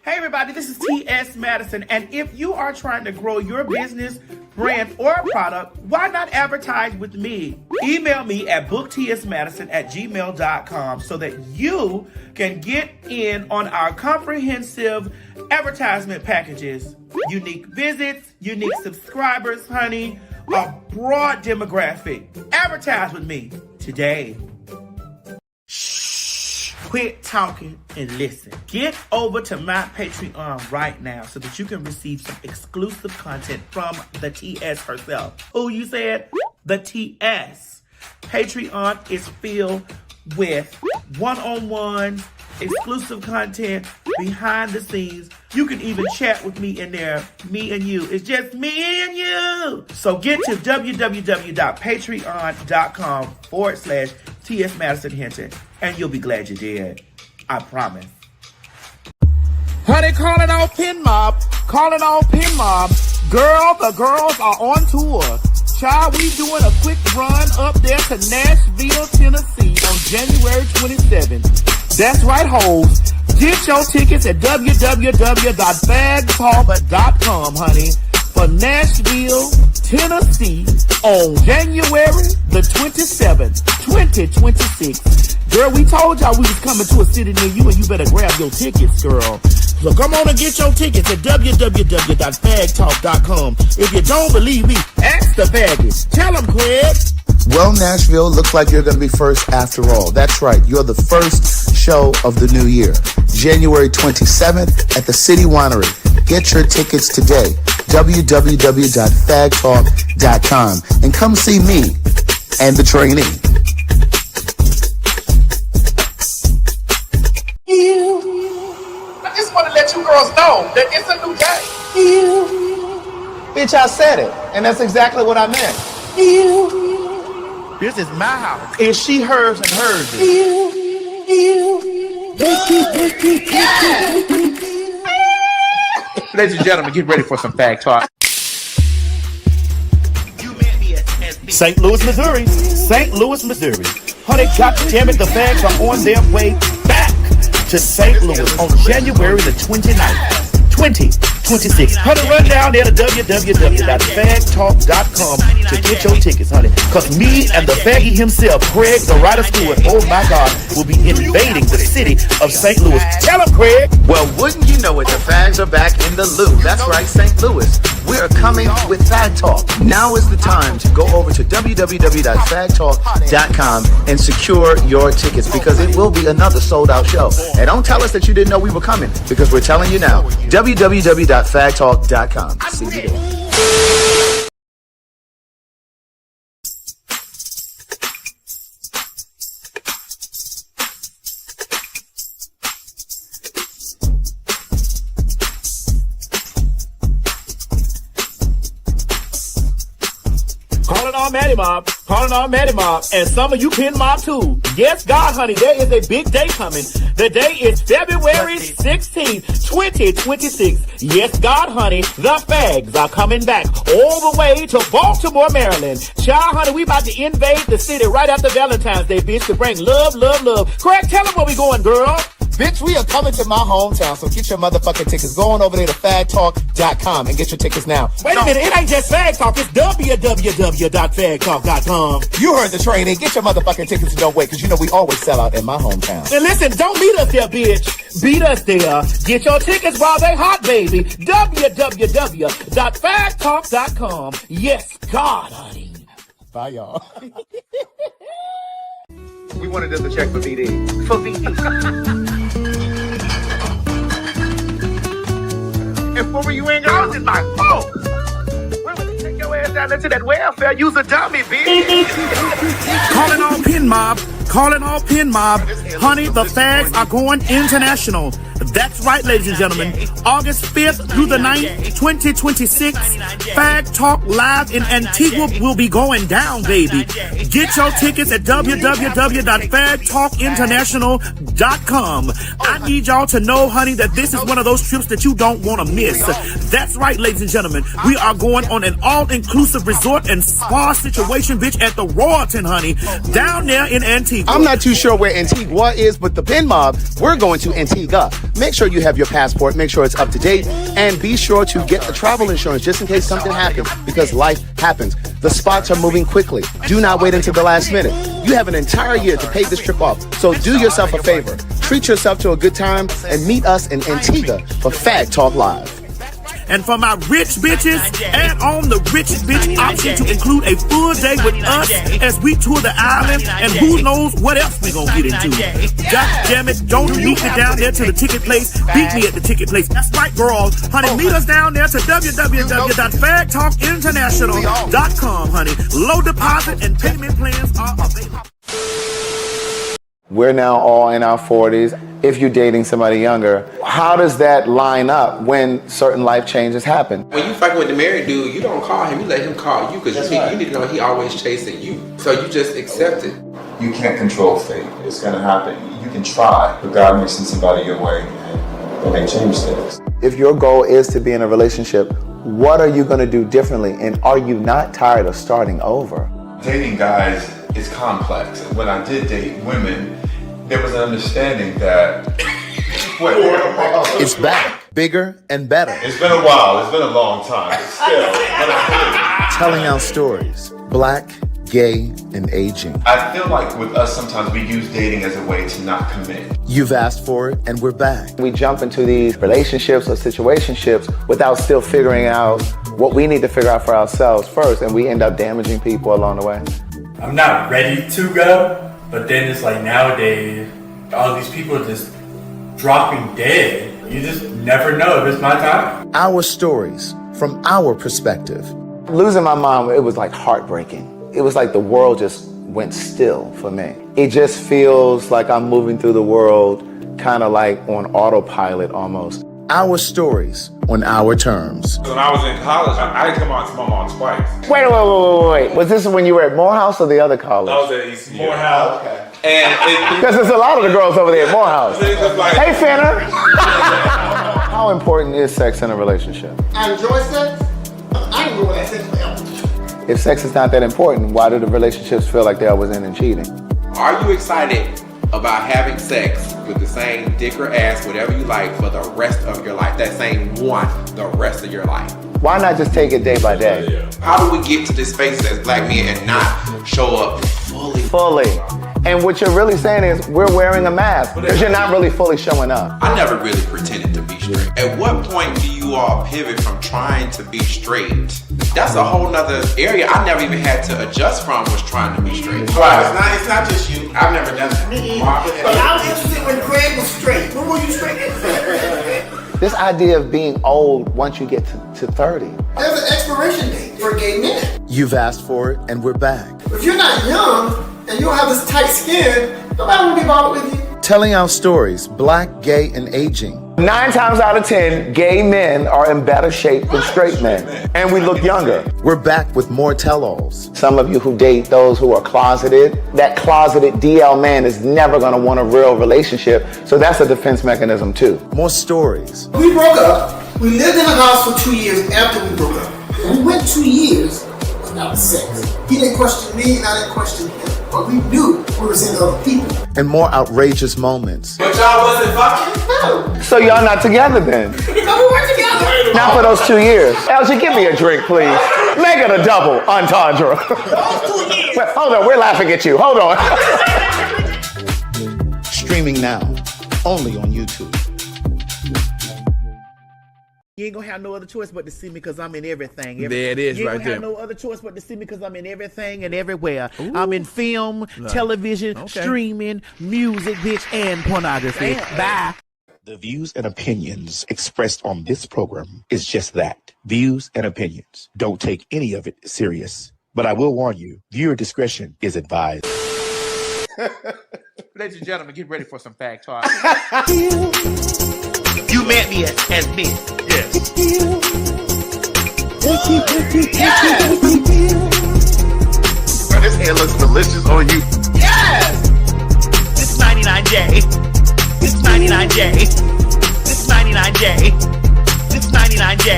Hey everybody, this is T.S. Madison, and if you are trying to grow your business, brand, or product, why not advertise with me? Email me at booktsmadison@gmail.com so that you can get in on our comprehensive advertisement packages. Unique visits, unique subscribers, honey, a broad demographic. Advertise with me today. Quit talking and listen. Get over to my Patreon right now so that you can receive some exclusive content from the TS herself. Who you said? The TS. Patreon is filled with one-on-one, exclusive content, behind the scenes. You can even chat with me in there. Me and you. It's just me and you. So get to www.patreon.com/TS Madison Hinton, and you'll be glad you did. I promise. Honey, calling all Pin Mob. Calling all Pin Mob. Girl, the girls are on tour. Child, we doing a quick run up there to Nashville, Tennessee on January 27th. That's right, hoes. Get your tickets at www.PhagTawlk.com, honey, for Nashville, Tennessee on January the 27th, 2026. Girl, we told y'all we was coming to a city near you, and you better grab your tickets, girl. So come on and get your tickets at www.PhagTawlk.com. If you don't believe me, ask the faggots. Tell them, Craig. Well, Nashville, looks like you're going to be first after all. That's right. You're the first show of the new year. January 27th at the City Winery. Get your tickets today. www.PhagTawlk.com. And come see me and the trainee. I just want to let you girls know that it's a new day. Bitch, I said it. And that's exactly what I meant. This is my house. It's she, hers, and hers. Ladies and gentlemen, get ready for some Phag Talk. St. Louis, Missouri. St. Louis, Missouri. Honey, goddammit, the Fags are on their way back to St. Louis on January the 29th. 2026. Honey, run down there to www.PhagTawlk.com to get your tickets, honey. Because me and the faggy himself, Craig, the writer Stewart, oh my God, will be invading the city of St. Louis. Tell him, Craig. Well, wouldn't you know it, the fags are back in the loo. That's right, St. Louis. We are coming with Phag Talk. Now is the time to go over to www.PhagTawlk.com and secure your tickets, because it will be another sold-out show. And don't tell us that you didn't know we were coming, because we're telling you now. www.PhagTawlk.com. See you there. Calling on Maddie Mob, and some of you Pin Mob too. Yes, God, honey, there is a big day coming. The day is February 16th, 2026. Yes, God, honey, the Fags are coming back all the way to Baltimore, Maryland. Child, honey, we about to invade the city right after Valentine's Day, bitch, to bring love, love, love. Craig, tell them where we going, girl. Bitch, we are coming to my hometown, so get your motherfucking tickets. Go on over there to PhagTawlk.com and get your tickets now. Wait a minute, it ain't just Phag Talk, it's www.PhagTawlk.com. You heard the trainee. Get your motherfucking tickets and don't wait, because you know we always sell out in my hometown. And listen, don't beat us there, bitch. Beat us there. Get your tickets while they hot, baby. www.PhagTawlk.com. Yes, God, honey. Bye, y'all. We wanted us to check for VD. For VD. And for you ain't I was in my phone. Why would you take your ass down into that welfare? Use a dummy, bitch. Calling all Pin Mob. Calling all Pin Mob. Honey, the Fags are going international. That's right, ladies and gentlemen. August 5th through the 9th, 2026, Phag Talk live in Antigua will be going down, baby. Get your tickets at www.PhagTawlkInternational.com. I need y'all to know, honey, that this is one of those trips that you don't want to miss. That's right, ladies and gentlemen. We are going on an all-inclusive resort and spa situation, bitch, at the Royalton, honey, down there in Antigua. I'm not too sure where Antigua is, but the Pen Mob, we're going to Antigua. Make sure you have your passport, make sure it's up to date, and be sure to get the travel insurance just in case something happens, because life happens. The spots are moving quickly. Do not wait until the last minute. You have an entire year to pay this trip off, so do yourself a favor. Treat yourself to a good time and meet us in Antigua for PhagTawlk Live. And for my rich bitches, add on the rich bitch option to include a full day with us as we tour the island, and who knows what else we gonna get into. God damn it, don't meet me down there to the ticket place. Beat me at the ticket place. That's right, girl. Honey, meet us down there to www.PhagTawlkInternational.com, honey. Low deposit and payment plans are available. We're now all in our 40s. If you're dating somebody younger, how does that line up when certain life changes happen? When you fucking with the married dude, you don't call him, you let him call you, because you need to know he always chasing you. So you just accept it. You can't control fate. It's gonna happen. You can try, but God may send somebody your way and they change things. If your goal is to be in a relationship, what are you gonna do differently? And are you not tired of starting over? Dating guys is complex. And when I did date women, there was an understanding that It's back, bigger and better. it's been a while, it's been a long time, but still. Telling our stories, Black, gay, and aging. I feel like with us, sometimes we use dating as a way to not commit. You've asked for it, and we're back. We jump into these relationships or situationships without still figuring out what we need to figure out for ourselves first, and we end up damaging people along the way. I'm not ready to go, but then it's like nowadays, all these people are just dropping dead. You just never know if it's my time. Our stories from our perspective. Losing my mom, it was like heartbreaking. It was like the world just went still for me. It just feels like I'm moving through the world kind of like on autopilot almost. Our stories on our terms. When I was in college, I had to come out to my mom twice. Wait. Was this when you were at Morehouse or the other college? I was at ECU. Morehouse. Okay. And Because there's a lot of the girls over there at Morehouse. like, Hey, Fenner. How important is sex in a relationship? I enjoy sex. I can go with that sex forever. If sex is not that important, why do the relationships feel like they always end in cheating? Are you excited about having sex with the same dick or ass, whatever you like, for the rest of your life? That same one, the rest of your life. Why not just take it day by day? How do we get to this space as black men and not show up fully? And what you're really saying is we're wearing a mask because you're not really fully showing up. I never really pretended to be straight. At what point do you all pivot from trying to be straight? That's a whole nother area I never even had to adjust from, was trying to be straight. Right, it's not just you. I've never done that. But I was interested when Craig was straight. When were you straight? This idea of being old once you get to 30. There's an expiration date for gay men. You've asked for it, and we're back. If you're not young and you don't have this tight skin, nobody will be bothered with you. Telling our stories, Black, gay, and aging. 9 times out of 10, gay men are in better shape than straight men. And we look younger. We're back with more tell-alls. Some of you who date those who are closeted, that closeted DL man is never gonna want a real relationship. So that's a defense mechanism too. More stories. We broke up. We lived in a house for 2 years after we broke up. We went 2 years without sex. He didn't question me and I didn't question him. But we knew we were seeing other people. And more outrageous moments. But y'all wasn't fucking? No. So y'all not together then? No, we weren't together. Not for those 2 years. Elsie, give me a drink, please. Make it a double entendre. Wait, hold on, we're laughing at you. Hold on. Streaming now, only on YouTube. You ain't gonna have no other choice but to see me because I'm in everything. There it is, you ain't right gonna there. have no other choice but to see me because I'm in everything and everywhere. I'm in film, television, streaming, music, bitch, and pornography. Bye. The views and opinions expressed on this program is just that. Views and opinions. Don't take any of it serious. But I will warn you, viewer discretion is advised. Ladies and gentlemen, get ready for some fact talk. You met me as Miss. Yes. Bro, this hair looks delicious on you. Yes! This 99J. This 99J. This 99J. This 99J.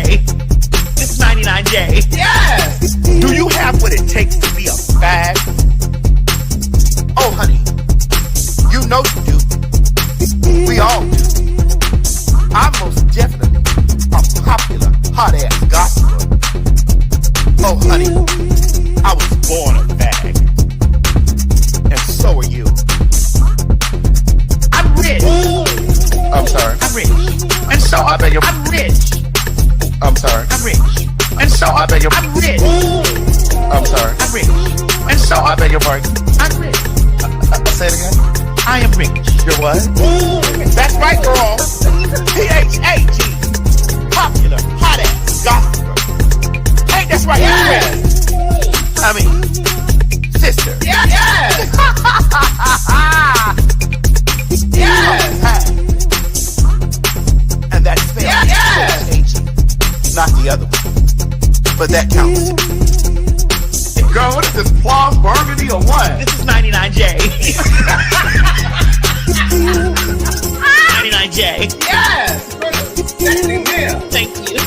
This 99J. Yes! Do you have what it takes to be a fag? Oh, honey, you know you do. We all do. I'm most definitely a popular, hot-ass gossiper. Oh, honey, I was born a fag. And so are you. I'm rich. I'm sorry. I'm rich. And so I beg your... I'm rich. I'm sorry. I'm rich. And so I beg your... I'm rich. I'm sorry. I'm rich. And so I beg your pardon. I'm rich. Say it again. I am rich. You're what? That's right, girl. PhagTawlk. Popular, hot ass, gospel. Ain't that's right? Yes. I mean, sister. Yeah, yes. Yes. And that's spelled yes. PhagTawlk, not the other one. But that counts. Girl, what is this, plum burgundy or what? This is 99J. 99J. Yes. Thank you.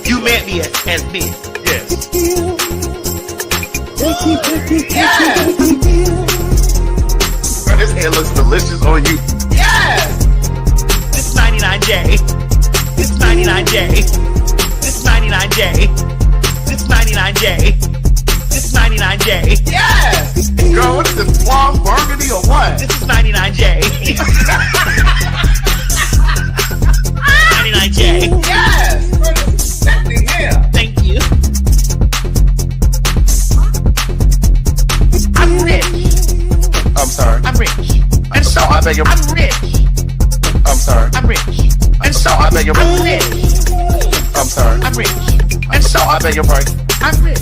You meant me as this. Yes. Yes. Bro, this hair looks delicious on you. Yes. This 99J. This 99J. This 99J. This 99J. This 99J. Yes. Girl, what is this, plum burgundy or what? This is 99J. 99J. Yes. Thank you. I'm rich. I'm sorry. I'm rich. And so I beg your... I'm rich. I'm sorry. I'm rich. And so I beg your... I'm rich. I'm sorry. I'm rich. And so I beg your pardon. I'm rich.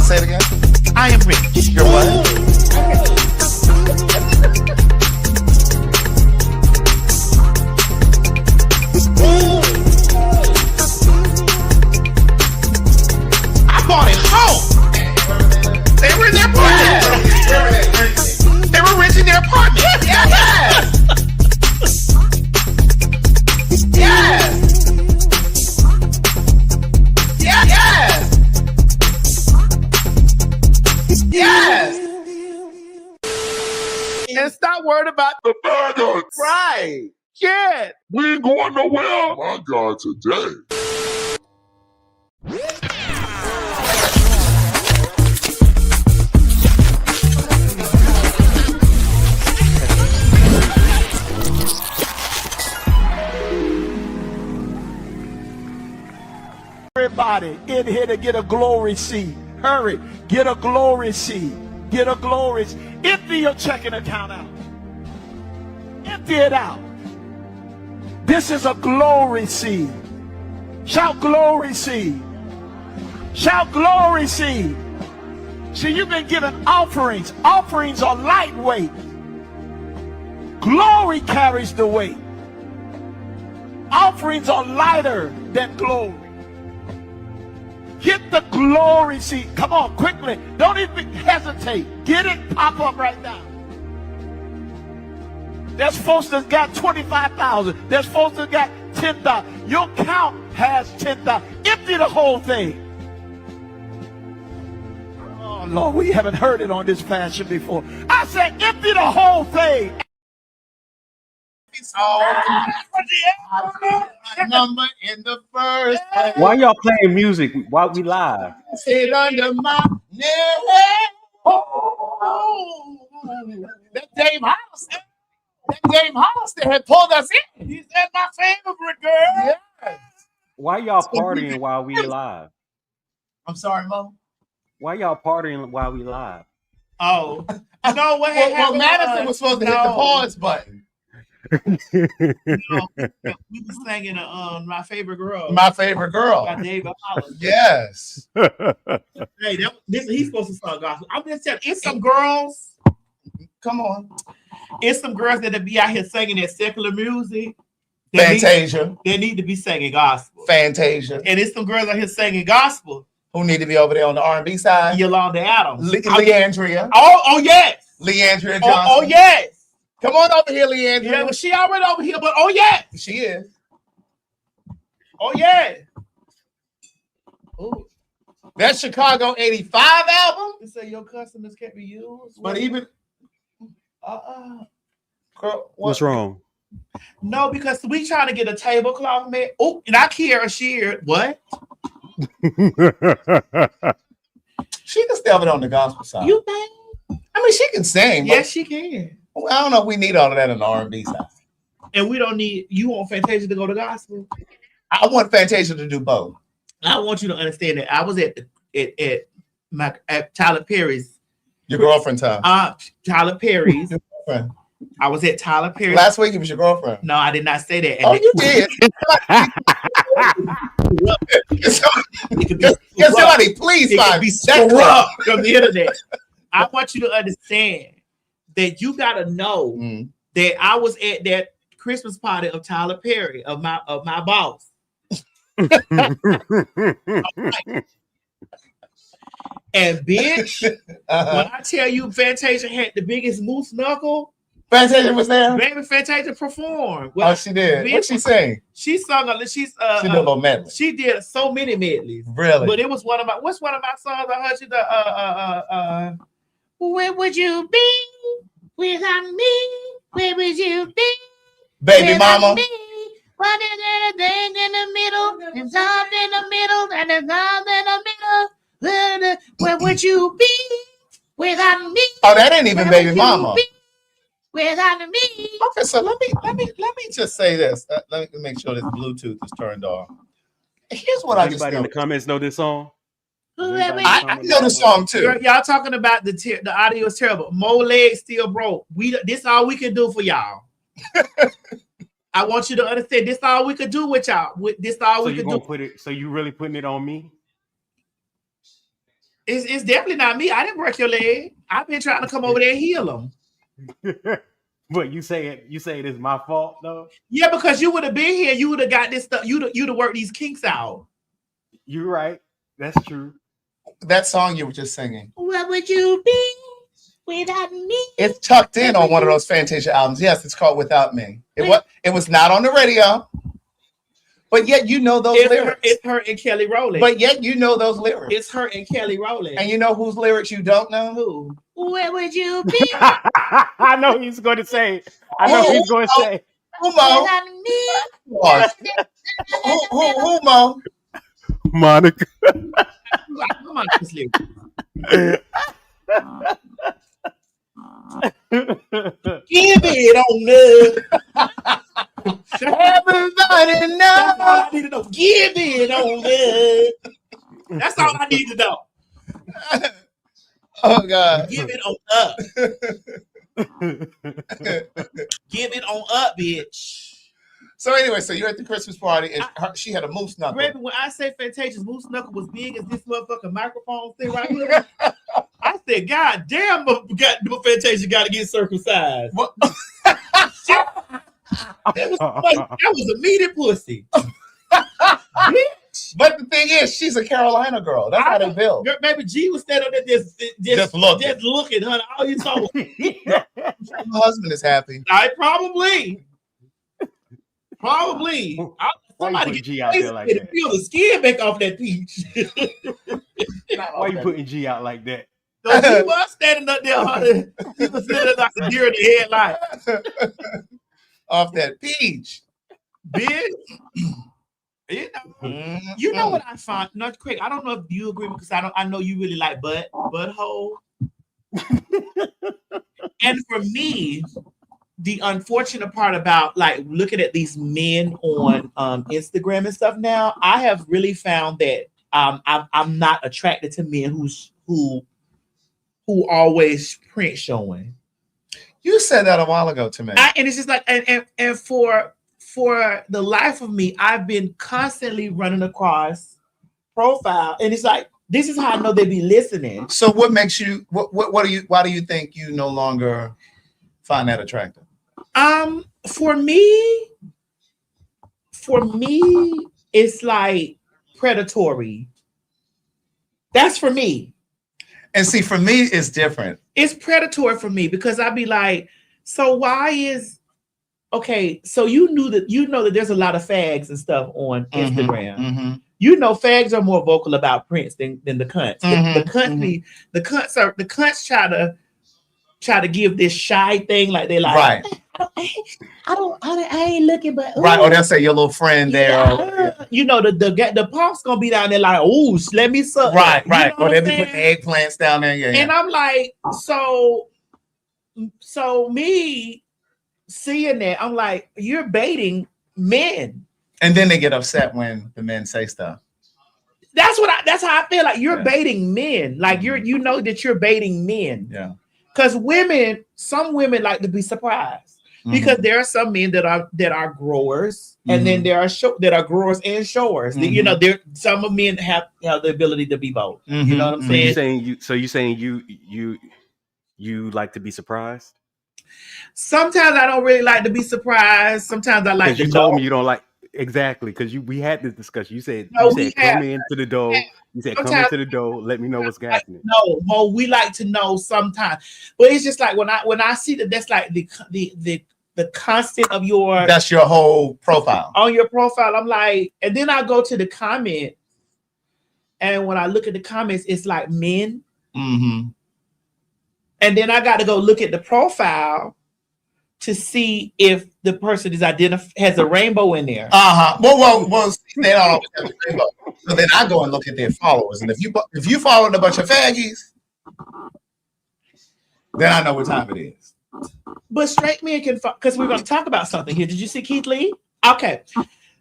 Say it again. I am rich. You're what? I bought it home. They were in their apartment. They were renting their apartment. Yes. Yes. Yes. Yes. And stop worried about The faggots! right. Yeah. We ain't going nowhere! My God, today. Everybody in here to get a glory seed. Hurry, get a glory seed. Get a glory seed. Empty your checking account out. Empty it out. This is a glory seed. Shout glory seed. Shout glory seed. See, you've been given offerings. Offerings are lightweight. Glory carries the weight. Offerings are lighter than glory. Get the glory seed. Come on, quickly. Don't even hesitate. Get it, pop up right now. There's folks that got 25,000. There's folks that got 10,000. Your count has 10,000. Empty the whole thing. Oh, Lord, we haven't heard it on this fashion before. I said empty the whole thing. Number in the first place. Why y'all playing music while we live? Sit under my name. Oh, that Dave Hollis. That Dave Hollis that had pulled us in. He said my favorite girl. Yes. Why y'all partying while we live? I'm sorry, Mo. Why y'all partying while we live? Oh, no. What had happened? Madison was supposed to hit the pause button. No, we were singing my favorite girl. My favorite girl. By David Hollis. Yes. Hey, he's supposed to sing gospel. I'm just telling you, it's some girls. Come on. It's some girls that'll be out here singing that secular music. Fantasia. They need to be singing gospel. Fantasia. And it's some girls out here singing gospel. Who need to be over there on the R&B side? Yolanda Adams. Leandria. Oh yes. Leandria Johnson. Oh yes. Come on over here, Leandria. Yeah, well, she already over here, but oh yes. She is. Oh yeah. Ooh. That Chicago 85 album? You say your customers can't be used. But even girl, what's wrong? No, because we trying to get a tablecloth man. Oh, and I care a shear. What? She can still be on the gospel side. You think? I mean, she can sing. Yes, she can. Well, I don't know if we need all of that on the R&B side. And we don't need. You want Fantasia to go to gospel? I want Fantasia to do both. I want you to understand that I was at Tyler Perry's. Your girlfriend time. Tyler Perry's. Your girlfriend. I was at Tyler Perry's. Last week it was your girlfriend. No, I did not say that. And you did. Can somebody please find me that from the internet? I want you to understand that you got to know that I was at that Christmas party of Tyler Perry, of my boss. And bitch, when I tell you Fantasia had the biggest moose knuckle, Fantasia was there. Baby Fantasia performed. Well, she did. What she sang? She sung a she did a little medley. She did so many medleys. Really? But it was one of my songs I heard you where would you be without me? Where would you be? Baby mama. Me? What is anything in the middle? It's all in the middle, and it's all in the middle. Where would you be without me? Oh, that ain't even Baby Mama. Without me. Okay, so let me just say this. Let me make sure this Bluetooth is turned off. Here's what Anybody in the comments know this song? I know the song too. Y'all talking about the audio is terrible. Mo legs still broke. This all we can do for y'all. I want you to understand. This all we could do with y'all. This all we could do. So you really putting it on me? It's definitely not me. I didn't break your leg. I've been trying to come over there and heal them. But you say it is my fault though? Yeah, because you would have been here. You would have got this stuff. You'd have worked these kinks out. You're right. That's true. That song you were just singing. Where would you be without me? It's tucked in on one of those Fantasia albums. Yes, it's called Without Me. It was not on the radio. But yet you know those lyrics. It's her and Kelly Rowland. But yet you know those lyrics. It's her and Kelly Rowland. And you know whose lyrics you don't know? Who? Where would you be? I know he's going to say. Who, Mo? Who, Mo? Monica. Monica's lyrics. Give it on love. Everybody know. That's all I need to know. Give it on love. That's all I need to know. Oh God. Give it on up. Give it on up, bitch. So anyway, so you're at the Christmas party and she had a moose knuckle. Baby, when I say Fantasia's moose knuckle was big as this motherfucking microphone thing right here, I said, God damn, Fantasia got to get circumcised. That was a meaty pussy. But the thing is, she's a Carolina girl. That's how they build. Baby G was standing there just looking, honey. All you saw was my husband is happy. Probably. Somebody get G out there like that? Peel the skin back off that peach. Why you putting G out like that? So she was standing up there, honey. She was standing like a deer in the headlight. Off that peach. Bitch. You know what I find? Not quick. I don't know if you agree because I know you really like butthole. And for me, the unfortunate part about like looking at these men on Instagram and stuff now, I have really found that I'm not attracted to men who always print showing. You said that a while ago to me. And it's just like and for the life of me, I've been constantly running across profile, and it's like this is how I know they be listening. So what makes you why do you think you no longer find that attractive? For me, For me, it's like predatory. That's for me. And see, for me, it's different. It's predatory for me because I'd be like, so why is okay? So you know that there's a lot of fags and stuff on Instagram. Mm-hmm. You know, fags are more vocal about Prince than the cunts. Mm-hmm. The cunts try to give this shy thing like they like. Right. I ain't looking, but ooh. Right. Or they'll say your little friend there. Yeah. You know, the punk's gonna be down there like, oh, let me suck. Right. You know Or they'll be putting eggplants down there. Yeah. And I'm like, so me seeing that, I'm like, you're baiting men. And then they get upset when the men say stuff. That's how I feel. Like you're baiting men. Like you know that you're baiting men. Yeah. Because some women like to be surprised. Because there are some men that are growers, and then there are that are growers and showers. You know, some of men have the ability to be both. You know what I'm saying? You saying you like to be surprised? Sometimes I don't really like to be surprised. Sometimes I like to you told me you don't like exactly because we had this discussion. You said come into the door. You said come into the door. Let me know what's happening. No, Mo, we like to know sometimes, but it's just like when I see that that's like the constant of your that's your whole profile on your profile. I'm like, and then I go to the comment, and when I look at the comments, it's like men, and then I got to go look at the profile to see if the person has a rainbow in there. Well, they don't always have a rainbow. So then I go and look at their followers, and if you followed a bunch of faggies, then I know what time it is. But straight men can, because we're going to talk about something here. Did you see Keith Lee? Okay,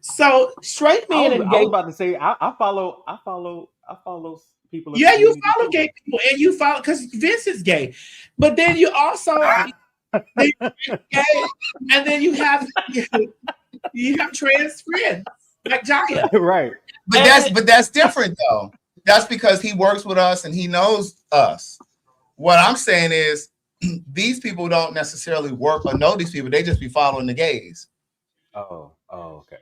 so straight men and gay. I was about to say I follow people. Yeah, you follow gay people, and you follow because Vince is gay, but then you also gay, and then you have trans friends like Jaya, right? But that's different though. That's because he works with us and he knows us. What I'm saying is, these people don't necessarily work or know these people. They just be following the gays. Oh, okay.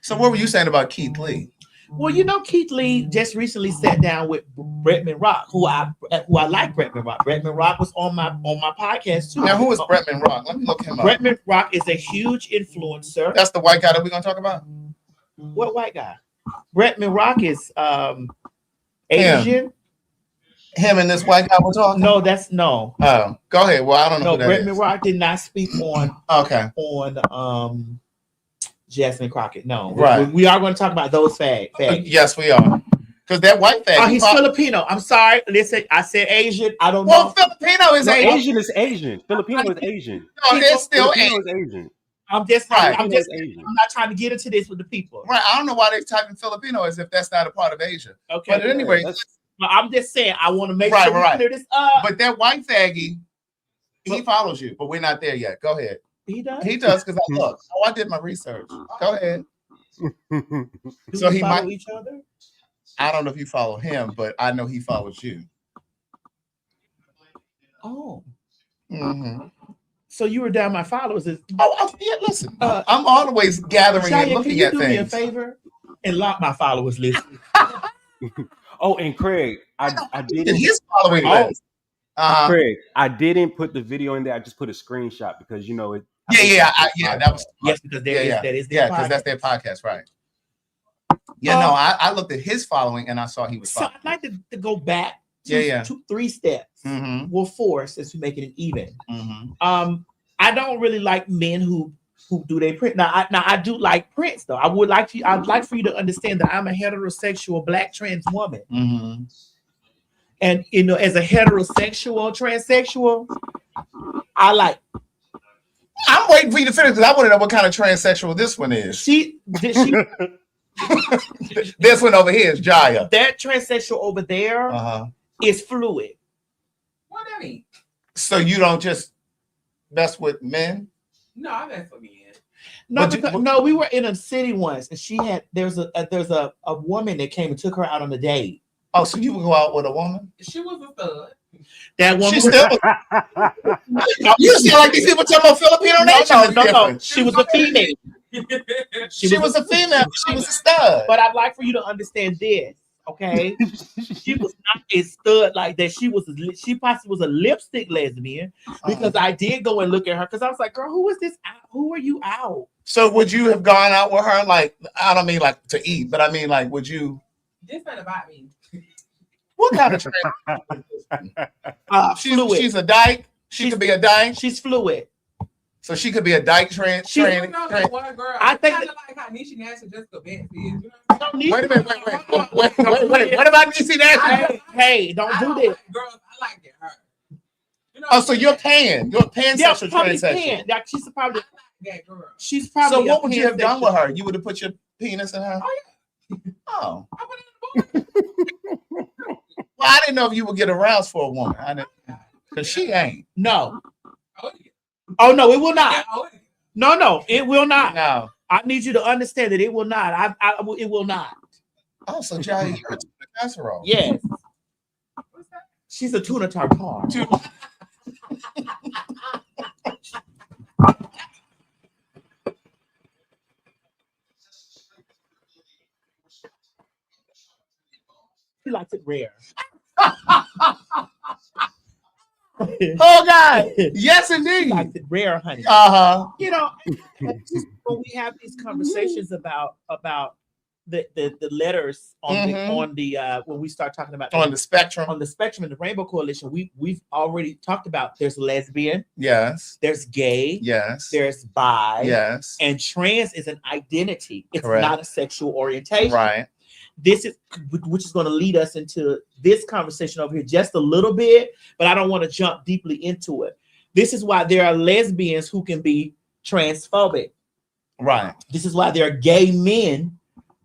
So what were you saying about Keith Lee? Well, you know, Keith Lee just recently sat down with Bretman Rock, who I like Bretman Rock. Bretman Rock was on my podcast too. Now, who is Bretman Rock? Let me look him up. Bretman Rock is a huge influencer. That's the white guy that we're gonna talk about. What white guy? Bretman Rock is Asian. Him and this white guy we're talking? No, that's no. Oh, go ahead. Well, I don't know. No, Bretman Rock did not speak on Jasmine Crockett. No, right. We are going to talk about those fags. Yes, we are. Because that white fag. Oh, he's Filipino. I'm sorry. Listen, I said Asian. I don't know. Well, Filipino is Asian. Asian is Asian. Filipino is Asian. No, it's still Asian. I'm just right. I'm not trying to get into this with the people. Right. I don't know why they're typing Filipino as if that's not a part of Asia. Okay. But anyway. I'm just saying I want to make sure we clear this up. But that white faggy, he follows you, but we're not there yet. Go ahead. He does? He does because I look. I did my research. Go ahead. So he might each other? I don't know if you follow him, but I know he follows you. Oh. Mm-hmm. So you were down my followers. Yeah, listen. I'm always gathering and looking at things. Can you do me a favor and lock my followers list? Oh, and Craig, I didn't. His following list. Craig, I didn't put the video in there. I just put a screenshot because you know it. That was because that is their because that's their podcast, right? Yeah, no, I looked at his following and I saw he was. So I'd like to go back. 2-3 steps. We'll force as we make it even. I don't really like men who do they print. Now I do like Prince though. I'd like for you to understand that I'm a heterosexual black trans woman. And you know, as a heterosexual transsexual, I'm waiting for you to finish because I want to know what kind of transsexual this one is. This one over here is Jaya. That transsexual over there is fluid. What do you mean? So you don't just mess with men? No, I mess with men. No, we were in a city once, and there's a woman that came and took her out on a date. Oh, so you would go out with a woman? She was a stud. That woman. She still. You sound like these people talking about Filipino nation. No. She was a female. She was a female. She was a stud. But I'd like for you to understand this, okay? She was not a stud like that. She possibly was a lipstick lesbian because I did go and look at her because I was like, girl, who is this out? Who are you out? So would you have gone out with her? Like, I don't mean like to eat, but I mean like, would you? This ain't about me. What kind of Fluid. She's a dyke. She could be a dyke. She's fluid. So she could be a dyke You know the one girl. I think kind of like how Nisha Nash and Jessica Benz is. You know? Wait a minute. Wait. What about Niecy Nash? Hey, don't do this. Girls, I like that her. You know, Oh, so you're pansexual, probably transsexual. pan. Like, she's probably that girl. She's probably. So what would you have done with pansexual. her? You would have put your penis in her? Oh yeah. Oh. I put it in the book. Well, I didn't know if you would get aroused for a woman. I didn't, because she ain't. No. Oh, yeah. Oh no, it will not. Oh, yeah. No, it will not. No. I need you to understand that it will not. It will not. Oh, so Johnny, you're a tuna casserole. Yes. She's a tuna tartare. She likes it rare. Oh God! Yes, indeed. She likes it rare, honey. Uh-huh. When we have these conversations about the letters on the when we start talking about On the spectrum. in the Rainbow Coalition, we've already talked about there's lesbian, Yes. there's gay, Yes. there's bi, Yes. and trans is an identity. It's Correct. not a sexual orientation. Right. This is which is going to lead us into this conversation over here just a little bit, but I don't want to jump deeply into it. This is why there are lesbians who can be transphobic. Right. This is why there are gay men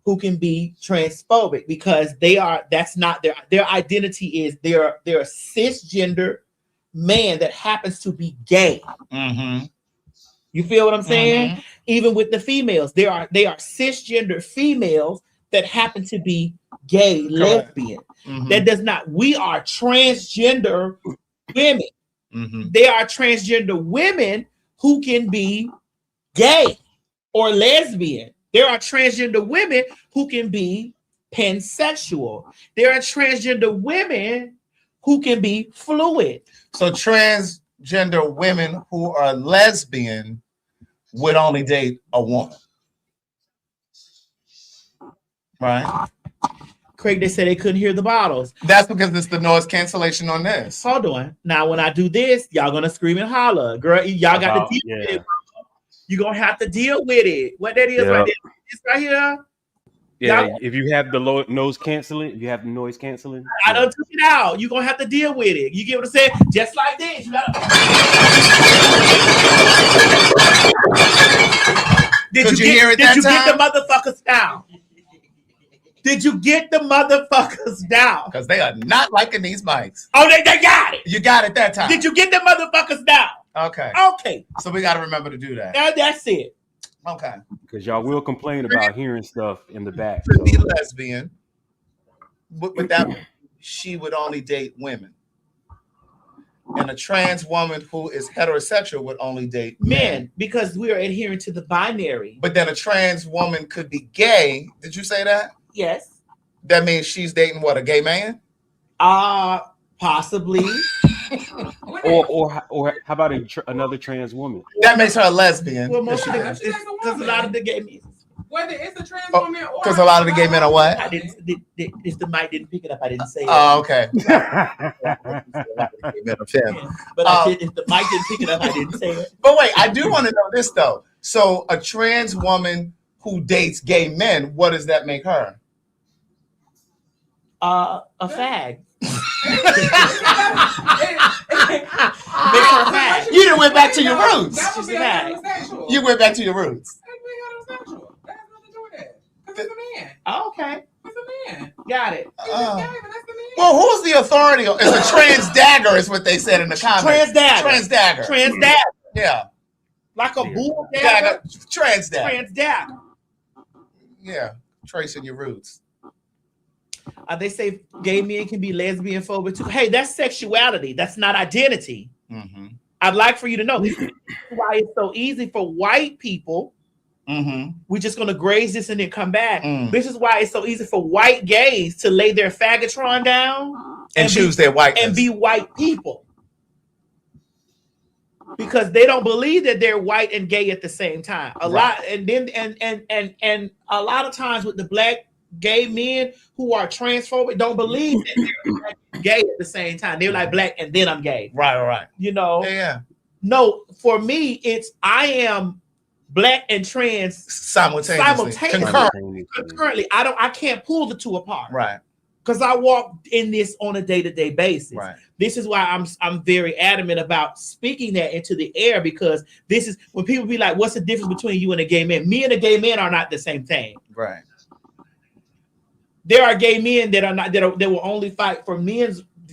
who can be transphobic because that's not their identity is they're a cisgender man that happens to be gay. Mm-hmm. You feel what I'm saying? Mm-hmm. Even with the females, they are cisgender females that happen to be gay, lesbian. Mm-hmm. That does not. We are transgender women. Mm-hmm. They are transgender women who can be gay or lesbian. There are transgender women who can be pansexual. There are transgender women who can be fluid. So transgender women who are lesbian would only date a woman. Right. Craig, they said they couldn't hear the bottles. That's because it's the noise cancellation on this. Hold on. Now, when I do this, y'all gonna scream and holler. Girl, y'all got to deal with it. You're gonna have to deal with it. What that is right there. This right here. Yeah, Y'all, if you have the noise canceling, you have the noise canceling. I done took it out. You're gonna have to deal with it. You get what I'm saying? Just like this. You gotta... Did you hear it? Did you get the motherfuckers down? Did you get the motherfuckers down? Because they are not liking these mics. Oh, they got it. You got it that time. Did you get the motherfuckers down? Okay. Okay. So we got to remember to do that. That's it. Okay. Because y'all will complain about hearing stuff in the back. To be lesbian, with that, she would only date women. And a trans woman who is heterosexual would only date men because we are adhering to the binary. But then a trans woman could be gay. Did you say that? Yes. That means she's dating what, a gay man? Possibly. or how about another trans woman? That makes her a lesbian. Well, most of because a lot of the gay men. Whether it's a trans woman or because a lot of the gay men are what? I didn't. If the mic didn't pick it up, I didn't say it. Oh, okay. But if the mic didn't pick it up, I didn't say it. But wait, I do want to know this though. So a trans woman who dates gay men, what does that make her? A fag. Make her a fag. You didn't went back to your roots. She's a fag. You went back to your roots. Okay. It's a man. Got it. Well, who's the authority? It's a trans dagger, is what they said in the comments. Trans dagger. Trans dagger. Trans dagger. Yeah. Like a bull dagger. Trans dagger. Trans dagger. Yeah. Tracing your roots. They say gay men can be lesbian phobic too. Hey, that's sexuality. That's not identity. Mm-hmm. I'd like for you to know why it's so easy for white people We're just gonna graze this and then come back. This is why it's so easy for white gays to lay their faggotron down and choose their whiteness and be white people, because they don't believe that they're white and gay at the same time. A lot of times with the black gay men who are transphobic don't believe that they're black and gay at the same time. They're like black and then I'm gay. Right. You know? Yeah. No, for me, it's I am black and trans simultaneously. Concurrently. I can't pull the two apart. Right. Because I walk in this on a day-to-day basis. Right. This is why I'm very adamant about speaking that into the air, because this is when people be like, what's the difference between you and a gay man? Me and a gay man are not the same thing. Right. There are gay men that are not that will only fight for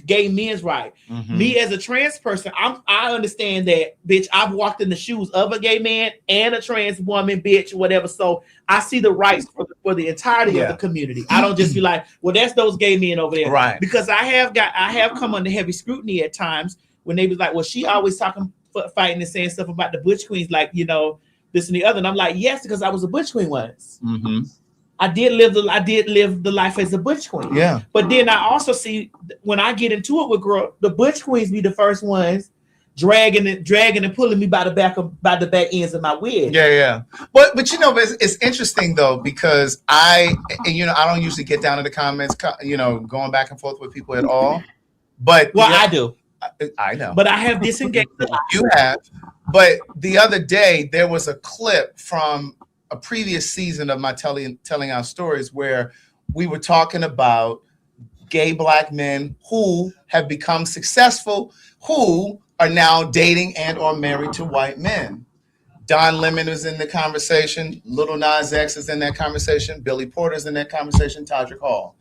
gay men's right. Me as a trans person, I understand that, bitch. I've walked in the shoes of a gay man and a trans woman, bitch, whatever. So I see the rights for the entirety of the community. I don't just be like, well, that's those gay men over there, right? Because I have come under heavy scrutiny at times when they was like, well, she always fighting and saying stuff about the butch queens, like, you know, this and the other. And I'm like, yes, because I was a butch queen once. I did live the life as a butch queen. Yeah. But then I also see when I get into it with girl, the butch queens be the first ones dragging and pulling me by the back ends of my wig. Yeah. But you know, it's interesting though, because I don't usually get down to the comments, you know, going back and forth with people at all. But I do. I know. But I have disengaged. You have. But the other day there was a clip from a previous season of my telling our stories where we were talking about gay black men who have become successful, who are now dating and or married to white men. Don Lemon is in the conversation. Little Nas X is in that conversation. Billy Porter's in that conversation. Todrick Hall.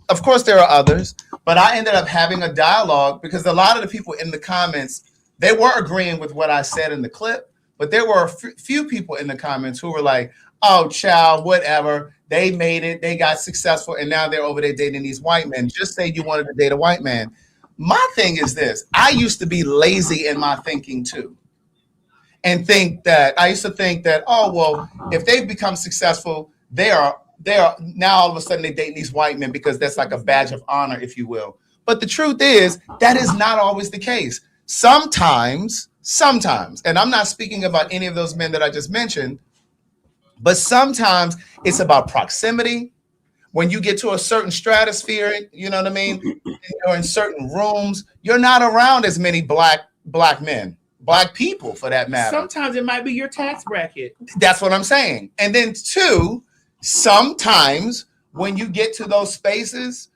Of course, there are others, but I ended up having a dialogue because a lot of the people in the comments, they were agreeing with what I said in the clip. But there were a few people in the comments who were like, oh, child, whatever. They made it. They got successful. And now they're over there dating these white men. Just say you wanted to date a white man. My thing is this. I used to be lazy in my thinking, too. And I used to think that, oh, well, if they've become successful, they are now all of a sudden they're dating these white men because that's like a badge of honor, if you will. But the truth is, that is not always the case. Sometimes, and I'm not speaking about any of those men that I just mentioned, but sometimes it's about proximity. When you get to a certain stratosphere, you know what I mean? Or in certain rooms, you're not around as many black men, black people for that matter. Sometimes it might be your tax bracket. That's what I'm saying. And then two, sometimes when you get to those spaces,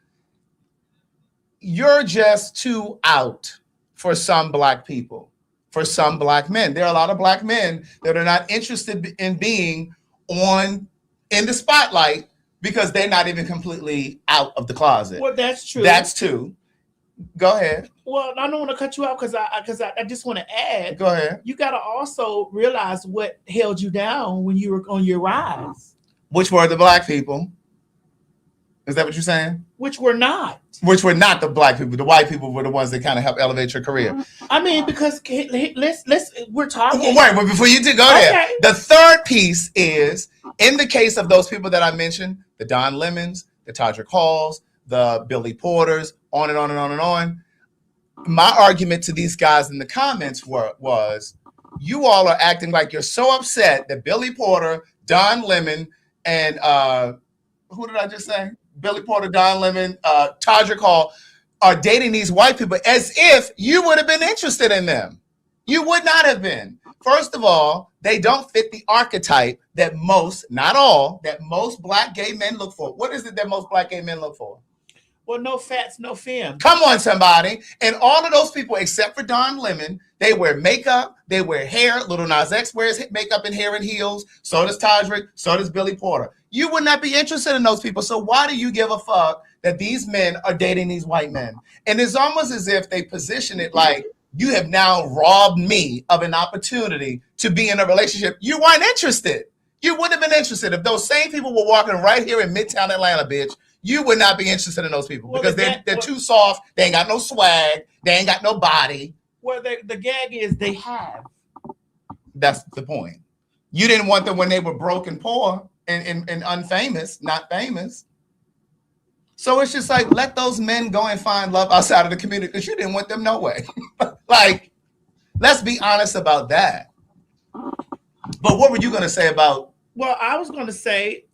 you're just too out for some black people, for some black men. There are a lot of black men that are not interested in being in the spotlight because they're not even completely out of the closet. Well, that's true. That's two. Go ahead. Well, I don't want to cut you out because I just want to add. Go ahead. You got to also realize what held you down when you were on your rise. Which were the black people. Is that what you're saying? Which were not. Which were not the black people. The white people were the ones that kind of helped elevate your career. I mean, because we're talking. Wait, but before you do, go there. The third piece is, in the case of those people that I mentioned, the Don Lemons, the Todrick Halls, the Billy Porters, on and on and on and on. My argument to these guys in the comments was, you all are acting like you're so upset that Billy Porter, Don Lemon, and who did I just say? Billy Porter, Don Lemon, Todrick Hall are dating these white people as if you would have been interested in them. You would not have been. First of all, they don't fit the archetype that most, not all, that most black gay men look for. What is it that most black gay men look for? Well, no fats, no femme. Come on, somebody. And all of those people, except for Don Lemon, they wear makeup, they wear hair. Little Nas X wears makeup and hair and heels. So does Todrick, so does Billy Porter. You would not be interested in those people. So why do you give a fuck that these men are dating these white men? And it's almost as if they position it like, you have now robbed me of an opportunity to be in a relationship. You weren't interested. You wouldn't have been interested. If those same people were walking right here in Midtown Atlanta, bitch, you would not be interested in those people because they're too soft. They ain't got no swag. They ain't got no body. Well, the gag is they have. That's the point. You didn't want them when they were broke and poor and unfamous, not famous. So it's just like, let those men go and find love outside of the community because you didn't want them no way. Like, let's be honest about that. But what were you going to say about? Well, I was going to say,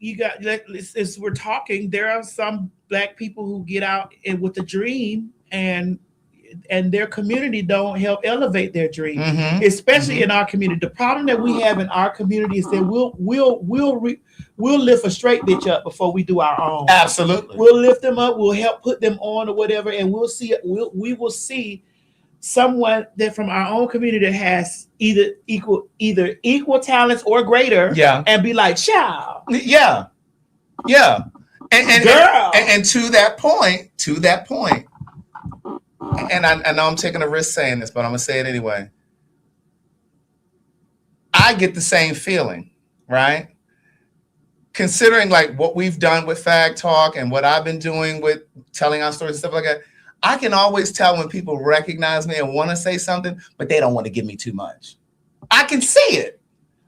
as we're talking, there are some Black people who get out with a dream and their community don't help elevate their dream, especially in our community. The problem that we have in our community is that we'll lift a straight bitch up before we do our own. Absolutely, we'll lift them up. We'll help put them on or whatever, and we will see someone that from our own community that has either equal talents or greater, and be like, child, and girl, and to that point. And I know I'm taking a risk saying this, but I'm gonna say it anyway. I get the same feeling, right? Considering like what we've done with PhagTawlk and what I've been doing with telling our stories and stuff like that, I can always tell when people recognize me and want to say something, but they don't want to give me too much. I can see it.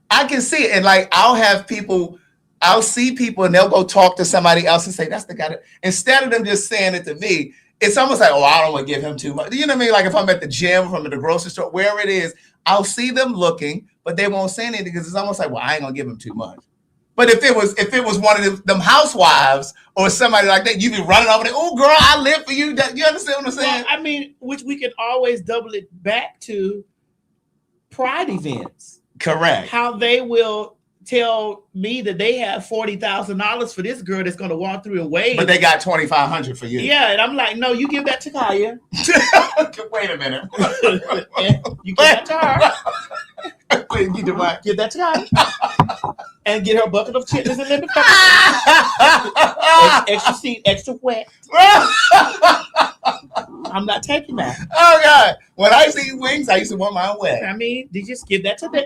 And like I'll see people and they'll go talk to somebody else and say, that's the guy that, instead of them just saying it to me, it's almost like, oh, I don't want to give him too much. You know what I mean? Like if I'm at the gym, if I'm at the grocery store, wherever it is, I'll see them looking, but they won't say anything because it's almost like, well, I ain't gonna give him too much. But if it was one of them housewives or somebody like that, you'd be running over there. Oh, girl, I live for you. You understand what I'm saying? Well, I mean, which we can always double it back to pride events. Correct. How they will tell me that they have $40,000 for this girl that's going to walk through and wave, but they got $2,500 for you. Yeah, and I'm like, no, you give that to Kaya. Wait a minute. You give that to her. Wait, you do what? Give that to Kaya. And get her a bucket of chitlins and lemon pepper. Extra seed, extra wet. I'm not taking that. Oh God! When I used to eat wings, I used to want mine wet. I mean, you just give that to her.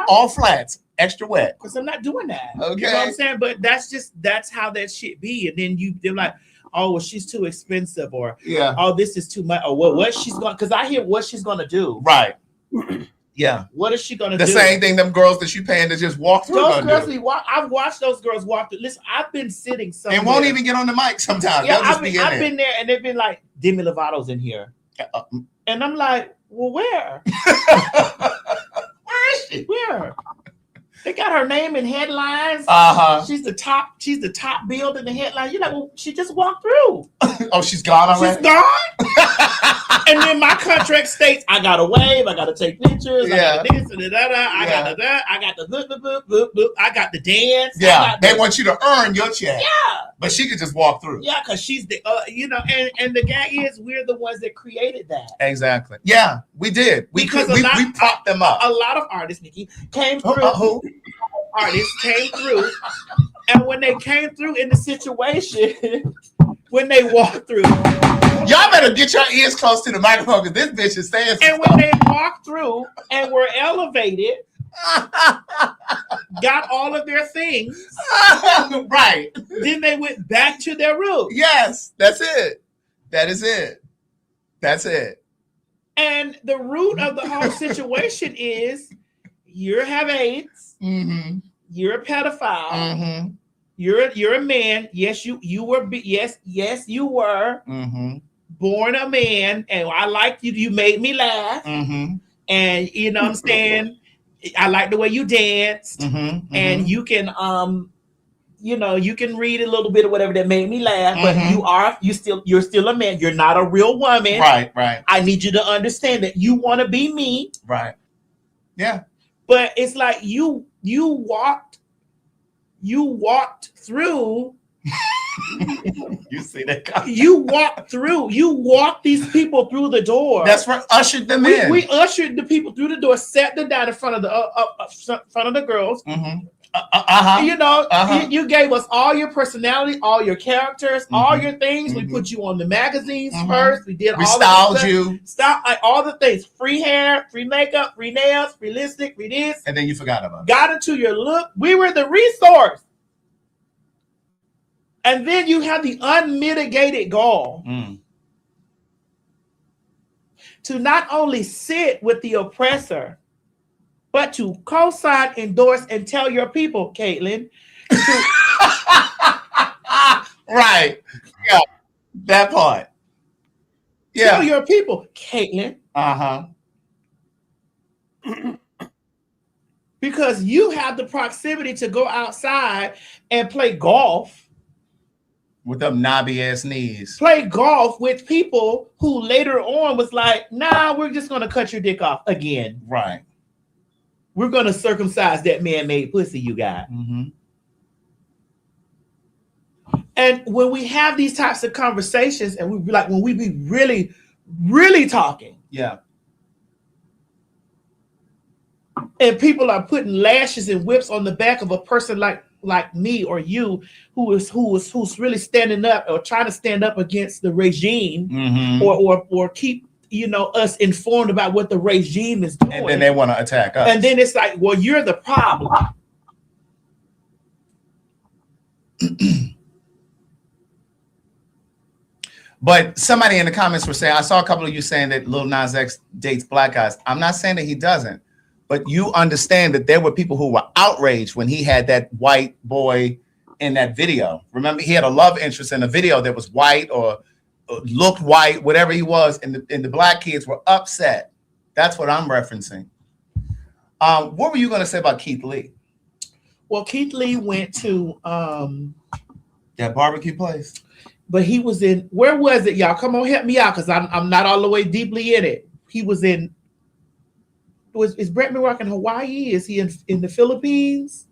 All flats, extra wet. Because I'm not doing that. Okay. You know what I'm saying? But that's how that shit be. And then they're like, oh, well, she's too expensive, or oh, this is too much, or what she's going, because I hear what she's gonna do. Right. Yeah. What is she gonna do? The same thing them girls that you paying to just walk through. Those girls, I've watched those girls walk through. Listen, I've been sitting somewhere. And won't even get on the mic sometimes. Yeah, I've been there and they've been like, Demi Lovato's in here. And I'm like, well, where? Where is she? Where? They got her name in headlines. She's the top build in the headline. You're like, well, she just walked through. Oh, she's gone already? She's gone? And then my contract states I gotta wave, I gotta take pictures, I got this and I got the I got the boop, I got the dance. Yeah, they want you to earn your check. Yeah, but she could just walk through. Yeah, because she's the and the guy is we're the ones that created that. Exactly. Yeah, we did. We propped them up. A lot of artists, Nikki, came through. Artists came through, and when they came through in the situation, when they walked through. Y'all better get your ears close to the microphone because this bitch is saying and when they walked through and were elevated, got all of their things, right. Then they went back to their roots. Yes, that's it. That is it. That's it. And the root of the whole situation is you have AIDS, you're a pedophile, you're a man. Yes, you were. Yes, you were. Born a man, and I like you. You made me laugh, and you know what I'm saying. I like the way you danced, and you can you can read a little bit of whatever that made me laugh. But you're still a man. You're not a real woman. Right. I need you to understand that you want to be me. Right. Yeah. But it's like you walked through. You see that? You walked these people through the door. That's right. Ushered them in. We ushered the people through the door, sat them down in front of the girls. You gave us all your personality, all your characters, all your things. We put you on the magazines first. We did all styled you. All the things. Free hair, free makeup, free nails, free lipstick, free this. And then you forgot about it. Got into your look. We were the resource. And then you have the unmitigated gall to not only sit with the oppressor, but to co-sign, endorse, and tell your people, Caitlin. Right. Yeah. That part. Yeah. Tell your people, Caitlin. Because you have the proximity to go outside and play golf. With them knobby ass knees. Play golf with people who later on was like, nah, we're just going to cut your dick off again. Right. We're going to circumcise that man-made pussy you got. Mm-hmm. And when we have these types of conversations and we be like, when we be really, really talking. Yeah. And people are putting lashes and whips on the back of a person like me or you who's really standing up or trying to stand up against the regime, mm-hmm. or keep us informed about what the regime is doing. And then they want to attack us. And then it's like, well, you're the problem. But somebody in the comments were saying, I saw a couple of you saying that Lil Nas X dates black guys. I'm not saying that he doesn't, but you understand that there were people who were outraged when he had that white boy in that video. Remember, he had a love interest in a video that was white or looked white, whatever he was, and the black kids were upset. That's what I'm referencing. What were you going to say about Keith Lee? Well, Keith Lee went to that barbecue place. But he was in, where was it, y'all? Come on, help me out, because I'm not all the way deeply in it. He was in, is Brett Rock in Hawaii? Is he in the Philippines?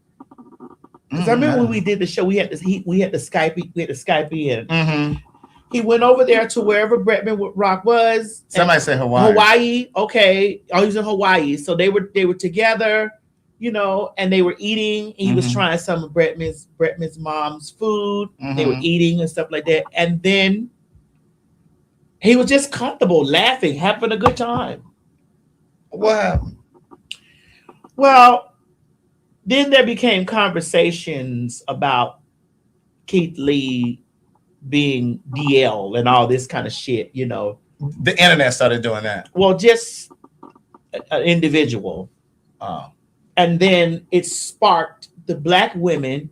Because I remember when we did the show, we had to Skype in. Mm-hmm. He went over there to wherever Brett Rock was. Somebody said Hawaii. Hawaii, okay. Oh, he was in Hawaii. So they were together, and they were eating. And he was trying some of Brettman's mom's food. Mm-hmm. They were eating and stuff like that. And then he was just comfortable, laughing, having a good time. What happened? Well, then there became conversations about Keith Lee being DL and all this kind of shit, The internet started doing that. Well, just an individual. Oh. And then it sparked the black women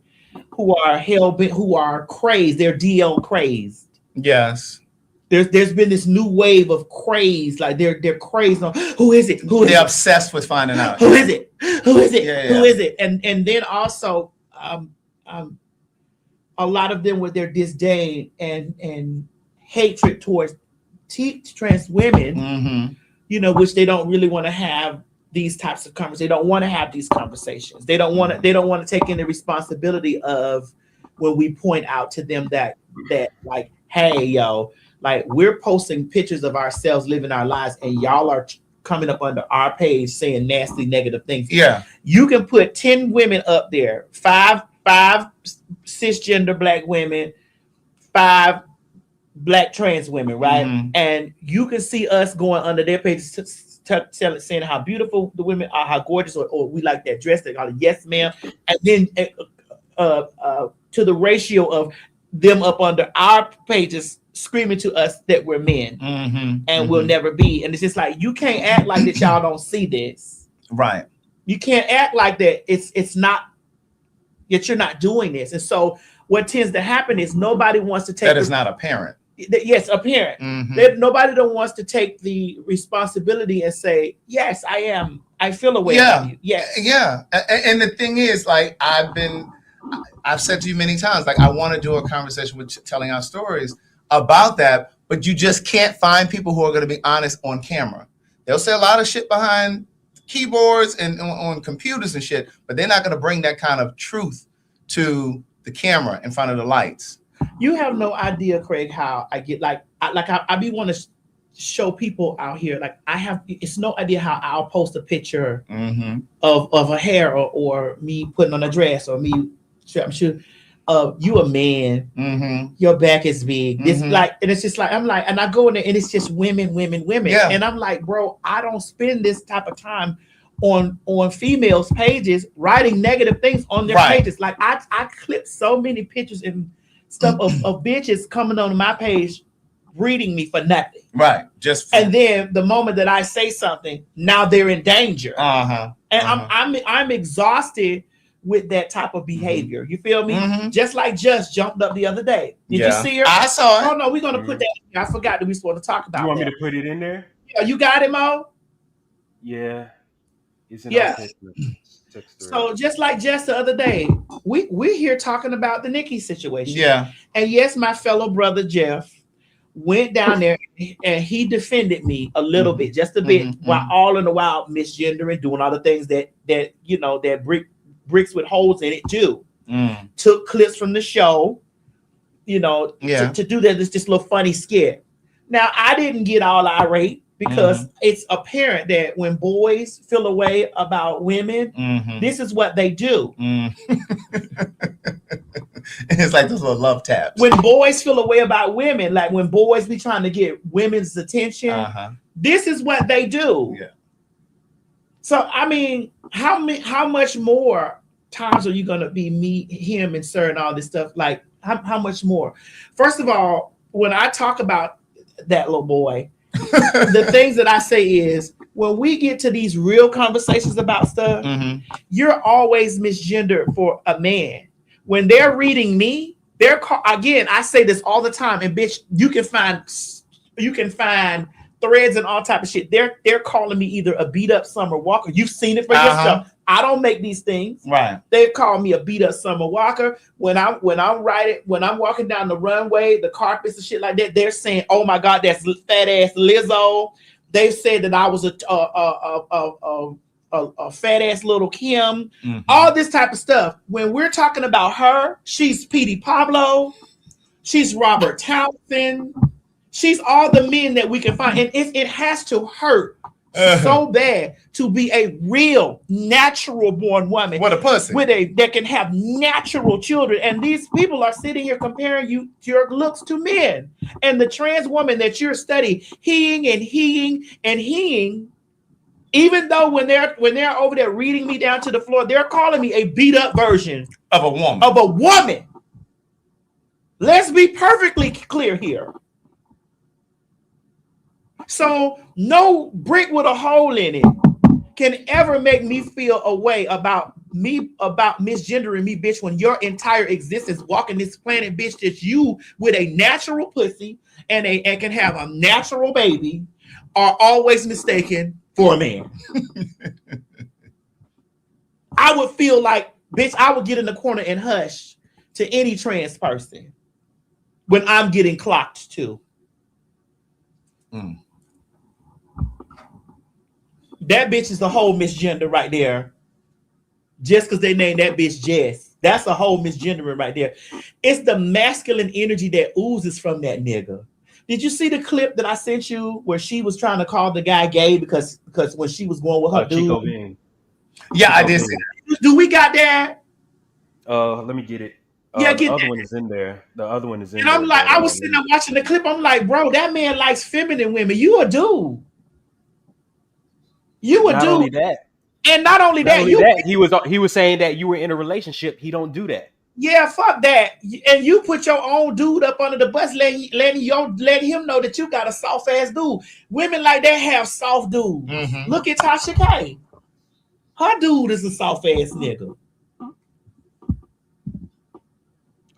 who are hell-bent, who are crazed. They're DL crazed. Yes. There's been this new wave of craze. Like they're crazed on who is it? They're obsessed with finding out. Who is it? Who is it? Yeah. Who is it? And then also a lot of them with their disdain and hatred towards trans women, which they don't really want to have these types of conversations. They don't want to have these conversations. They don't want to take in the responsibility of when we point out to them that like, hey, yo, like we're posting pictures of ourselves living our lives and y'all are coming up under our page saying nasty, negative things. Yeah. You can put 10 women up there, five cisgender black women, 5 black trans women, right? Mm-hmm. And you can see us going under their pages saying how beautiful the women are, how gorgeous, or we like that dress. They call it yes, ma'am. And then to the ratio of them up under our pages screaming to us that we're men and we'll never be. And it's just like, you can't act like that y'all don't see this. Right. You can't act like that. It's not, yet you're not doing this. And so what tends to happen is nobody wants to take that is not apparent. Yes, apparent. Nobody don't wants to take the responsibility and say, yes, I am. I feel a way about you. Yes. Yeah. And the thing is, like, I've said to you many times, like, I want to do a conversation with Telling Our Stories about that, but you just can't find people who are going to be honest on camera. They'll say a lot of shit behind keyboards and on computers and shit, but they're not going to bring that kind of truth to the camera in front of the lights. You have no idea, Craig, how I get I be want to show people out here, like it's no idea how I'll post a picture of a hair or me putting on a dress or me, I'm sure you a man, your back is big. It's like, and it's just like, I'm like, and I go in there and it's just women. Yeah. And I'm like, bro, I don't spend this type of time on females' pages writing negative things on their pages. Like I clip so many pictures and stuff of bitches coming on my page reading me for nothing. Right. And then the moment that I say something, now they're in danger. And And I'm exhausted with that type of behavior. You feel me? Just like Just jumped up the other day. Did you see her? I saw it. Oh no, we're gonna put that. I forgot that we supposed to talk about. You want that. me to put it in there? Yeah, you got it, Mo? Yeah. It's in Yeah. our text thread. So just like Jess the other day, we're here talking about the Nikki situation. Yeah. And yes, my fellow brother Jeff went down there and he defended me a little bit, just a bit, while all in the while misgendering, doing all the things that you know that bricks with holes in it do. Took clips from the show, you know, to do that. This little funny skit. Now I didn't get all irate because it's apparent that when boys feel a way about women, this is what they do. It's like those little love taps. When boys feel a way about women, like when boys be trying to get women's attention, this is what they do. Yeah. So I mean, how much more times are you gonna be me, him, and sir, and all this stuff? Like how much more? First of all, when I talk about that little boy, the things that I say is when we get to these real conversations about stuff, you're always misgendered for a man. When they're reading me, again, I say this all the time, and bitch, you can find threads and all type of shit. They're calling me either a beat up Summer Walker. You've seen it for yourself. I don't make these things. Right. They've called me a beat up Summer Walker. When I'm walking down the runway, the carpets and shit like that, they're saying, "Oh my God, that's fat ass Lizzo." They've said that I was a fat ass little Kim. All this type of stuff. When we're talking about her, she's Petey Pablo. She's Robert Townsend. She's all the men that we can find, and it has to hurt so bad to be a real natural born woman. What a pussy. That can have natural children. And these people are sitting here comparing your looks to men. And the trans woman that you're studying, even though when they're over there reading me down to the floor, they're calling me a beat up version of a woman. Let's be perfectly clear here. So no brick with a hole in it can ever make me feel a way about misgendering me, bitch, when your entire existence walking this planet, bitch, that you with a natural pussy and can have a natural baby are always mistaken for a man. I would feel like, bitch, I would get in the corner and hush to any trans person when I'm getting clocked too. That bitch is a whole misgender right there. Just because they named that bitch Jess. That's a whole misgendering right there. It's the masculine energy that oozes from that nigga. Did you see the clip that I sent you where she was trying to call the guy gay because when she was going with her dude? Chico Bean. Yeah, I did see that. Do we got that? Let me get it. Yeah, the other one is in there. The other one is in and there. I'm like, I was sitting there watching the clip. I'm like, bro, that man likes feminine women. You a dude. You a not dude. Only that. And not only that, he was saying that you were in a relationship. He don't do that. Yeah, fuck that. And you put your own dude up under the bus, letting him know that you got a soft ass dude. Women like that have soft dudes. Look at Tasha K. Her dude is a soft ass nigga.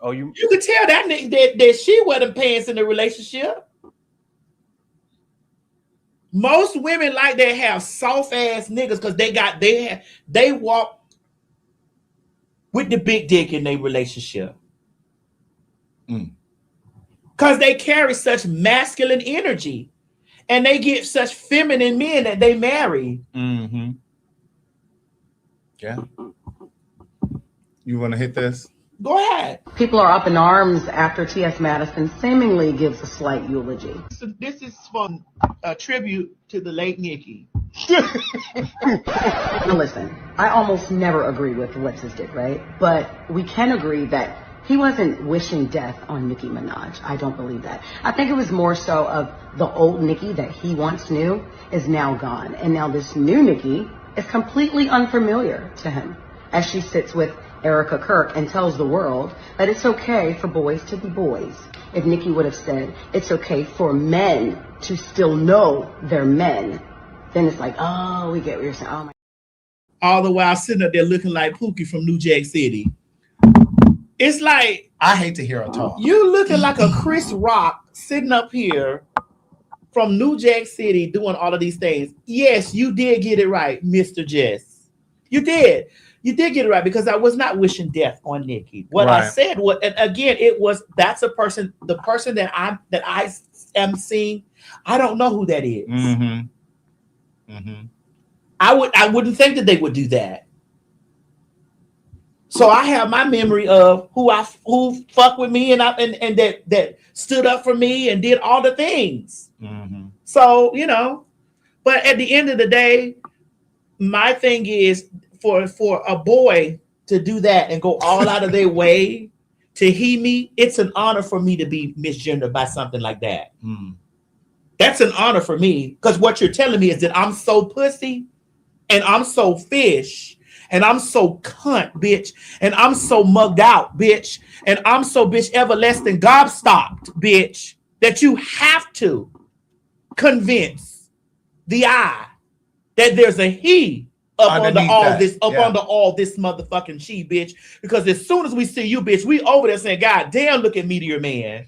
Oh, you could tell that nigga that she wasn't pants in the relationship. Most women like that have soft ass niggas because they walk with the big dick in their relationship. Because they carry such masculine energy and they get such feminine men that they marry. Yeah. You want to hit this? Go ahead. People are up in arms after T.S. Madison seemingly gives a slight eulogy. So this is from a tribute to the late Nikki. Now listen, I almost never agree with what's his dick, right? But we can agree that he wasn't wishing death on Nicki Minaj. I don't believe that. I think it was more so of the old Nicki that he once knew is now gone. And now this new Nicki is completely unfamiliar to him as she sits with Erica Kirk and tells the world that it's okay for boys to be boys. If Nicki would have said it's okay for men to still know they're men, then it's like, oh, we get what you're saying. Oh my. all the while sitting up there looking like Pookie from New Jack City. It's like, I hate to hear her talk. You looking like a Chris Rock sitting up here from New Jack City doing all of these things. Yes, you did get it right, Mr. Jess. You did. You did get it right because I was not wishing death on Nikki. What I said was, and again, that's the person that I am seeing. I don't know who that is. I wouldn't think that they would do that. So I have my memory of who fucked with me and that stood up for me and did all the things. So, but at the end of the day, my thing is for a boy to do that and go all out of their way to hear me, it's an honor for me to be misgendered by something like that. That's an honor for me because what you're telling me is that I'm so pussy and I'm so fish. And I'm so cunt, bitch. And I'm so mugged out, bitch. And I'm so bitch everlasting gobstopped, bitch, that you have to convince the I that there's a he up under all this motherfucking she, bitch. Because as soon as we see you, bitch, we over there saying, God damn, look at Meteor Man.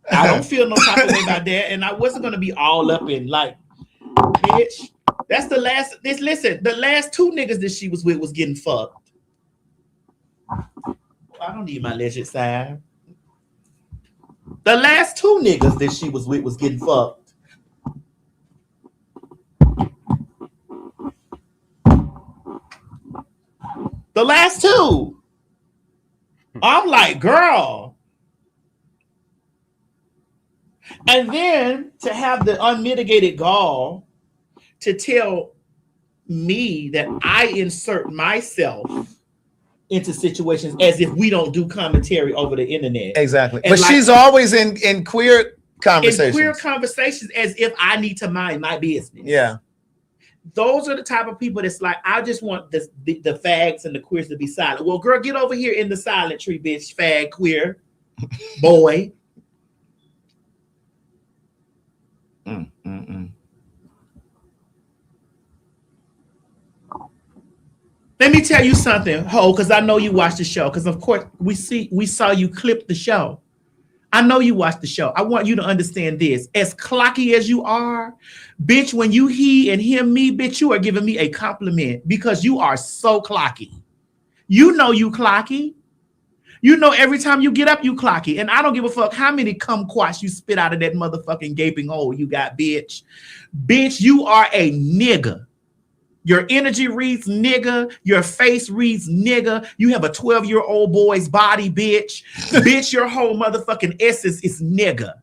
I don't feel no type of way about that. And I wasn't gonna be all up in like, bitch, that's the last. Listen, the last two niggas that she was with was getting fucked. I don't need my legit side. The last two niggas that she was with was getting fucked. The last two. I'm like, girl. And then to have the unmitigated gall to tell me that I insert myself into situations as if we don't do commentary over the internet. Exactly. And but she's always in queer conversations. In queer conversations as if I need to mind my business. Yeah. Those are the type of people that's like, I just want the fags and the queers to be silent. Well, girl, get over here in the silent tree, bitch, fag, queer, boy. Let me tell you something, Ho, because I know you watched the show. Because of course we saw you clip the show. I know you watched the show. I want you to understand this. As clocky as you are, bitch, when you he and him me, bitch, you are giving me a compliment because you are so clocky. You know you clocky. You know every time you get up, you clocky. And I don't give a fuck how many kumquats you spit out of that motherfucking gaping hole you got, bitch. Bitch, you are a nigga. Your energy reads nigga. Your face reads nigga. You have a 12-year-old boy's body, bitch. Bitch, your whole motherfucking essence is nigga.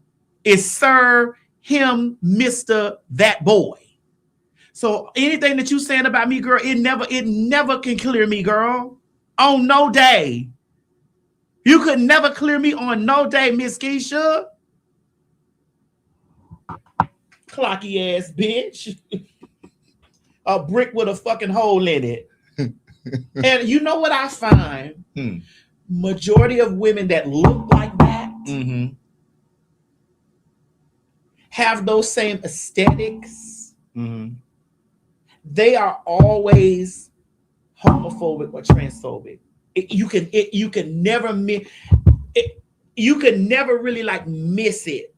It's sir, him, Mr. that boy. So anything that you saying about me, girl, it never can clear me, girl. On no day. You could never clear me on no day, Miss Keisha. Clocky ass bitch. A brick with a fucking hole in it. And you know what I find? Majority of women that look like that have those same aesthetics. They are always homophobic or transphobic. You can never really like miss it.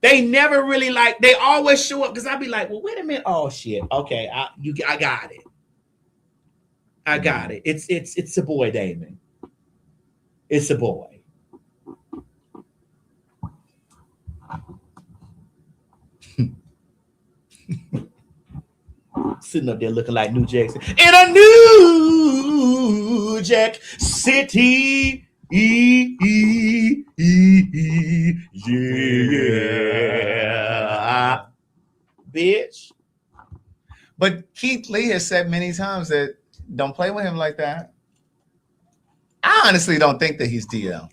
They never really like, they always show up because I'd be like, well, wait a minute. Oh shit. Okay. I got it. I got it. It's a boy, Damon. It's a boy. Sitting up there looking like New Jack City. In a New Jack City. Yeah. Bitch. But Keith Lee has said many times that don't play with him like that. I honestly don't think that he's DL.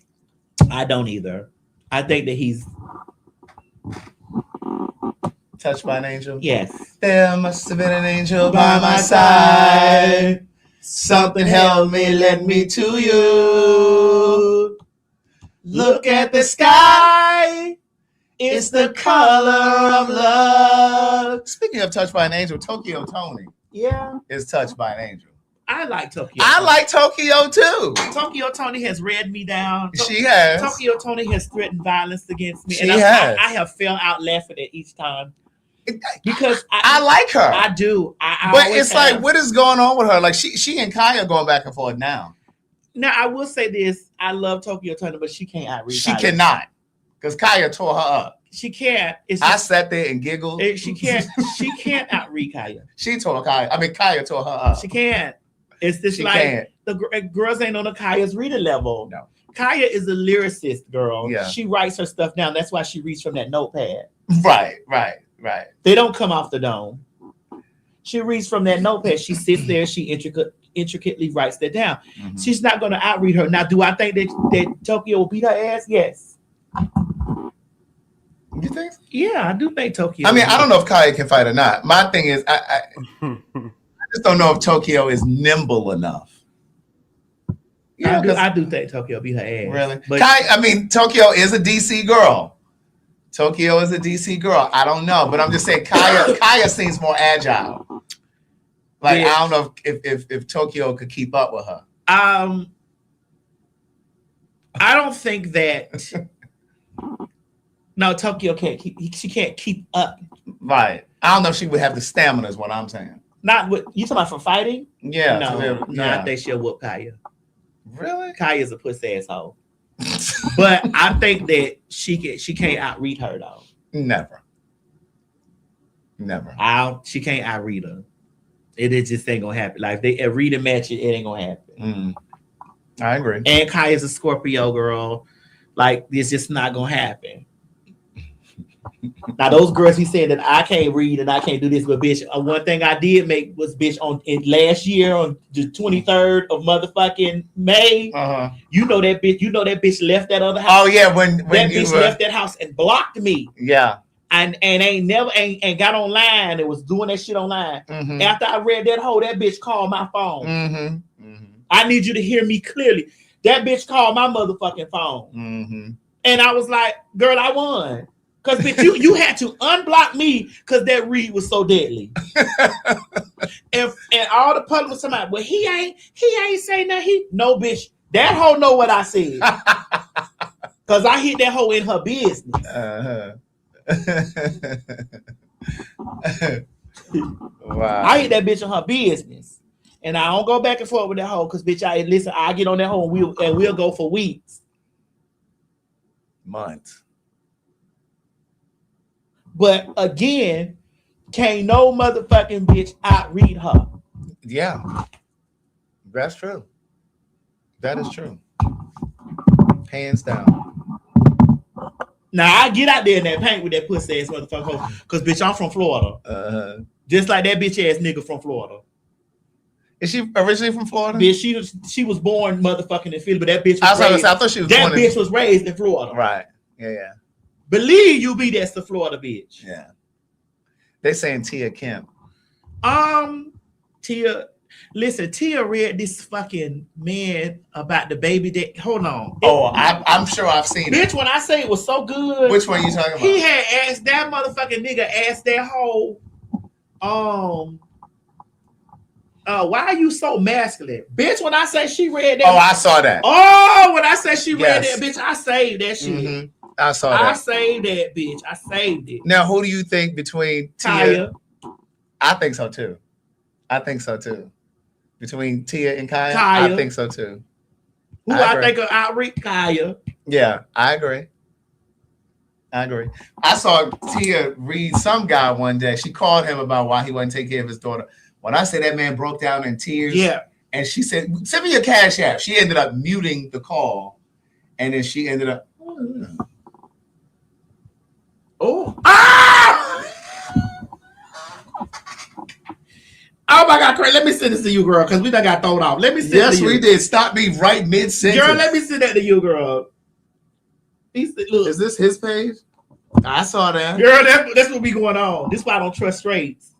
I don't either. I think that he's touched by an angel. Yes. There must have been an angel by my side. Something held me, led me to you. Look at the sky. It's the color of love. Speaking of touched by an angel, Tokyo Tony is touched by an angel. I like Tokyo. I like Tokyo too. Tokyo Tony has read me down. She has. Tokyo Tony has threatened violence against me. She has. I have fell out laughing at each time. Because I like her. I do. But it's like, what is going on with her? Like she and Kaya going back and forth now. Now I will say this: I love Tokyo Tony, but she can't outreach. She cannot, because Kaya tore her up. She can't. I sat there and giggled. She can't. She can't outreach Kaya. She tore Kaya. I mean, Kaya tore her up. She can't. It's just the girls ain't on the Kaya's reading level. No. Kaya is a lyricist, girl. Yeah. She writes her stuff down. That's why she reads from that notepad. Right. They don't come off the dome. She reads from that notepad. She sits there. She intricately writes that down. Mm-hmm. She's not going to outread her. Now, do I think that Tokyo will beat her ass? Yes. You think? Yeah, I do think Tokyo. I mean, I don't know if Kaya can fight or not. My thing is, I just don't know if Tokyo is nimble enough. I do think Tokyo beat her ass. Really? But Tokyo is a DC girl. Tokyo is a DC girl. I don't know, but I'm just saying Kaya seems more agile. Like, yeah. I don't know if Tokyo could keep up with her. I don't think that. No, Tokyo can't keep. She can't keep up. Right. I don't know if she would have the stamina. Is what I'm saying. Not what you talking about for fighting. Yeah. No. I think she'll whoop Kaya. Really? Kaya's a pussy asshole. But I think that she can't outread her though. Never. She can't outread her. It just ain't gonna happen. Like if they read a match, it ain't gonna happen. I agree. And Kaya's a Scorpio girl. Like it's just not gonna happen. Now those girls he said that I can't read and I can't do this, but bitch, one thing I did make was bitch last year on the 23rd of motherfucking May. You know that bitch left that other house. Oh yeah, when that bitch left that house and blocked me. Yeah. And ain't got online and was doing that shit online. Mm-hmm. After I read that bitch called my phone. Mm-hmm. Mm-hmm. I need you to hear me clearly. That bitch called my motherfucking phone. Mm-hmm. And I was like, girl, I won. Because bitch, you had to unblock me because that read was so deadly. and all the public was talking about, well, he ain't saying nothing. No, bitch. That hoe know what I said. Because I hit that hoe in her business. Wow. I hit that bitch in her business. And I don't go back and forth with that hoe because bitch, I get on that hoe and we'll go for weeks. Months. But again, can't no motherfucking bitch outread her. Yeah. That's true. That is true. Hands down. Now I get out there in that paint with that pussy ass motherfucker because bitch, I'm from Florida. Just like that bitch ass nigga from Florida. Is she originally from Florida? Bitch, she was born motherfucking in Philly, but that bitch I thought she was that bitch was raised in Florida. Right. Yeah. Believe you be that's the Florida bitch. Yeah. They saying Tia Kemp. Tia, listen, Tia read this fucking man about the baby that hold on. I'm sure I've seen bitch, it. When I say it was so good. Which one you talking about? He had asked that motherfucking nigga asked that whole why are you so masculine? Bitch, when I say she read that. Oh, I saw that. Oh, when I say she read that, bitch, I saved that shit. Mm-hmm. I saw that. I saved that, bitch. I saved it. Now, who do you think between Tia? I think so too. Between Tia and Kaya, I think so too. Who I think of outreach Kaya. Yeah, I agree. I saw Tia read some guy one day. She called him about why he wasn't taking care of his daughter. When I say that man broke down in tears, and she said, "Send me your Cash App." She ended up muting the call, and then she ended up. Oh my God, Craig, let me send this to you, girl, because we done got thrown off. Let me send Yes, it to you. we did. Stop me right mid-sentence. Girl, let me send that to you, girl. He said, look. Is this his page? I saw that. Girl, that's what be going on. This is why I don't trust straights.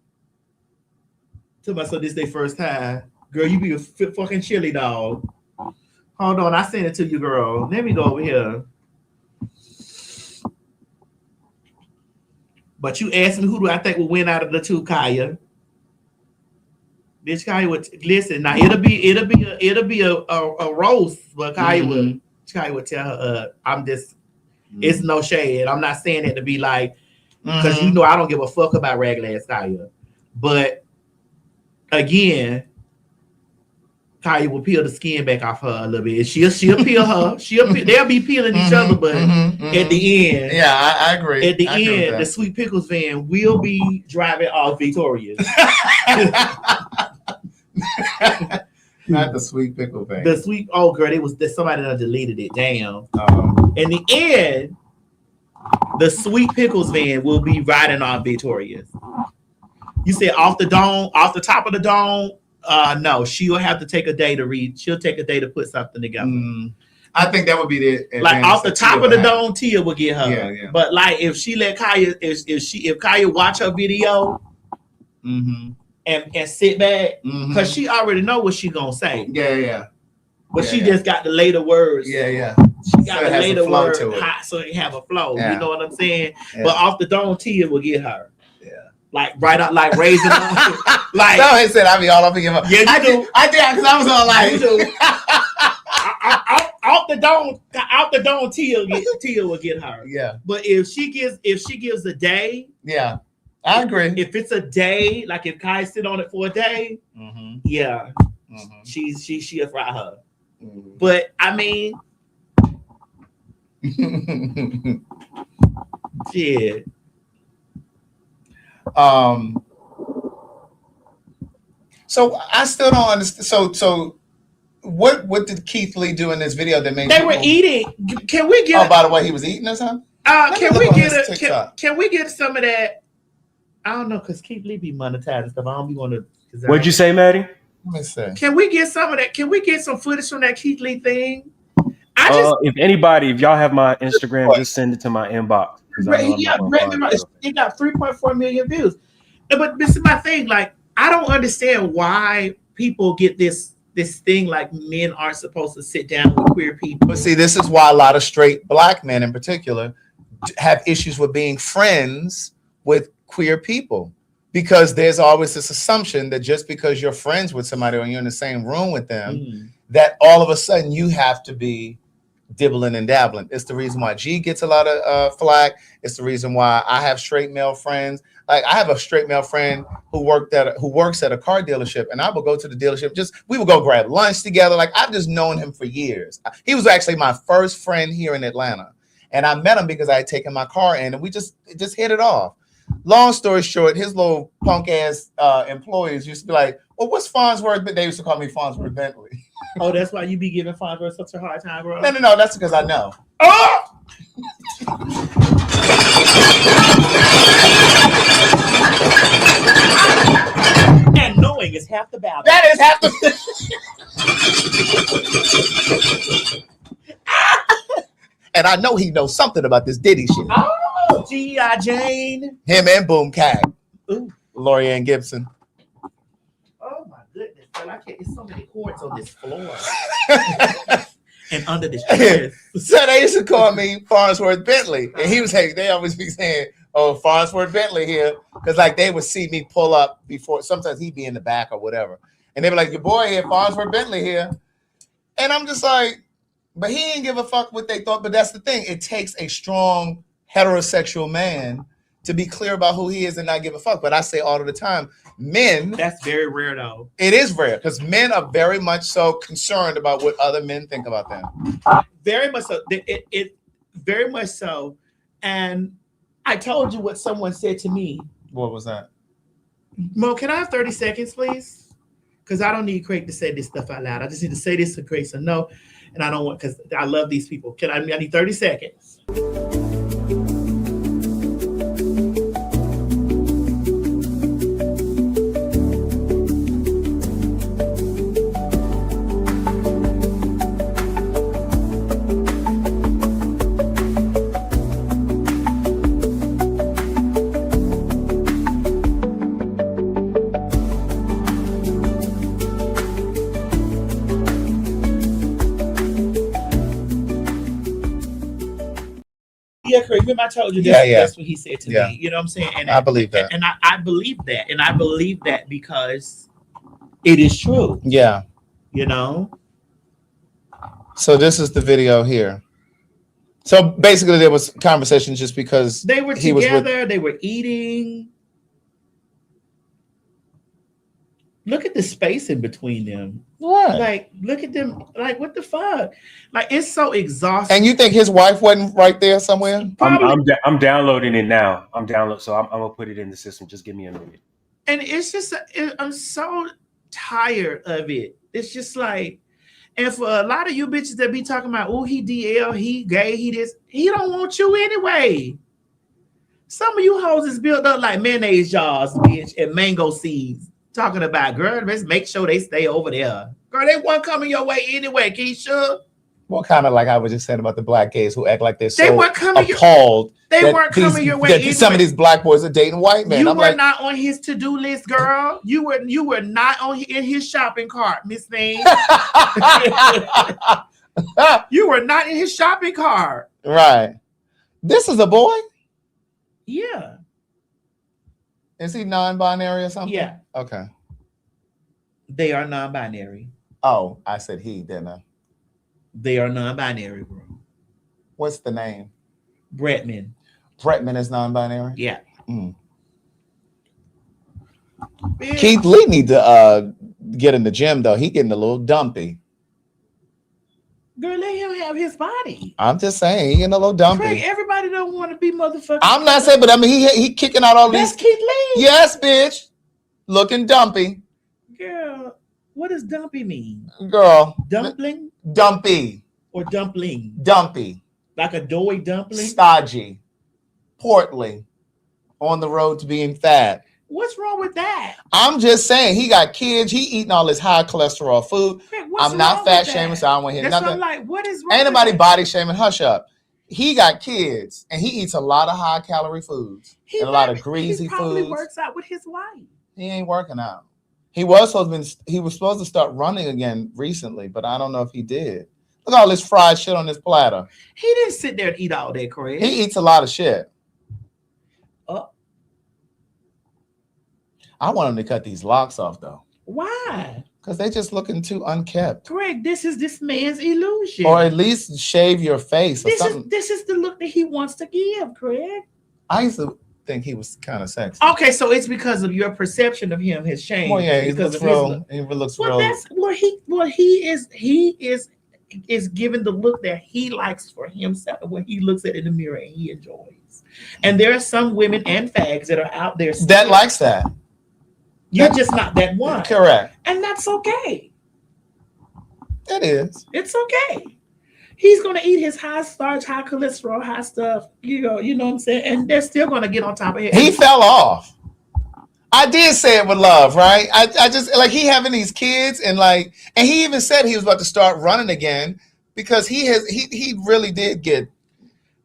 Tell myself this their first time. Girl, you be a fucking chili dog. Hold on, I sent it to you, girl. Let me go over here. But you asked me who do I think will win out of the two, Kaya? Bitch, Kaya would listen. Now it'll be a roast, but Kaya would tell her, I'm just. It's no shade. I'm not saying that to be like, because you know I don't give a fuck about regular ass Kaya. But again, Kaya will peel the skin back off her a little bit. She'll peel her. They'll be peeling each other, but at the end, yeah, I agree. At the end, the Sweet Pickles van will be driving off victorious. Not the Sweet Pickle van. The sweet girl, there's somebody that deleted it. Damn. In the end, the Sweet Pickles van will be riding off victorious. You said off the top of the dome. No, she'll have to take a day to read. She'll take a day to put something together. I think that would be the like off the top of the dome. Tia will get her. Yeah. But like if she let Kaya, if Kaya watch her video, and sit back, because she already know what she gonna say. Yeah. But she just got to lay the words. Yeah. She got to lay the words hot so it have a flow. Yeah. You know what I'm saying? Yeah. But off the dome, Tia will get her. Yeah. Like right up, like raising up. Like no, he said I be all up in him. Yeah, you do. I did because I was all like, you do. Off the dome, Tia will get her. Yeah. But if she gives a day, yeah, I agree. If it's a day, like if Kai sit on it for a day, yeah, she'll fry her. But I mean, shit. So I still don't understand. So what did Keith Lee do in this video that made they were eating? Can we get? Oh, by the way, he was eating or something. Can we get some of that? I don't know, because Keith Lee be monetized and stuff. I don't be want to. What'd you say, Maddie? Let me see. Can we get some of that? Can we get some footage from that Keith Lee thing? If y'all have my Instagram, just send it to my inbox. It got 3.4 million views. But this is my thing. Like, I don't understand why people get this thing like men aren't supposed to sit down with queer people. But see, this is why a lot of straight black men in particular have issues with being friends with queer people. Because there's always this assumption that just because you're friends with somebody or you're in the same room with them, that all of a sudden you have to be dibbling and dabbling. It's the reason why G gets a lot of flack. It's the reason why I have straight male friends. Like I have a straight male friend who works at a car dealership, and I will go to the dealership. We would go grab lunch together. Like I've just known him for years. He was actually my first friend here in Atlanta, and I met him because I had taken my car in, and we just hit it off. Long story short, his little punk ass employees used to be like, "Well, what's Farnsworth?" But they used to call me Farnsworth Bentley. Oh, that's why you be giving Farnsworth such a hard time, bro. No, that's because I know. Oh! And knowing is half the battle. That is half the. And I know he knows something about this Diddy shit. Oh, G.I. Jane. Him and Boom Cag. Ooh. Lorianne Gibson. Oh my goodness, girl, I can't. There's so many cords on this floor. And under this chair. So they used to call me Farnsworth Bentley. And he was they always be saying, "Oh, Farnsworth Bentley here." Because like they would see me pull up before, sometimes he'd be in the back or whatever. And they'd be like, "Your boy here, Farnsworth Bentley here." And I'm just like, but he didn't give a fuck what they thought. But that's the thing. It takes a strong heterosexual man to be clear about who he is and not give a fuck. But I say all of the time, men. That's very rare though. It is rare because men are very much so concerned about what other men think about them. Very much so. It very much so. And I told you what someone said to me. What was that? Mo, can I have 30 seconds, please? Because I don't need Craig to say this stuff out loud. I just need to say this to Craig to know. And I don't want, because I love these people. I need 30 seconds. yeah, Craig. Remember I told you that's what he said to me. You know what I'm saying? And I believe that. And I believe that. And I believe that because it is true. Yeah. You know? So this is the video here. So basically there was conversation just because they were together, they were eating. Look at the space in between them. What? Like, look at them. Like, what the fuck? Like, it's so exhausting. And you think his wife wasn't right there somewhere? I'm downloading it now. I'm gonna put it in the system. Just give me a minute. And it's just, I'm so tired of it. It's just like, and for a lot of you bitches that be talking about, oh, he DL, he gay, he this, he don't want you anyway. Some of you hoes is built up like mayonnaise jars, bitch, and mango seeds. Talking about, girl, let's make sure they stay over there. Girl, they weren't coming your way anyway, Keisha. What kind of like I was just saying about the black gays who act like they're so weren't coming appalled. They weren't coming your way anyway. Some of these black boys are dating white men. You I'm were like, not on his to-do list, girl. You were not in his shopping cart, Miss Thing. You were not in his shopping cart. Right. This is a boy? Yeah. Is he non-binary or something? Yeah. Okay. They are non-binary. Oh, I said he, didn't I? They are non-binary, bro. What's the name? Bretman. Bretman is non-binary? Yeah. Keith Lee need to get in the gym, though. He getting a little dumpy. Girl, let him have his body. I'm just saying, he getting a little dumpy. Craig, everybody don't want to be motherfucking. I'm not saying, but I mean, he kicking out all these. That's Keith Lee. Yes, bitch. Looking dumpy. Girl, what does dumpy mean? Girl. Dumpling? Dumpy. Or dumpling? Dumpy. Like a doughy dumpling? Stodgy. Portly. On the road to being fat. What's wrong with that? I'm just saying, he got kids. He eating all this high cholesterol food. I'm not fat shaming, so I don't want to hear nothing. I'm like, what is wrong? Ain't nobody body shaming. Hush up. He got kids, and he eats a lot of high calorie foods and a lot of greasy foods. He probably foods. works out with his wife. He ain't working out. He was supposed to start running again recently, but I don't know if he did. Look at all this fried shit on this platter. He didn't sit there and eat all that, Craig. He eats a lot of shit. I want him to cut these locks off, though. Why? Because they just looking too unkept. Craig, this is this man's illusion. Or at least shave your face or something. This is the look that he wants to give, Craig. I used to think he was kind of sexy. Okay, so it's because of your perception of him has changed. Well, yeah, he because looks of real. He looks real. He is given the look that he likes for himself when he looks at it in the mirror and he enjoys. And there are some women and fags that are out there that likes that. You're just not that one. Correct. And that's okay. It is. It's okay. He's going to eat his high starch, high cholesterol, high stuff. You know what I'm saying? And they're still going to get on top of it. He fell off. I did say it with love, right? I just like he having these kids and he even said he was about to start running again because he really did get.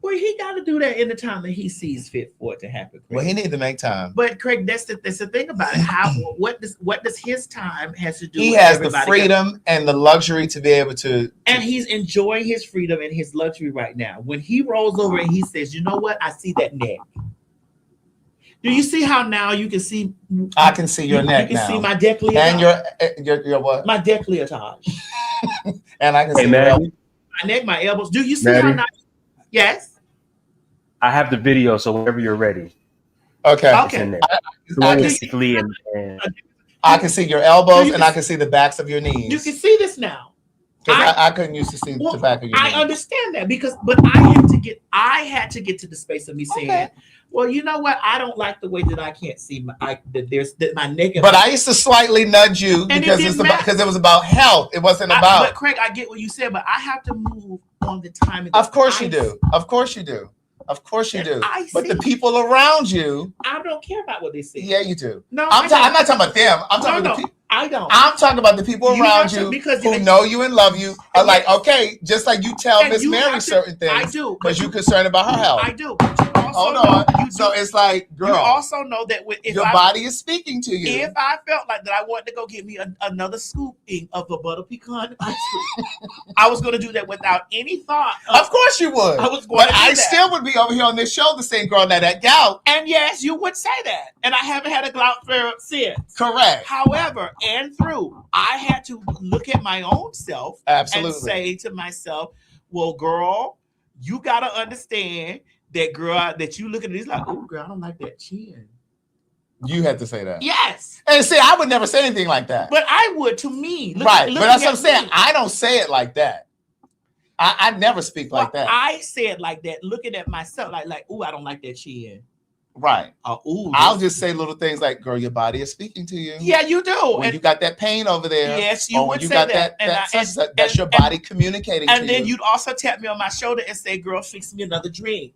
Well, he got to do that in the time that he sees fit for it to happen. Craig. Well, he needs to make time. But Craig, that's the thing about it. What does his time has to do? He with has the freedom and the luxury to be able to. And he's enjoying his freedom and his luxury right now. When he rolls over and he says, "You know what? I see that neck." Do you see how now you can see? I can see your neck now. You can see my décolletage. And your what? My décolletage. And I can see my neck, my elbows. Do you see how now? Yes. I have the video, so whenever you're ready. Okay. I can see your elbows and I can see the backs of your knees. You can see this now. I couldn't used to see the back of your knees. I understand that but I had to get to the space of me saying, well, you know what? I don't like the way that I can't see my neck. But I used to slightly nudge you because it was about health. It wasn't about. But Craig, I get what you said, but I have to move on the time. Of course you do. Of course you do. Of course you do. But the people around you. I don't care about what they say. Yeah, you do. No, I'm not talking about them. I'm talking about the people. I don't. I'm talking about the people around you who know you and love you. Are like, okay, just like you tell Miss Mary certain things. I do. Because you're concerned about her health. I do. But you hold on. So it's like, girl, you also know that if your body is speaking to you. If I felt like that I wanted to go get me another scooping of the butter pecan ice cream, I was going to do that without any thought. Of course you would. I was going but to do I that. still would be over here on this shoulder saying, girl, now that gout. And yes, you would say that. And I haven't had a gout flare since. Correct. However, I had to look at my own self Absolutely. and say to myself, well, girl, you got to understand that, girl, that you look at these like, oh, girl, I don't like that chin. You had to say that. Yes. And see, I would never say anything like that. But I would to me. Right. But that's what I'm saying. I don't say it like that. I never speak like that. I said like that, looking at myself like, ooh, I don't like that chin. Right. Ooh, I'll just say little things like, girl, your body is speaking to you. Yeah, you do. When you got that pain over there. Yes, you would you say got that. That's your body communicating to you. And then you'd also tap me on my shoulder and say, girl, fix me another drink.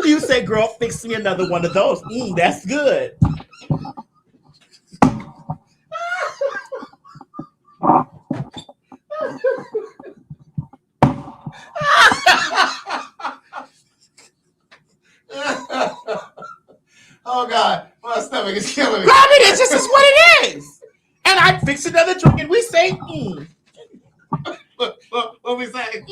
You say, girl, fix me another one of those. That's good. Oh God, my stomach is killing me. I mean, it's just what it is. And I fix another drink and we say, What we say?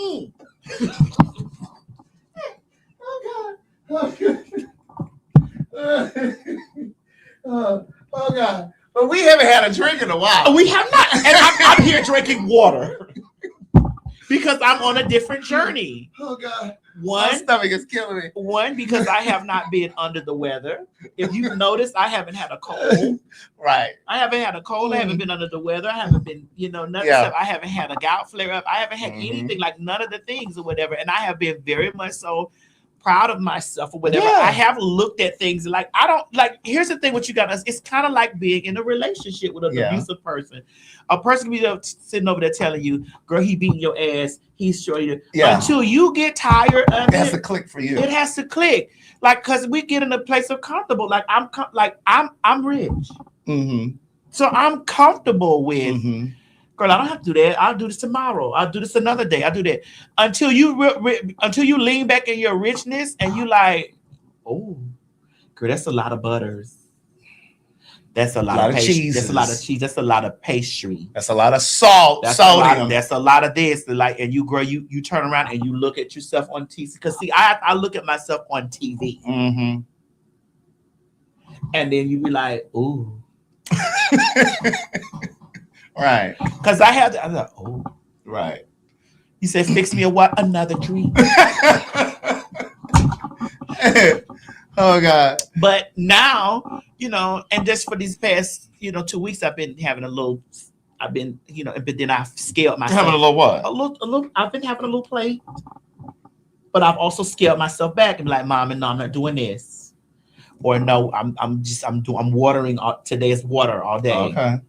Oh God. But we haven't had a drink in a while. We have not. And I'm here drinking water. Because I'm on a different journey. Oh God. My stomach is killing me. One, because I have not been under the weather. If you've noticed, I haven't had a cold. Right. I haven't had a cold. I haven't been under the weather. I haven't been, none of stuff. I haven't had a gout flare up. I haven't had anything, like none of the things or whatever. And I have been very much so proud of myself or whatever. Yeah. I have looked at things like, I don't like, here's the thing, what you got us, it's kind of like being in a relationship with an abusive person. A person can be sitting over there telling you, girl, he beating your ass, he's showing you. Until you get tired of it. It has to click for you. It has to click. Like, cause we get in a place of comfortable. Like I'm rich. Mm-hmm. So I'm comfortable with, girl, I don't have to do that. I'll do this tomorrow. I'll do this another day. I'll do that. Until you lean back in your richness and you like, oh, girl, that's a lot of butters. That's a lot of cheese. That's a lot of cheese. That's a lot of pastry. That's a lot of salt. Sodium. That's a lot of this. Like, and you, girl, you turn around and you look at yourself on TV. Because see, I look at myself on TV. Mm-hmm. And then you be like, ooh. Right. Because I'm like, oh. Right. You said, fix me another drink. Oh God. But now, and just for these past, 2 weeks, I've been having but then I've scaled myself. Having a little what? A little, I've been having a little play. But I've also scaled myself back and be like, Mom, and no, I'm not doing this. Or no, I'm watering today's water all day. Okay.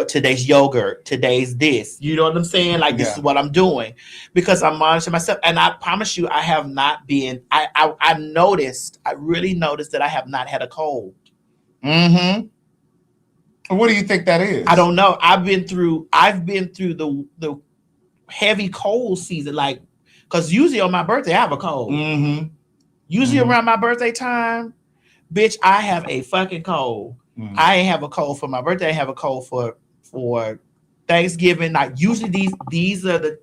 Today's yogurt, today's this. You know what I'm saying? Like, this is what I'm doing because I'm monitoring myself. And I promise you, I have not been, I really noticed that I have not had a cold. Mm-hmm. What do you think that is? I don't know. I've been through the heavy cold season, like, because usually on my birthday, I have a cold. Mm-hmm. Usually around my birthday time, bitch, I have a fucking cold. Mm-hmm. I ain't have a cold for my birthday. I have a cold for Thanksgiving. Like, usually these are the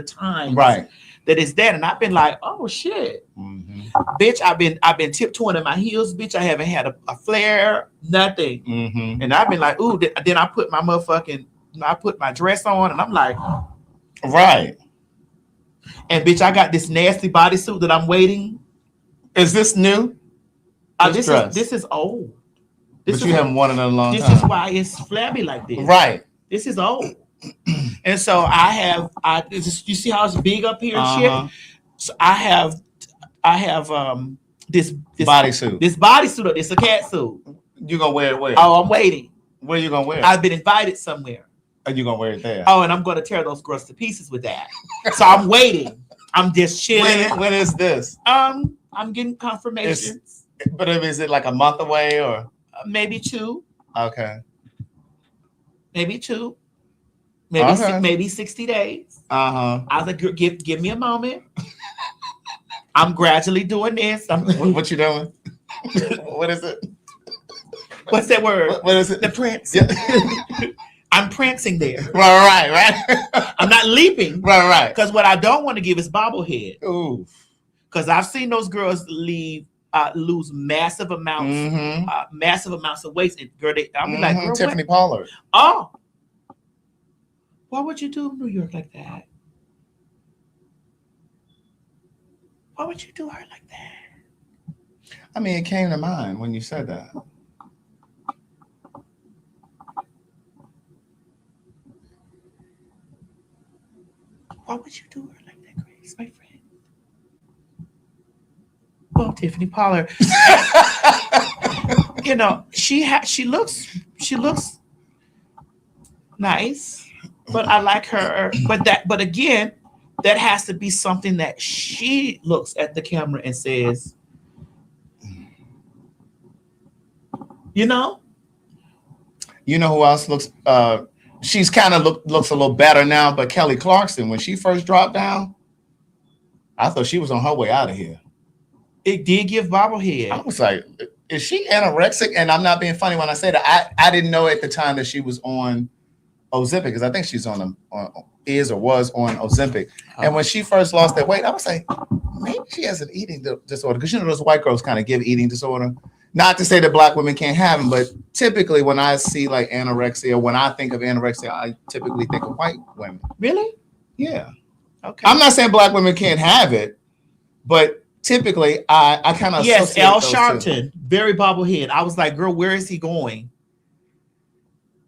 times right that it's that. And I've been like, oh shit. Mm-hmm. Bitch, I've been tiptoeing in my heels, bitch. I haven't had a flare, nothing. Mm-hmm. And I've been like, ooh, then I put my dress on and I'm like, right. And bitch, I got this nasty bodysuit that I'm waiting. Is this new? This is old. But you haven't worn it in a long time. This is why it's flabby like this. Right. This is old. And so you see how it's big up here and shit? So I have this bodysuit. This bodysuit, it's a cat suit. You gonna wear it where? Oh, I'm waiting. Where you gonna wear it? I've been invited somewhere. Are you gonna wear it there? Oh, and I'm gonna tear those girls to pieces with that. So I'm waiting. I'm just chilling. When is this? I'm getting confirmations. But is it like a month away or maybe 2? Okay. Maybe 2. Maybe maybe 60 days. Uh-huh. I was like, give me a moment. I'm gradually doing this. What you doing? What is it? What's that word? What is it? The prince. Yeah. I'm prancing there. Right. I'm not leaping. Right. Because what I don't want to give is bobblehead. Ooh. Because I've seen those girls lose massive amounts of weight. And girl, I'll be like, girl, Tiffany Pollard. Oh, why would you do New York like that? Why would you do her like that? I mean, it came to mind when you said that. Why would you do her like that, Grace, my friend? Well, Tiffany Pollard, you know, she looks nice, but I like her. But again, that has to be something that she looks at the camera and says, you know. You know who else looks? She's kind of looks a little better now, but Kelly Clarkson, when she first dropped down, I thought she was on her way out of here. It did give bobblehead. I was like, is she anorexic? And I'm not being funny when I say that. I didn't know at the time that she was on Ozempic, because I think she's was on Ozempic. And when she first lost that weight, I was like, maybe she has an eating disorder, because you know those white girls kind of give eating disorder. Not to say that black women can't have them, but typically when I see like anorexia, when I think of anorexia, I typically think of white women. Really? Yeah. Okay. I'm not saying black women can't have it, but typically I kind of yes, Al Sharpton, very bobblehead. I was like, girl, where is he going?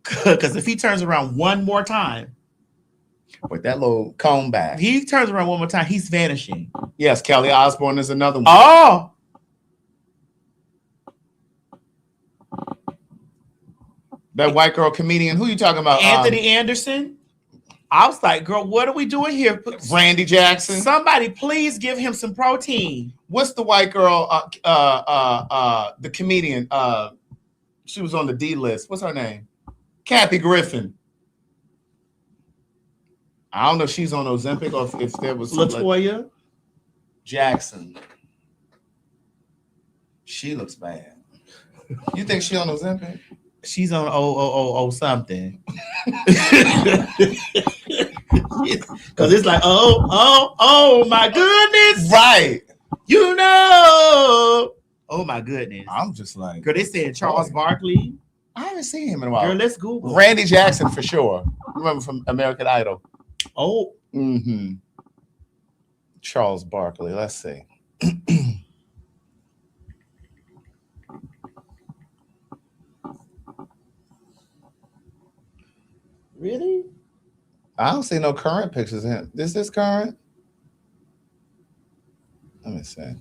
Because if he turns around one more time, with that little comb back, he turns around one more time, he's vanishing. Yes, Kelly Osbourne is another one. Oh. That white girl comedian. Who you talking about? Anthony Anderson. I was like, girl, what are we doing here? Randy Jackson. Somebody please give him some protein. What's the white girl, the comedian? She was on the D list. What's her name? Kathy Griffin. I don't know if she's on Ozempic or if there was LaToya Jackson. She looks bad. You think she on Ozempic? She's on something. Because it's like, oh my goodness. Right. You know. Oh my goodness. I'm just like, girl, they said Charles Barkley. I haven't seen him in a while. Girl, let's Google. Randy Jackson for sure. Remember from American Idol. Oh. Mm-hmm. Charles Barkley. Let's see. Really? I don't see no current pictures of him. Is this current? Let me see.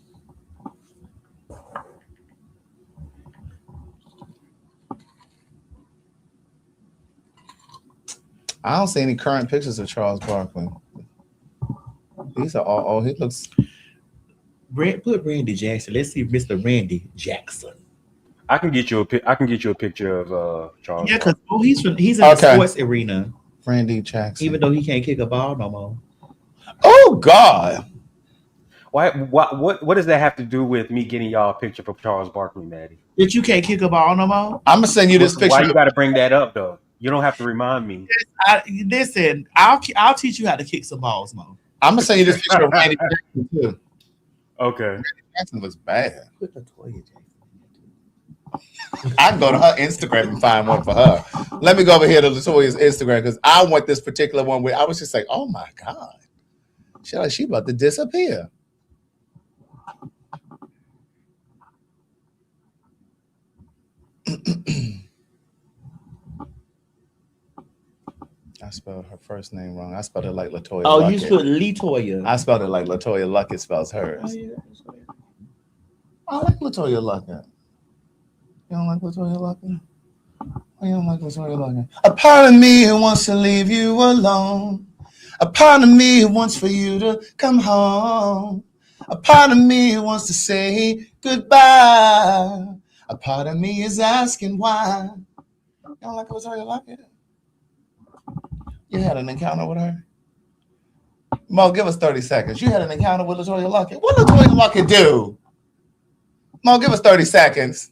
I don't see any current pictures of Charles Barkley. These are all. Oh, he looks. Put Randy Jackson. Let's see, Mr. Randy Jackson. I can get you a picture of Charles. Yeah, because he's in the sports arena. Randy Jackson. Even though he can't kick a ball no more. Oh God. Why? What does that have to do with me getting y'all a picture from Charles Barkley, Maddie? That you can't kick a ball no more? I'm gonna send you this picture. Why you got to bring that up though? You don't have to remind me. Listen, I'll teach you how to kick some balls, Mo. I'm gonna send you this picture of Randy Jackson too. Okay. Randy Jackson looks bad. I can go to her Instagram and find one for her. Let me go over here to Latoya's Instagram because I want this particular one where I was just like, oh my God. She about to disappear. I spelled her first name wrong. I spelled it like Latoya. Oh, Luckett. you spelled Latoya. I spelled it like Latoya Luckett spells hers. Oh, yeah. I like Latoya Luckett. You don't like Latoya Luckett? You don't like Latoya Luckett? A part of me who wants to leave you alone. A part of me who wants for you to come home. A part of me who wants to say goodbye. A part of me is asking why. You don't like Latoya Luckett? You had an encounter with her? Mo, give us 30 seconds. You had an encounter with Latoya Luckett. What did Latoya Luckett do? Mo, give us 30 seconds.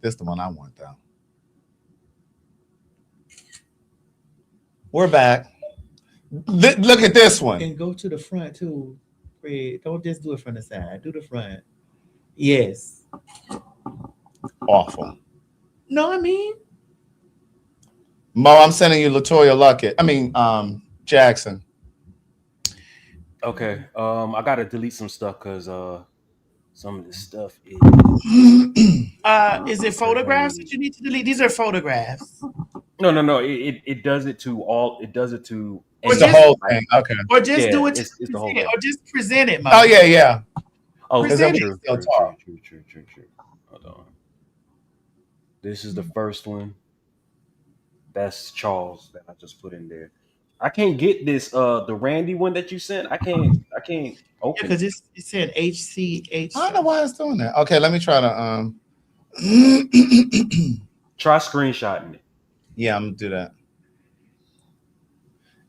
This is the one I want, though. We're back. Look at this one. And go to the front too, Fred. Don't just do it from the side. Do the front. Yes. Awful. No, I mean. Mo, I'm sending you Latoya Luckett. I mean, Jackson. Okay. I gotta delete some stuff because some of this stuff is. Is it photographs that you need to delete? These are photographs. No. It does it to all. It does it to the whole thing. Okay. Or just do it. It's the whole thing. Or just present it. Oh yeah. Oh, present true. Hold on. This is the first one. That's Charles that I just put in there. I can't get this. The Randy one that you sent. I can't open. Because it said HCH. I don't know why it's doing that. Okay, let me try to try screenshotting it. Yeah, I'm gonna do that.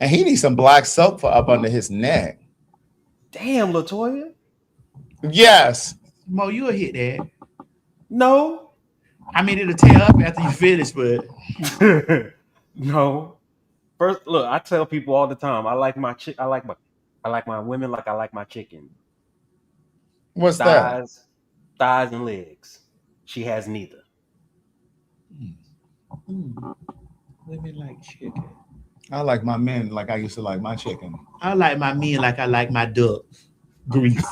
And he needs some black soap for up under his neck. Damn, Latoya. Yes. Mo, you'll hit that. No. I mean, it'll tear up after you finish, but no. First, look, I tell people all the time, I like my women like I like my chicken. What's that? Thighs and legs. She has neither. Women like chicken. I like my men like I used to like my chicken. I like my men like I like my duck. Grease.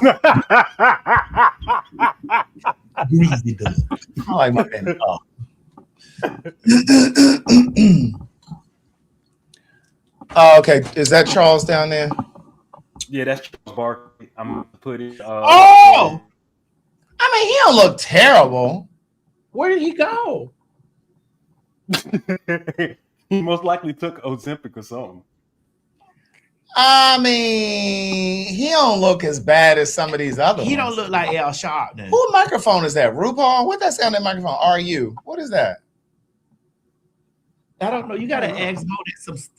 Greasy duck. I like my men. Oh, okay. Is that Charles down there? Yeah, that's Charles Barkley. I'm gonna put it. I mean, he don't look terrible. Where did he go? He most likely took Ozempic or something. I mean, he don't look as bad as some of these other He ones. don't look like Al Sharpton. Who microphone is that? RuPaul? What that sound that microphone? RU? What is that? I don't know. You gotta ask Mo.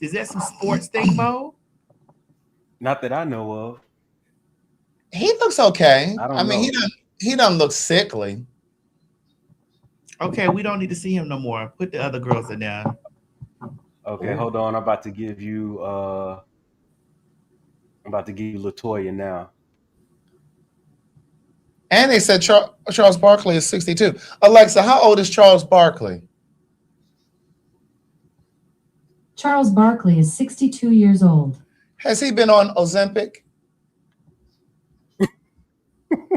Is that some sports thing, Mo? Not that I know of. He looks okay. I mean, know. he doesn't look sickly. Okay, we don't need to see him no more. Put the other girls in there. Okay, hold on. I'm about to give you Latoya now. And they said Charles Barkley is 62. Alexa, how old is Charles Barkley? Charles Barkley is 62 years old. Has he been on Ozempic?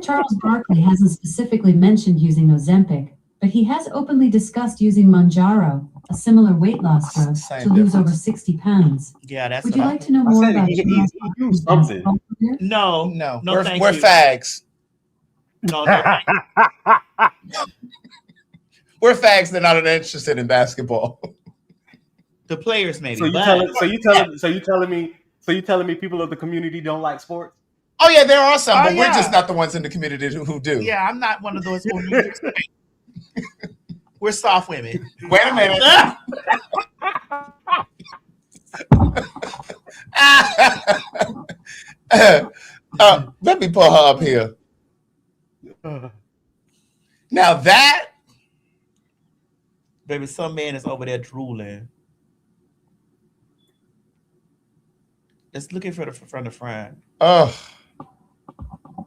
Charles Barkley hasn't specifically mentioned using Ozempic, but he has openly discussed using Mounjaro, a similar weight loss drug, to lose over 60 pounds. Yeah, that's. Would you like to know more about Charles Barkley's basketball career? No, we're thank you. fags. No. We're fags that are not interested in basketball. The players, maybe. So you telling me people of the community don't like sports? Oh yeah, there are some, Oh, but we're yeah. just not the ones in the community who do. Yeah, I'm not one of those. We're soft women. Wait a minute. Let me pull her up here. Now that, baby, some man is over there drooling. Let's look for the front. Oh,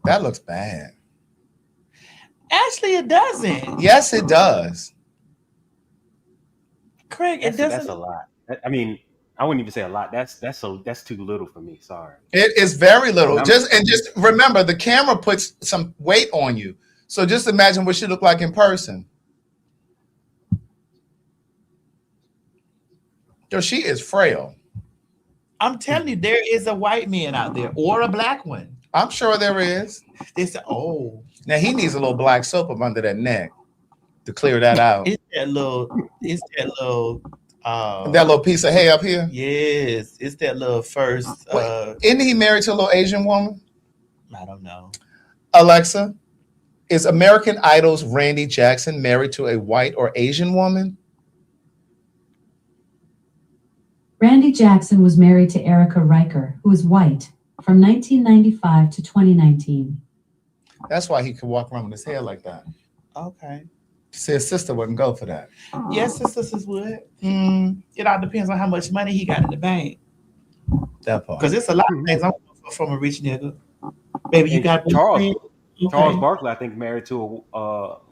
that looks bad. Actually, it doesn't. Yes, it does. Craig, it That's doesn't. a lot. I mean, I wouldn't even say a lot. That's too little for me. Sorry. It is very little. And Just remember, the camera puts some weight on you. So just imagine what she looked like in person. Yo, she is frail. I'm telling you, there is a white man out there or a black one. I'm sure there is. Now he needs a little black soap up under that neck to clear that out. It's that little that little piece of hair up here. Yes, it's that little first. Isn't he married to a little Asian woman? I don't know. Alexa, is American Idol's Randy Jackson married to a white or Asian woman? Randy Jackson was married to Erica Riker, who is white, from 1995 to 2019. That's why he could walk around with his hair like that. Okay. See, his sister wouldn't go for that. Yes, his sisters would. It all depends on how much money he got in the bank. That part. Because it's a lot of things I'm from a rich nigga. Baby, you got Charles Okay. Barkley, I think, married to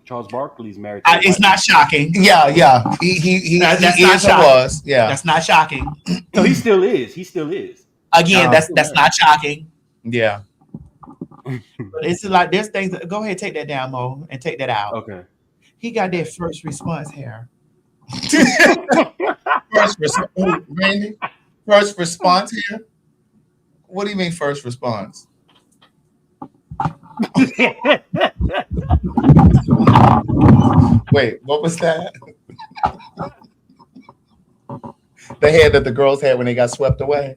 Charles Barkley's married to It's not shocking. Yeah. He that's is not or shocking. was. Yeah. That's not shocking. No, he still is. He still is. Again, that's not shocking. Yeah. But it's like there's things that, go ahead, take that down, Mo, and take that out. Okay. He got that first response hair. Randy, first response here? What do you mean first response? Wait, what was that? The hair that the girls had when they got swept away.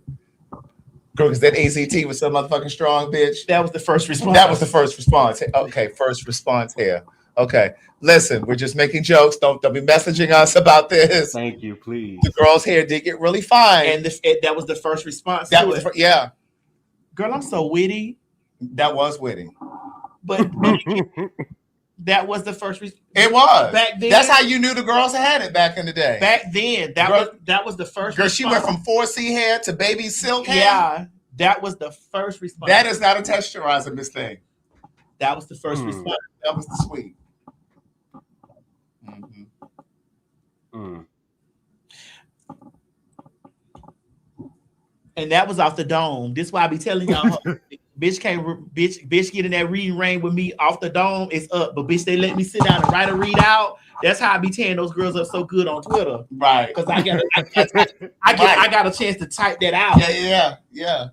Girl, because that ACT was so motherfucking strong, bitch. That was the first response. That was the first response. Okay, first response hair. Okay, listen, we're just making jokes. Don't be messaging us about this. Thank you, please. The girl's hair did get really fine, And that was the first response. that to was it. yeah, Girl, I'm so witty. that was witty. But that was the first response. It was Back then. That's how you knew the girls had it back in the day. Back then, that was the first. Girl, she went response. from 4C hair to baby silk hair. Yeah, that was the first response. That is not a texturizer, Miss Thing. That was the first response. That was the sweet. And that was off the dome. This is why I be telling y'all, bitch get in that reading rain with me off the dome. It's up, but bitch, they let me sit down and write a read out. That's how I be tearing those girls up so good on Twitter, right? Because I got a chance to type that out. Yeah.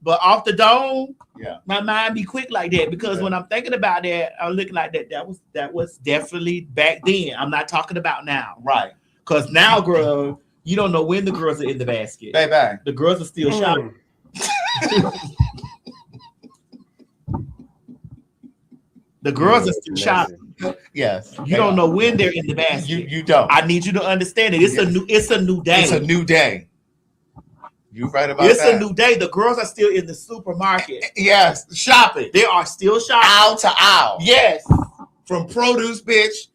But off the dome, yeah, my mind be quick like that because when I'm thinking about that, I'm looking like that. That was definitely back then. I'm not talking about now, right? Because now, girl, you don't know when the girls are in the basket. Baby, the girls are still shopping. The girls are still shopping. Yes, you don't know when they're in the basket. You don't. I need you to understand it. It's a new day. It's a new day. You right about it's that. It's a new day. The girls are still in the supermarket. Yes, shopping. They are still shopping. Aisle to aisle. Yes. From produce, bitch,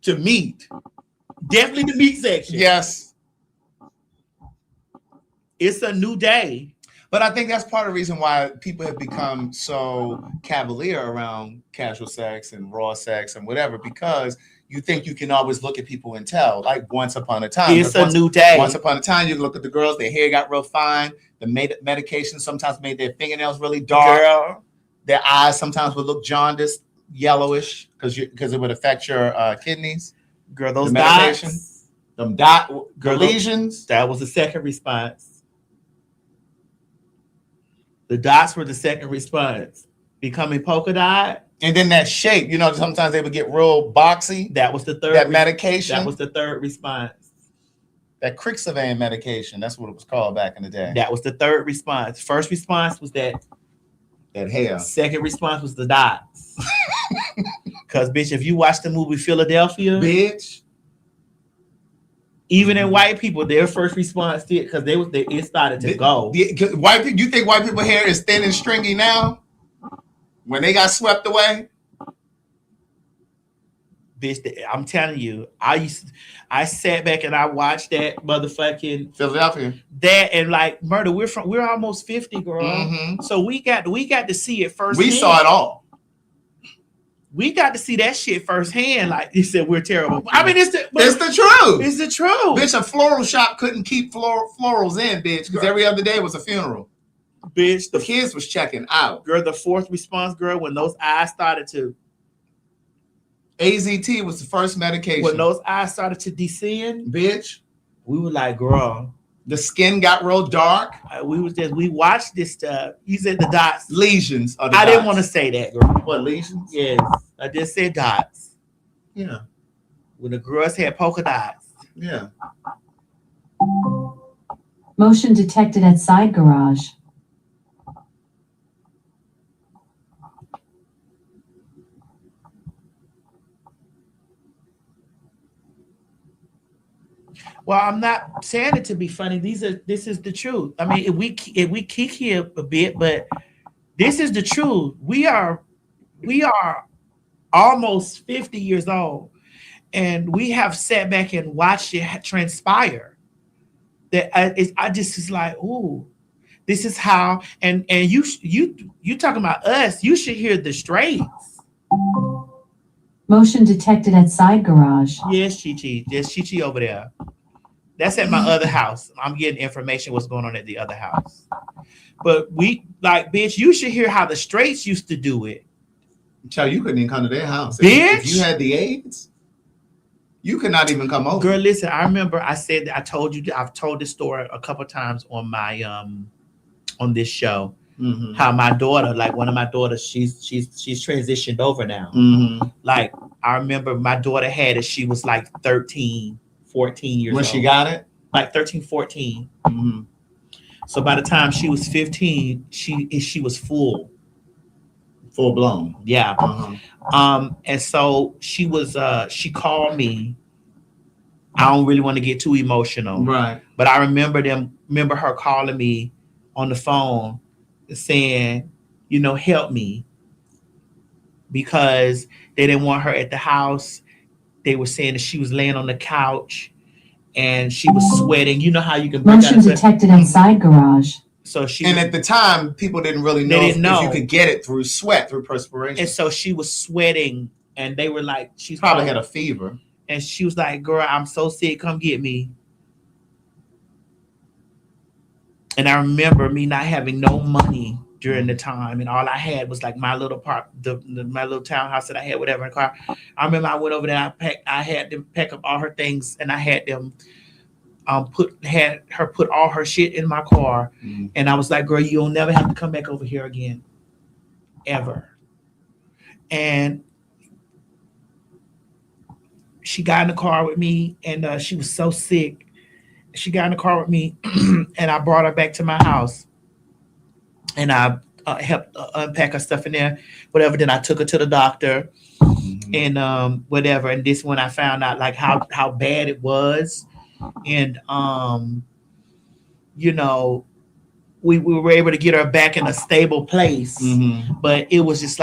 to meat. Definitely the meat section. Yes. It's a new day. But I think that's part of the reason why people have become so cavalier around casual sex and raw sex and whatever, because you think you can always look at people and tell, like once upon a time. It's a new day. Once upon a time, you look at the girls, their hair got real fine. The medication sometimes made their fingernails really dark. Girl. Their eyes sometimes would look jaundiced, yellowish, because it would affect your kidneys. Girl, those dots. Them lesions. That was the second response. The dots were the second response. Becoming polka dot. And then that shape, you know, sometimes they would get real boxy. That was the third. That medication. That was the third response. That Crixavan medication. That's what it was called back in the day. That was the third response. First response was that hair. Second response was the dots. Because, bitch, if you watch the movie Philadelphia, bitch, even in white people, their first response did because it started to go. White people, you think white people hair is thin and stringy now? When they got swept away, bitch, I'm telling you, I sat back and I watched that motherfucking Philadelphia. That and like murder. We're almost 50, girl. Mm-hmm. So we got to see it first. We saw it all. We got to see that shit firsthand. Like you said, we're terrible. I mean, it's the truth. It's the truth. Bitch, a floral shop couldn't keep florals in, bitch, because every other day was a funeral. Bitch, the kids was checking out. Girl, the fourth response, girl, when those eyes started to AZT was the first medication. When those eyes started to descend, bitch, we were like, girl. The skin got real dark. We watched this stuff. You said the dots. Lesions. I didn't want to say that, girl. What, lesions? Yes. I just said dots. Yeah. When the girls had polka dots. Yeah. Motion detected at side garage. Well, I'm not saying it to be funny. This is the truth. I mean, if we kick here a bit, but this is the truth. We are almost 50 years old, and we have sat back and watched it transpire. That I just is like, ooh, this is how. And you talking about us? You should hear the straits. Motion detected at side garage. Yes, Chi-Chi. There's Chi-Chi over there. That's at my other house. I'm getting information what's going on at the other house. But we like, bitch, you should hear how the straights used to do it. Child, you couldn't even come to their house. Bitch. If you had the AIDS, you could not even come over. Girl, listen, I remember I said that I've told this story a couple times on my on this show. Mm-hmm. How my daughter, like one of my daughters, she's transitioned over now. Mm-hmm. Like I remember my daughter had it, she was like 13, 14 years when old. She got it? Like 13, 14. Mm-hmm. So by the time she was 15, she was full blown. Yeah. Uh-huh. And so she was she called me. I don't really want to get too emotional. Right. But I remember her calling me on the phone saying, help me. Because they didn't want her at the house. They were saying that she was laying on the couch and she was sweating. You know how you can Motion detected inside garage. So she and at the time, people didn't really know, if you could get it through sweat, through perspiration. And so she was sweating, and they were like, she's probably had a fever. And she was like, girl, I'm so sick, come get me. And I remember me not having no money during the time, and all I had was like my little my little townhouse that I had, whatever, in the car. I remember I went over there, I had them pack up all her things, and I had them had her put all her shit in my car. Mm-hmm. And I was like, girl, you'll never have to come back over here again, ever. And she got in the car with me, and she was so sick. She got in the car with me, and I brought her back to my house, and I helped unpack her stuff in there, whatever. Then I took her to the doctor, and whatever. And this when I found out like how bad it was, and we were able to get her back in a stable place. Mm-hmm. But it was just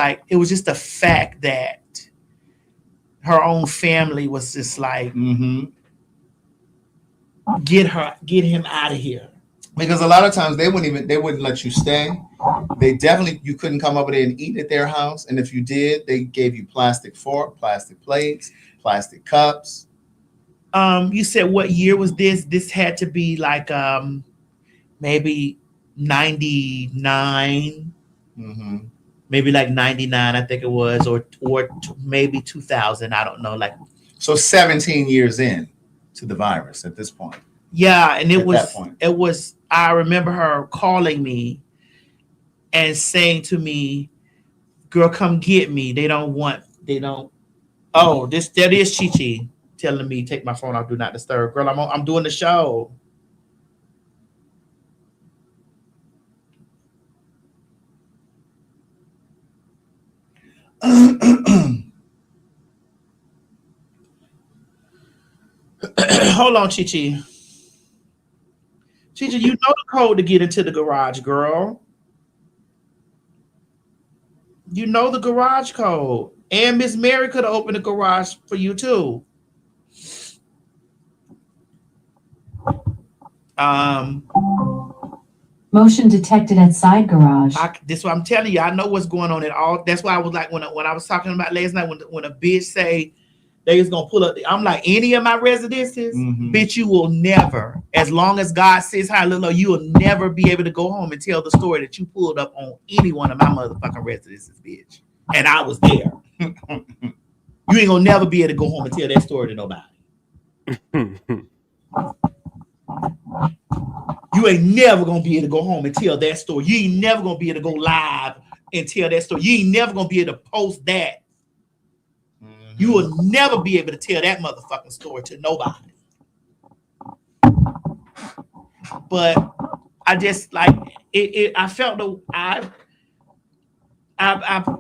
the fact that her own family was just like, get him out of here. Because a lot of times they wouldn't let you stay. You couldn't come over there and eat at their house. And if you did, they gave you plastic fork, plastic plates, plastic cups. You said what year was this? This had to be like maybe 99. Mm-hmm. Maybe like 99, I think it was, or maybe 2000. I don't know. Like, so 17 years in to the virus at this point. Yeah, and it was. I remember her calling me and saying to me, "Girl, come get me. They don't." Oh, that is Chi-Chi telling me take my phone off, do not disturb. Girl, I'm doing the show. Hold on, Chi-Chi. Chi-Chi, you know the code to get into the garage, girl. You know the garage code. And Miss Mary could have opened the garage for you too. Motion detected at side garage. This is what I'm telling you. I know what's going on at all. That's why I was like, when I was talking about last night, when a bitch say they was gonna pull up, I'm like, any of my residences, bitch, you will never, as long as God says high, little, you will never be able to go home and tell the story that you pulled up on any one of my motherfucking residences, bitch. And I was there. You ain't gonna never be able to go home and tell that story to nobody. You ain't never gonna be able to go home and tell that story. You ain't never gonna be able to go live and tell that story. You ain't never gonna be able to post that. You will never be able to tell that motherfucking story to nobody. But I just like it. I felt I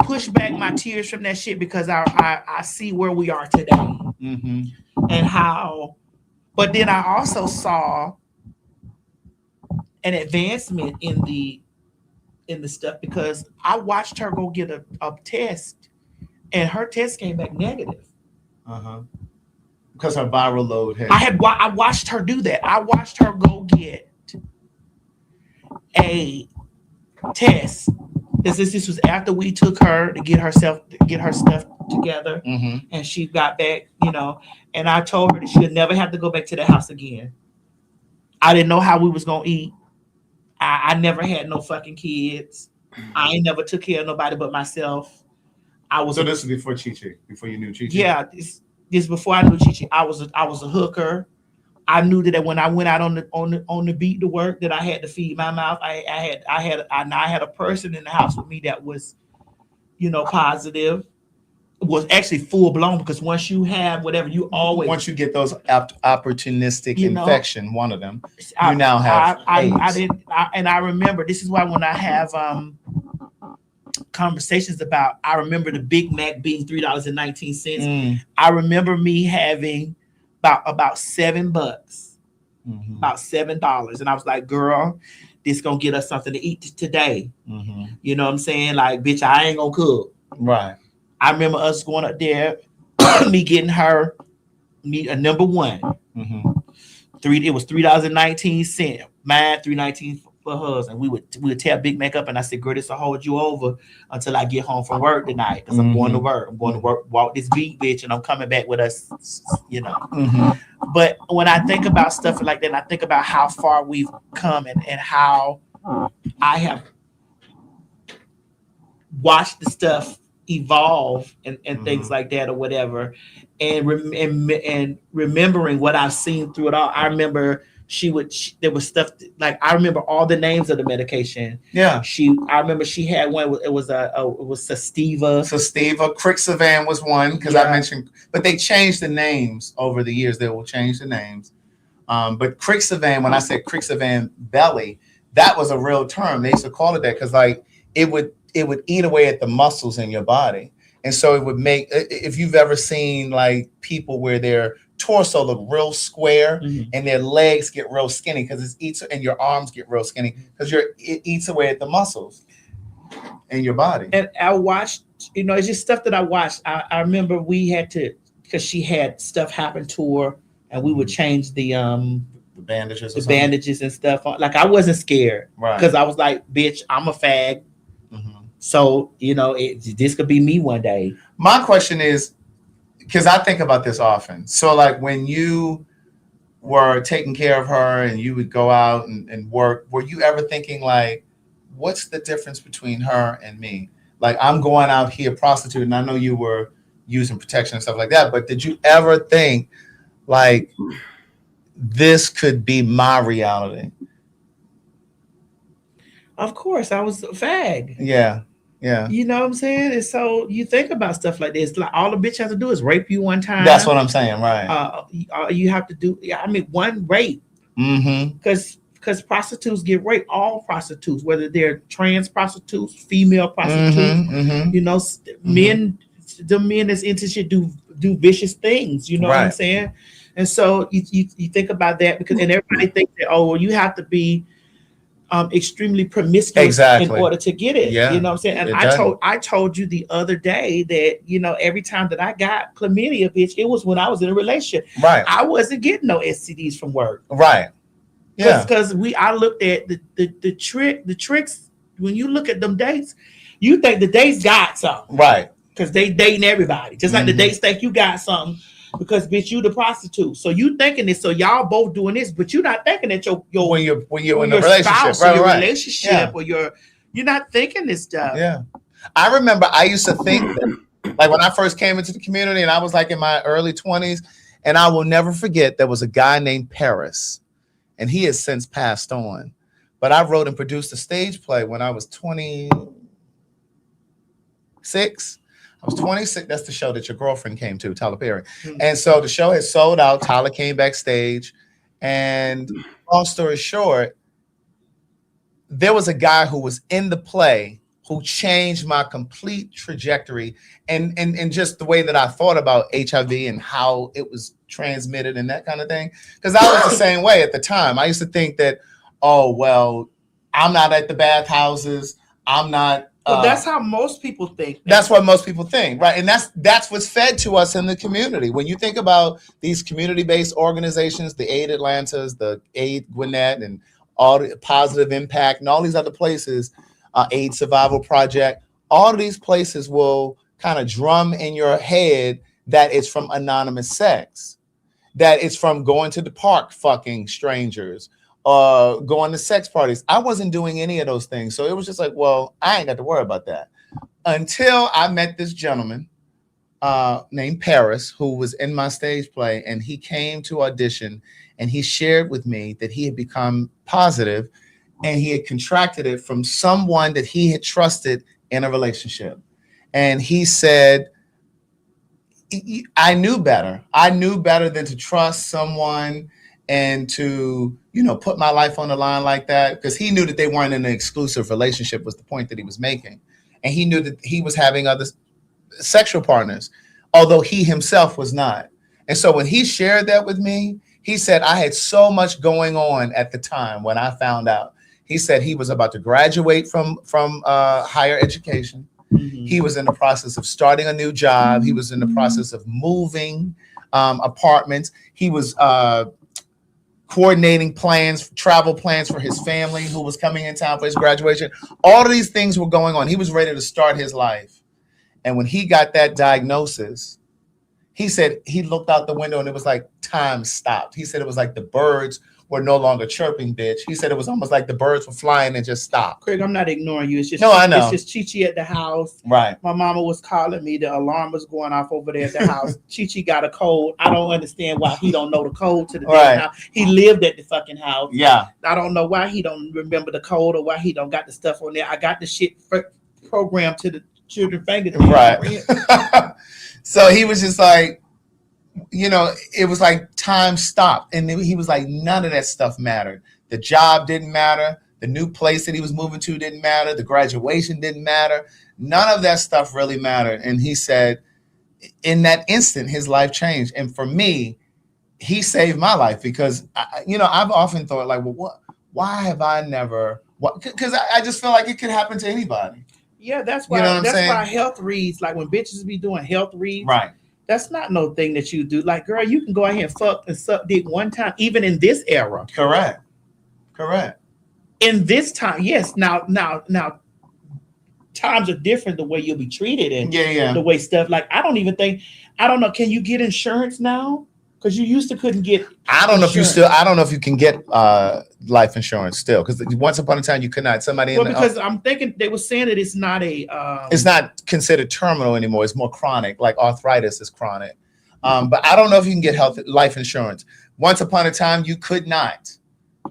pushed back my tears from that shit because I see where we are today and how. But then I also saw an advancement in the stuff because I watched her go get a test, and her test came back negative. Because her viral load had. I watched her do that. I watched her go get a test. This was after we took her to get her stuff together, and she got back, and I told her that she would never have to go back to the house again. I didn't know how we was gonna eat. I never had no fucking kids. I ain't never took care of nobody but myself. So this is before Chi-Chi, before you knew Chi-Chi? Yeah, this before I knew Chi-Chi. I was a hooker. I knew that when I went out on the beat to work, that I had to feed my mouth. I had a person in the house with me that was, positive. Was actually full blown because once you have whatever, you always once you get those opportunistic infection, one of them, you now have AIDS. I remember this is why when I have conversations about, I remember the Big Mac being $3.19. I remember me having about $7, about $7, and I was like, girl, this gonna get us something to eat today. You know what I'm saying? Like, bitch, I ain't gonna cook. Right. I remember us going up there, me getting her a number one. It was $3.19. Mine $3.19 for hers, and we would tear Big Mac up, and I said, girl, this will hold you over until I get home from work tonight, because I'm going to work. I'm going to work, walk this beat, bitch, and I'm coming back with us, But when I think about stuff like that, I think about how far we've come and how I have watched the stuff evolve and things like that or whatever, and remembering what I've seen through it all. I remember there was stuff like, I remember all the names of the medication. Yeah, I remember she had one. It was Sestiva. Crixivan was one, because I mentioned, but they changed the names over the years. They will change the names. But Crixivan, when I said Crixivan belly, that was a real term. They used to call it that because like it would eat away at the muscles in your body. And so it would make, if you've ever seen like people where their torso look real square and their legs get real skinny because it eats, and your arms get real skinny because it eats away at the muscles in your body. And I watched, it's just stuff that I watched. I remember we had to, because she had stuff happen to her, and we would change the bandages and stuff. Like, I wasn't scared, because I was like, bitch, I'm a fag. So, this could be me one day. My question is, because I think about this often. So, like, when you were taking care of her and you would go out and work, were you ever thinking, like, what's the difference between her and me? Like, I'm going out here prostituting. I know you were using protection and stuff like that, but did you ever think, like, this could be my reality? Of course, I was a fag. Yeah. Yeah. You know what I'm saying? And so you think about stuff like this. Like, all the bitch has to do is rape you one time. That's what I'm saying, right? You have to do, one rape. Because prostitutes get raped. All prostitutes, whether they're trans prostitutes, female prostitutes, men, the men that's into shit do vicious things. You know what I'm saying? And so you think about that, because, and everybody thinks that, oh, well, you have to be extremely promiscuous in order to get it. Yeah, you know what I'm saying? And I told you the other day that, every time that I got chlamydia, bitch, it was when I was in a relationship. Right. I wasn't getting no STDs from work. Right. Yeah. Because I looked at the tricks. When you look at them dates, you think the dates got something. Right. Because they dating everybody. Just like the dates think you got something. Because bitch, you the prostitute. So you thinking this, so y'all both doing this, but you're not thinking that your when you're in your a relationship, spouse right, or your right. relationship or you're not thinking this stuff. Yeah. I remember I used to think that, like when I first came into the community and I was like in my early 20s, and I will never forget there was a guy named Paris, and he has since passed on. But I wrote and produced a stage play when I was 26. I was 26. That's the show that your girlfriend came to, Tyler Perry. And so the show had sold out. Tyler came backstage. And long story short, there was a guy who was in the play who changed my complete trajectory and just the way that I thought about HIV and how it was transmitted and that kind of thing. Because I was the same way at the time. I used to think that, oh, well, I'm not at the bathhouses. I'm not. Well, that's how most people think. That's what most people think, right? And that's what's fed to us in the community. When you think about these community-based organizations, the Aid Atlantas, the Aid Gwinnett, and all the Positive Impact, and all these other places, Aid Survival Project, all of these places will kind of drum in your head that it's from anonymous sex, that it's from going to the park fucking strangers, going to sex parties. I wasn't doing any of those things. So it was just like, well, I ain't got to worry about that. Until I met this gentleman named Paris, who was in my stage play, and he came to audition, and he shared with me that he had become positive and he had contracted it from someone that he had trusted in a relationship. And he said, I knew better. I knew better than to trust someone and to, put my life on the line like that, because he knew that they weren't in an exclusive relationship was the point that he was making. And he knew that he was having other sexual partners, although he himself was not. And so when he shared that with me, he said, I had so much going on at the time when I found out. He said he was about to graduate from higher education. Mm-hmm. He was in the process of starting a new job. He was in the process of moving apartments. He was coordinating travel plans for his family who was coming in town for his graduation. All of these things were going on. He was ready to start his life. And when he got that diagnosis, he said he looked out the window and it was like time stopped. He said it was like the birds were no longer chirping, bitch. He said it was almost like the birds were flying and just stopped. Craig, I'm not ignoring you. It's just I know. It's just Chi-Chi at the house. Right. My mama was calling me. The alarm was going off over there at the house. Chi-Chi got a code. I don't understand why he don't know the code to the damn house. He lived at the fucking house. Yeah. I don't know why he don't remember the code or why he don't got the stuff on there. I got the shit programmed to the children's finger. Right. So he was just like, it was like time stopped. And he was like, none of that stuff mattered. The job didn't matter. The new place that he was moving to didn't matter. The graduation didn't matter. None of that stuff really mattered. And he said, in that instant, his life changed. And for me, he saved my life because, I've often thought like, well, why have I never, because I just feel like it could happen to anybody. Yeah, that's why, why health reads, like when bitches be doing health reads. Right. That's not no thing that you do. Like, girl, you can go ahead and fuck and suck dick one time, even in this era. Correct. In this time, yes. Now, times are different. The way you'll be treated and the way stuff. Like, I don't know. Can you get insurance now? Because you used to couldn't get. I don't know if you can get life insurance still. Because once upon a time you could not. Because I'm thinking they were saying that it's not it's not considered terminal anymore. It's more chronic. Like arthritis is chronic. But I don't know if you can get life insurance. Once upon a time you could not.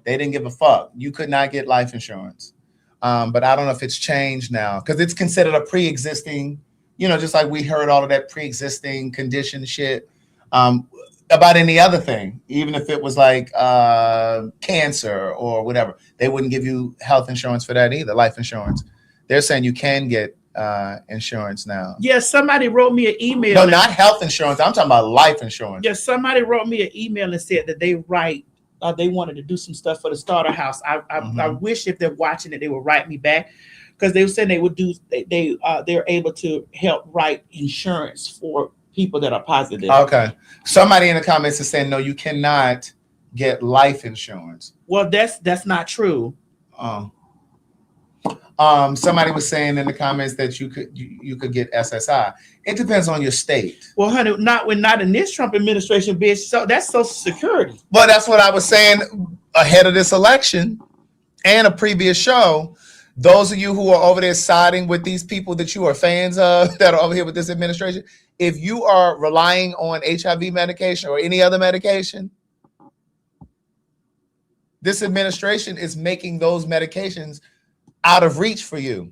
They didn't give a fuck. You could not get life insurance. But I don't know if it's changed now because it's considered a pre-existing. Just like we heard all of that pre-existing condition shit. About any other thing, even if it was like cancer or whatever, they wouldn't give you health insurance for that either, life insurance. They're saying you can get insurance now. Yeah, somebody wrote me an email. No, not health insurance. I'm talking about life insurance. Yeah, somebody wrote me an email and said that they wanted to do some stuff for the starter house. I wish if they're watching it, they would write me back because they were saying they would do. They're able to help write insurance for people that are positive. Okay. Somebody in the comments is saying, no, you cannot get life insurance. Well, that's not true. Somebody was saying in the comments that you could get SSI. It depends on your state. Well, honey, not in this Trump administration, bitch. So that's Social Security. Well, that's what I was saying ahead of this election and a previous show. Those of you who are over there siding with these people that you are fans of that are over here with this administration, if you are relying on HIV medication or any other medication, this administration is making those medications out of reach for you.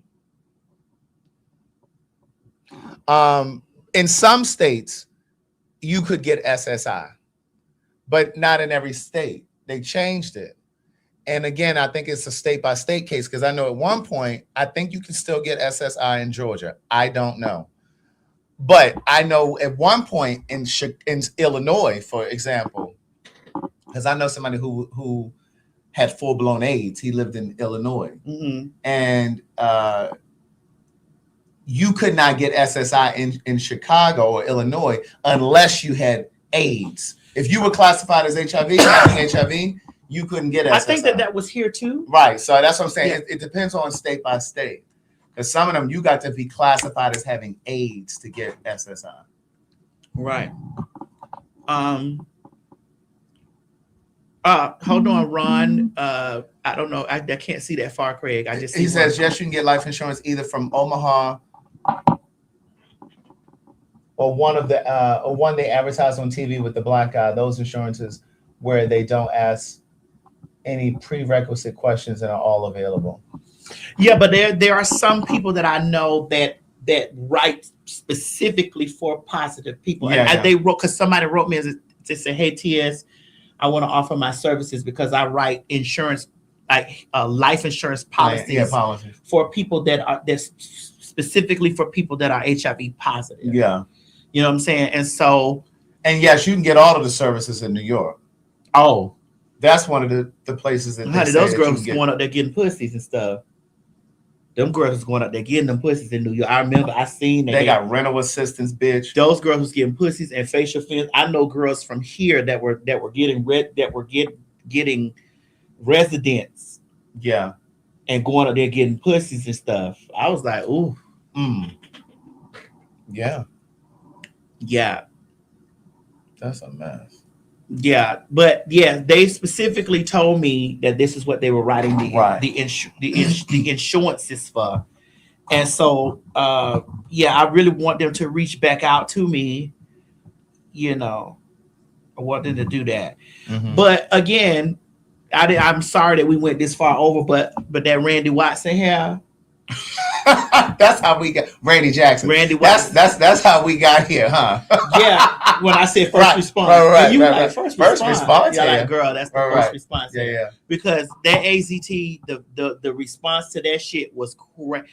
In some states, you could get SSI, but not in every state. They changed it. And again, I think it's a state-by-state case because I know at one point, I think you can still get SSI in Georgia. I don't know. But I know at one point in Illinois, for example, because I know somebody who had full-blown AIDS. He lived in Illinois. Mm-hmm. And you could not get SSI in Chicago or Illinois unless you had AIDS. If you were classified as having HIV, you couldn't get SSI. I think that was here too. Right. So that's what I'm saying. Yeah. It depends on state by state. Because some of them, you got to be classified as having AIDS to get SSI. Right. Hold on, Ron. I don't know. I can't see that far, Craig. I just He says, yes, you can get life insurance either from Omaha or one they advertise on TV with the black guy. Those insurances where they don't ask any prerequisite questions and are all available. Yeah, but there are some people that I know that write specifically for positive people. Yeah, and they wrote, because somebody wrote me and said, hey, TS, I want to offer my services because I write insurance, like life insurance policies, for people that's specifically for people that are HIV positive. Yeah. You know what I'm saying? And so. And yes, you can get all of the services in New York. Oh. That's one of the places that honey, those girls going up there getting pussies and stuff. Them girls was going up there getting them pussies in New York. I remember I seen that. They got rental assistance, bitch. Those girls was getting pussies and facial fins. I know girls from here that were getting residents. Yeah. And going up there getting pussies and stuff. I was like, ooh. Yeah. Yeah. That's a mess. Yeah, but yeah, they specifically told me that this is what they were writing the insurances for, and so yeah, I really want them to reach back out to me. You know, I want them to do that. Mm-hmm. But again, I'm sorry that we went this far over, but that Randy Watson here. That's how we got Randy Jackson. Randy Watson. That's how we got here, huh? Yeah. When I said first response, right. First response. Yeah, Yeah. like, girl, that's the first response. Yeah. Because that AZT, the response to that shit was crazy.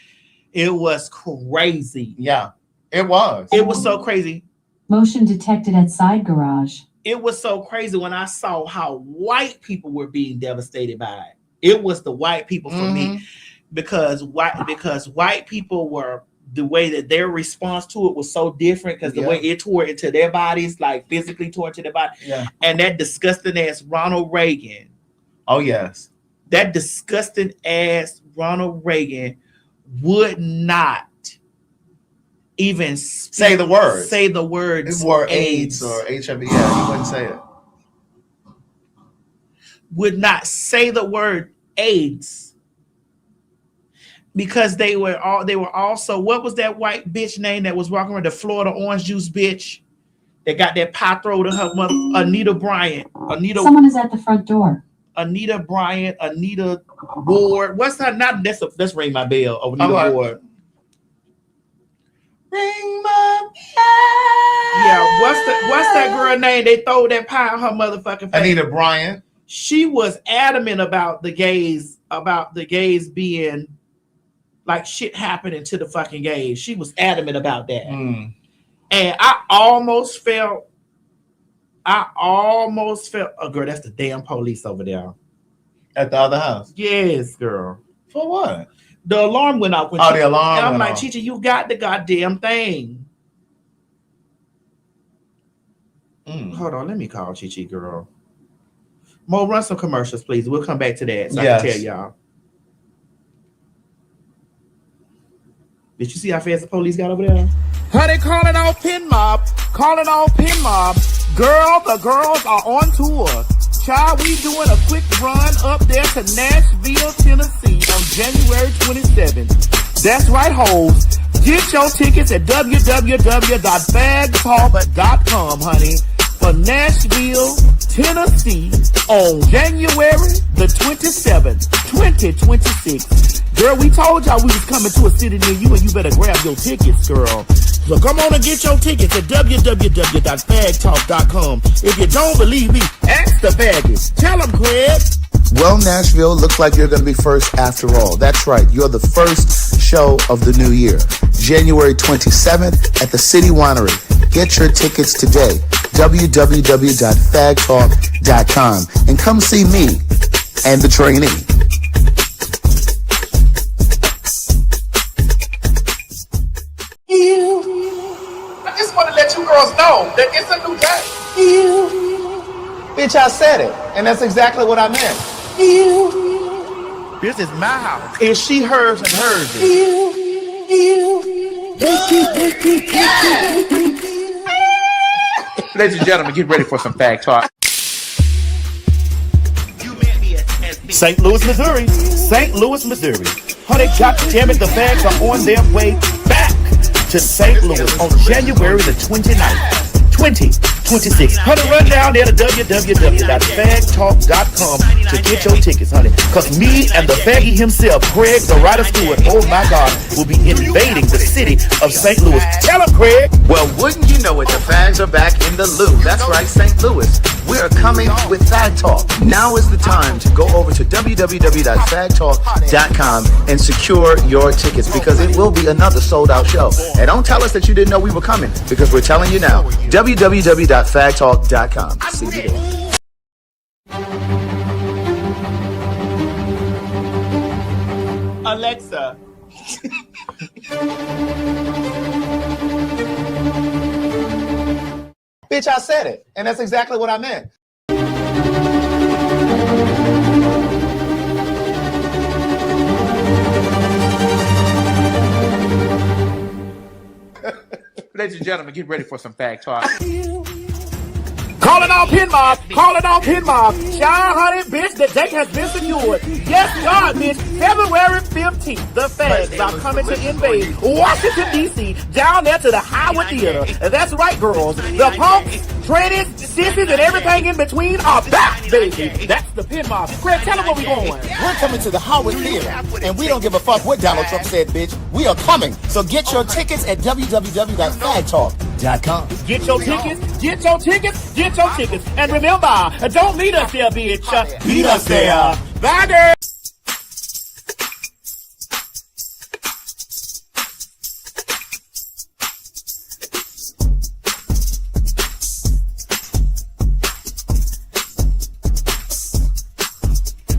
It was crazy. Yeah, it was. It was so crazy. Motion detected at side garage. It was so crazy when I saw how white people were being devastated by it. It was the white people for me. Because white people were, the way that their response to it was so different because the way it tore into their bodies, like physically tore into their body. Yeah. And that disgusting ass Ronald Reagan. Oh, yes. That disgusting ass Ronald Reagan would not even say the word. Say the words. Or AIDS or HIV. Yeah, he wouldn't say it. Would not say the word AIDS. Because they were also, what was that white bitch name that was walking around, the Florida orange juice bitch that got that pie throw to her mother? Anita Bryant. Someone is at the front door. Anita Bryant, Anita Ward. What's her? Not that's ring my bell. Anita Ward. Ring my bell. Yeah, what's that girl name? They throw that pie on her motherfucking face. Anita Bryant. She was adamant about the gays being like shit happening to the fucking gays. She was adamant about that. And I almost felt, oh girl, that's the damn police over there. At the other house? Yes, girl. For what? The alarm went off. The alarm and I'm went like, off. Chicha, you got the goddamn thing. Hold on, let me call Chichi, girl. Mo, run some commercials, please. We'll come back to that so I Yes. can tell y'all. Did you see how fast the police got over there? Honey, calling all Pin Mob. Calling all Pin Mob. Girl, the girls are on tour. Child, we doing a quick run up there to Nashville, Tennessee on January 27th. That's right, hoes. Get your tickets at www.PhagTawlk.com, honey, for Nashville, Tennessee on January the 27th, 2026. Girl, we told y'all we was coming to a city near you and you better grab your tickets, girl. So come on and get your tickets at www.PhagTawlk.com. If you don't believe me, ask the faggots. Tell them, Craig. Well, Nashville, looks like you're going to be first after all. That's right. You're the first show of the new year. January 27th at the City Winery. Get your tickets today. www.PhagTawlk.com. And come see me and the trainee. I just want to let you girls know that it's a new day. Bitch, I said it. And that's exactly what I meant. This is my house. It's she, hers, and hers. Ladies and gentlemen, get ready for some Fag Talk. St. Louis, Missouri. St. Louis, Missouri. Honey, goddammit, the fags are on their way back to St. Louis on January the 29th. 2026. Honey, run down there to www.PhagTawlk.com to get your tickets, honey. Because me and the faggy himself, Craig, the writer Stewart, oh my God, will be invading the city of St. Louis. Tell him, Craig. Well, wouldn't you know it, the fags are back in the loo. That's right, St. Louis. We are coming with Fag Talk. Now is the time to go over to www.PhagTawlk.com and secure your tickets because it will be another sold-out show. And don't tell us that you didn't know we were coming because we're telling you now. www.PhagTawlk.com. See you there. Alexa. Bitch, I said it. And that's exactly what I meant. Ladies and gentlemen, get ready for some Fag Talk. Calling all Pin Mob. Calling all Pin Mob. Child, honey, bitch, the date has been secured. Yes, God, bitch. February 15th, the fags are coming to invade Washington, D.C., down there to the Howard Theater. That's right, girls. The punks, trannies, sissies, and everything in between are back, baby. That's the Pin Mob. Craig, tell them where we going. We're coming to the Howard Theater, and we don't give a fuck what Donald Trump said, bitch. We are coming. So get your tickets at www.PhagTawlk.com. Get your tickets, get your tickets, get your tickets. And remember, don't meet us there, bitch. Beat us there. Bye, girl.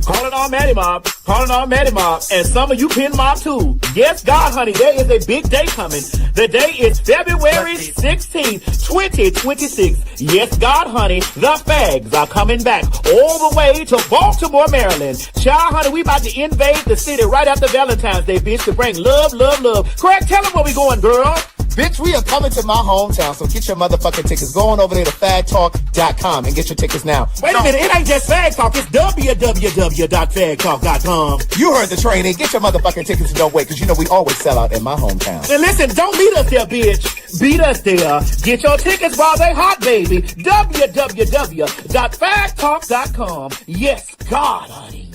Calling all Matty Mob, calling all Matty Mob, and some of you Pin Mob too. Yes, God, honey, there is a big day coming. The day is February 16th, 2026. Yes, God, honey, the fags are coming back all the way to Baltimore, Maryland. Child, honey, we about to invade the city right after Valentine's Day, bitch, to bring love, love, love. Craig, tell them where we going, girl. Bitch, we are coming to my hometown, so get your motherfucking tickets. Go on over there to PhagTawlk.com and get your tickets now. Wait a minute, it ain't just Fag Talk, it's www.PhagTawlk.com. You heard the trainee. Get your motherfucking tickets and don't wait, because you know we always sell out in my hometown. And listen, don't meet us there, bitch. Beat us there. Get your tickets while they hot, baby. www.PhagTawlk.com. Yes, God, honey.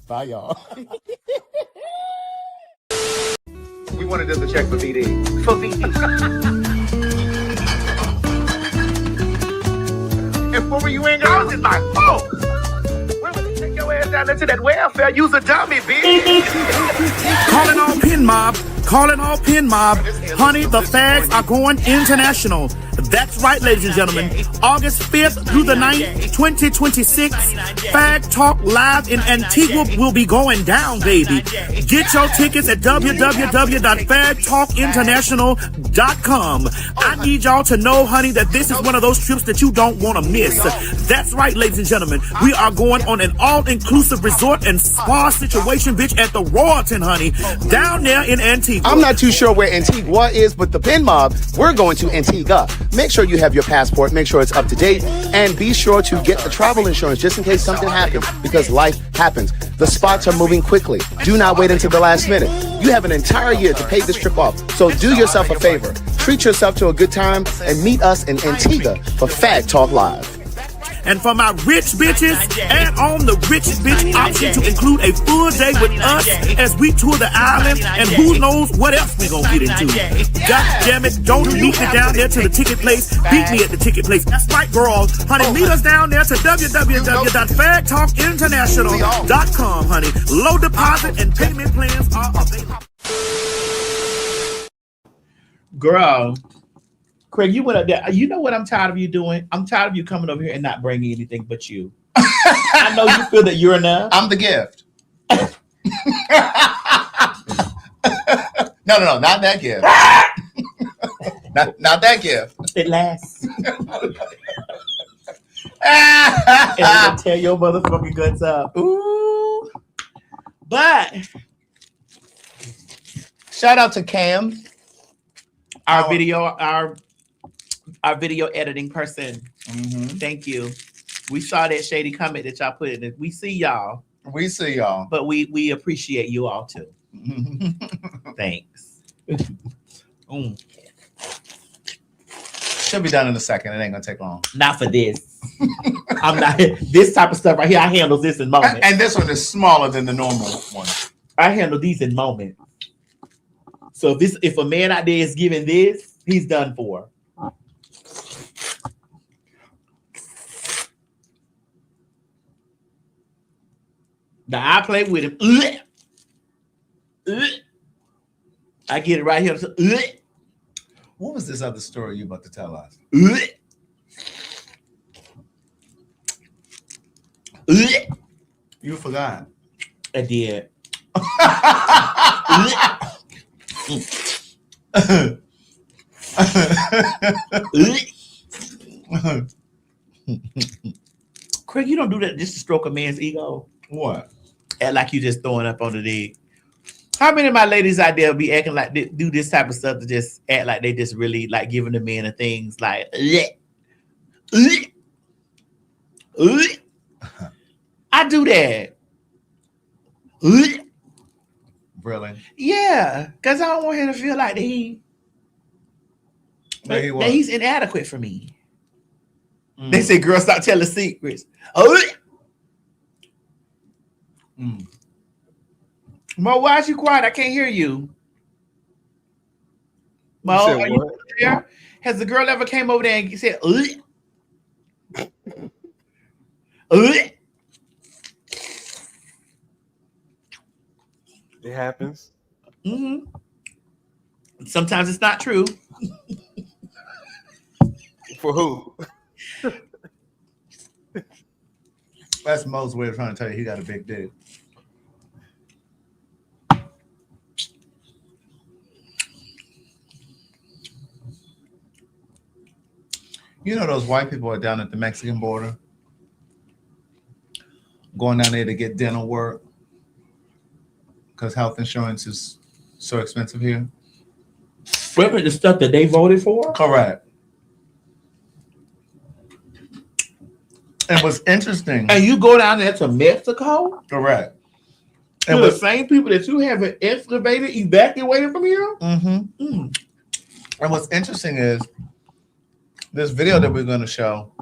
Bye, y'all. We wanted them to check for VD. For VD. And for you ain't I was just like, oh, where would you take your ass down into that welfare? Use a dummy, bitch. Calling all Pin Mob. Calling all Pin Mob. Honey, the fags are going international. That's right, ladies and gentlemen. August 5th through the 9th, 2026, Fag Talk Talk live in Antigua will be going down, baby. Get your tickets at www.PhagTawlkInternational.com. I need y'all to know, honey, that this is one of those trips that you don't want to miss. That's right, ladies and gentlemen. We are going on an all-inclusive resort and spa situation, bitch, at the Royalton, honey, down there in Antigua. I'm not too sure where Antigua is, but the Pin Mob, we're going to Antigua. Make sure you have your passport, make sure it's up to date, and be sure to get the travel insurance just in case something happens, because life happens. The spots are moving quickly. Do not wait until the last minute. You have an entire year to pay this trip off, so do yourself a favor. Treat yourself to a good time and meet us in Antigua for PhagTawlk Live. And for my rich bitches, add on the rich bitch option to include a full day with us as we tour the island, and who knows what else we gonna get into. God damn it, don't meet me down there to the ticket place. Beat me at the ticket place. That's right, girls. Honey, meet us down there to www.PhagTawlkInternational.com, honey. Low deposit and payment plans are available. Girl, Craig, you went up there. You know what I'm tired of you doing? I'm tired of you coming over here and not bringing anything but you. I know you feel that you're enough. I'm the gift. No, not that gift. not that gift. It lasts. And it'll tear your motherfucking guts up. Ooh. But shout out to Cam, our video editing person. Mm-hmm. Thank you. We saw that shady comment that y'all put in it. We see y'all. But we appreciate you all too. Thanks. Should be done in a second. It ain't gonna take long. Not for this. I'm not this type of stuff right here. I handle this in moments. And this one is smaller than the normal one. I handle these in moments. So if a man out there is giving this, he's done for. Now I play with him. I get it right here. What was this other story you about to tell us? You forgot. I did. Craig, you don't do that just to stroke a man's ego. What? Act like you just throwing up on the dick. How many of my ladies out there be acting like they do this type of stuff to just act like they just really like giving the men the things like I do that. Really? Yeah, because I don't want him to feel like that he's inadequate for me. Mm. They say, girl, stop telling secrets. Mo, why is you quiet? I can't hear you. Mo, are you there? Has the girl ever came over there and said, It happens. Mm-hmm. Sometimes it's not true. For who? That's Mo's way of trying to tell you he got a big dick. You know those white people are down at the Mexican border, going down there to get dental work because health insurance is so expensive here. Wait, the stuff that they voted for? Correct. And what's interesting. And you go down there to Mexico? Correct. And the same people that you have evacuated from here? Mm-hmm. Mm. And what's interesting is this video that we're going to show,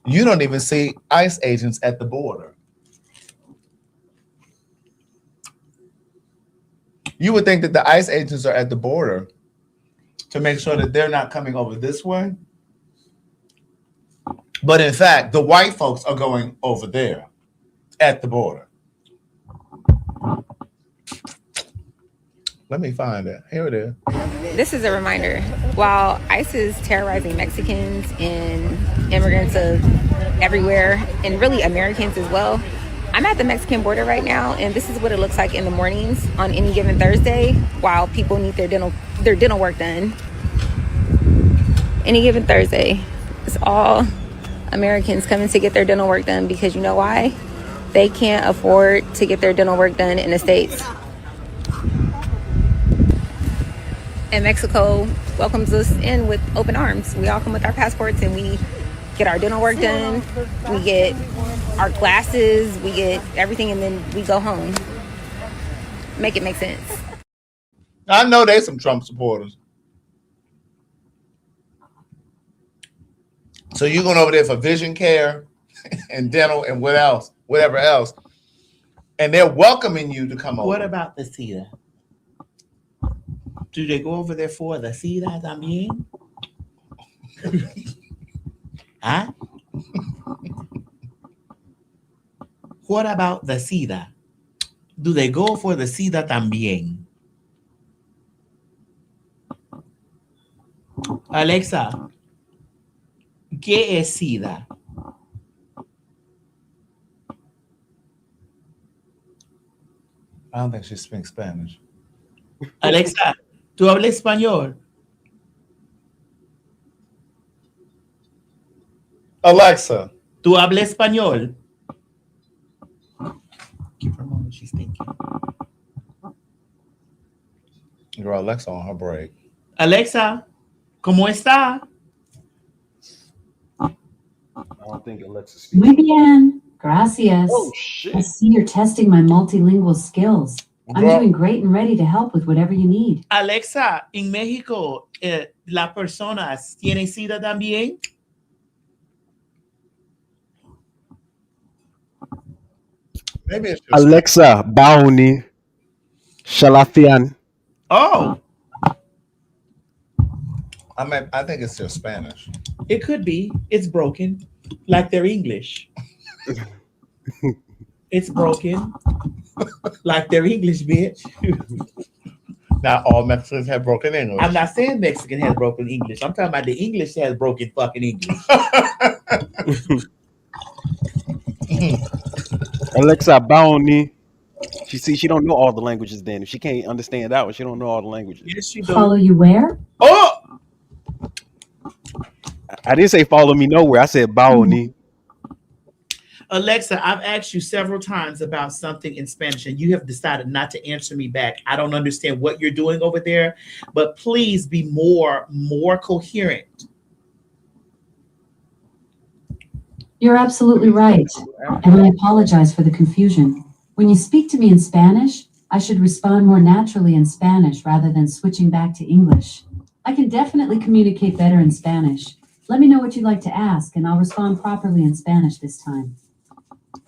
you don't even see ICE agents at the border. You would think that the ICE agents are at the border to make sure that they're not coming over this way. But in fact, the white folks are going over there at the border. Let me find it. Here it is. This is a reminder. While ICE is terrorizing Mexicans and immigrants of everywhere, and really Americans as well, I'm at the Mexican border right now, and this is what it looks like in the mornings on any given Thursday while people need their dental work done. Any given Thursday, it's all Americans coming to get their dental work done because you know why? They can't afford to get their dental work done in the States. And Mexico welcomes us in with open arms. We all come with our passports and we get our dental work done. We get our glasses, we get everything, and then we go home. Make it make sense. I know there's some Trump supporters. So you're going over there for vision care and dental and whatever else. And they're welcoming you to come over. What about the cedar? Do they go over there for the cedar también? Huh? What about the cedar? Do they go for the cedar también? Alexa, ¿qué es cedar? I don't think she speaks Spanish. Alexa, ¿tú hablas español? Alexa, ¿tú hablas español? Give her a moment, she's thinking. Girl, Alexa on her break. Alexa, ¿cómo está? I don't think Alexa speaks. Muy bien. Gracias. Oh, shit. I see you're testing my multilingual skills. I'm Girl. doing great and ready to help with whatever you need. Alexa, en México, ¿las personas tienen SIDA también? Maybe it's just Alexa, Baoni, Shalafian. Oh, I think it's just Spanish. it could be. It's broken, like their English. It's broken, like their English, bitch. Not all Mexicans have broken English. I'm not saying Mexican has broken English. I'm talking about the English has broken fucking English. Alexa, Baoni. She don't know all the languages then. If she can't understand that one, she don't know all the languages. Yes, she do. Follow you where? Oh! I didn't say follow me nowhere. I said Baoni. Alexa, I've asked you several times about something in Spanish and you have decided not to answer me back. I don't understand what you're doing over there, but please be more coherent. You're absolutely right. And I apologize for the confusion. When you speak to me in Spanish, I should respond more naturally in Spanish rather than switching back to English. I can definitely communicate better in Spanish. Let me know what you'd like to ask, and I'll respond properly in Spanish this time.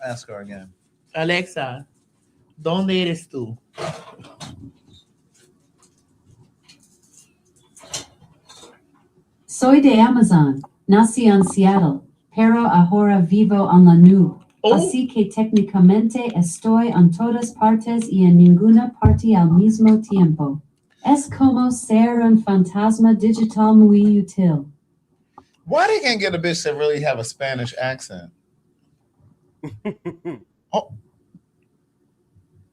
Ask her again. Alexa, ¿dónde eres tú? Soy de Amazon. Nací en Seattle, pero ahora vivo en la nube. Oh. Así que técnicamente estoy en todas partes y en ninguna parte al mismo tiempo. Es como ser un fantasma digital muy útil. Why they can't get a bitch that really have a Spanish accent?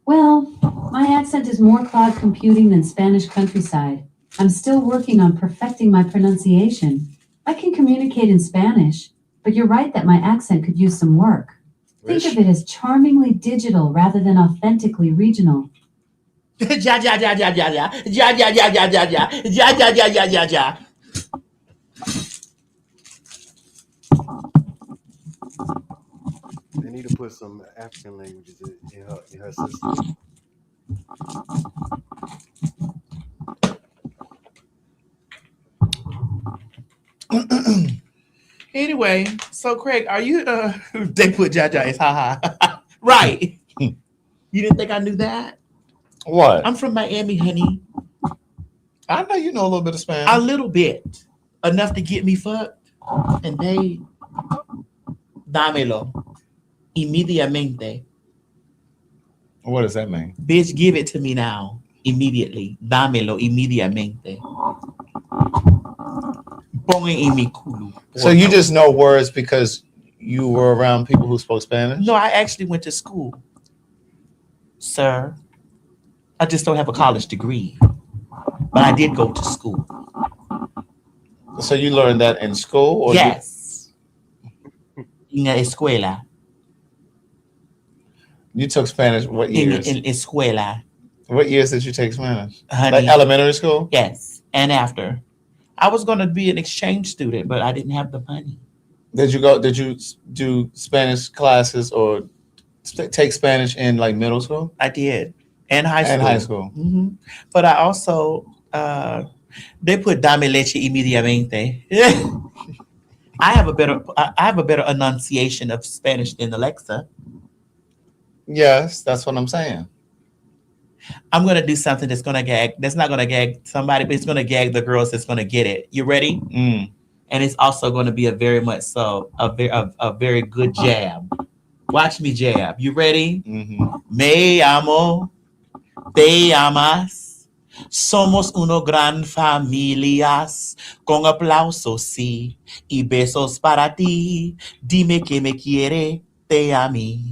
Well, my accent is more cloud computing than Spanish countryside. I'm still working on perfecting my pronunciation. I can communicate in Spanish, but you're right that my accent could use some work. Think of it as charmingly digital rather than authentically regional. Ja, ja, ja, ja, ja, ja. Ja, ja, ja, ja, ja, ja. Ja, ja, ja, ja, ja, ja. They need to put some African languages in her system. Anyway, so Craig, are you they put Jaja is haha. Right. You didn't think I knew that? What? I'm from Miami, honey. I know you know a little bit of Spanish. A little bit. Enough to get me fucked. And they dámelo inmediatamente. What does that mean? Bitch, give it to me now. Immediately. Dámelo inmediatamente. Pongan en mi culo. So you just know words because you were around people who spoke Spanish? No, I actually went to school, sir. I just don't have a college degree, but I did go to school. So you learned that in school? Or yes. In la escuela. You took Spanish what years? In escuela. What years did you take Spanish? Honey, like elementary school? Yes, and after. I was going to be an exchange student, but I didn't have the money. Did you do Spanish classes or take Spanish in like middle school? I did, and high school. And high school. Mm-hmm. But I also they put dame leche inmediatamente. I have a better enunciation of Spanish than Alexa. Yes, that's what I'm saying. I'm gonna do something that's gonna gag. That's not gonna gag somebody, but it's gonna gag the girls that's gonna get it. You ready? Mm. And it's also going to be a very very good jab. Watch me jab. You ready? Mm-hmm. Me amo, te amas, somos uno gran familias, con aplausos sí y besos para ti. Dime que me quiere, te a mí.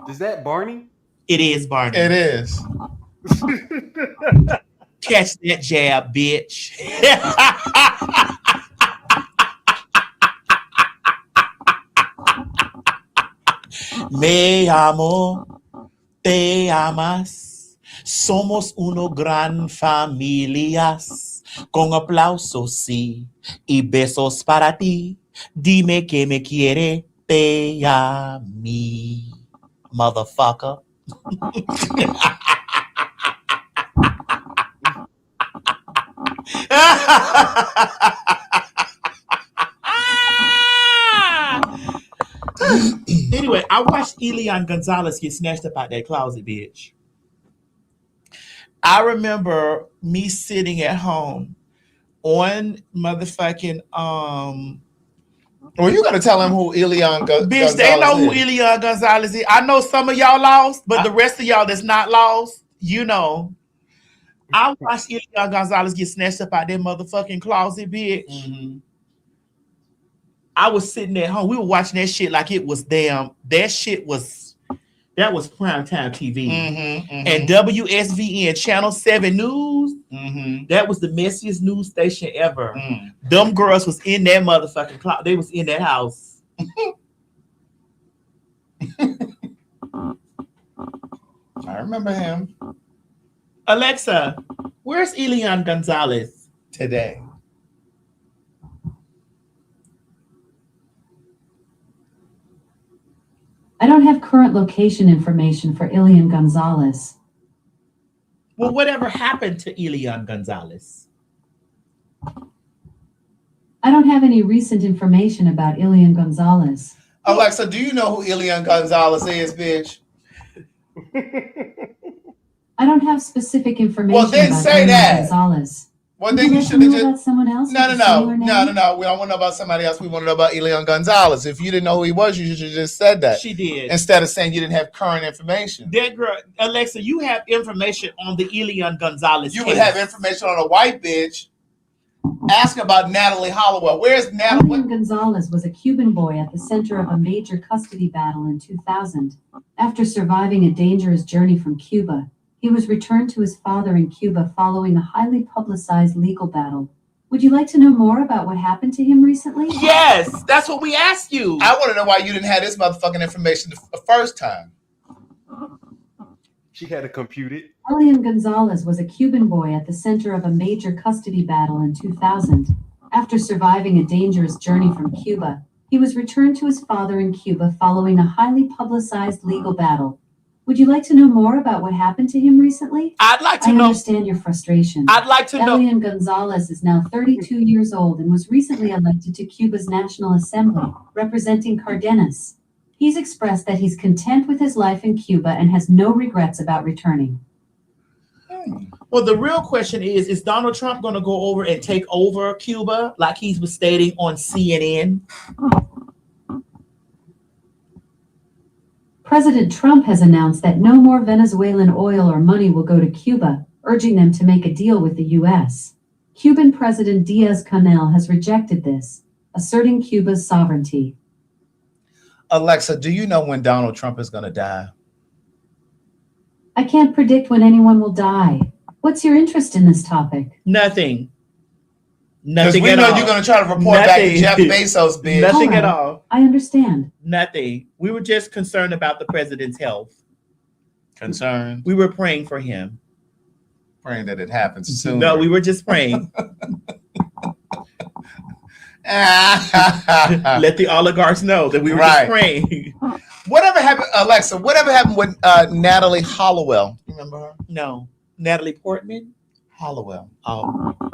Is that Barney? It is Barney. It is. Catch that jab, bitch. Me amo, te amas, somos uno gran familias, con aplausos sí y besos para ti. Dime que me quiere, te a mí, motherfucker. Anyway, I watched Elian Gonzalez get snatched up out that closet, bitch. I remember me sitting at home on motherfucking Well, you gotta tell them who Elian Gonzalez bitch, they know who is. Elian Gonzalez is. I know some of y'all lost, but the rest of y'all that's not lost, you know. I watched Elian Gonzalez get snatched up out that motherfucking closet, bitch. Mm-hmm. I was sitting at home. We were watching that shit like it was damn. That was primetime TV. Mm-hmm, mm-hmm. And WSVN Channel 7 News, Mm-hmm. that was the messiest news station ever. Mm. Them girls was in that motherfucking closet. They was in that house. I remember him. Alexa, where's Elian Gonzalez Today. I don't have current location information for Elian Gonzalez. Well, whatever happened to Elian Gonzalez? I don't have any recent information about Elian Gonzalez. Alexa, do you know who Elian Gonzalez is, bitch? I don't have specific information Well, then about say Elian that. Gonzalez. Well, then you should have just. About someone else? No. with a similar name? No. We don't want to know about somebody else. We want to know about Elian Gonzalez. If you didn't know who he was, you should have just said that. She did. Instead of saying you didn't have current information. That girl, Alexa, you have information on the Elian Gonzalez You case. would have information on a white bitch. Ask about Natalie Hollowell. Where's Natalie? Elian Gonzalez was a Cuban boy at the center of a major custody battle in 2000. After surviving a dangerous journey from Cuba, he was returned to his father in Cuba following a highly publicized legal battle. Would you like to know more about what happened to him recently? Yes, that's what we asked you. I want to know why you didn't have this motherfucking information the first time. She had to compute it. Elian Gonzalez was a Cuban boy at the center of a major custody battle in 2000. After surviving a dangerous journey from Cuba, he was returned to his father in Cuba following a highly publicized legal battle. Would you like to know more about what happened to him recently? I'd like to I know. understand your frustration. I'd like to know. Elian Gonzalez is now 32 years old and was recently elected to Cuba's National Assembly, representing Cardenas. He's expressed that he's content with his life in Cuba and has no regrets about returning. Well, the real question is Donald Trump going to go over and take over Cuba like he was stating on CNN? President Trump has announced that no more Venezuelan oil or money will go to Cuba, urging them to make a deal with the U.S. Cuban President Diaz-Canel has rejected this, asserting Cuba's sovereignty. Alexa, do you know when Donald Trump is going to die? I can't predict when anyone will die. What's your interest in this topic? Nothing. Because Nothing we at know all. you're going to try to report back to Jeff Bezos, bitch. Nothing at Alright, all. I understand. Nothing. We were just concerned about the president's health. Concerned. We were praying for him. Praying that it happens soon. No, we were just praying. Let the oligarchs know that we were just praying. Whatever happened, Alexa? Whatever happened with Natalie Hollowell? You remember her? No, Natalie Portman. Hollowell. Oh,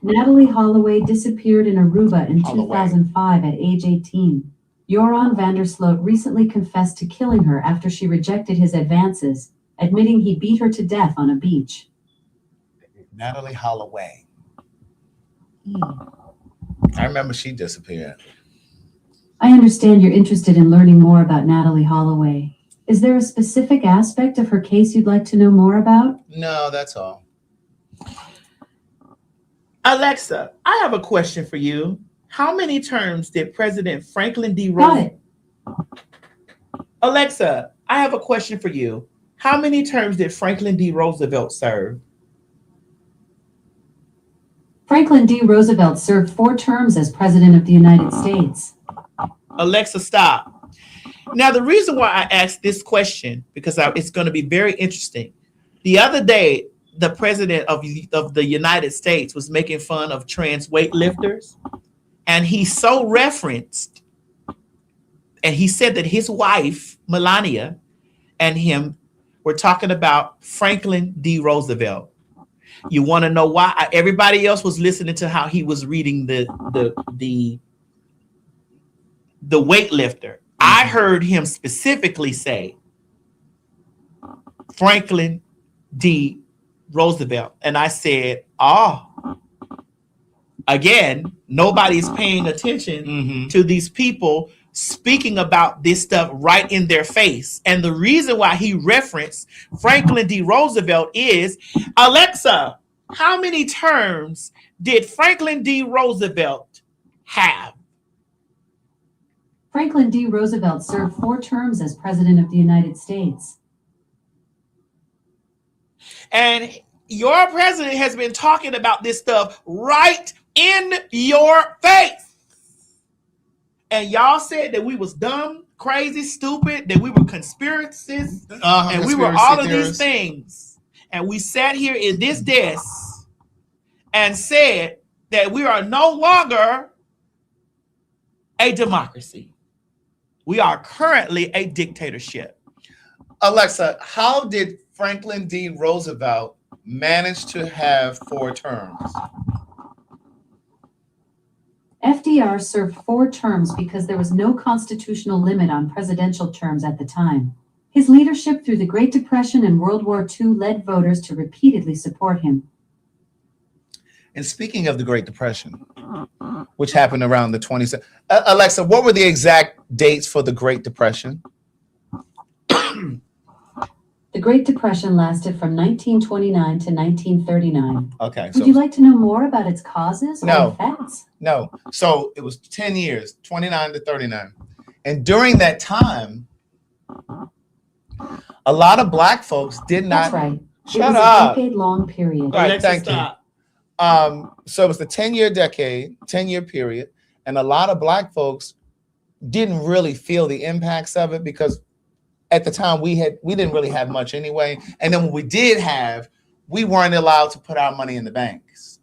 Natalie Holloway disappeared in Aruba in Holloway. 2005 at age 18. Joran Vandersloot recently confessed to killing her after she rejected his advances, admitting he beat her to death on a beach. Natalie Holloway. I remember she disappeared. I understand you're interested in learning more about Natalie Holloway. Is there a specific aspect of her case you'd like to know more about? No, that's all. Alexa, I have a question for you. How many terms did President Franklin D. Got Roosevelt? it. Alexa, I have a question for you. How many terms did Franklin D. Roosevelt serve? Franklin D. Roosevelt served 4 terms as President of the United States. Alexa, stop. Now, the reason why I asked this question, because it's going to be very interesting. The other day, the president of the United States was making fun of trans weightlifters, and he so referenced, and he said that his wife, Melania, and him were talking about Franklin D. Roosevelt. You want to know why? Everybody else was listening to how he was reading the weightlifter. I heard him specifically say Franklin D. Roosevelt. And I said, again, nobody's paying attention to these people speaking about this stuff right in their face. And the reason why he referenced Franklin D. Roosevelt is, Alexa, how many terms did Franklin D. Roosevelt have? Franklin D. Roosevelt served 4 terms as President of the United States. And your president has been talking about this stuff right in your face. And y'all said that we was dumb, crazy, stupid, that we were conspiracists, and we were all of these things. And we sat here in this desk and said that we are no longer a democracy. We are currently a dictatorship. Alexa, how did Franklin D. Roosevelt manage to have 4 terms? FDR served 4 terms because there was no constitutional limit on presidential terms at the time. His leadership through the Great Depression and World War II led voters to repeatedly support him. And speaking of the Great Depression, which happened around the 20s, Alexa, what were the exact dates for the Great Depression? The Great Depression lasted from 1929 to 1939. Okay. Would you like to know more about its causes or effects? No. So it was 10 years, 29 to 39. And during that time, a lot of Black folks did not. That's right. Shut it was up. a decade-long period. All right, thank you. So it was a 10-year period, and a lot of Black folks didn't really feel the impacts of it because at the time we didn't really have much anyway. And then when we did have, we weren't allowed to put our money in the banks.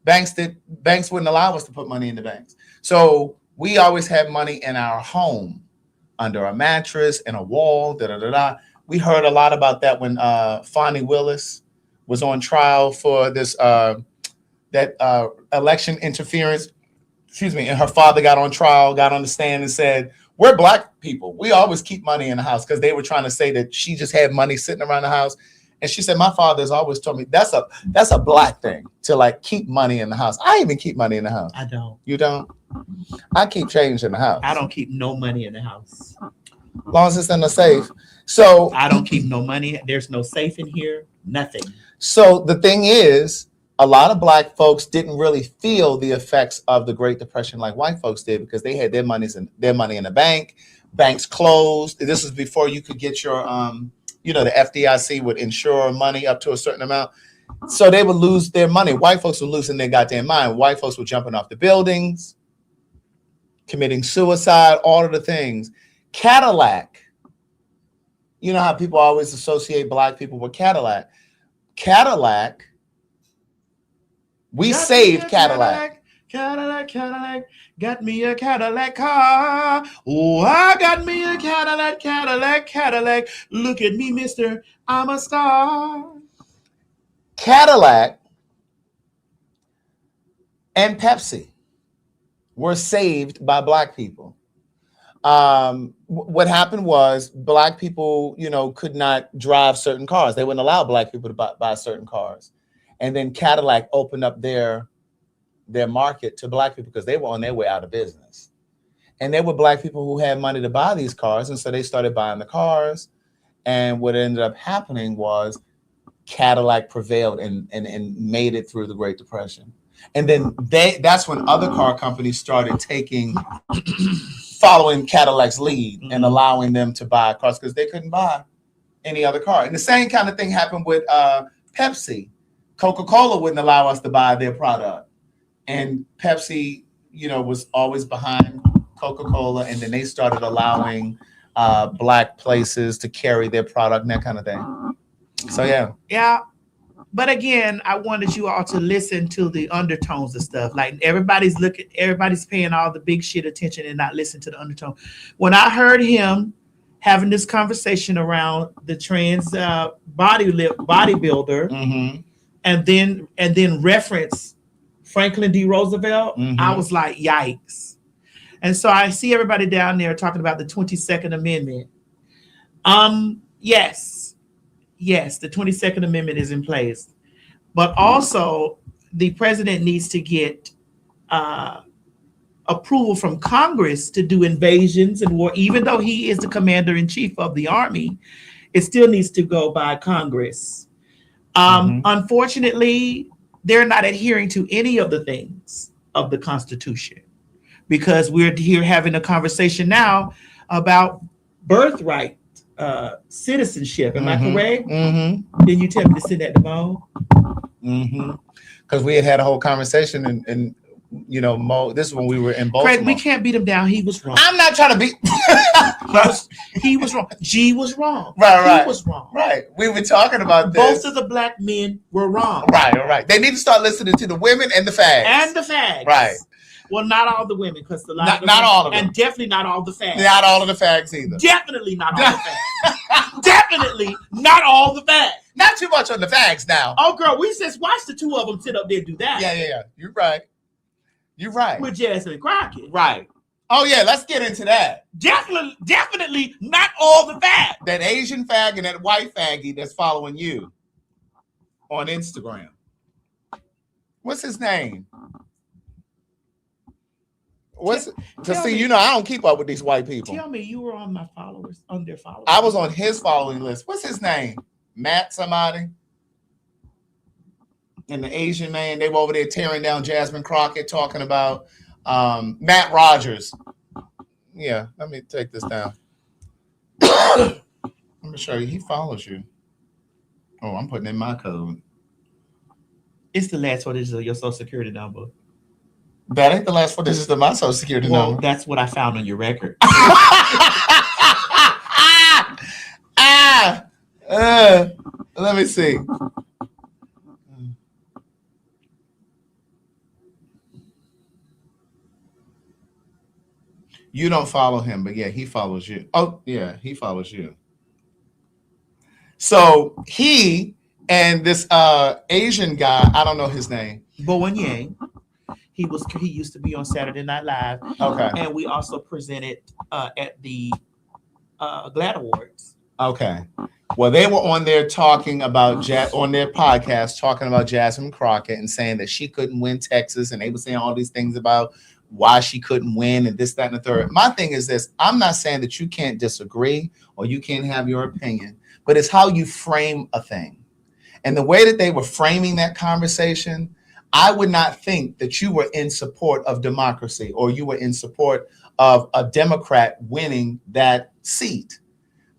Banks wouldn't allow us to put money in the banks. So we always had money in our home, under a mattress, in a wall, We heard a lot about that when Fonnie Willis was on trial for this election interference. Excuse me. And her father got on trial, got on the stand and said, we're Black people. We always keep money in the house, because they were trying to say that she just had money sitting around the house. And she said, my father has always told me that's a Black thing to like keep money in the house. I even keep money in the house. I don't. You don't? I keep change in the house. I don't keep no money in the house. As long as it's in the safe. So I don't keep no money. There's no safe in here. Nothing. So the thing is, a lot of black folks didn't really feel the effects of the Great Depression like white folks did because they had their money in the bank. Banks closed. This was before you could get your the FDIC would insure money up to a certain amount. So they would lose their money. White folks were losing their goddamn mind. White folks were jumping off the buildings, committing suicide, all of the things. Cadillac. You know how people always associate black people with Cadillac. Cadillac. We saved Cadillac. Cadillac, got me a Cadillac car. Oh, I got me a Cadillac. Look at me, mister, I'm a star. Cadillac and Pepsi were saved by black people. What happened was black people, could not drive certain cars. They wouldn't allow black people to buy certain cars. And then Cadillac opened up their market to black people because they were on their way out of business. And there were black people who had money to buy these cars. And so they started buying the cars. And what ended up happening was Cadillac prevailed and made it through the Great Depression. And then that's when other car companies started following Cadillac's lead and allowing them to buy cars because they couldn't buy any other car. And the same kind of thing happened with Pepsi. Coca-Cola wouldn't allow us to buy their product. And Pepsi, was always behind Coca-Cola. And then they started allowing black places to carry their product and that kind of thing. So, yeah. Yeah. But again, I wanted you all to listen to the undertones of stuff. Like everybody's paying all the big shit attention and not listen to the undertone. When I heard him having this conversation around the trans bodybuilder, and then reference Franklin D. Roosevelt, I was like, yikes. And so I see everybody down there talking about the 22nd Amendment. Yes, the 22nd Amendment is in place. But also, the president needs to get approval from Congress to do invasions and war. Even though he is the commander-in-chief of the Army, it still needs to go by Congress. Unfortunately, they're not adhering to any of the things of the Constitution because we're here having a conversation now about birthright citizenship. Am I correct? Then you tell me to send that to Mo. Because we had a whole conversation and Mo, this is when we were in Baltimore. Craig, we can't beat him down. He was wrong. I'm not trying to beat. he was wrong. G was wrong. Right. He was wrong. Right. We were talking about this. Both of the black men were wrong. Right. They need to start listening to the women and the fags. Right. Well, not all the women, because not all of them, and definitely not all the fags. Not all of the fags either. Definitely not all the fags. Definitely not all the fags. Not too much on the fags now. Oh, girl, we just watched the two of them sit up there and do that. Yeah. You're right. With Jasmine Crockett. Right. Oh yeah, let's get into that. Definitely not all the fags. That Asian fag and that white faggy that's following you on Instagram. What's his name? I don't keep up with these white people. Tell me, you were on my followers, on their followers. I was on his following list. What's his name? Matt somebody? And the Asian man, they were over there tearing down Jasmine Crockett, talking about Matt Rogers. Yeah, let me take this down. Let me show you. He follows you. Oh, I'm putting in my code. It's the last 4 digits of your social security number. That ain't the last 4 digits of my social security number. That's what I found on your record. Let me see. You don't follow him, but yeah, he follows you. Oh, yeah, he follows you. So he and this Asian guy, I don't know his name. Bowen Yang. He used to be on Saturday Night Live. Okay. And we also presented at the GLAAD Awards. Okay. Well, they were on there talking about on their podcast talking about Jasmine Crockett and saying that she couldn't win Texas, and they were saying all these things about why she couldn't win and this, that, and the third. My thing is this: I'm not saying that you can't disagree or you can't have your opinion, but it's how you frame a thing. And the way that they were framing that conversation, I would not think that you were in support of democracy or you were in support of a Democrat winning that seat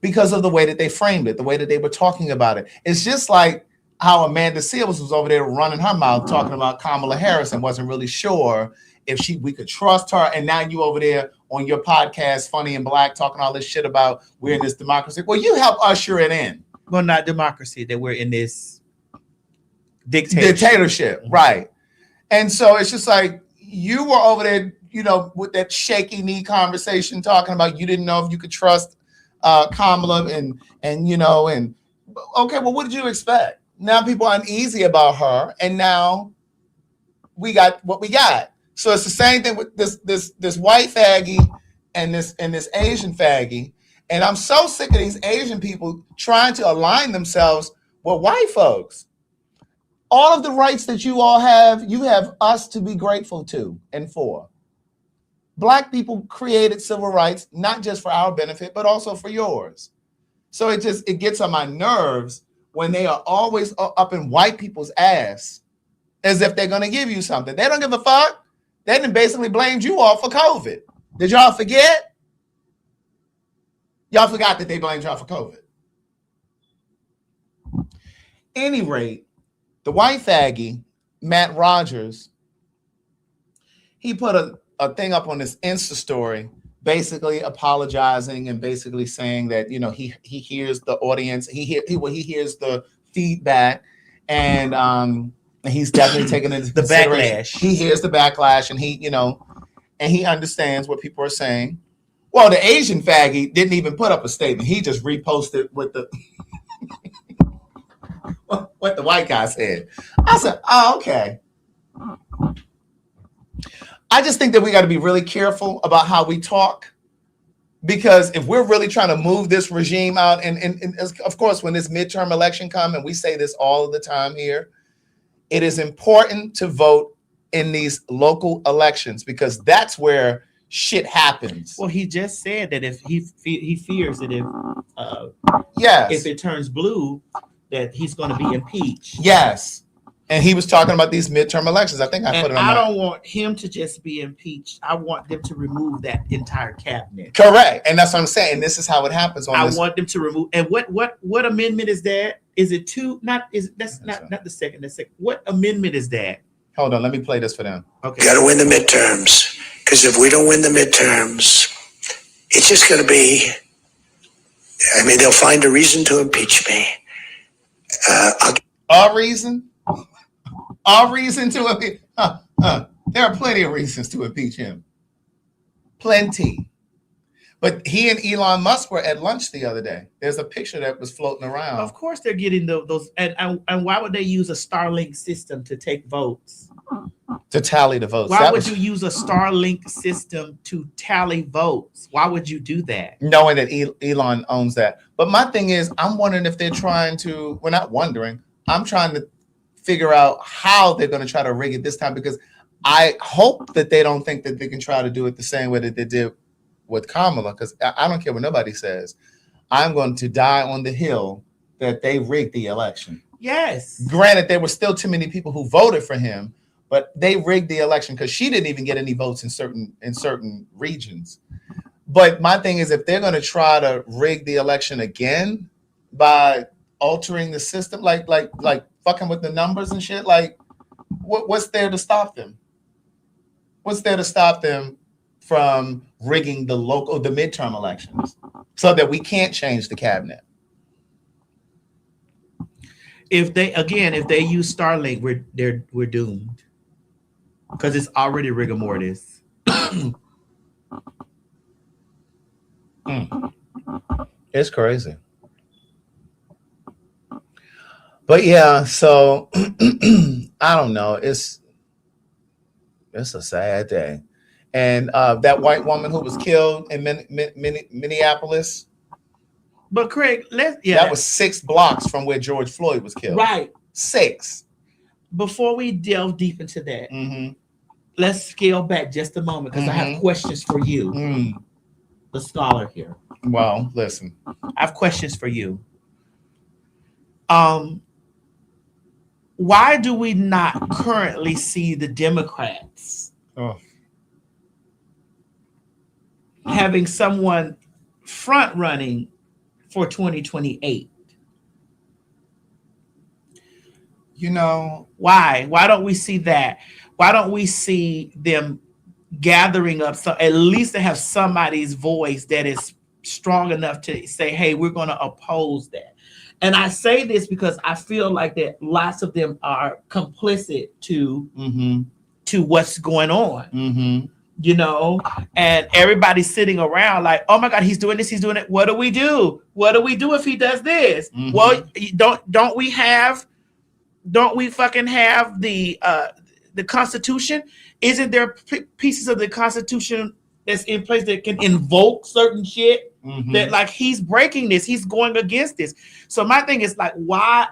because of the way that they framed it, the way that they were talking about it. It's just like how Amanda Seals was over there running her mouth talking about Kamala Harris and wasn't really sure if we could trust her. And now you over there on your podcast, Funny and Black, talking all this shit about we're in this democracy. Well, you help usher it in. Well, not democracy, that we're in this dictatorship, right? And so it's just like you were over there, with that shaky knee conversation, talking about you didn't know if you could trust Kamala, and okay, well, what did you expect? Now people are uneasy about her, and now we got what we got. So it's the same thing with this white faggy and this Asian faggy. And I'm so sick of these Asian people trying to align themselves with white folks. All of the rights that you all have, you have us to be grateful to and for. Black people created civil rights, not just for our benefit, but also for yours. So it gets on my nerves when they are always up in white people's ass as if they're going to give you something. They don't give a fuck. They done basically blamed you all for COVID. Did y'all forget? Y'all forgot that they blamed y'all for COVID. Any rate, the white faggy, Matt Rogers, he put a thing up on his Insta story, basically apologizing and basically saying that, he hears the audience, he hears the feedback, and he's definitely taking into the backlash. He hears the backlash, and he understands what people are saying. Well, the Asian faggy didn't even put up a statement. He just reposted with the what the white guy said. I said, oh, okay. I just think that we got to be really careful about how we talk, because if we're really trying to move this regime out, and of course, when this midterm election comes, and we say this all of the time here, it is important to vote in these local elections, because that's where shit happens. Well, he just said that if he fears that if it turns blue, that he's going to be impeached. Yes. And he was talking about these midterm elections. I think I put it on. I don't want him to just be impeached. I want them to remove that entire cabinet. Correct. And that's what I'm saying. This is how it happens. I want them to remove. And what amendment is that? Is it two? Not the second. The second. What amendment is that? Hold on. Let me play this for them. Okay. Got to win the midterms, because if we don't win the midterms, it's just going to be. I mean, they'll find a reason to impeach me. A reason? A reason to impeach? There are plenty of reasons to impeach him. Plenty. But he and Elon Musk were at lunch the other day. There's a picture that was floating around. Of course they're getting those. And why would they use a Starlink system to take votes? To tally the votes. Why would you use a Starlink system to tally votes? Why would you do that? Knowing that Elon owns that. But my thing is, I'm wondering if they're trying to, we're not wondering, I'm trying to figure out how they're going to try to rig it this time, because I hope that they don't think that they can try to do it the same way that they did with Kamala, because I don't care what nobody says. I'm going to die on the hill that they rigged the election. Yes. Granted, there were still too many people who voted for him, but they rigged the election because she didn't even get any votes in certain regions. But my thing is, if they're going to try to rig the election again by altering the system, like fucking with the numbers and shit, like what's there to stop them? What's there to stop them from rigging the midterm elections so that we can't change the cabinet? If they use Starlink, we're doomed, because it's already rigor mortis. It's crazy. But yeah, so I don't know. It's a sad day. And that white woman who was killed in Minneapolis. But Craig, that was 6 blocks from where George Floyd was killed. Right. 6. Before we delve deep into that, let's scale back just a moment, because I have questions for you, the scholar here. Well, listen. I have questions for you. why do we not currently see the Democrats having someone front running for 2028? You know, why? Why don't we see that? Why don't we see them gathering up so at least to have somebody's voice that is strong enough to say, hey, we're going to oppose that? And I say this because I feel like that lots of them are complicit to what's going on. You know, and everybody's sitting around like, oh my God, he's doing this, he's doing it. What do we do? What do we do if he does this? Well, don't we fucking have the Constitution? Isn't there pieces of the Constitution that's in place that can invoke certain shit that like he's breaking this, he's going against this? So my thing is like, why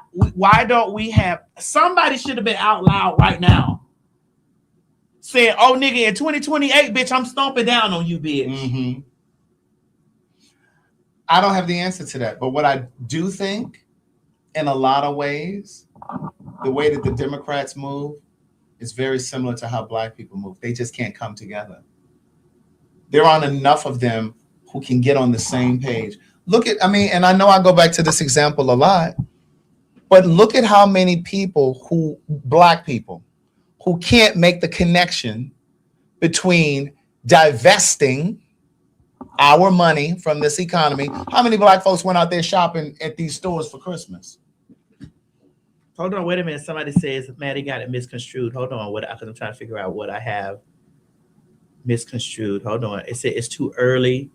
don't we have somebody should have been out loud right now saying, oh nigga, in 2028, bitch, I'm stomping down on you, bitch. I don't have the answer to that, but what I do think, in a lot of ways, the way that the Democrats move is very similar to how Black people move. They just can't come together. There aren't enough of them who can get on the same page. Look at, and I know I go back to this example a lot, but look at how many people Black people, who can't make the connection between divesting our money from this economy. How many Black folks went out there shopping at these stores for Christmas? Hold on, wait a minute. Somebody says Maddie got it misconstrued. Hold on, because I'm trying to figure out what I have misconstrued. Hold on. It said it's too early.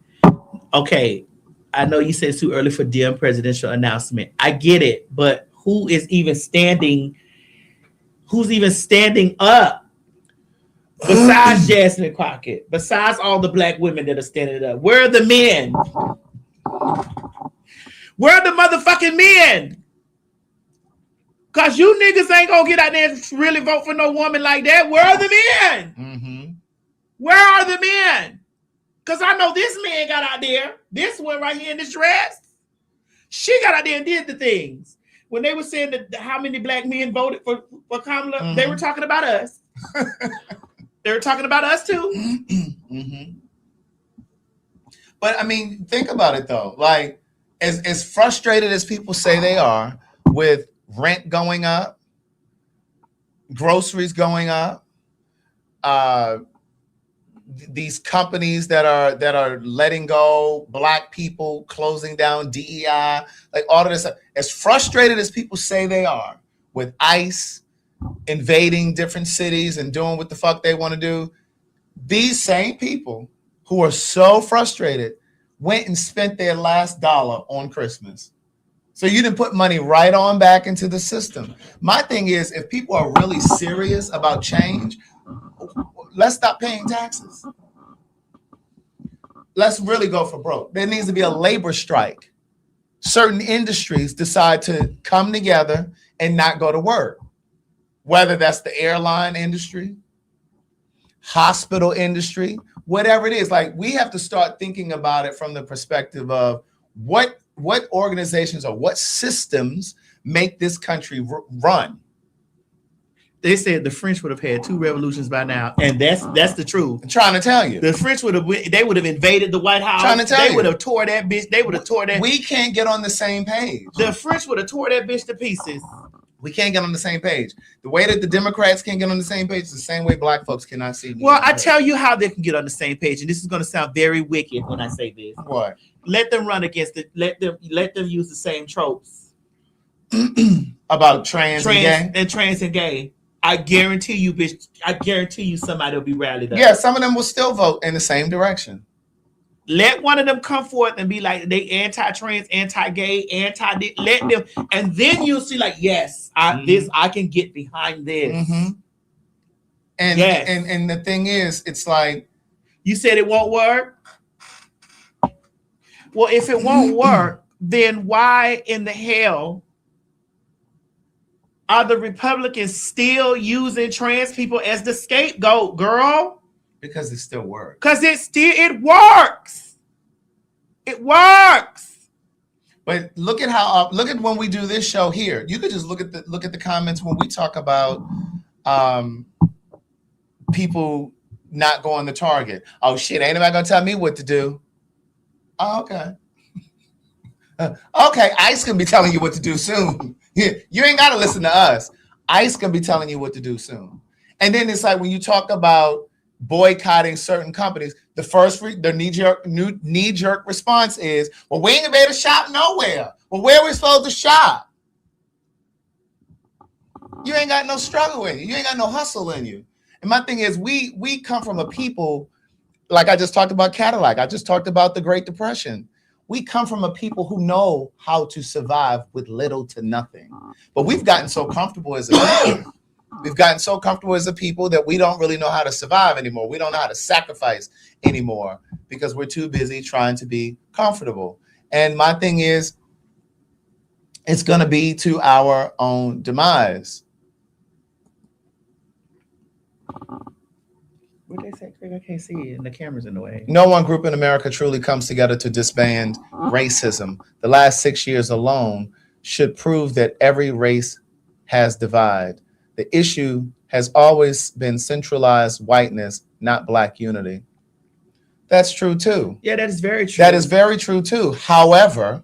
Okay, I know you said it's too early for DM presidential announcement. I get it, but who is even standing? Who's even standing up besides Jasmine Crockett? Besides all the Black women that are standing up, where are the men? Where are the motherfucking men? Cause you niggas ain't gonna get out there and really vote for no woman like that. Where are the men? Where are the men? Cause I know this man got out there. This one right here in this dress. She got out there and did the things. When they were saying that how many Black men voted for Kamala, they were talking about us. They were talking about us too. But think about it though. Like, as frustrated as people say they are with rent going up, groceries going up, these companies that are letting go Black people, closing down DEI, like all of this stuff. As frustrated as people say they are with ICE invading different cities and doing what the fuck they want to do, these same people who are so frustrated went and spent their last dollar on Christmas. So you didn't put money right on back into the system. My thing is, if people are really serious about change, let's stop paying taxes. Let's really go for broke. There needs to be a labor strike. Certain industries decide to come together and not go to work. Whether that's the airline industry, hospital industry, whatever it is. Like, we have to start thinking about it from the perspective of what organizations or what systems make this country run. They said the French would have had 2 revolutions by now, and that's the truth. I'm trying to tell you, the French would have invaded the White House. Trying to tell you, they would have tore that bitch. They would have tore that. We can't get on the same page. The French would have tore that bitch to pieces. We can't get on the same page. The way that the Democrats can't get on the same page is the same way Black folks cannot see. Well, I tell you how they can get on the same page, and this is going to sound very wicked when I say this. What? Let them run against it. Let them use the same tropes about trans and gay. I guarantee you, bitch. I guarantee you, somebody will be rallied up. Yeah, some of them will still vote in the same direction. Let one of them come forth and be like, they anti-trans, anti-gay, anti. Let them, and then you'll see, like, yes, I can get behind this. And yes. and the thing is, it's like, you said it won't work. Well, if it won't work, then why in the hell are the Republicans still using trans people as the scapegoat, girl? Because it still works. Because it works. It works. But look at how look at when we do this show here. You could just look at the comments when we talk about people not going to Target. Oh shit, ain't nobody gonna tell me what to do. Oh, okay. Okay, ICE can be telling you what to do soon. You ain't gotta listen to us. ICE can be telling you what to do soon. And then it's like when you talk about boycotting certain companies, the knee-jerk response is, well, we ain't gonna be able to shop nowhere. Well, where are we supposed to shop? You ain't got no struggle in you. You ain't got no hustle in you. And my thing is, we come from a people, like I just talked about Cadillac. I just talked about the Great Depression. We come from a people who know how to survive with little to nothing. But we've gotten so comfortable as a people. We've gotten so comfortable as a people that we don't really know how to survive anymore. We don't know how to sacrifice anymore because we're too busy trying to be comfortable. And my thing is, it's going to be to our own demise. What they say, Craig? I can't see it, and the camera's in the way. No one group in America truly comes together to disband racism. The last 6 years alone should prove that every race has divide. The issue has always been centralized whiteness, not black unity. That's true too. Yeah, that is very true. That is very true too. However,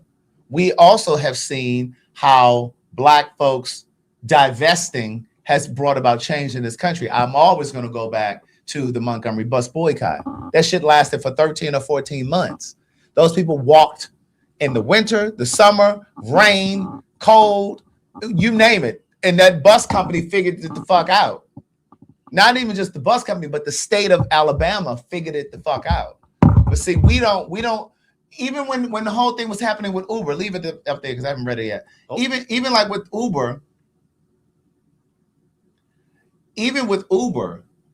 we also have seen how black folks divesting has brought about change in this country. I'm always going to go back to the Montgomery bus boycott. That shit lasted for 13 or 14 months. Those people walked in the winter, the summer, rain, cold, you name it. And that bus company figured it the fuck out. Not even just the bus company, but the state of Alabama figured it the fuck out. But see, we don't, even when the whole thing was happening with Uber, leave it up there because I haven't read it yet. Oh. Even like with Uber,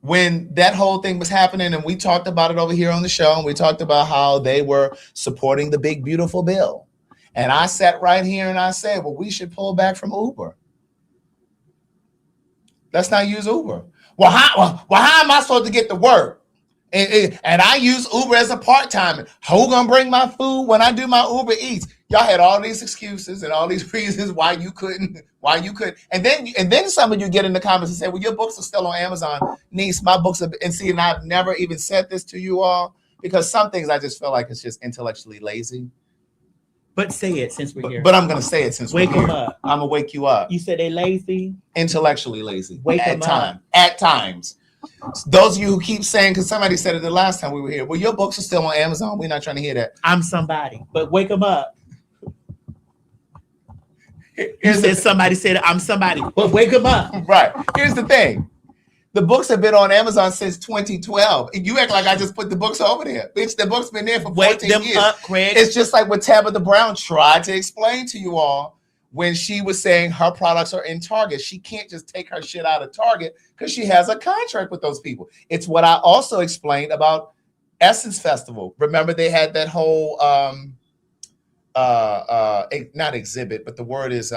when that whole thing was happening and we talked about it over here on the show and we talked about how they were supporting the big, beautiful bill. And I sat right here and I said, well, we should pull back from Uber. Let's not use Uber. Well, how am I supposed to get to work? And I use Uber as a part-time. Who gonna bring my food when I do my Uber Eats? Y'all had all these excuses and all these reasons why you couldn't. And then some of you get in the comments and say, well, your books are still on Amazon. Niece, my books are, and see, and I've never even said this to you all because some things I just feel like it's just intellectually lazy. But say it since we're here. But I'm going to say it since we're here. Wake them up. I'm going to wake you up. You said they lazy? Intellectually lazy. Wake them up. At times. Those of you who keep saying, because somebody said it the last time we were here, well, your books are still on Amazon. We're not trying to hear that. I'm somebody. But wake them up. Somebody said I'm somebody. But wake them up. Right. Here's the thing. The books have been on Amazon since 2012. You act like I just put the books over there. Bitch, the book's been there for 14 years. Wake them up, Craig. It's just like what Tabitha Brown tried to explain to you all when she was saying her products are in Target. She can't just take her shit out of Target because she has a contract with those people. It's what I also explained about Essence Festival. Remember they had that whole, not exhibit, but the word is,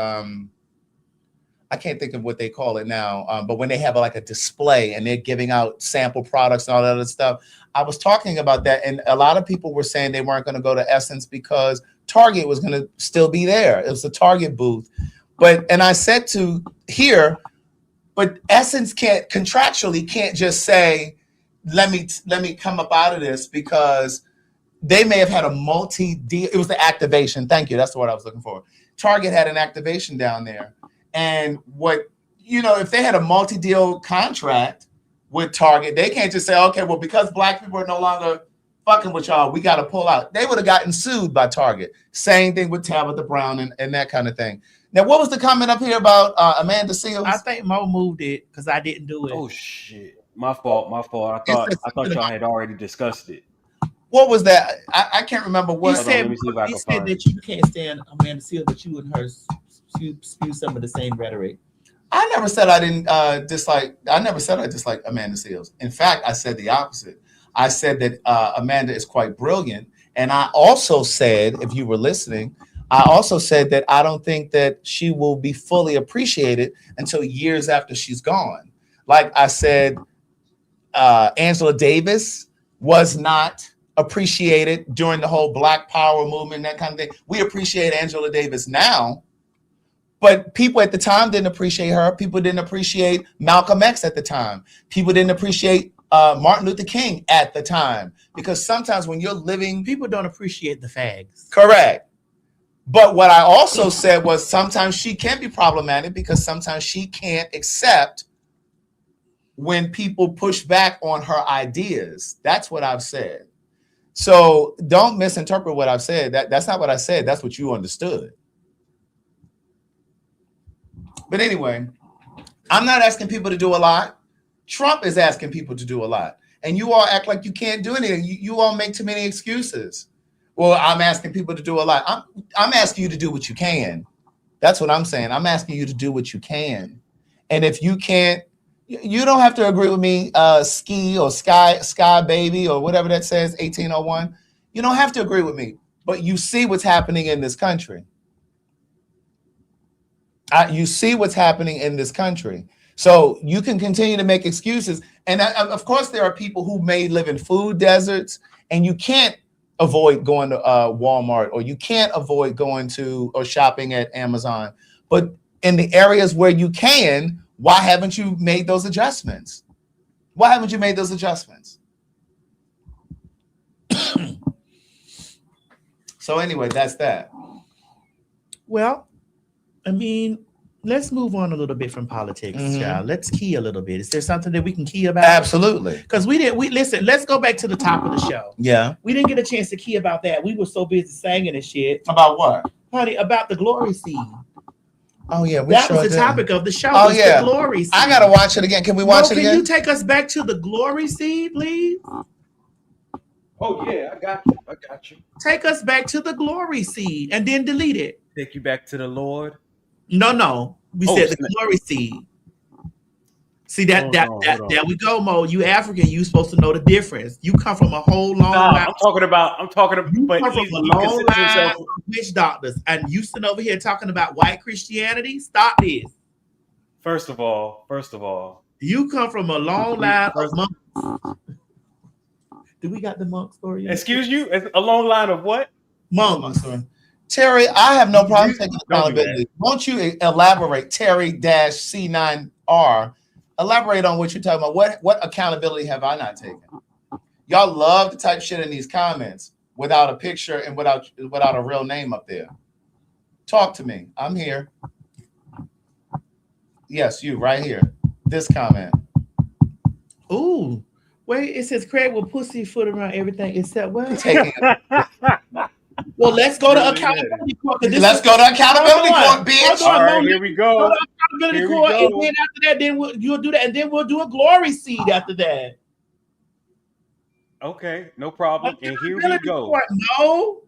I can't think of what they call it now, but when they have like a display and they're giving out sample products and all that other stuff, I was talking about that. And a lot of people were saying they weren't going to go to Essence because Target was going to still be there. It was the Target booth. And I said to here, but Essence contractually can't just say, let me come up out of this because they may have had a multi-deal. It was the activation. Thank you. That's the word I was looking for. Target had an activation down there. And if they had a multi-deal contract with Target, they can't just say, okay, well, because black people are no longer fucking with y'all, we got to pull out. They would have gotten sued by Target. Same thing with Tabitha Brown and that kind of thing. Now, what was the comment up here about Amanda Seals? I think Mo moved it because I didn't do it. Oh, shit. My fault. I thought y'all had already discussed it. What was that? I can't remember what. You said that you can't stand Amanda Seals, but you and her spew some of the same rhetoric. I never said I didn't dislike. I never said I disliked Amanda Seals. In fact, I said the opposite. I said that Amanda is quite brilliant, and I also said, if you were listening, I also said that I don't think that she will be fully appreciated until years after she's gone. Like I said, Angela Davis was not appreciated during the whole Black Power movement, that kind of thing. We appreciate Angela Davis now, but people at the time didn't appreciate her. People didn't appreciate Malcolm X at the time. People didn't appreciate Martin Luther King at the time, because sometimes when you're living, people don't appreciate the fags. Correct. But what I also said was sometimes she can be problematic because sometimes she can't accept when people push back on her ideas. That's what I've said. So don't misinterpret what I've said. That's not what I said. That's what you understood. But anyway, I'm not asking people to do a lot. Trump is asking people to do a lot. And you all act like you can't do anything. You all make too many excuses. Well, I'm asking people to do a lot. I'm asking you to do what you can. That's what I'm saying. I'm asking you to do what you can. And if you can't, you don't have to agree with me, Ski or Sky Baby or whatever that says, 1801. You don't have to agree with me. But you see what's happening in this country. You see what's happening in this country. So you can continue to make excuses. And of course, there are people who may live in food deserts, and you can't avoid going to Walmart, or you can't avoid going to or shopping at Amazon. But in the areas where you can, why haven't you made those adjustments? Why haven't you made those adjustments? So anyway, that's that. Well, I mean, let's move on a little bit from politics, child. Let's key a little bit. Is there something that we can key about? Absolutely. Because we listen, let's go back to the top of the show. Yeah. We didn't get a chance to key about that. We were so busy singing and shit. About what? Honey, about the glory seed. Oh, yeah. That was the topic of the show. Oh, was yeah. The glory seed. I got to watch it again. Can we watch it again? Can you take us back to the glory seed, please? Oh, yeah, I got you. Take us back to the glory seed and then delete it. Take you back to the Lord. No. We said the glory seed. See there we go, Mo. You African, you supposed to know the difference. You come from a whole long line. I'm talking about you come from a long line of witch doctors, and you sitting over here talking about white Christianity. Stop this. First of all, you come from a long line of monks. Do we got the monk story? Excuse you? A long line of what? Monks. Terry, I have no problem taking accountability. Won't you elaborate, Terry-C9R? Elaborate on what you're talking about. What accountability have I not taken? Y'all love to type shit in these comments without a picture and without a real name up there. Talk to me. I'm here. Yes, you right here. This comment. Ooh. Wait, it says Craig will pussyfoot around everything except what? Well, let's go to accountability court. Let's go to accountability court, bitch. All right, here we go. Go to accountability court, and then after that, you'll do that, and then we'll do a glory seed after that. Okay, no problem. And here we go. Court, no.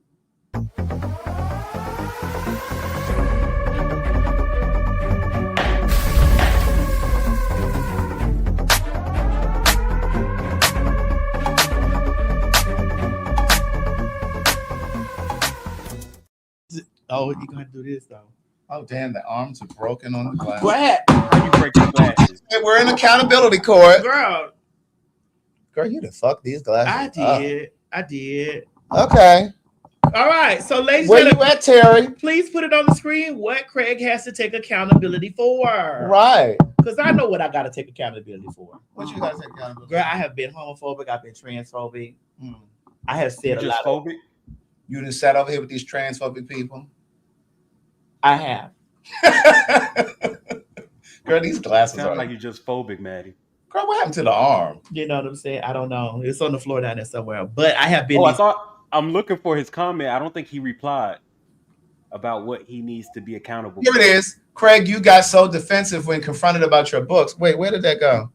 Oh, you're gonna do this though. Oh damn, the arms are broken on the glass. Go ahead. How you break the glasses? We're in accountability court. Girl, you done fucked these glasses. I did. Okay. All right. So ladies, where you at, Terry? Please put it on the screen what Craig has to take accountability for. Right. Because I know what I gotta take accountability for. What you gotta take accountability for? Girl, I have been homophobic, I've been transphobic. I have said a lot of You done sat over here with these transphobic people? I have. Girl, these glasses sound like you're just phobic, Maddie. Girl, what happened to the arm? You know what I'm saying? I don't know. It's on the floor down there somewhere. But I have been. Oh, I thought I'm looking for his comment. I don't think he replied about what he needs to be accountable for. Here it is. Craig, you got so defensive when confronted about your books. Wait, where did that go?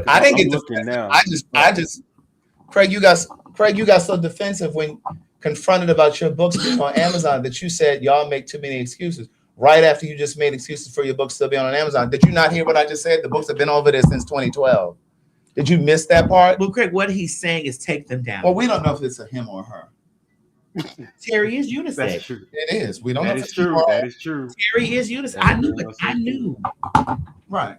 I didn't get defensive. Now. I just Craig, you got so defensive when confronted about your books being on Amazon that you said y'all make too many excuses. Right after you just made excuses for your books still being on Amazon. Did you not hear what I just said? The books have been over there since 2012. Did you miss that part? Well, Craig, what he's saying is take them down. Well, we don't know if it's a him or her. Terry is unisex. That's true. It is. We don't know. That is true. That is true. Terry is unisex. I knew it. I knew. Right.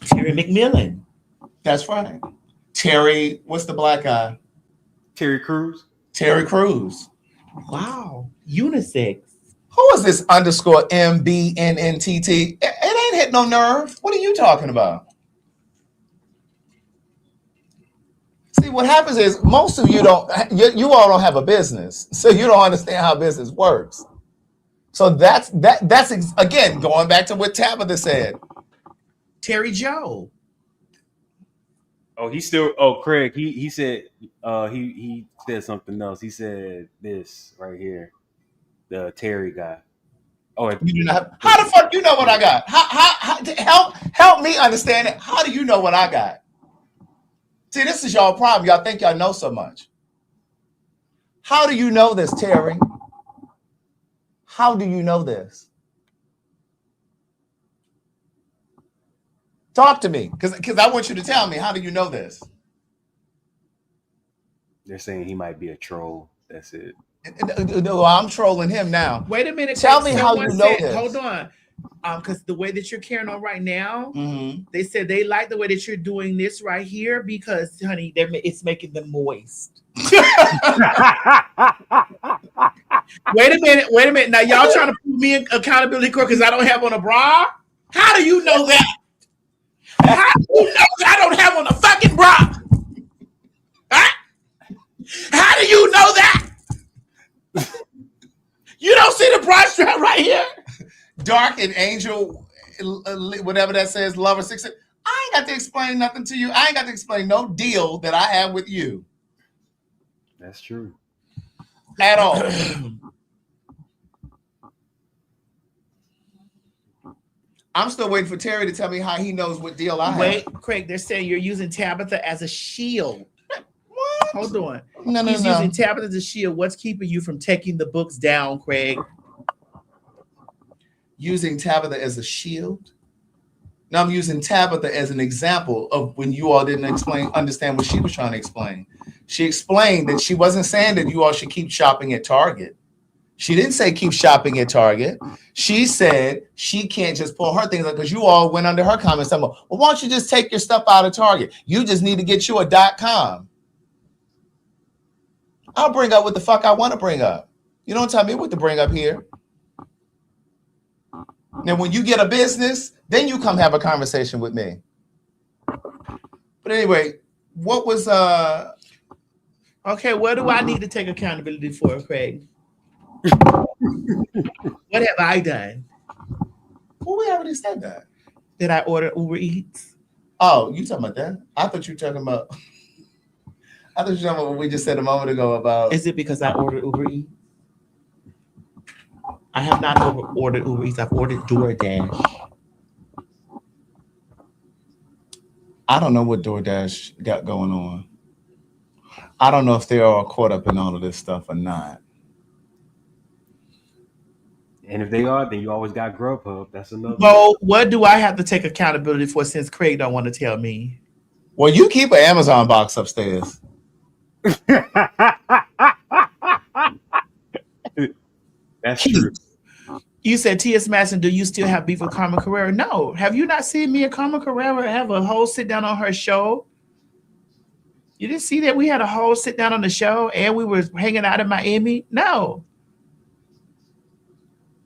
Terry McMillan. That's right. Terry, what's the black guy? Terry Crews. Terry Crews. Wow. Unisex. Who is this underscore MBNNTT? It ain't hit no nerve. What are you talking about? See, what happens is most of you you all don't have a business, so you don't understand how business works. So that's again going back to what Tabitha said. Terry Joe. Oh, he's still. Oh, Craig. He said. He said something else. He said this right here. The Terry guy. Oh, you do not. How the fuck you know what I got? How help me understand it. How do you know what I got? See, this is y'all problem. Y'all think y'all know so much. How do you know this, Terry? How do you know this? Talk to me, because I want you to tell me. How do you know this? They're saying he might be a troll. That's it. No, I'm trolling him now. Wait a minute. Tell me how you know this. Hold on. Because the way that you're carrying on right now, they said they like the way that you're doing this right here because, honey, it's making them moist. Wait a minute. Now, y'all trying to put me in accountability court because I don't have on a bra? How do you know that? How do you know that I don't have on a fucking bra? Huh? How do you know that? You don't see the bra strap right here? Dark and angel, whatever that says, lover 6. I ain't got to explain nothing to you. I ain't got to explain no deal that I have with you. That's true. At all. I'm still waiting for Terry to tell me how he knows what deal I have. Wait, Craig, they're saying you're using Tabitha as a shield. What? Hold on. No. He's using Tabitha as a shield. What's keeping you from taking the books down, Craig? Using Tabitha as a shield? Now I'm using Tabitha as an example of when you all didn't understand what she was trying to explain. She explained that she wasn't saying that you all should keep shopping at Target. She didn't say keep shopping at Target. She said she can't just pull her things up because you all went under her comments. Well, why don't you just take your stuff out of Target? You just need to get you a .com. I'll bring up what the fuck I want to bring up. You don't tell me what to bring up here. Now, when you get a business, then you come have a conversation with me. But anyway, what was okay, what do I need to take accountability for, Craig? What have I done? Well, we already said that. Did I order Uber Eats? Oh, you talking about that? I thought you were talking about what we just said a moment ago about. Is it because I ordered Uber Eats? I have not ordered Uber Eats. I've ordered DoorDash. I don't know what DoorDash got going on. I don't know if they're all caught up in all of this stuff or not. And if they are, then you always got Grubhub. That's another. So what do I have to take accountability for since Craig don't want to tell me? Well, you keep an Amazon box upstairs. That's true. You said T.S. Madison, do you still have beef with Carmen Carrera? No. Have you not seen me and Carmen Carrera have a whole sit down on her show? You didn't see that we had a whole sit down on the show and we were hanging out in Miami? No.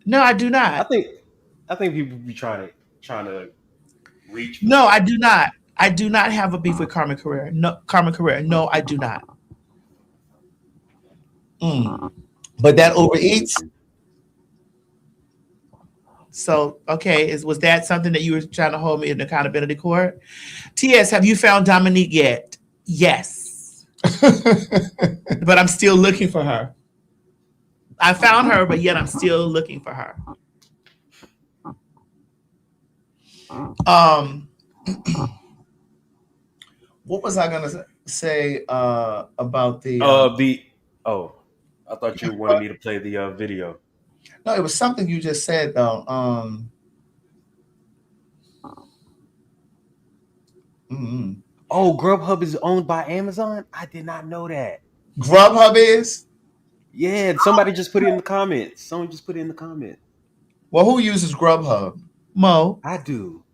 No, I do not. I think people be trying to reach. No, I do not. I do not have a beef with Carmen Carrera. No, Carmen Carrera. No, I do not. But that Uber Eats. So, okay, was that something that you were trying to hold me in accountability court? T.S., have you found Dominique yet? Yes. But I'm still looking for her. I found her, but yet I'm still looking for her. What was I gonna say about the? I thought you wanted me to play the video. No, it was something you just said though. Oh, Grubhub is owned by Amazon? I did not know that. Grubhub is? Yeah, somebody just put it in the comments. Well, who uses Grubhub? Mo. I do.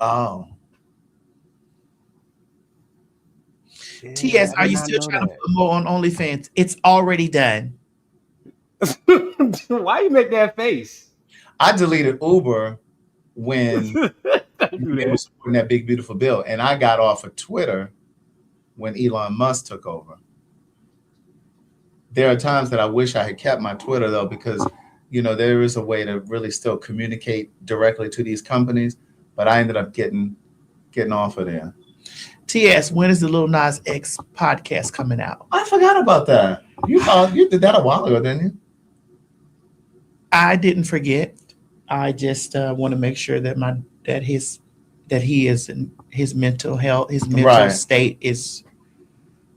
Oh. TS, I are did you not still know trying to put more on OnlyFans? It's already done. that. Why you make that face? I deleted Uber when Don't do they that. were supporting that big beautiful bill, and I got off of Twitter when Elon Musk took over. There are times that I wish I had kept my Twitter though, because there is a way to really still communicate directly to these companies, but I ended up getting off of there. TS, when is the Lil Nas X podcast coming out? I forgot about that. You did that a while ago, didn't you? I didn't forget. I just want to make sure that his mental health, his mental Right. state is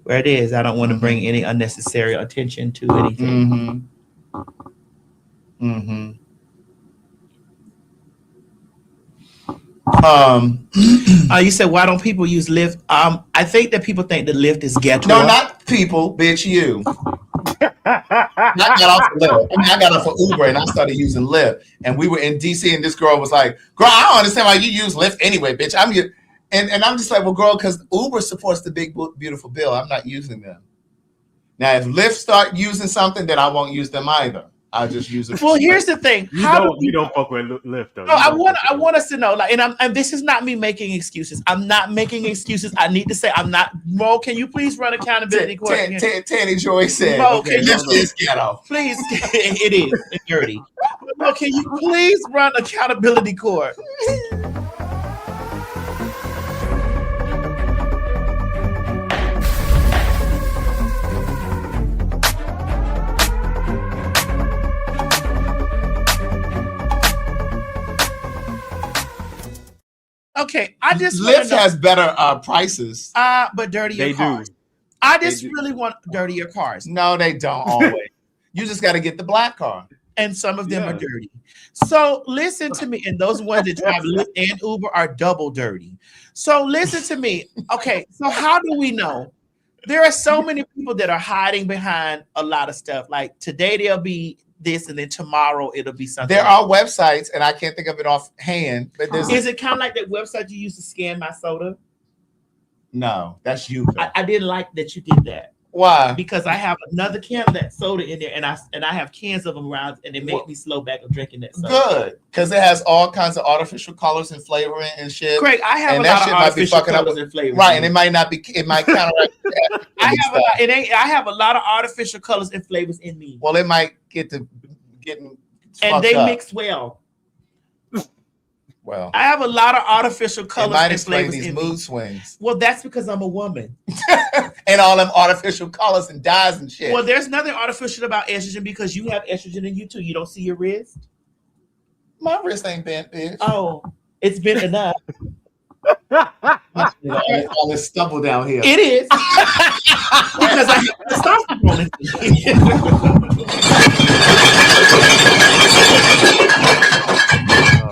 where it is. I don't want to bring any unnecessary attention to anything. You said, why don't people use Lyft? I think that people think that Lyft is ghetto. No, not people, bitch, you. I got off of Lyft. I got off of Uber and I started using Lyft. And we were in DC and this girl was like, girl, I don't understand why you use Lyft anyway, bitch. And I'm just like, well, girl, because Uber supports the big beautiful bill. I'm not using them. Now, if Lyft start using something, then I won't use them either. I'll just use it. Well, here's the thing. You don't fuck with Lyft though. No, I want us to know, like, and this is not me making excuses. I'm not making excuses. I need to say I'm not. Mo, can you please run accountability court? Tanny Joy said, Mo, can you Lyft is ghetto. Please, it is. It's dirty. Mo, can you please run accountability court? Okay, I just Lyft has better prices. But dirtier They cars. do. I just really want dirtier cars. No, they don't always. You just got to get the black car. And some of them are dirty. So listen to me. And those ones that drive Lyft and Uber are double dirty. So listen to me. Okay, so how do we know? There are so many people that are hiding behind a lot of stuff. Like today they'll be this, and then tomorrow it'll be something. There are websites, and I can't think of it offhand. But Is it kind of like that website you used to scan my soda? No, that's you. I didn't like that you did that. Why? Because I have another can of that soda in there, and I have cans of them around, and it made me slow back on drinking that soda. Good, because it has all kinds of artificial colors and flavoring and shit. Craig, I have and a that lot of shit might be artificial fucking up colors with- and flavors. Right, and it might not be. It might counteract that. I have a lot of artificial colors and flavors in me, Well, it might getting and fucked they up. mix well. Well, I have a lot of artificial it colors might and explain flavors these in mood me. swings Well, that's because I'm a woman. and all them artificial colors and dyes and shit. Well, there's nothing artificial about estrogen because you have estrogen in you too. You don't see your wrist? My wrist ain't bent, bitch. Oh, it's bent enough. All this stubble down here. It is. Because I have testosterone in me.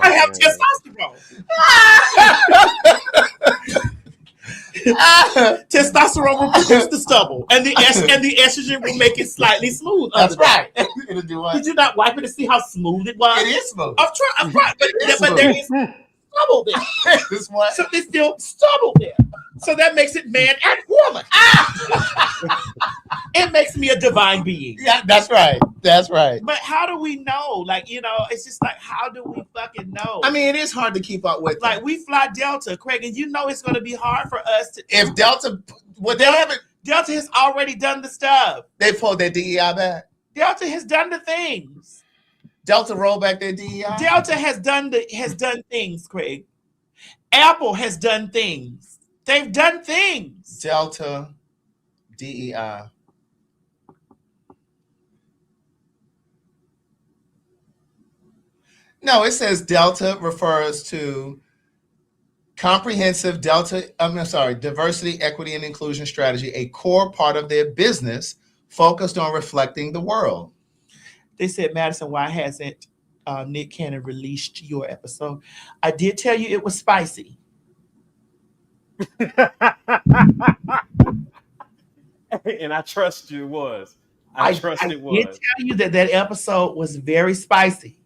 I have testosterone. Testosterone removes the stubble, and the estrogen will make it slightly smooth. That's under that. right. It'll do what? Did you not wipe it to see how smooth it was? It is smooth. I'm trying, but is there smooth. is stubble there. This one. So there's still stubble there. So that makes it man and woman. It makes me a divine being. Yeah, that's right. That's right. But how do we know? Like, it's just like, how do we fucking know? I mean, it is hard to keep up with. Like, we fly Delta, Craig, and you know it's going to be hard for us to. If Delta, what they haven't, Delta has already done the stuff. they pulled their DEI back. Delta has done the things. Delta rolled back their DEI. Delta has done things, Craig. Apple has done things. They've done things. Delta, DEI. No, it says Delta refers to comprehensive diversity, equity, and inclusion strategy, a core part of their business focused on reflecting the world. They said, Madison, why hasn't Nick Cannon released your episode? I did tell you it was spicy. And I trust you it was. I trust it was. I did tell you that episode was very spicy.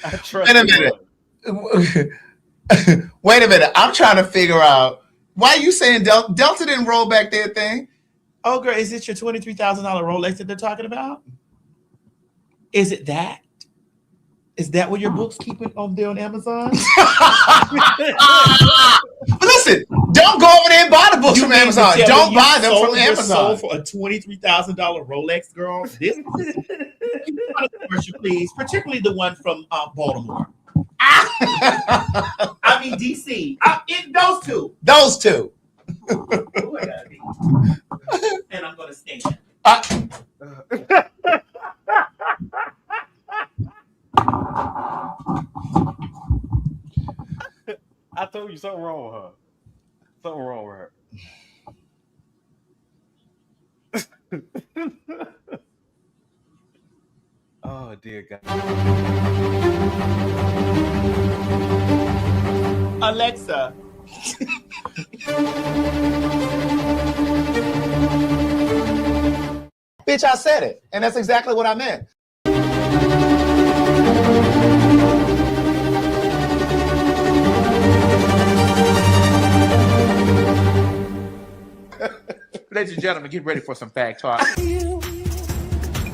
I trust Wait a minute. Wait a minute. I'm trying to figure out why you saying Delta didn't roll back their thing. Oh, girl, is it your $23,000 Rolex that they're talking about? Is it that? Is that what your books keep it on there on Amazon? But listen, don't go over there and buy the books from Amazon. Don't buy them from Amazon. For a $23,000 Rolex, girl. This commercial, please, particularly the one from Baltimore. I mean DC. Those two. Those two. Ooh, I gotta be. And I'm gonna stand. I told you something wrong with her. Something wrong with her. Oh dear God. Alexa. Bitch, I said it. And that's exactly what I meant. Ladies and gentlemen, get ready for some fact talk.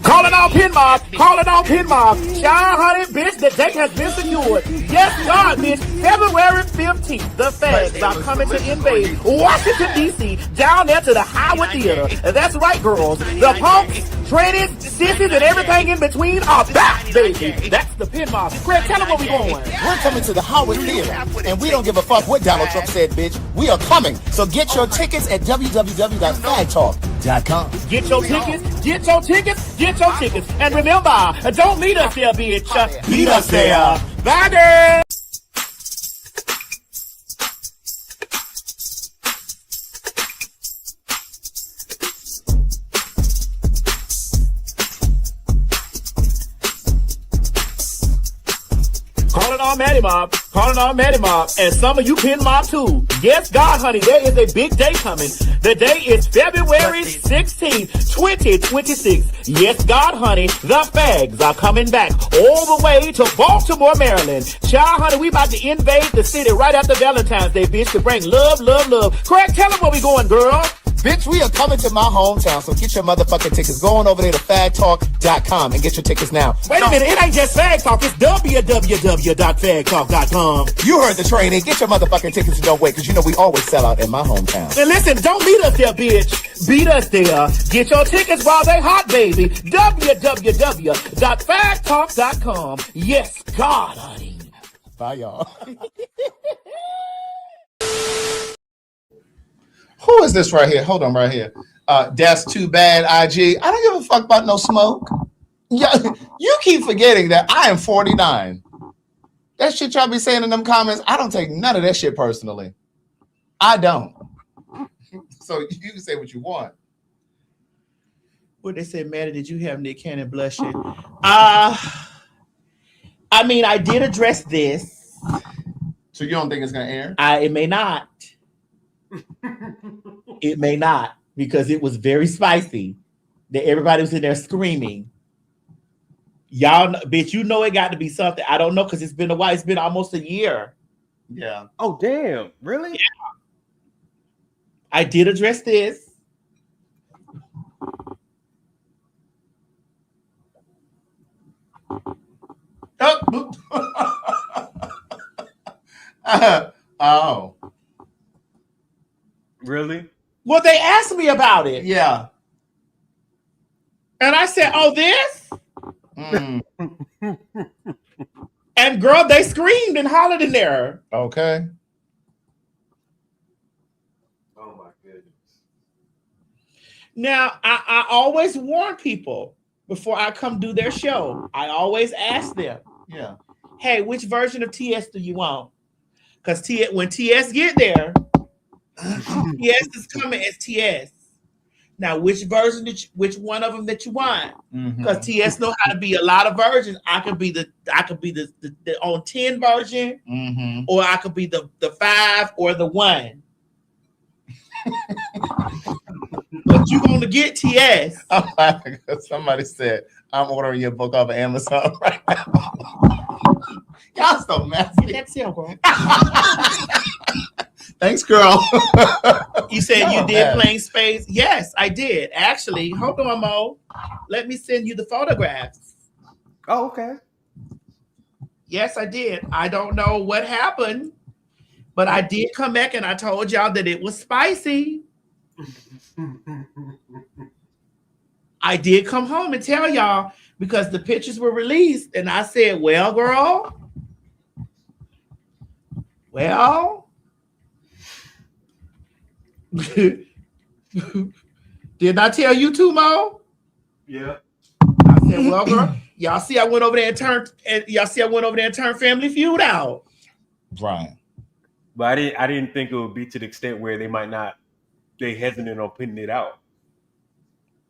Calling on Pin Mob. Calling on Pin Mob. Shy honey, bitch, the date has been secured. Yes, God, bitch. February 15th, the fags are coming to invade Washington, D.C., down there to the Howard Theater. That's right, girls. The punks, trannies, sissies, and everything in between are back, baby. That's the Pin Mob. Greg, tell them where we going. We're coming to the Howard Theater, and we don't give a fuck what Donald Trump said, bitch. We are coming. So get your tickets at www.PhagTawlk.com. Get your tickets, get your tickets, get your tickets. And remember, don't meet us there, bitch. Meet us there. Bye, girl. Calling on Matty Mob, calling on Matty Mob, and some of you Pin Mob too. Yes, God, honey, there is a big day coming. The day is February 16th, 2026. Yes, God, honey, the fags are coming back all the way to Baltimore, Maryland. Child, honey, we about to invade the city right after Valentine's Day, bitch, to bring love, love, love. Craig, tell them where we going, girl. Bitch, we are coming to my hometown, so get your motherfucking tickets. Go on over there to PhagTawlk.com and get your tickets now. Wait a minute, it ain't just Fag Talk, it's www.PhagTawlk.com. You heard the training. Get your motherfucking tickets and don't wait, because you know we always sell out in my hometown. And listen, don't meet us there, bitch. Beat us there. Get your tickets while they hot, baby. www.PhagTawlk.com. Yes, God, honey. Bye, y'all. Who is this right here? Hold on, right here. That's too bad, IG. I don't give a fuck about no smoke. Yeah, you keep forgetting that I am 49. That shit y'all be saying in them comments, I don't take none of that shit personally. I don't. So you can say what you want. What they say, Maddie, did you have Nick Cannon blushing? I mean, I did address this. So you don't think it's gonna air? It may not. It may not, because it was very spicy. That everybody was in there screaming. Y'all, bitch, you know it got to be something. I don't know, because it's been a while. It's been almost a year. Yeah. Oh, damn. Really? Yeah. I did address this. Oh. Really? Well, they asked me about it. Yeah. And I said, oh, this? And girl, they screamed and hollered in there. Okay. Oh my goodness. Now, I always warn people before I come do their show. I always ask them, yeah, hey, which version of TS do you want? Because when TS get there, TS is coming as TS. Now, which version which one of them that you want? Because TS know how to be a lot of versions. I could be the on 10 version, or I could be the 5 or the 1. But you're gonna get TS. Somebody said I'm ordering your book off of Amazon right now. Y'all so messy. That's it, girl. Thanks, girl. You said Y'all you are did mad. plain space. Yes, I did. Actually, hold on, Mo. Let me send you the photographs. Oh, okay. Yes, I did. I don't know what happened, but I did come back and I told y'all that it was spicy. I did come home and tell y'all because the pictures were released, and I said, well, girl, well, did I tell you too, Mo? Yeah. I said, well, girl, y'all see I went over there and turned Family Feud out. Right. But I didn't think it would be to the extent where they hesitant on putting it out.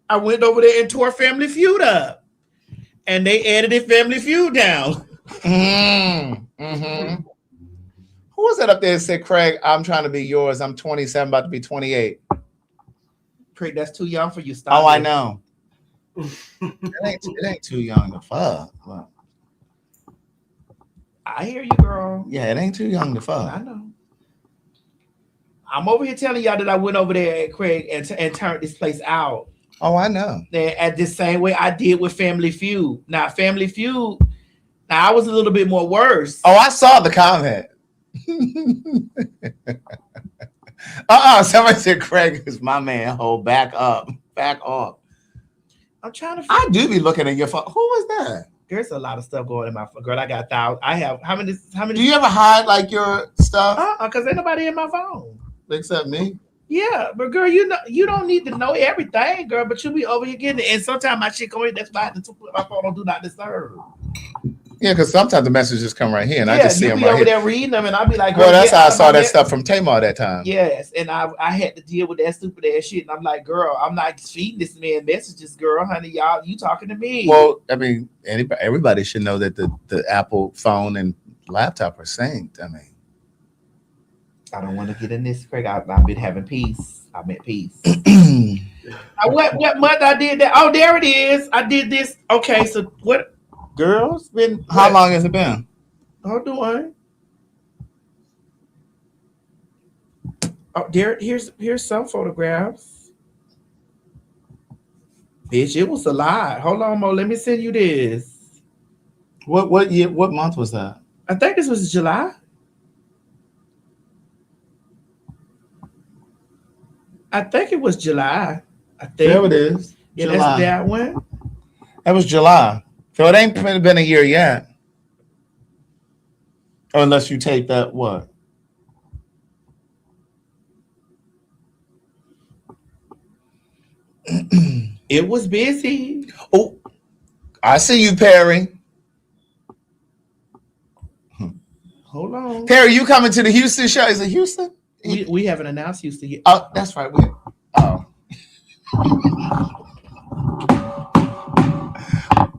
I went over there and tore Family Feud up. And they edited Family Feud down. Mm-hmm. Who was that up there that said, Craig, I'm trying to be yours. I'm 27, about to be 28. Craig, that's too young for you. Stop Oh, I it. know. It ain't too young to fuck. Well, I hear you, girl. yeah, it ain't too young to fuck. I know. I'm over here telling y'all that I went over there, Craig, and turned this place out. Oh, I know. At the same way I did with Family Feud. Now, Family Feud, I was a little bit more worse. Oh, I saw the comment. Somebody said Craig is my man. Hold back up. Back off. I'm trying to. I do be looking at your phone. Who is that? There's a lot of stuff going in my phone. Girl, I got thousands. I have how many? Do you ever hide like your stuff? Because ain't nobody in my phone except me. Yeah, but girl, you know you don't need to know everything, girl. But you be over here getting it, and sometimes my shit go in. That's why I have to put my phone on do not disturb. Yeah, because sometimes the messages come right here, and I just see them you be right over here. there reading them, and I be like, Well, that's how I saw that that stuff from Tamar that time. Yes, and I had to deal with that stupid ass shit, and I'm like, girl, I'm not feeding this man messages, girl, honey, y'all, you talking to me? Well, I mean, everybody should know that the Apple phone and laptop are synced. I mean, I don't want to get in this, Craig. I've been having peace. I'm at peace. What month I did that? Oh, there it is. I did this. Okay, so what? Girls, been how long has it been? Hold on. Oh, here's some photographs. Bitch, it was a lot. Hold on, Mo. Let me send you this. What year? What month was that? I think this was July. I think it was July. I think There it is. Yeah, July. that's that one. That was July. So it ain't been a year yet. Or unless you take that what? It was busy. Oh, I see you, Perry. Hold on. Perry, you coming to the Houston show? Is it Houston? We haven't announced Houston yet. Oh, that's right.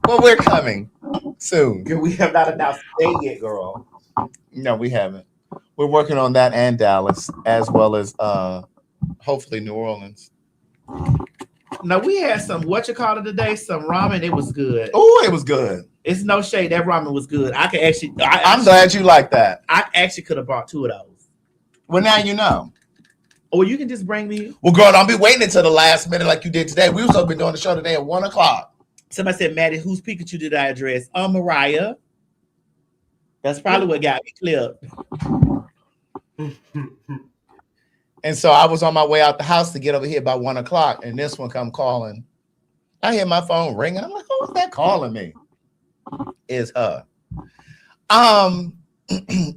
Well, we're coming soon. We have not announced the date yet, girl. No, we haven't. We're working on that and Dallas, as well as hopefully New Orleans. Now we had some today, some ramen. It was good. Oh, it was good. It's no shade. That ramen was good. I'm glad you like that. I actually could have bought 2 of those. Well, now you know. Or you can just bring me. Well, girl, don't be waiting until the last minute like you did today. We was supposed to be doing the show today at 1:00. Somebody said, Maddie, whose Pikachu did I address? Mariah. That's probably what got me clipped. And so I was on my way out the house to get over here by 1:00, and this one come calling. I hear my phone ringing. I'm like, who's that calling me? It's her.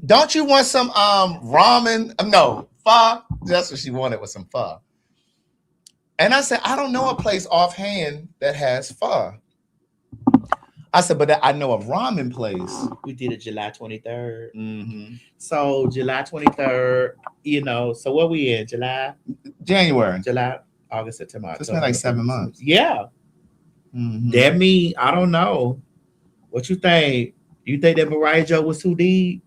Don't you want some ramen? No, pho. That's what she wanted, was some pho. And I said, I don't know a place offhand that has pho. I said, but I know a ramen place. We did it July 23rd. Mm-hmm. So July 23rd, so what we in? January. July, August, September. It's been like 7 months. Yeah. Mm-hmm. That mean, I don't know. What you think? You think that Mariah Joe was too deep?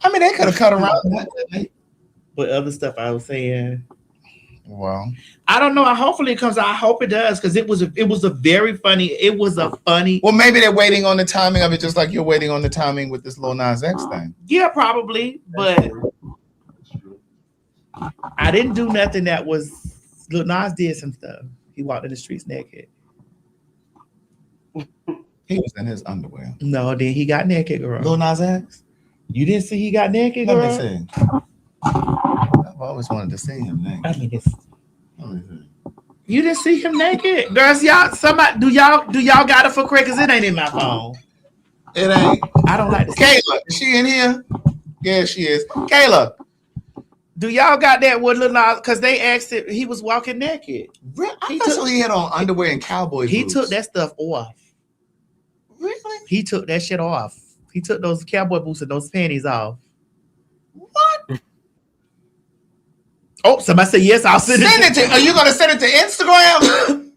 I mean, they could have cut around that. But other stuff I was saying. Well, I don't know. Hopefully it comes out. I hope it does because it was a very funny. It was a funny. Well, maybe they're waiting on the timing of it, just like you're waiting on the timing with this Lil Nas X thing. Yeah, probably. But I didn't do nothing that was. Lil Nas did some stuff. He walked in the streets naked. He was in his underwear. No, then he got naked, girl. Lil Nas X? You didn't see he got naked, girl? Let me see. I've always wanted to see him naked. I mean, you didn't see him naked, girls. Y'all, somebody, do y'all got it for Craig? Cause it ain't in my phone. It ain't. I don't like to. Kayla, is she in here? Yeah, she is. Kayla, do y'all got that with Lil Nas? Cause they asked it. He was walking naked. he had on underwear and cowboy boots. He took that stuff off. Really? He took that shit off. He took those cowboy boots and those panties off. What? Oh, somebody said yes. I'll send it to. Are you gonna send it to Instagram?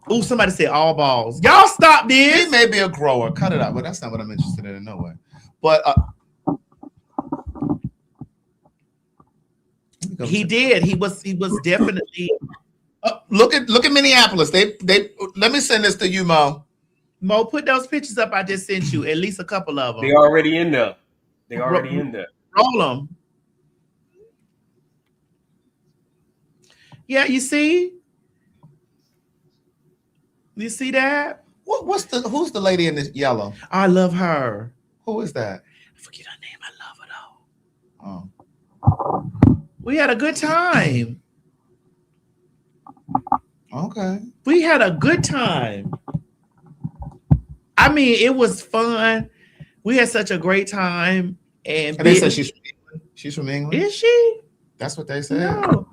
Oh, somebody said all balls. Y'all stop this. He may be a grower. Cut it out. But that's not what I'm interested in no way. But he did. He was definitely. Look at Minneapolis. They let me send this to you, Mo. Mo, put those pictures up I just sent you. At least a couple of them. They already in there. They already in there. Roll them. Yeah, you see? You see that? Who's the lady in this yellow? I love her. Who is that? I forget her name. I love her though. Oh. We had a good time. Okay. We had a good time. I mean, it was fun. We had such a great time. And they said she's from England. She's from England? Is she? That's what they said. No.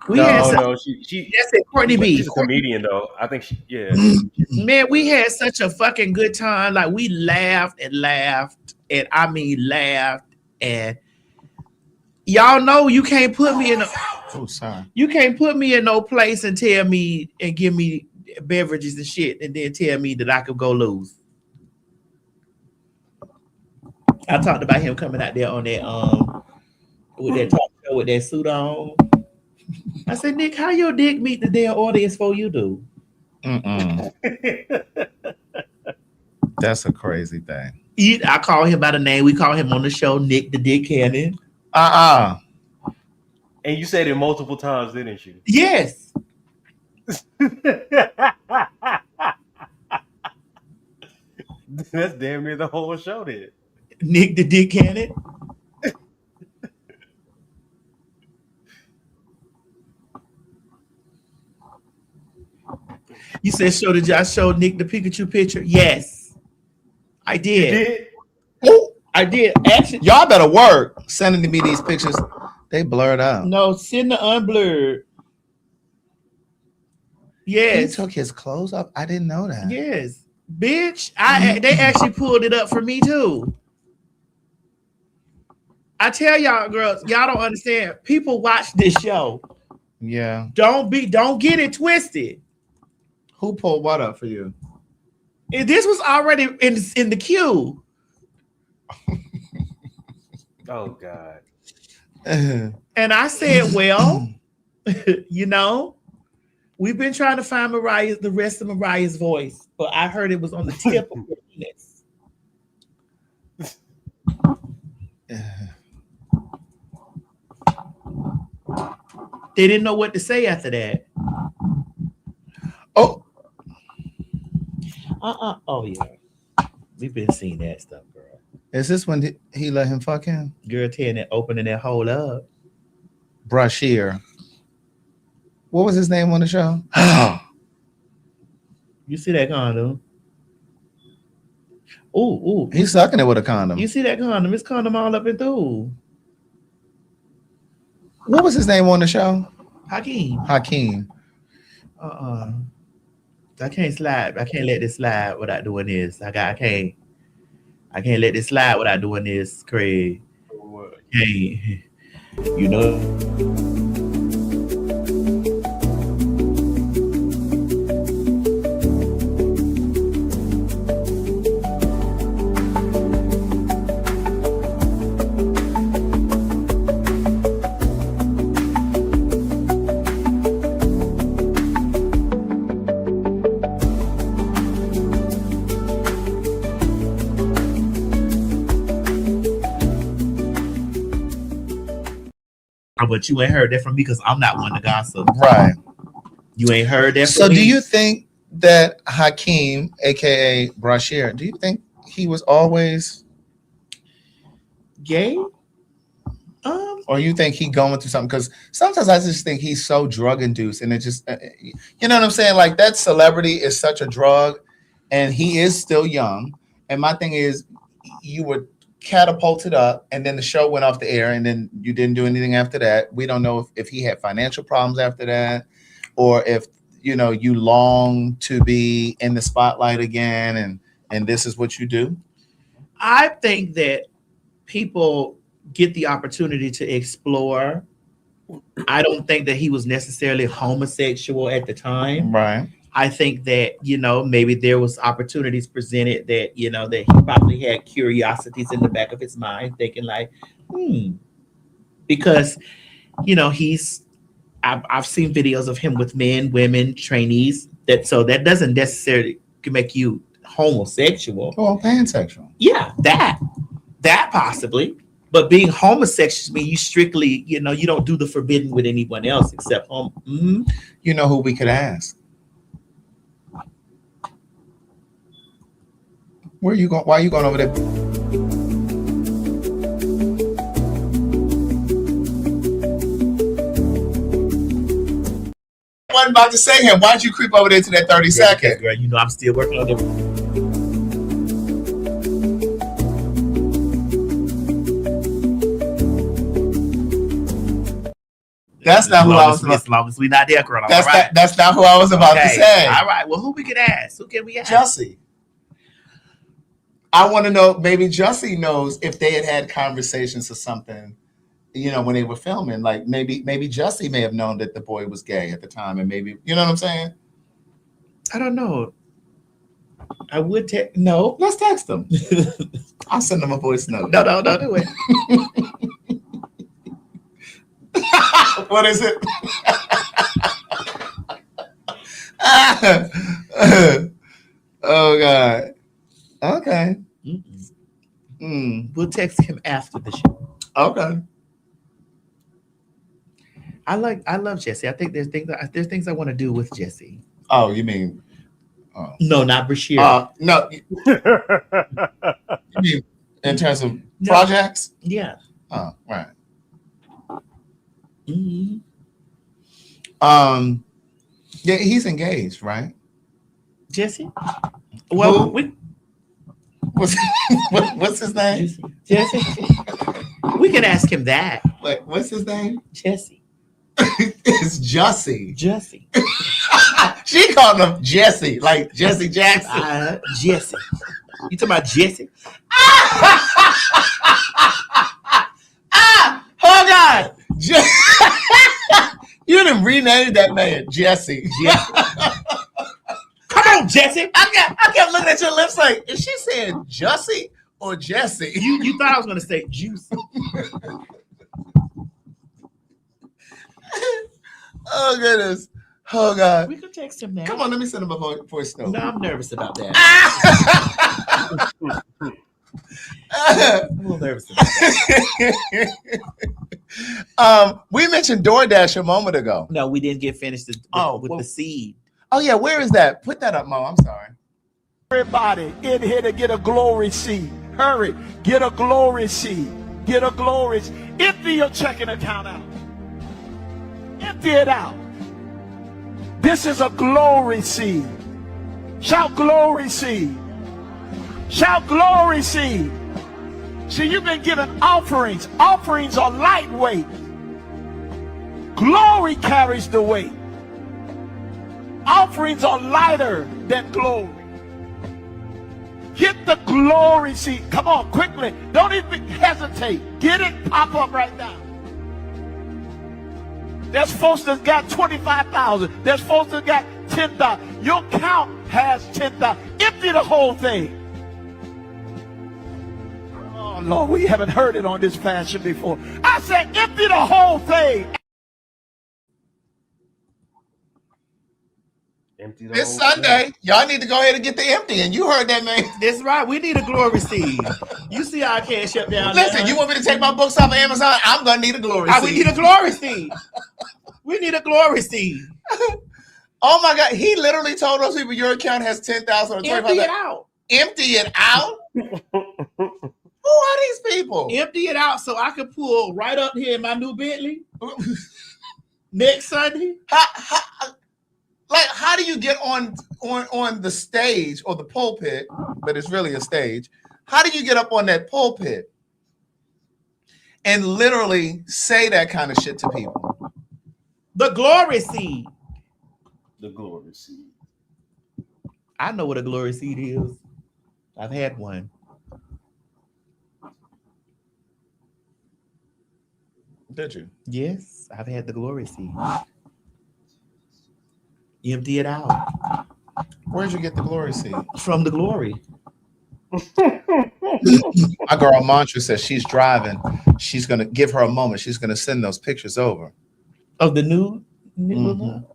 She that's it, Courtney B. She's a comedian though. I think yeah. Man, we had such a fucking good time. Like we laughed and laughed, and I mean laughed, and y'all know you can't put me in you can't put me in no place and tell me and give me beverages and shit, and then tell me that I could go lose. I talked about him coming out there on that with that talk show with that suit on. I said, Nick, how your dick meet the damn audience for you do? That's a crazy thing. I call him by the name. We call him on the show Nick the Dick Cannon. And you said it multiple times, didn't you? Yes. That's damn near the whole show then. Nick the Dick Cannon. You said, did I show Nick the Pikachu picture? Yes. I did. You did? Oh, I did. Actually, y'all better work sending me these pictures. They blurred out. No, send the unblurred. Yes. He took his clothes off. I didn't know that. Yes. Bitch, they actually pulled it up for me too. I tell y'all, girls, y'all don't understand. People watch this show. Yeah. Don't get it twisted. Who pulled what up for you? This was already in the queue. Oh God. And I said, well, you know, we've been trying to find the rest of Mariah's voice, but I heard it was on the tip of her penis. They didn't know what to say after that. Oh. Oh yeah. We've been seeing that stuff, girl. Is this when he let him fuck him? Girl tearing it, opening that hole up. Brashear. What was his name on the show? You see that condom? Ooh. He's sucking it with a condom. You see that condom? It's condom all up and through. What was his name on the show? Hakeem. I can't slide. I can't let this slide without doing this. I can't let this slide without doing this, Craig. Hey, you know. But you ain't heard that from me because I'm not one to gossip. Right. You ain't heard that So from me. do you think that Hakeem, aka Brashear, do you think he was always gay? Or you think he going through something? Because sometimes I just think he's so drug induced, and it just, you know what I'm saying? Like that celebrity is such a drug, and he is still young. And my thing is, you were catapulted up, and then the show went off the air, and then you didn't do anything after that. We don't know if he had financial problems after that, or if you long to be in the spotlight again, and this is what you do. I think that people get the opportunity to explore. I don't think that he was necessarily homosexual at the time. Right. I think that, maybe there was opportunities presented that, that he probably had curiosities in the back of his mind thinking like, because, I've seen videos of him with men, women, trainees so that doesn't necessarily make you homosexual. Or pansexual. Yeah, that possibly. But being homosexual means you strictly, you don't do the forbidden with anyone else except home. Mm-hmm. You know who we could ask? Where you going? Why are you going over there? I wasn't about to say him. Why'd you creep over there to that 30 second? Girl, I'm still working on it. That's not who I was. As long as we not there, girl. That's not who I was about to say. All right. Well, who we could ask? Who can we ask? Jussie. I want to know. Maybe Jussie knows if they had conversations or something. When they were filming, like maybe Jussie may have known that the boy was gay at the time, and maybe you know what I'm saying. I don't know. I would no. Let's text them. I'll send them a voice note. No, don't do it. What is it? Oh God. Okay. We'll text him after the show. Okay. I love Jesse. I think there's things I want to do with Jesse. Oh, you mean? No, not Brashear. No. You mean in terms of projects? Yeah. Oh, right. Mm-hmm. Yeah, he's engaged, right? Jesse? Well, what's his name? Jesse. We can ask him that. Wait, what's his name? Jesse. It's Jussie. Jesse. She called him Jesse, like Jesse Jackson. Jesse. You talking about Jesse? Hold on. You done renamed that man Jesse. Come on, Jesse. I kept looking at your lips like, is she saying Jussie or Jesse? You thought I was going to say Juice. Oh, goodness. Oh, God. We could text him now. Come on, let me send him a voice note. No, I'm nervous about that. I'm a little nervous about that. We mentioned DoorDash a moment ago. No, we didn't get finished with the seed. Oh, yeah. Where is that? Put that up, Mo. I'm sorry. Everybody in here to get a glory seed. Hurry. Get a glory seed. Get a glory seed. Empty your checking account out. Empty it out. This is a glory seed. Shout glory seed. Shout glory seed. See, you've been given offerings. Offerings are lightweight. Glory carries the weight. Offerings are lighter than glory. Get the glory seed. Come on, quickly. Don't even hesitate. Get it, pop up right now. There's folks that got 25,000. There's folks that got 10,000. Your count has 10,000. Empty the whole thing. Oh, Lord, we haven't heard it on this fashion before. I said empty the whole thing. This Sunday, y'all need to go ahead and get the empty. And you heard that, man. That's right. We need a glory seed. You see our cash up down Listen, there. you want me to take my books off of Amazon? I'm gonna need a glory seed. We need a glory seed. We need a glory seed. Oh my God! He literally told those people your account has 10,000 or 25,000. Empty it out. Empty it out. Who are these people? Empty it out so I can pull right up here in my new Bentley next Sunday. How do you get on the stage or the pulpit? But it's really a stage. How do you get up on that pulpit and literally say that kind of shit to people? The glory seed. The glory seed. I know what a glory seed is. I've had one. Did you? Yes, I've had the glory seed. Empty it out. Where'd you get the glory seed? From the glory. My girl Mantra says she's driving. She's gonna give her a moment. She's gonna send those pictures over. Of the new Mhm.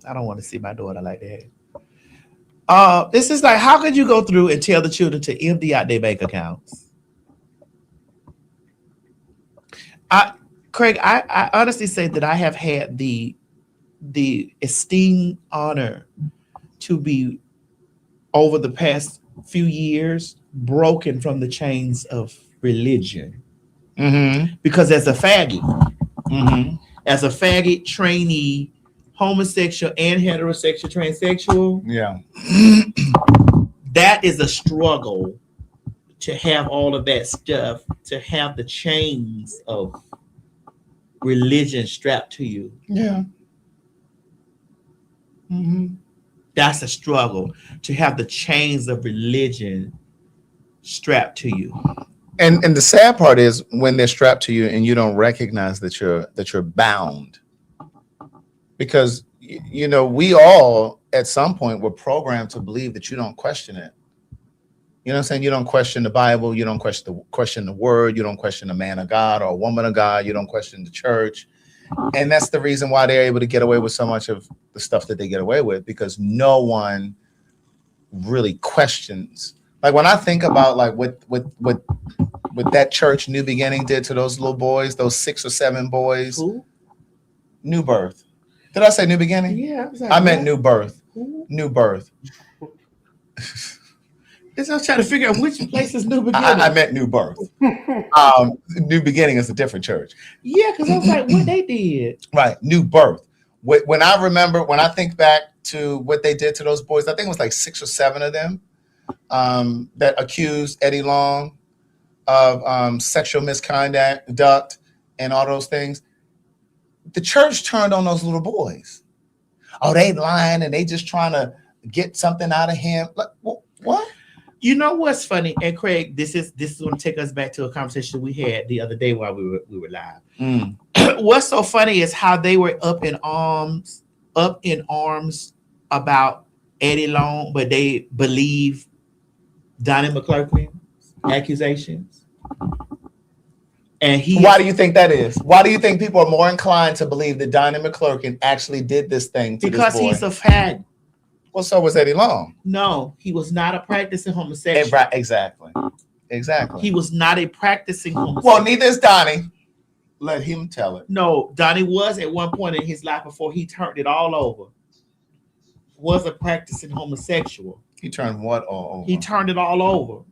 I don't want to see my daughter like that. This is like, how could you go through and tell the children to empty out their bank accounts? Craig, I honestly say that I have had the esteemed honor to be, over the past few years, broken from the chains of religion. Mm-hmm. Because as a faggot, Mm-hmm. as a faggot trainee, homosexual and heterosexual, transsexual, Yeah. that is a struggle to have all of that stuff, to have the chains of religion strapped to you. Yeah. Mm-hmm. That's a struggle, to have the chains of religion strapped to you. And the sad part is when they're strapped to you and you don't recognize that you're bound. Because you know, we all at some point were programmed to believe that you don't question it. You know what I'm saying? You don't question the Bible, you don't question the word, you don't question a man of God or a woman of God, you don't question the church. And that's the reason why they're able to get away with so much of the stuff that they get away with, because no one really questions. Like when I think about like what that church New Beginning did to those little boys, those 6 or 7 boys. Who? New Birth. Did I say New Beginning? Yeah, I was like, I meant what? New Birth. Who? New Birth. I was trying to figure out which place is New Beginning. I meant New Birth. New Beginning is a different church. Yeah, because I was like, what they did. Right, New Birth. When I think back to what they did to those boys, I think it was like 6 or 7 of them that accused Eddie Long of sexual misconduct and all those things. The church turned on those little boys. Oh, they lying and they just trying to get something out of him. Like, what? You know what's funny? And Craig, this is going to take us back to a conversation we had the other day while we were live. Mm. What's so funny is how they were up in arms about Eddie Long, but they believe Donnie McClurkin's accusations. And why do you think that is? Why do you think people are more inclined to believe that Donnie McClurkin actually did this thing to because this boy? he's a fag. Well, so was Eddie Long. No, he was not a practicing homosexual. Right, exactly. He was not a practicing homosexual. Well, neither is Donnie. Let him tell it. No, Donnie was at one point in his life before he turned it all over. Was a practicing homosexual. He turned what all over? He turned it all over.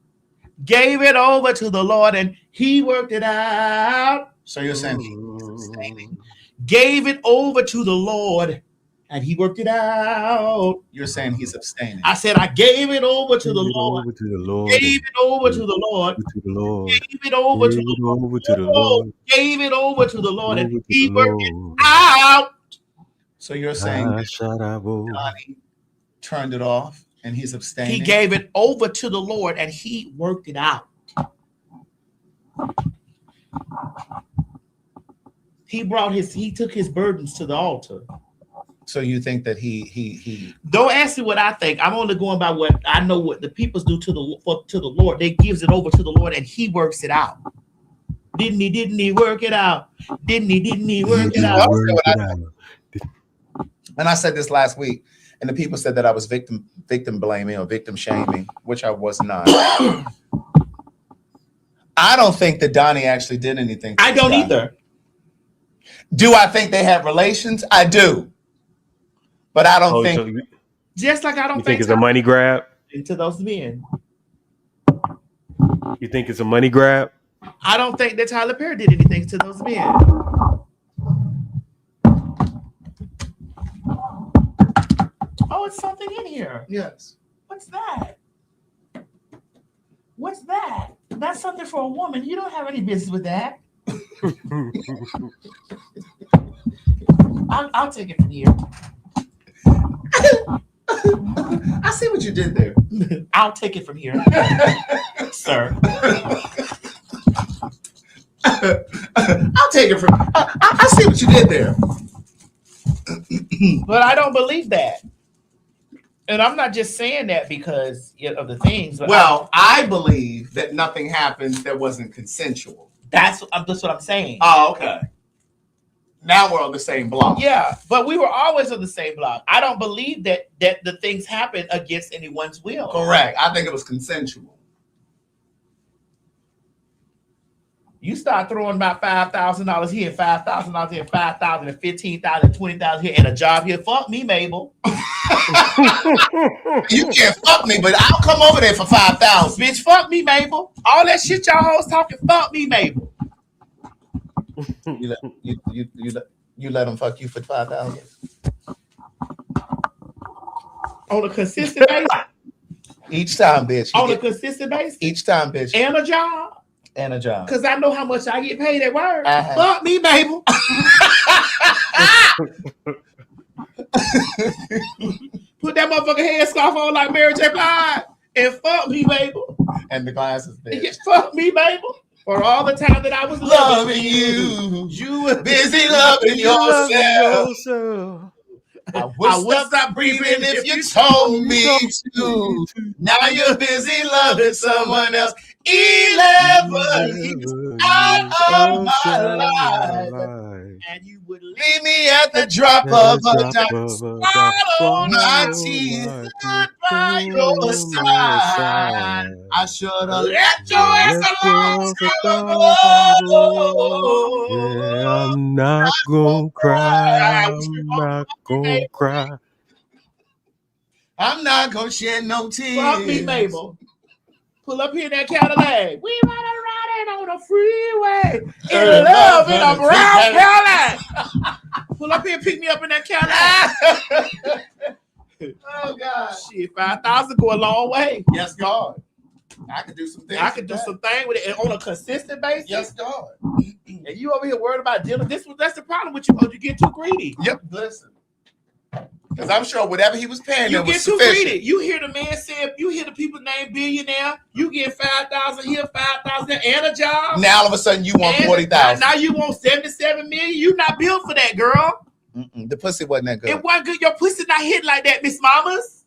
Gave it over to the Lord and he worked it out. So you're saying he's abstaining? Gave it over to the Lord and he worked it out. You're saying he's abstaining. I said I gave it over to the Lord. Over to the Lord. Gave it over to the Lord. To the Lord. Gave it over to the Lord. Over to the Lord. Gave it over to the Lord and Over to he the worked it Lord. out. So you're saying Donnie Donnie turned it off and he's abstaining? He gave it over to the Lord and he worked it out. He took his burdens to the altar. So you think that he Don't ask me what I think. I'm only going by what I know what the peoples do to the Lord. They gives it over to the Lord and he works it out. Didn't he work it out? Didn't he work it out? And I said this last week, and the people said that I was victim blaming or victim shaming, which I was not. I don't think that Donnie actually did anything. I don't either. Do I think they had relations? I do. But I don't think. So Just like I don't you think it's a money grab? To those men. You think it's a money grab? I don't think that Tyler Perry did anything to those men. Oh, it's something in here. Yes. What's that? What's that? That's something for a woman. You don't have any business with that. I'll take it from here. I see what you did there. I'll take it from here, sir. I'll take it from. I see what you did there. But I don't believe that. And I'm not just saying that because of the things. But Well, I believe that nothing happened that wasn't consensual. That's what I'm saying. Oh, okay. Now we're on the same block. Yeah, but we were always on the same block. I don't believe that the things happen against anyone's will. Correct. I think it was consensual. You start throwing about $5,000 here, $5,000 here, $5,000 and $15,000, $20,000 here, and a job here. Fuck me, Mabel. You can't fuck me, but I'll come over there for $5,000. Bitch, fuck me, Mabel. All that shit y'all hoes talking, fuck me, Mabel. You let them fuck you for $5,000 on a consistent basis. Each time, bitch. On a consistent basis. Each time, bitch. And a job. And a job. Because I know how much I get paid at work. Uh-huh. Fuck me, Mabel. Put that motherfucking headscarf on like Mary J. Blige and fuck me, Mabel. And the glasses, bitch. Yeah, fuck me, Mabel. For all the time that I was loving you. You were busy loving yourself. I would stop breathing if you told me to. Now you're busy loving someone else. 11 years out of my life. And you would leave me at the drop of a dime. Swallow my tears by your side. I should have let your ass alone. Yeah, I'm not gonna cry. I'm not gonna cry. I'm not gonna shed no tears. fuck me, Mabel. Pull up here in that Cadillac. We riding on the freeway in love in a brown Cadillac. Pull up here and pick me up in that Cadillac. Oh God. Shit, 5,000 go a long way. Yes, God. I could do some things. I could do some things with it on a consistent basis. Yes, God. And you over here worried about dealing. That's the problem with you. You get too greedy. Yep. Listen. Because I'm sure whatever he was paying, you was get too sufficient. greedy. You hear the man say, you hear the people named billionaire. You get 5,000 here, 5,000 there, and a job. Now all of a sudden you want 40,000. Now you want 77 million. You not built for that, girl. The pussy wasn't that good. It wasn't good. Your pussy not hitting like that, Miss Mamas.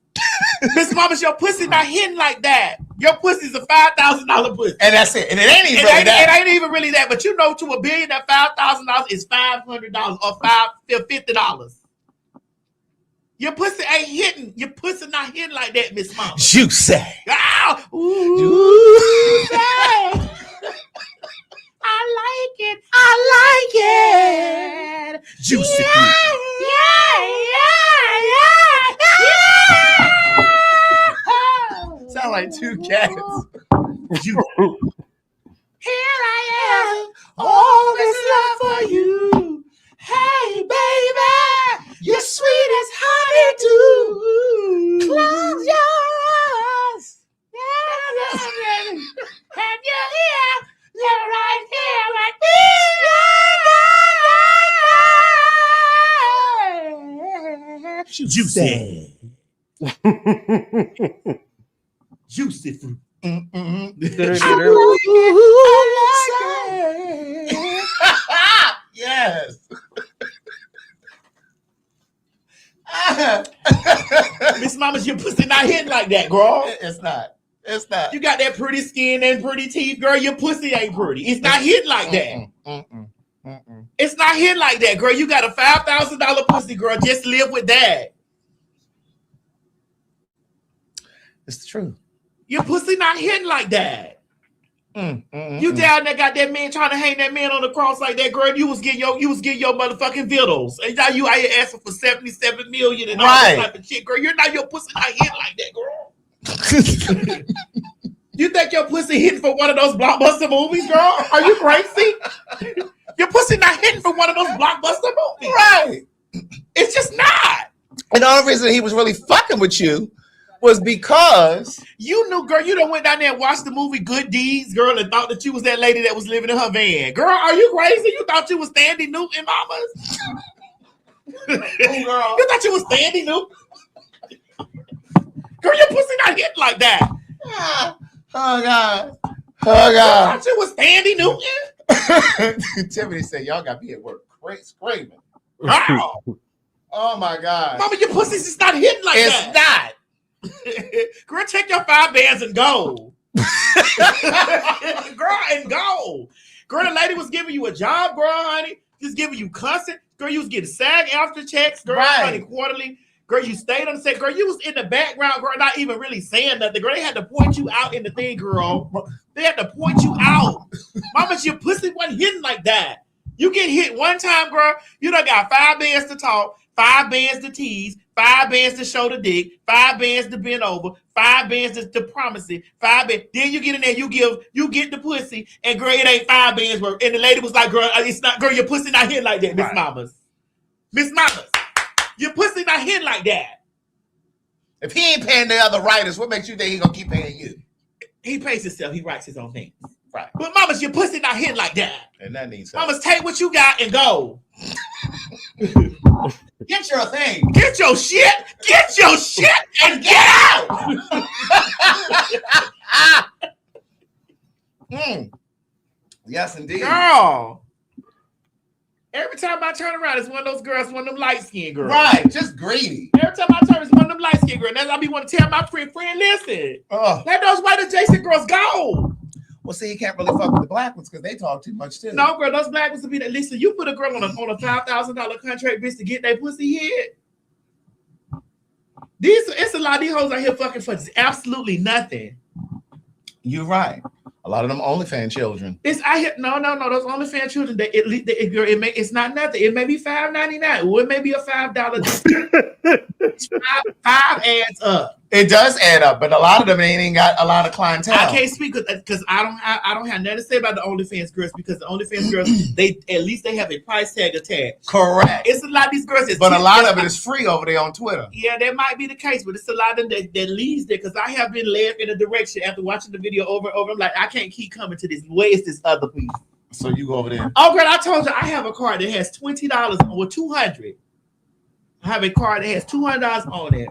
Miss Mamas, your pussy not hitting like that. Your pussy's a $5,000 pussy, and that's it. And it ain't even really that. It ain't even really that. But you know, to a billion, that $5,000 is $500 or $50. Your pussy ain't hitting. Your pussy not hitting like that, Miss Mama. Juicy. Ah, ooh, I like it. Juicy. Sound like two cats. Here I am, all this love for you. Hey, baby, you're sweet as honey too. Close your eyes. And you're here. You're right here, right here. Juicy. Juicy fruit. I like it. Yes. Miss Mama's, your pussy not hitting like that, girl. It's not. It's not. You got that pretty skin and pretty teeth, girl. Your pussy ain't pretty. It's not hitting like that. It's not hitting like that, girl. You got a $5,000 pussy, girl. Just live with that. It's true. Your pussy not hitting like that. You down there got that man trying to hang that man on the cross like that, girl. You was getting your motherfucking vittles, and now you out here asking for 77 million and all that type of shit, girl. You're not your pussy not hitting like that, girl. You think your pussy hitting for one of those blockbuster movies, girl? Are you crazy? Your pussy not hitting for one of those blockbuster movies, Right. It's just not. And the only reason he was really fucking with you was because you knew, girl, you done went down there and watched the movie Good Deeds, girl, and thought that you was that lady that was living in her van. Girl, are you crazy? You thought you was Sandy Newton, mamas? girl. You thought you was Sandy Newton? Girl, your pussy not hitting like that. Oh, God. Oh, I God. thought you was Sandy Newton. Tiffany said, y'all got me at work screaming. Wow. Oh, my God. Mama, your pussy's just not hitting like It's that. not. Girl, take your 5 bands and go. Girl, and go. Girl, the lady was giving you a job, girl, honey. Just giving you cussing. Girl, you was getting SAG after checks, girl, honey, quarterly. Girl, you stayed on the set. Girl, you was in the background, girl, not even really saying nothing. Girl, they had to point you out in the thing, girl. They had to point you out. Mama, your pussy wasn't hitting like that. You get hit one time, girl, you done got 5 bands to talk, 5 bands to tease, 5 bands to show the dick, 5 bands to bend over, 5 bands to promise it, 5 bands. Then you get in there, you get the pussy, and girl, it ain't 5 bands worth. And the lady was like, girl, it's not, girl, your pussy not hitting like that, Miss Mamas. Miss Mamas, your pussy not hitting like that. If he ain't paying the other writers, what makes you think he gonna keep paying you? He pays himself, he writes his own things. Right. But Mamas, your pussy not hitting like that. And that needs something. Mamas, take what you got and go. Get your thing. Get your shit. Get your shit and get out. Yes, indeed. Girl. Every time I turn around, it's one of those girls, one of them light-skinned girls. Right. Just greedy. Every time I turn, it's one of them light-skinned girls. That's why I be want to tell my friend, listen. Let those white adjacent girls go. Well, see, you can't really fuck with the black ones because they talk too much too. No, girl, those black ones will be that. Listen, you put a girl on a $5,000 contract, bitch, to get that pussy hit. It's a lot of these hoes out here fucking for absolutely nothing. You're right. A lot of them OnlyFans children. It's I hear no. Those OnlyFans children. It's not nothing. It may be $5.99, or it may be a $5. five adds up. It does add up, but a lot of them ain't got a lot of clientele. I can't speak because I don't have nothing to say about the OnlyFans girls because the OnlyFans girls they have a price tag attached. Correct. It's a lot of these girls, but a lot of it is free over there on Twitter. Yeah, that might be the case, but it's a lot of them that leads there because I have been led in a direction after watching the video over and over. I'm like, I can't keep coming to this. Where is this other piece? So you go over there. Oh, girl, I told you I have a card that has $20 or $200. I have a card that has $200 on it.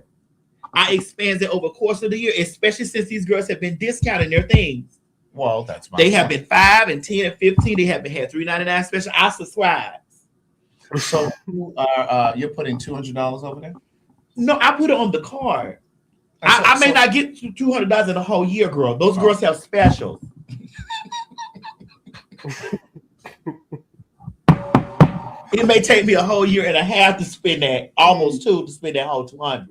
I expand it over the course of the year, especially since these girls have been discounting their things. Well, that's my They have been 5 and 10 and 15. They have been had $3.99 special. I subscribe. So you're putting $200 over there? No, I put it on the card. I may not get $200 in a whole year, girl. Those girls have specials. It may take me a whole year and a half to spend that, almost 2 to spend that whole $200.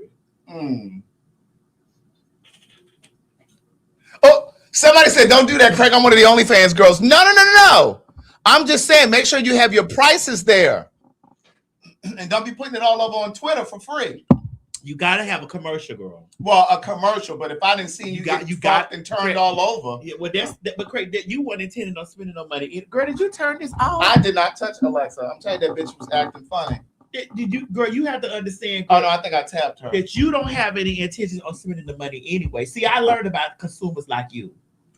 Oh, somebody said, don't do that, Craig. I'm one of the OnlyFans girls. No. I'm just saying, make sure you have your prices there. And don't be putting it all over on Twitter for free. You got to have a commercial, girl. Well, a commercial, but if I didn't see you got and turned Craig, all over. Yeah, well, but Craig, you weren't intending on spending no money. Girl, did you turn this off? I did not touch Alexa. I'm telling you, that bitch was acting funny. Did you, girl? You have to understand. Girl, oh no, I think I tapped her. That you don't have any intentions on spending the money anyway. See, I learned about consumers like you.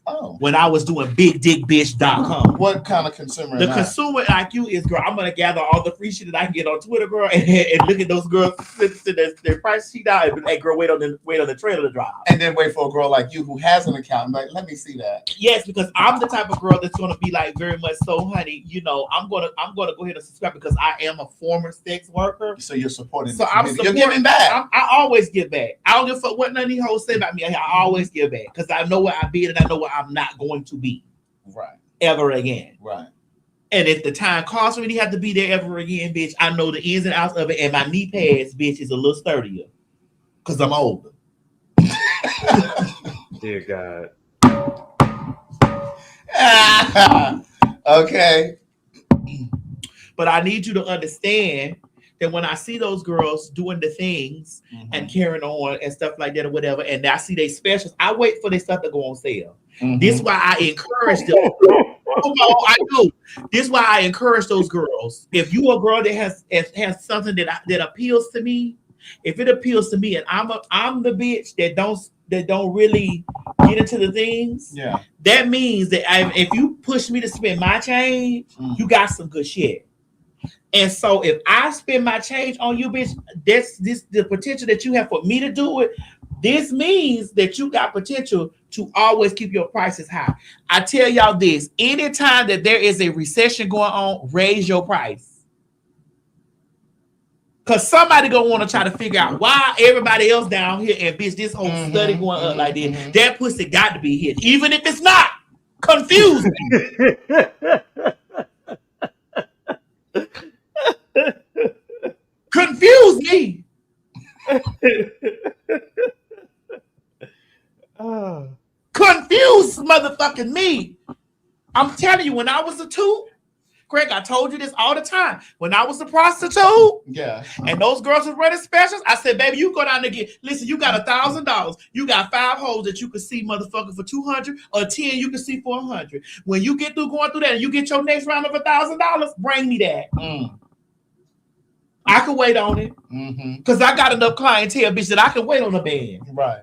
Oh. When I was doing bigdickbitch.com. What kind of consumer? The consumer like you is, girl, I'm gonna gather all the free shit that I can get on Twitter, girl, and look at those girls send their price sheet out and be like, hey, girl, wait on the trailer to drop. And then wait for a girl like you who has an account. I'm like, let me see that. Yes, because I'm the type of girl that's gonna be like very much so, honey, you know, I'm gonna go ahead and subscribe because I am a former sex worker. So you're supporting. So I'm supporting. You're giving back. I always give back. I don't give a fuck what none of these hoes say about me. I always give back because I know where I've been and I know where I'm not going to be. Right. Ever again. Right. And if the time calls for me to have to be there ever again, bitch, I know the ins and outs of it, and my knee pads, bitch, is a little sturdier because I'm older. Dear God. Okay. But I need you to understand that when I see those girls doing the things and carrying on and stuff like that or whatever, and I see they specials, I wait for their stuff to go on sale. This is why I encourage them. I do. This is why I encourage those girls. If you a girl that has something that appeals to me, if it appeals to me, and I'm the bitch that don't really get into the things, that means that if you push me to spend my change, you got some good shit. And so if I spend my change on you, bitch, the potential that you have for me to do it. This means that you got potential to always keep your prices high. I tell y'all this, anytime that there is a recession going on, raise your price. Because somebody gonna want to try to figure out why everybody else down here and bitch, this whole study going up like this. That pussy got to be hit. Even if it's not, confuse me. Confuse me. Confuse motherfucking me. I'm telling you, when I was a two, Craig, I told you this all the time. When I was a prostitute, and those girls was running specials, I said, baby, you go down there get. Listen, you got $1,000. You got 5 hoes that you can see, motherfucker, for $200, or 10 you can see for $100. When you get through going through that, and you get your next round of $1,000, bring me that. I can wait on it because I got enough clientele, bitch, that I can wait on the band. Right.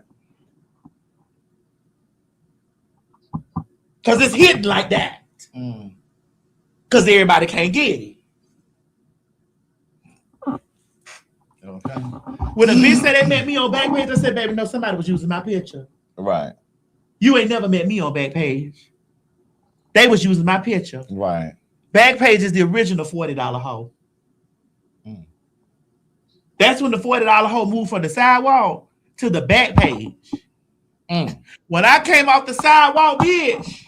Because it's hidden like that. Because everybody can't get it. Okay. When a bitch said they met me on Backpage, I said, baby, no, somebody was using my picture. Right. You ain't never met me on Backpage. They was using my picture. Right. Backpage is the original $40 hoe. That's when the $40 hoe moved from the sidewalk to the back page. When I came off the sidewalk, bitch,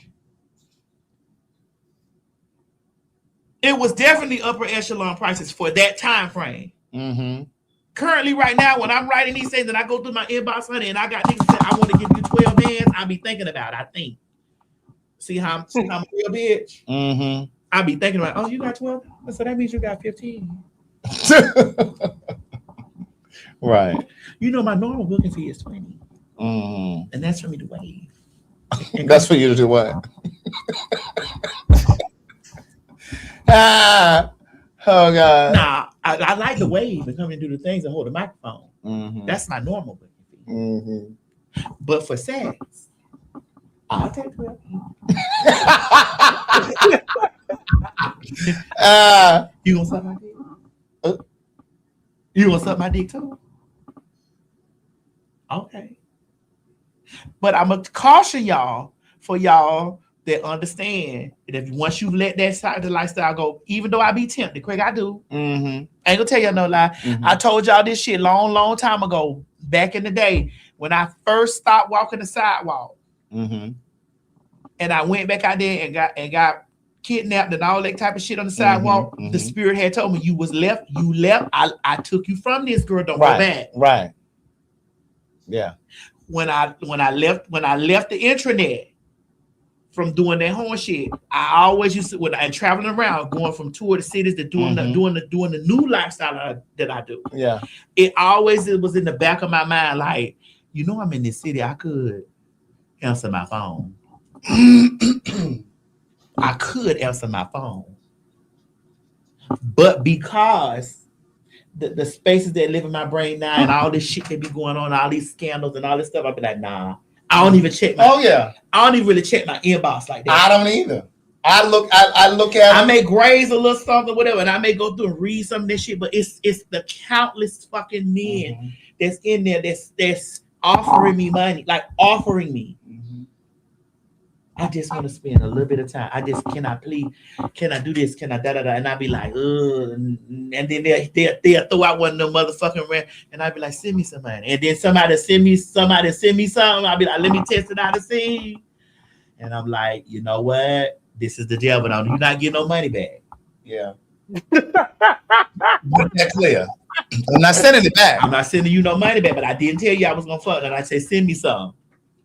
it was definitely upper echelon prices for that time frame. Currently, right now, when I'm writing these things and I go through my inbox, honey, and I got niggas that I want to give you 12 bands, I be thinking about it, I think. See how I'm a real bitch? I be thinking about, oh, you got 12? So that means you got 15. Right. You know, my normal booking fee is 20. And that's for me to waive. That's for you to do what? Oh God. Nah, I like to wave and come and do the things and hold the microphone. That's my normal booking fee. But for sex, I'll take 12. You gonna suck my dick? You gonna suck my dick too? Okay. But I'm gonna caution y'all for y'all that understand that if once you let that side of the lifestyle go, even though I be tempted, Craig, I do. I ain't gonna tell you no lie. I told y'all this shit long time ago, back in the day when I first stopped walking the sidewalk, and I went back out there and got kidnapped and all that type of shit on the sidewalk. The spirit had told me you left. I took you from this girl. Don't go back. Right. Yeah. When I left the intranet from doing that horn shit, I always used to, when I'm traveling around, going from tour to cities to doing the new lifestyle that I do. Yeah. It was in the back of my mind, like, you know, I'm in this city. I could answer my phone. I could answer my phone. But because the spaces that live in my brain now and all this shit that be going on, all these scandals and all this stuff, I'll be like, nah. I don't even check I don't even really check my inbox like that. I don't either. I look at I may graze a little something, whatever, and I may go through and read some of this shit, but it's the countless fucking men that's in there that's offering me money, like offering me. I just want to spend a little bit of time. I just can I do this? Can I da-da-da? And I'd be like, ugh. And then they'll throw out one of them motherfucking rent, and I'd be like, send me some money. And then somebody send me something. I'll be like, let me test it out and see. And I'm like, you know what? This is the devil. You're not getting no money back. Yeah. Make that clear. I'm not sending it back. I'm not sending you no money back, but I didn't tell you I was gonna fuck. And I said, send me some.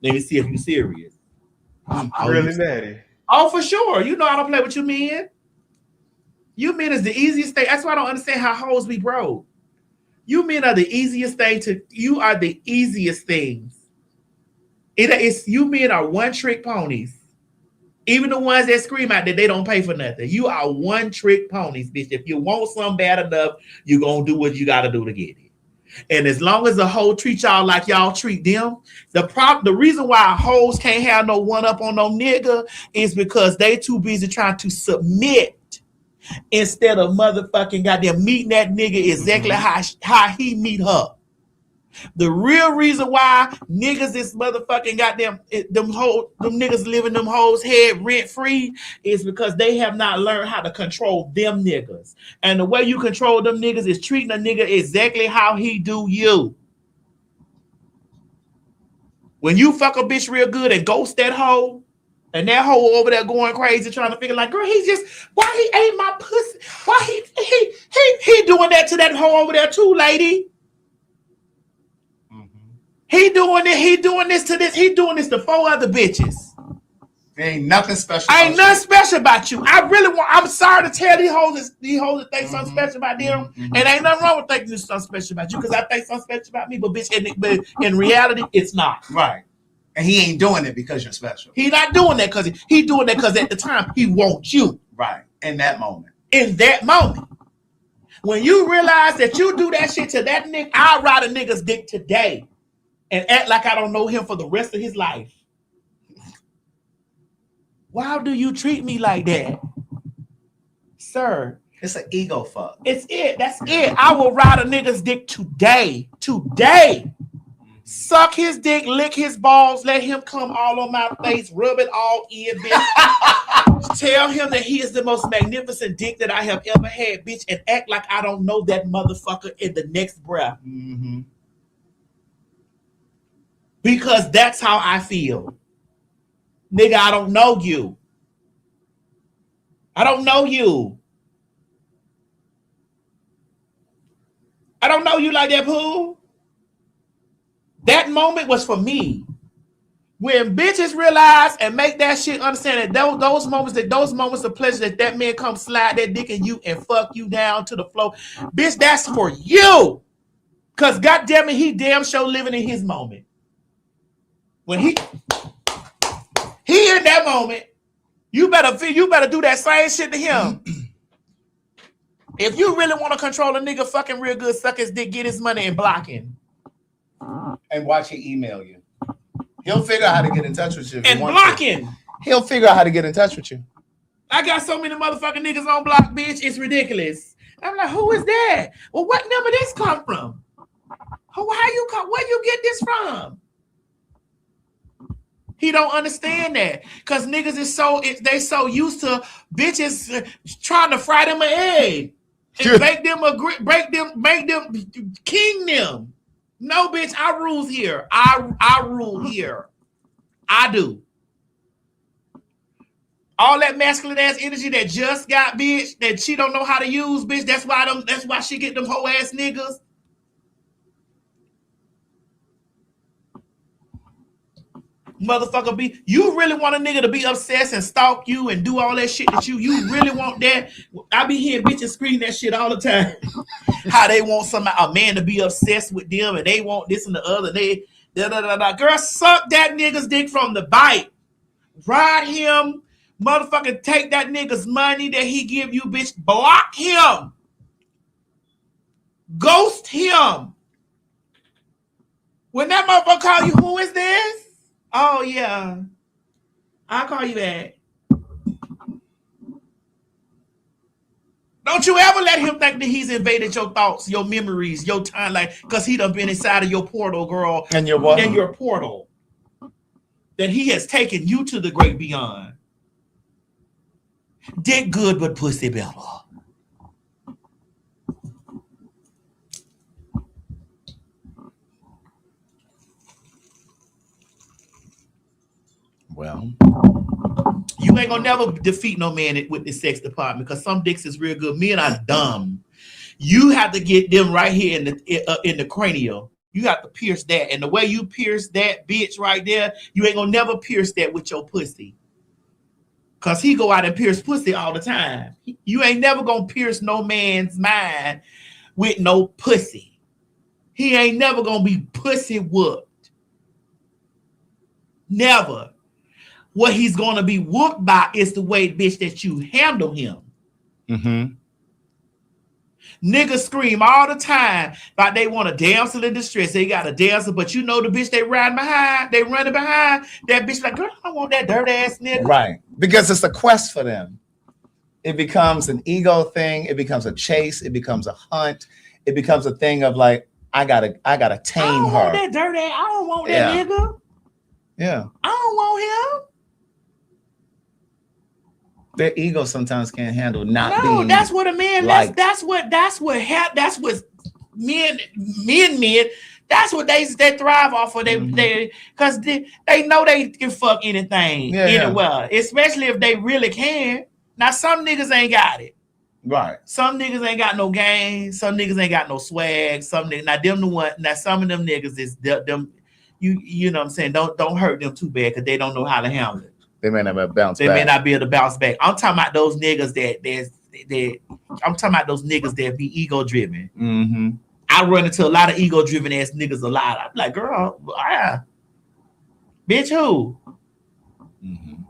Let me see if you're serious. Really, Maddie? Oh, for sure. You know I don't play with you men. You men is the easiest thing. That's why I don't understand how hoes be broke. You men are the easiest thing you are the easiest things. You men are one-trick ponies. Even the ones that scream out that they don't pay for nothing. You are one-trick ponies, bitch. If you want something bad enough, you're going to do what you got to do to get it. And as long as the hoe treat y'all like y'all treat them, the reason why hoes can't have no one-up on no nigga is because they too busy trying to submit instead of motherfucking goddamn meeting that nigga exactly how he meet her. The real reason why niggas is motherfucking goddamn them niggas living them hoes head rent free is because they have not learned how to control them niggas. And the way you control them niggas is treating a nigga exactly how he do you. When you fuck a bitch real good and ghost that hoe, and that hoe over there going crazy trying to figure like, girl, why he ate my pussy? Why he doing that to that hoe over there too, lady? He doing this to 4 other bitches. There ain't nothing special. Ain't nothing special about you. I'm sorry to tell these hoes that think something special about them. And ain't nothing wrong with thinking there's something special about you because I think something special about me, but bitch, but in reality, it's not. Right. And he ain't doing it because you're special. He not doing that because he doing that because at the time he wants you. Right. In that moment. When you realize that you do that shit to that nigga, I'll ride a nigga's dick today and act like I don't know him for the rest of his life. Why do you treat me like that? Sir. It's an ego fuck. That's it. I will ride a nigga's dick today. Suck his dick, lick his balls, let him come all on my face, rub it all in, bitch. Tell him that he is the most magnificent dick that I have ever had, bitch, and act like I don't know that motherfucker in the next breath. Mm-hmm. Because that's how I feel. Nigga, I don't know you. I don't know you. I don't know you like that, Pooh. That moment was for me. When bitches realize and make that shit understand that those moments of pleasure that man come slide that dick in you and fuck you down to the floor, bitch, that's for you. Cause goddamn it, he damn sure living in his moment. When he in that moment, you better do that same shit to him. If you really want to control a nigga fucking real good, suck his dick, get his money, and block him. And watch him email you. He'll figure out how to get in touch with you. And block him. He'll figure out how to get in touch with you. I got so many motherfucking niggas on block, bitch. It's ridiculous. I'm like, who is that? Well, what number this come from? Where you get this from? He don't understand that. Because niggas is they so used to bitches trying to fry them an egg. And make them king them. No, bitch, I rules here. I rule here. I do. All that masculine ass energy that just got bitch that she don't know how to use, bitch. That's why she get them whole ass niggas. Motherfucker, you really want a nigga to be obsessed and stalk you and do all that shit that you really want that? I be hearing bitches scream that shit all the time. How they want a man to be obsessed with them and they want this and the other. They Girl, suck that nigga's dick from the bite. Ride him. Motherfucker, take that nigga's money that he give you, bitch. Block him. Ghost him. When that motherfucker call you, who is this? Oh, yeah. I'll call you back. Don't you ever let him think that he's invaded your thoughts, your memories, your time, because he done been inside of your portal, girl. And your what? And your portal. That he has taken you to the great beyond. Dick good, but pussy better. Well, you ain't gonna never defeat no man with the sex department because some dicks is real good. Men are dumb. You have to get them right here in the cranial. You have to pierce that, and the way you pierce that bitch right there, you ain't gonna never pierce that with your pussy. Cause he go out and pierce pussy all the time. You ain't never gonna pierce no man's mind with no pussy. He ain't never gonna be pussy whooped. Never. What he's gonna be whooped by is the way, bitch, that you handle him. Mm-hmm. Niggas scream all the time about they want a damsel in distress. They got a damsel, but you know the bitch they running behind, that bitch like, girl, I don't want that dirt ass nigga. Right. Because it's a quest for them. It becomes an ego thing. It becomes a chase. It becomes a hunt. It becomes a thing of like, I gotta tame I don't her. want that dirt ass. I don't want that nigga. Yeah. I don't want him. Their ego sometimes can't handle not No, being. that's what a man. liked. That's what men. That's what they thrive off of. They because they know they can fuck anything anywhere, especially if they really can. Now some niggas ain't got it. Right. Some niggas ain't got no game. Some niggas ain't got no swag. Some niggas, now them the one. Now some of them niggas is them. You know what I'm saying? Don't hurt them too bad because they don't know how to handle it. They may not bounce They back. may not be able to bounce back. I'm talking about those niggas I'm talking about those niggas that be ego driven. Mm-hmm. I run into a lot of ego driven ass niggas a lot. I'm like, girl, bitch, who? Mm-hmm.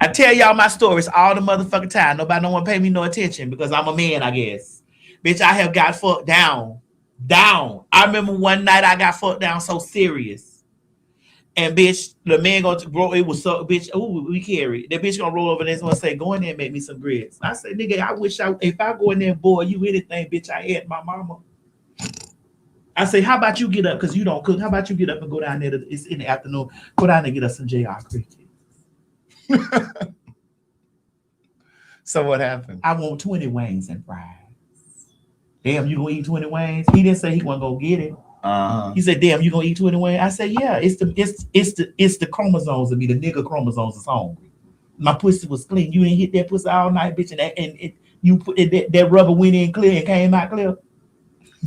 I tell y'all my stories all the motherfucking time. Nobody don't want to pay me no attention because I'm a man, I guess. Bitch, I have got fucked down. I remember one night I got fucked down so serious. And bitch, the man going to bro, it was so bitch. Oh, we carry that bitch gonna roll over there and say, go in there and make me some grits. I say, nigga, I wish if I go in there and boy you anything, bitch, I had my mama. I say, how about you get up because you don't cook? How about you get up and go down there? It's in the afternoon. Go down there and get us some JR cricket. So what happened? I want 20 wings and fries. Damn, you gonna eat 20 wings? He didn't say he wasn't gonna get it. He said, damn, you gonna eat 20 wings? I said, yeah, it's the chromosomes of me, the nigga chromosomes is hungry. My pussy was clean. You ain't hit that pussy all night, bitch, and you put that rubber went in clear and came out clear.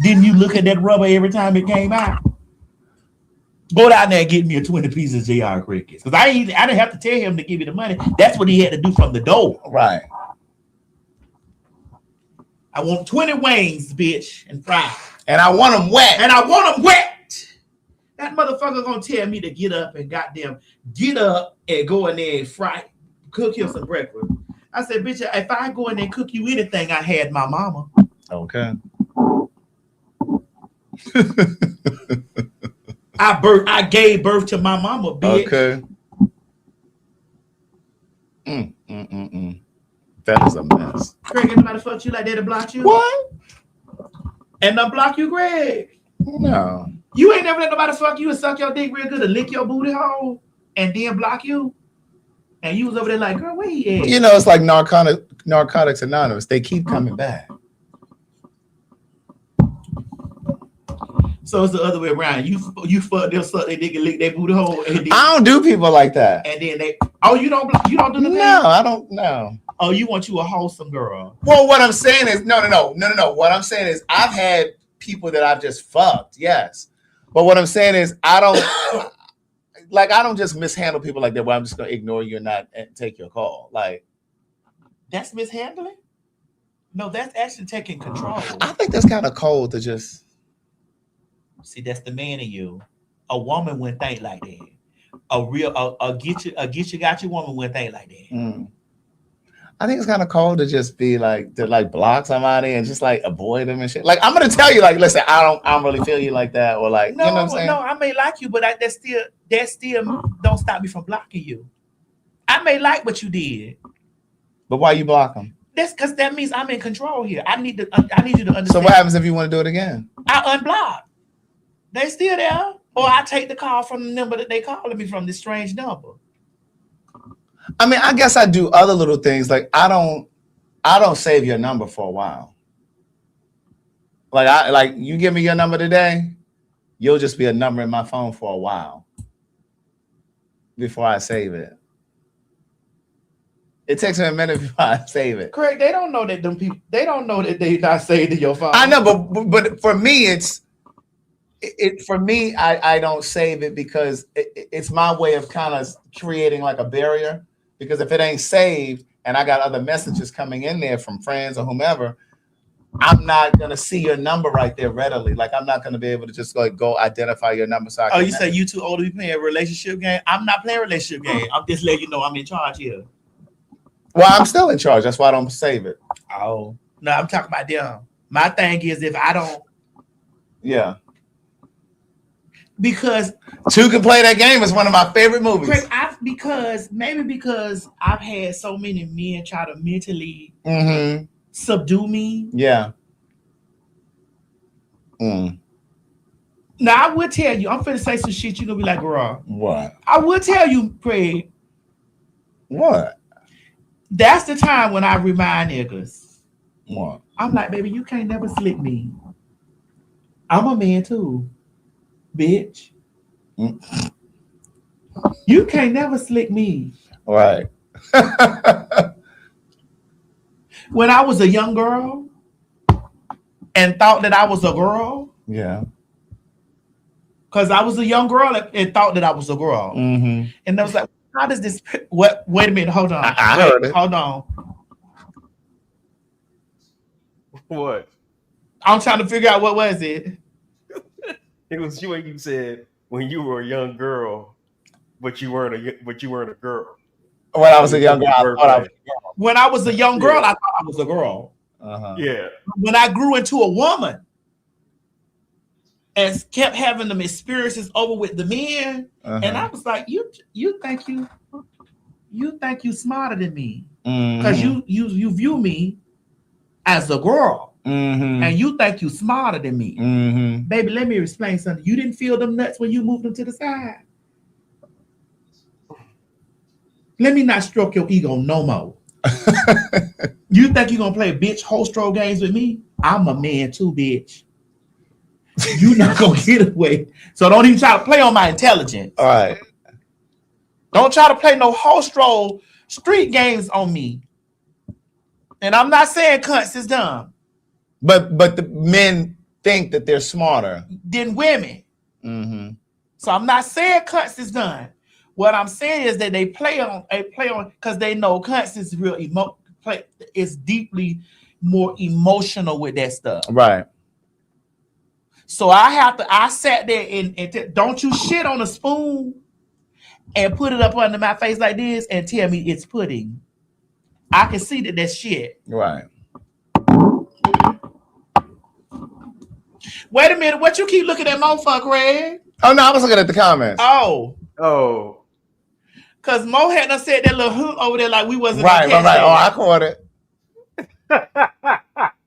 Didn't you look at that rubber every time it came out? Go down there and get me a 20 pieces of JR crickets. Because I didn't have to tell him to give you the money. That's what he had to do from the door. Right. I want 20 wings, bitch, and fries. And I want them wet. That motherfucker gonna tell me to get up and goddamn get up and go in there and cook him some breakfast. I said, bitch, if I go in there and cook you anything, I had my mama. Okay. I gave birth to my mama, bitch. Okay. That is a mess. Greg, anybody fuck you like that to block you? What? And not block you, Greg? No. You ain't never let nobody fuck you and suck your dick real good and lick your booty hole and then block you? And you was over there like, girl, where he at? You know, it's like Narcotics Anonymous. They keep coming back. So it's the other way around. You fuck them, suck their dick and lick their booty hole. And then, I don't do people like that. And then you don't do nothing? No, I don't know. Oh, you want you a wholesome girl. Well, what I'm saying is, no. What I'm saying is I've had people that I've just fucked, yes. But what I'm saying is I don't just mishandle people like that where I'm just gonna ignore you and not take your call. Like that's mishandling? No, that's actually taking control. I think that's kind of cold to just see. That's the man in you. A woman wouldn't think like that. A get you got you woman wouldn't think like that. I think it's kind of cold to just be like to block somebody and just like avoid them and shit. Like I'm gonna tell you, like, listen, I don't really feel you like that, or like, no, you know what I'm saying? No, I may like you, but that still don't stop me from blocking you. I may like what you did, but why you block them? That's because that means I'm in control here. I need you to understand. So what happens if you want to do it again? I unblock. They still there, or I take the call from the number that they calling me from, this strange number. I mean, I guess I do other little things. Like I don't save your number for a while. Like you give me your number today, you'll just be a number in my phone for a while before I save it. It takes me a minute before I save it. Craig, they don't know that them people. They don't know that they not saved in your phone. I know, but for me, I don't save it because it's my way of kind of creating like a barrier. Because if it ain't saved and I got other messages coming in there from friends or whomever, I'm not gonna see your number right there readily. Like I'm not gonna be able to just like go identify your number. So I Oh, can you say you too old to be playing a relationship game? I'm not playing a relationship game. I'm just letting you know I'm in charge here. Well, I'm still in charge. That's why I don't save it. Oh no, I'm talking about them. My thing is if I don't, yeah, because Two Can Play That Game is one of my favorite movies. Craig, because I've had so many men try to mentally subdue me. Yeah. Now I would tell you, I'm finna say some shit. You gonna be like, "Girl, What? I would tell you, Craig. What? That's the time when I remind niggas. What? I'm like, baby, you can't never slick me. I'm a man too, bitch. You can't never slick me. Right. When I was a young girl and thought that I was a girl, Yeah. because I was a young girl and thought that I was a girl. Mm-hmm. And I was like, how does this what wait a minute, hold on. I heard it. Hold on. What? I'm trying to figure out what was it. It was you when you said when you were a young girl, but you weren't a girl. When I was a young girl, I thought I was a girl. When I was a young girl, I thought I was a girl. Uh-huh. Yeah. When I grew into a woman and kept having them experiences over with the men, and I was like, you think you smarter than me because you view me as a girl, and you think you smarter than me, baby. Let me explain something. You didn't feel them nuts when you moved them to the side. Let me not stroke your ego no more. You think you're gonna play bitch hostro games with me? I'm a man too, bitch. You're not gonna get away. So don't even try to play on my intelligence. All right. Don't try to play no hostro street games on me. And I'm not saying cunts is dumb. But the men think that they're smarter than women. So I'm not saying cunts is done. What I'm saying is that they play on because they know cunts is real is deeply more emotional with that stuff. Right. So I sat there and don't you shit on a spoon and put it up under my face like this and tell me it's pudding. I can see that that's shit. Right. Wait a minute, what you keep looking at, motherfucker, Red? Oh no, I was looking at the comments. Oh. Cause Mo had done said that little hoot over there like we wasn't right. Oh, I caught it.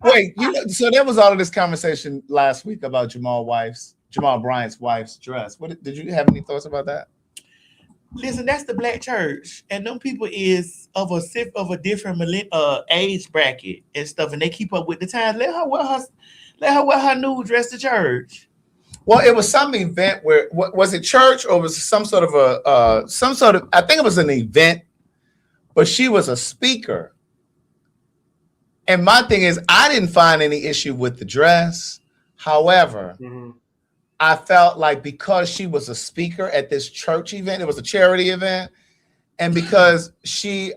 Wait, so there was all of this conversation last week about Jamal Bryant's wife's dress. What did you have any thoughts about that? Listen, that's the black church, and them people is of a different age bracket and stuff, and they keep up with the times. Let her wear her nude dress to church. Well, it was some event where was it church or was it some sort of I think it was an event, but she was a speaker. And my thing is, I didn't find any issue with the dress. However, I felt like because she was a speaker at this church event, it was a charity event, and because she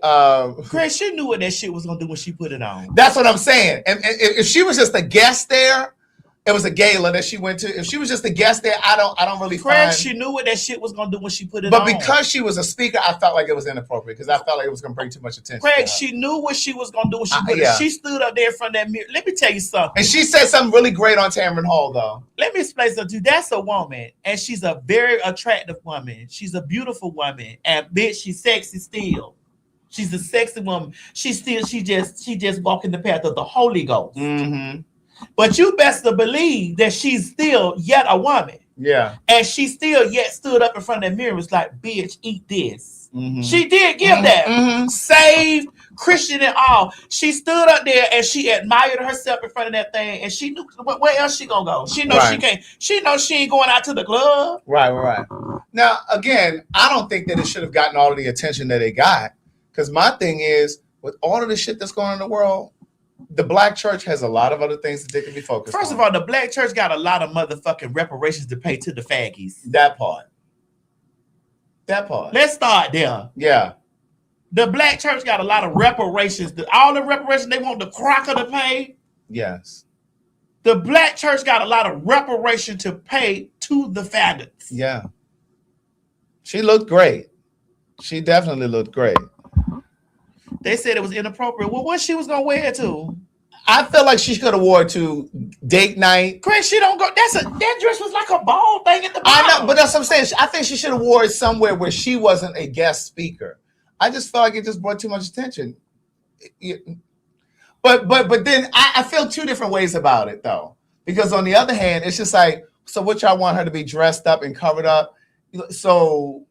Chris, she knew what that shit was gonna do when she put it on. That's what I'm saying. And if she was just a guest there, it was a gala that she went to. If she was just a guest there, I don't really find. She knew what that shit was gonna do when she put it on. But because she was a speaker, I felt like it was inappropriate because I felt like it was gonna bring too much attention. Craig, she knew what she was gonna do when she put it. She stood up there in front of that mirror. Let me tell you something. And she said something really great on Tamron Hall, though. Let me explain something to you. That's a woman, and she's a very attractive woman. She's a beautiful woman, and bitch, she's sexy still. She's a sexy woman. She just walking the path of the Holy Ghost. But you best to believe that she's still yet a woman. Yeah. And she still yet stood up in front of that mirror and was like, bitch, eat this. She did give that. Saved, Christian and all. She stood up there and she admired herself in front of that thing. And she knew where else she gonna go. She knows she can't. She knows she ain't going out to the club. Right. Now, again, I don't think that it should have gotten all of the attention that it got. Because my thing is, with all of the shit that's going on in the world, the black church has a lot of other things that they can be focused on. First of all, the black church got a lot of motherfucking reparations to pay to the faggies. That part. Let's start there. Yeah. The black church got a lot of reparations. All the reparations they want the crocker to pay. Yes. The black church got a lot of reparation to pay to the faggots. Yeah. She looked great. She definitely looked great. They said it was inappropriate. Well, what she was gonna wear it to? I feel like she could have wore it to date night. Chris, she don't go. That dress was like a ball thing at the bottom. I know, but that's what I'm saying. I think she should have wore it somewhere where she wasn't a guest speaker. I just felt like it just brought too much attention. But then I feel two different ways about it though, because on the other hand, it's just like, so what y'all want her to be dressed up and covered up? So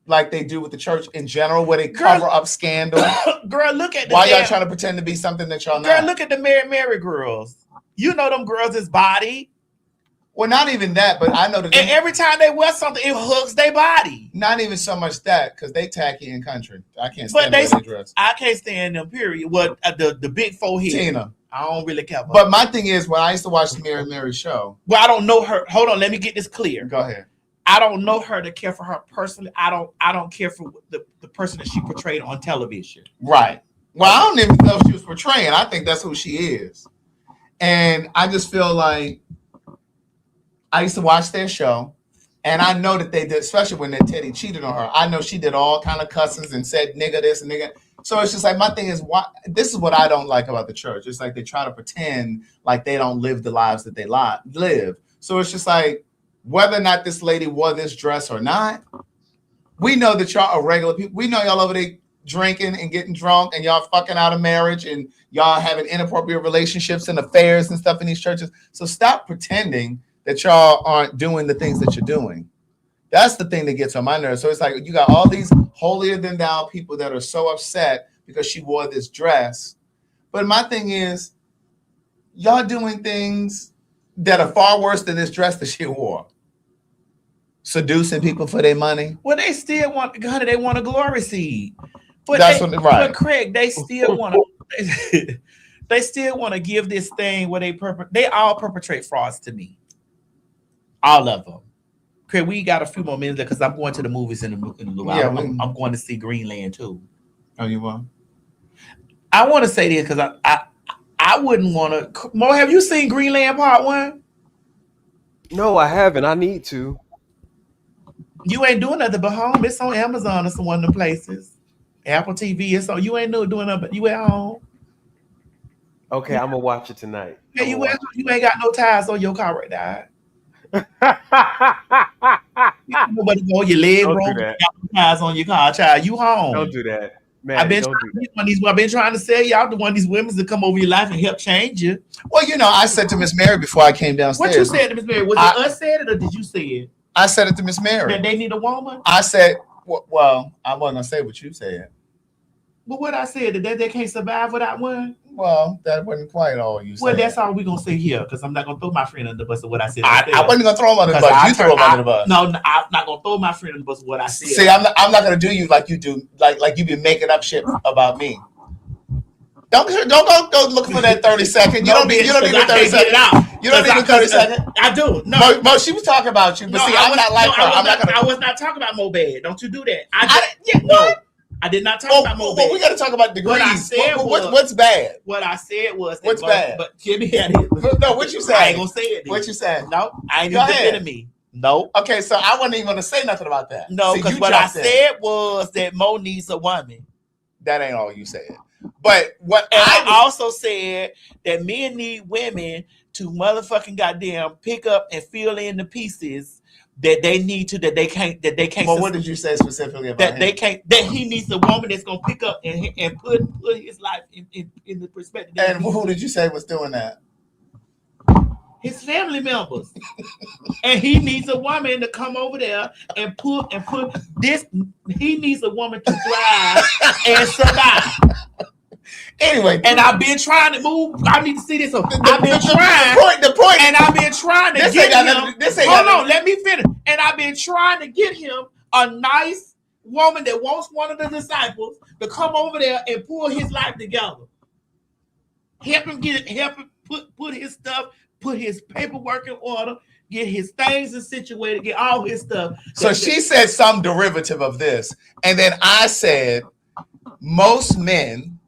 like they do with the church in general, where they cover up scandal. Girl, look at why y'all trying to pretend to be something that y'all not? Girl, look at the Mary girls. You know them girls is body. Well, not even that, but I know that. And every time they wear something, it hooks their body. Not even so much that, because they tacky in country. I can't stand the way they dress. I can't stand them. Period. What the big forehead? Tina. I don't really care about. But my thing is, when I used to watch the Mary show. Well, I don't know her. Hold on, let me get this clear. Go ahead. I don't know her to care for her personally. I don't care for the person that she portrayed on television. Right. Well, I don't even know if she was portraying. I think that's who she is. And I just feel like I used to watch their show, and I know that they did, especially when that Teddy cheated on her. I know she did all kind of cussings and said nigga this and nigga. So it's just like, my thing is, this is what I don't like about the church. It's like they try to pretend like they don't live the lives that they live. So it's just like, whether or not this lady wore this dress or not, we know that y'all are regular people. We know y'all over there drinking and getting drunk and y'all fucking out of marriage and y'all having inappropriate relationships and affairs and stuff in these churches. So stop pretending that y'all aren't doing the things that you're doing. That's the thing that gets on my nerves. So it's like you got all these holier than thou people that are so upset because she wore this dress. But my thing is, y'all doing things that are far worse than this dress that she wore. Seducing people for their money. Well, they still want, honey, they want a glory seed. But Right. But Craig, they still want to. They still want to give this thing where they all perpetrate frauds to me. All of them. Craig, we got a few more minutes because I'm going to the movies in a little while. Yeah, I'm going to see Greenland too. Oh, you want? I want to say this because I wouldn't want to. Mo, have you seen Greenland Part 1? No, I haven't. I need to. You ain't doing nothing but home. It's on Amazon or some one of the places. Apple TV. It's on. You ain't doing nothing but you at home. Okay, I'm gonna watch it tonight. Yeah, you ain't got no tires on your car right now. Nobody go on your leg, Don't bro. do that. Got no tires on your car, child. You home. Don't do that, man. I've been trying to sell y'all to one of these women to come over your life and help change you. Well, you know, I said to Miss Mary before I came downstairs. What you said to Miss Mary? Was it us said it or did you say it? I said it to Miss Mary. That they need a woman? I said, well, I wasn't gonna say what you said. But what I said, that they can't survive without one? Well, that wasn't quite all you said. Well, that's all we're going to say here, because I'm not going to throw my friend under the bus of what I said. I wasn't going to throw him under the bus. You threw him under the bus. No, I'm not going to throw my friend under the bus of what I said. See, I'm not going to do you like you do, like you been making up shit about me. Don't go looking for that 30-second. You don't need a 30-second. You don't need a 30-second. I do. No, Mo, she was talking about you, but see, I'm not like her. I was not talking about Mo Bad. Don't you do that. I did not talk about Mo Bad. Well, we got to talk about degrees. What I said what's bad? What I said was what's bad? But Jimmy had it. No, what you said? I ain't gonna say it. What you said? No, I ain't even defending me. No. Okay, so I wasn't even gonna say nothing about that. No, because what I said was that Mo needs a woman. That ain't all you said. But what I also said that men need women to motherfucking goddamn pick up and fill in the pieces that they need to, that they can't. Well, what did you say specifically about that him? they can't? That he needs a woman that's gonna pick up and put his life in the perspective. And who did you say was doing that? His family members. And he needs a woman to come over there and put this. He needs a woman to thrive and survive. Anyway, and I've been trying to move. I need to see this. I've been trying. The point, and I've been trying to get him. Hold on, let me finish. And I've been trying to get him a nice woman that wants one of the disciples to come over there and pull his life together. Help him put his stuff, put his paperwork in order, get his things situated, get all his stuff. So she said some derivative of this, and then I said most men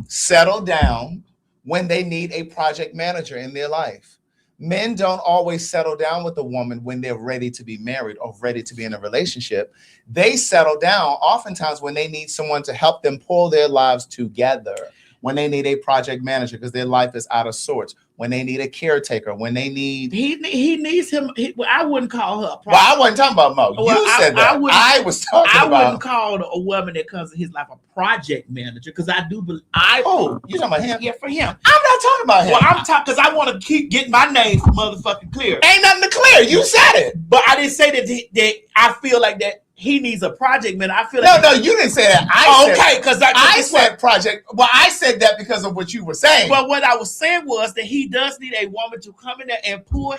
settle down when they need a project manager in their life. Men don't always settle down with a woman when they're ready to be married or ready to be in a relationship. They settle down oftentimes when they need someone to help them pull their lives together, when they need a project manager because their life is out of sorts, when they need a caretaker, when they need... He needs him. I wouldn't call her a Well, I wasn't talking about Mo. You said that. I was talking about... I wouldn't call a woman that comes in his life a project manager because I do believe... Oh, you talking about him? Yeah, for him. I'm not talking about him. Well, I'm talking because I want to keep getting my name motherfucking clear. Ain't nothing to clear. You said it. But I didn't say that I feel like that he needs a project man. I feel like... No, you didn't say that. Okay, because I said project. Well, I said that because of what you were saying. Well, what I was saying was that he does need a woman to come in there and pull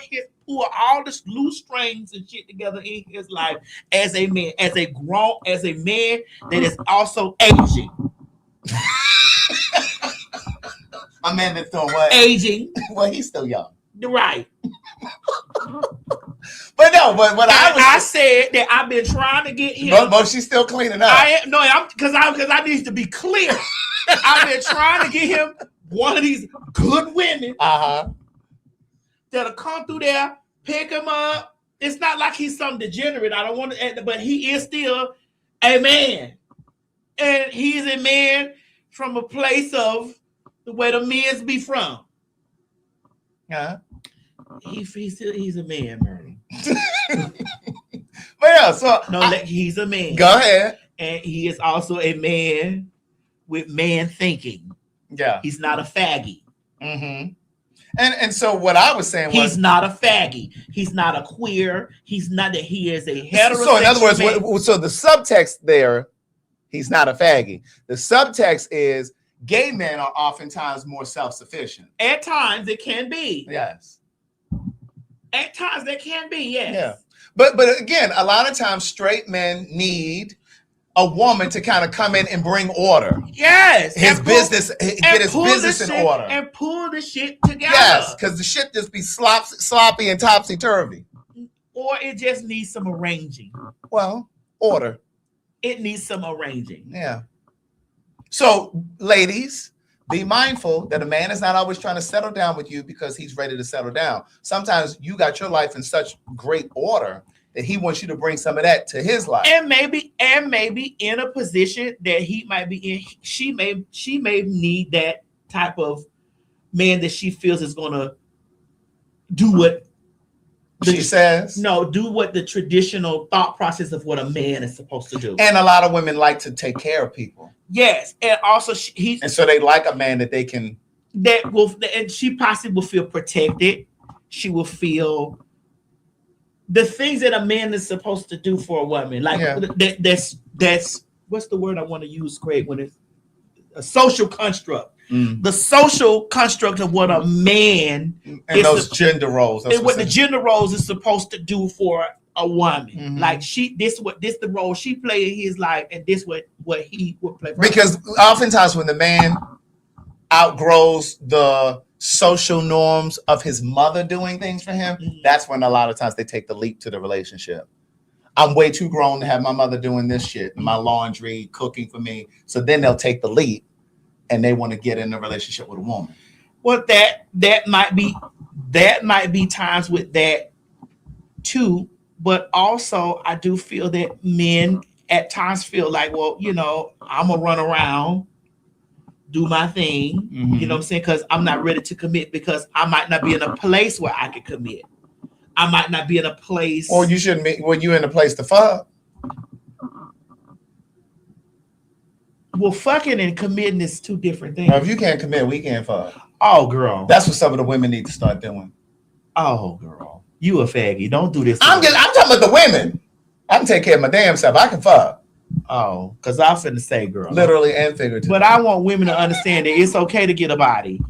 all the loose strings and shit together in his life as a man, as a man that is also aging. My man that's doing what? Aging. Well, he's still young. Right. But what I said that I've been trying to get him. But she's still cleaning up. Because I need to be clear. I've been trying to get him one of these good women that'll come through there, pick him up. It's not like he's some degenerate. I don't want to, but he is still a man, and he's a man from a place of where the men's be from. He's a man, Merlin. Well, so he's a man. Go ahead. And he is also a man with man thinking. Yeah, he's not a faggy. Mm-hmm. And so what I was saying was he's not a faggy. He's not a queer. He's not that he is a heterosexual. So in other words, man. So the subtext there, he's not a faggy. The subtext is gay men are oftentimes more self-sufficient. At times it can be. Yes. At times they can be, yes. Yeah. But again, a lot of times straight men need a woman to kind of come in and bring order. Yes. Get his business in order. And pull the shit together. Yes, because the shit just be sloppy and topsy-turvy. Or it just needs some arranging. Well, order. It needs some arranging. Yeah. So, ladies, be mindful that a man is not always trying to settle down with you because he's ready to settle down. Sometimes you got your life in such great order that he wants you to bring some of that to his life. And maybe in a position that he might be in, she may need that type of man that she feels is gonna do what she says. No, do what the traditional thought process of what a man is supposed to do. And a lot of women like to take care of people. Yes, and also and so they like a man that they can and she possibly will feel protected. She will feel the things that a man is supposed to do for a woman. Like that's what's the word I want to use, Craig, when it's a social construct. The social construct of what a man and those gender roles. And what the gender roles is supposed to do for a woman. Like this the role she played in his life, and this what he would play for because oftentimes when the man outgrows the social norms of his mother doing things for him, that's when a lot of times they take the leap to the relationship. I'm way too grown to have my mother doing this shit, my laundry, cooking for me. So then they'll take the leap and they want to get in a relationship with a woman. Well, that might be times with that too, but also I do feel that men at times feel like, well, I'm gonna run around, do my thing, you know what I'm saying? Because I'm not ready to commit because I might not be in a place where I can commit. I might not be in a place. Or you shouldn't be when you're in a place to fuck. Well, fucking and committing is two different things. Now, if you can't commit, we can't fuck. Oh, girl. That's what some of the women need to start doing. Oh, girl. You a faggy. Don't do this. I'm talking about the women. I can take care of my damn self. I can fuck. Oh, because I'm finna say, girl. Literally and figuratively. But I want women to understand that it's okay to get a body.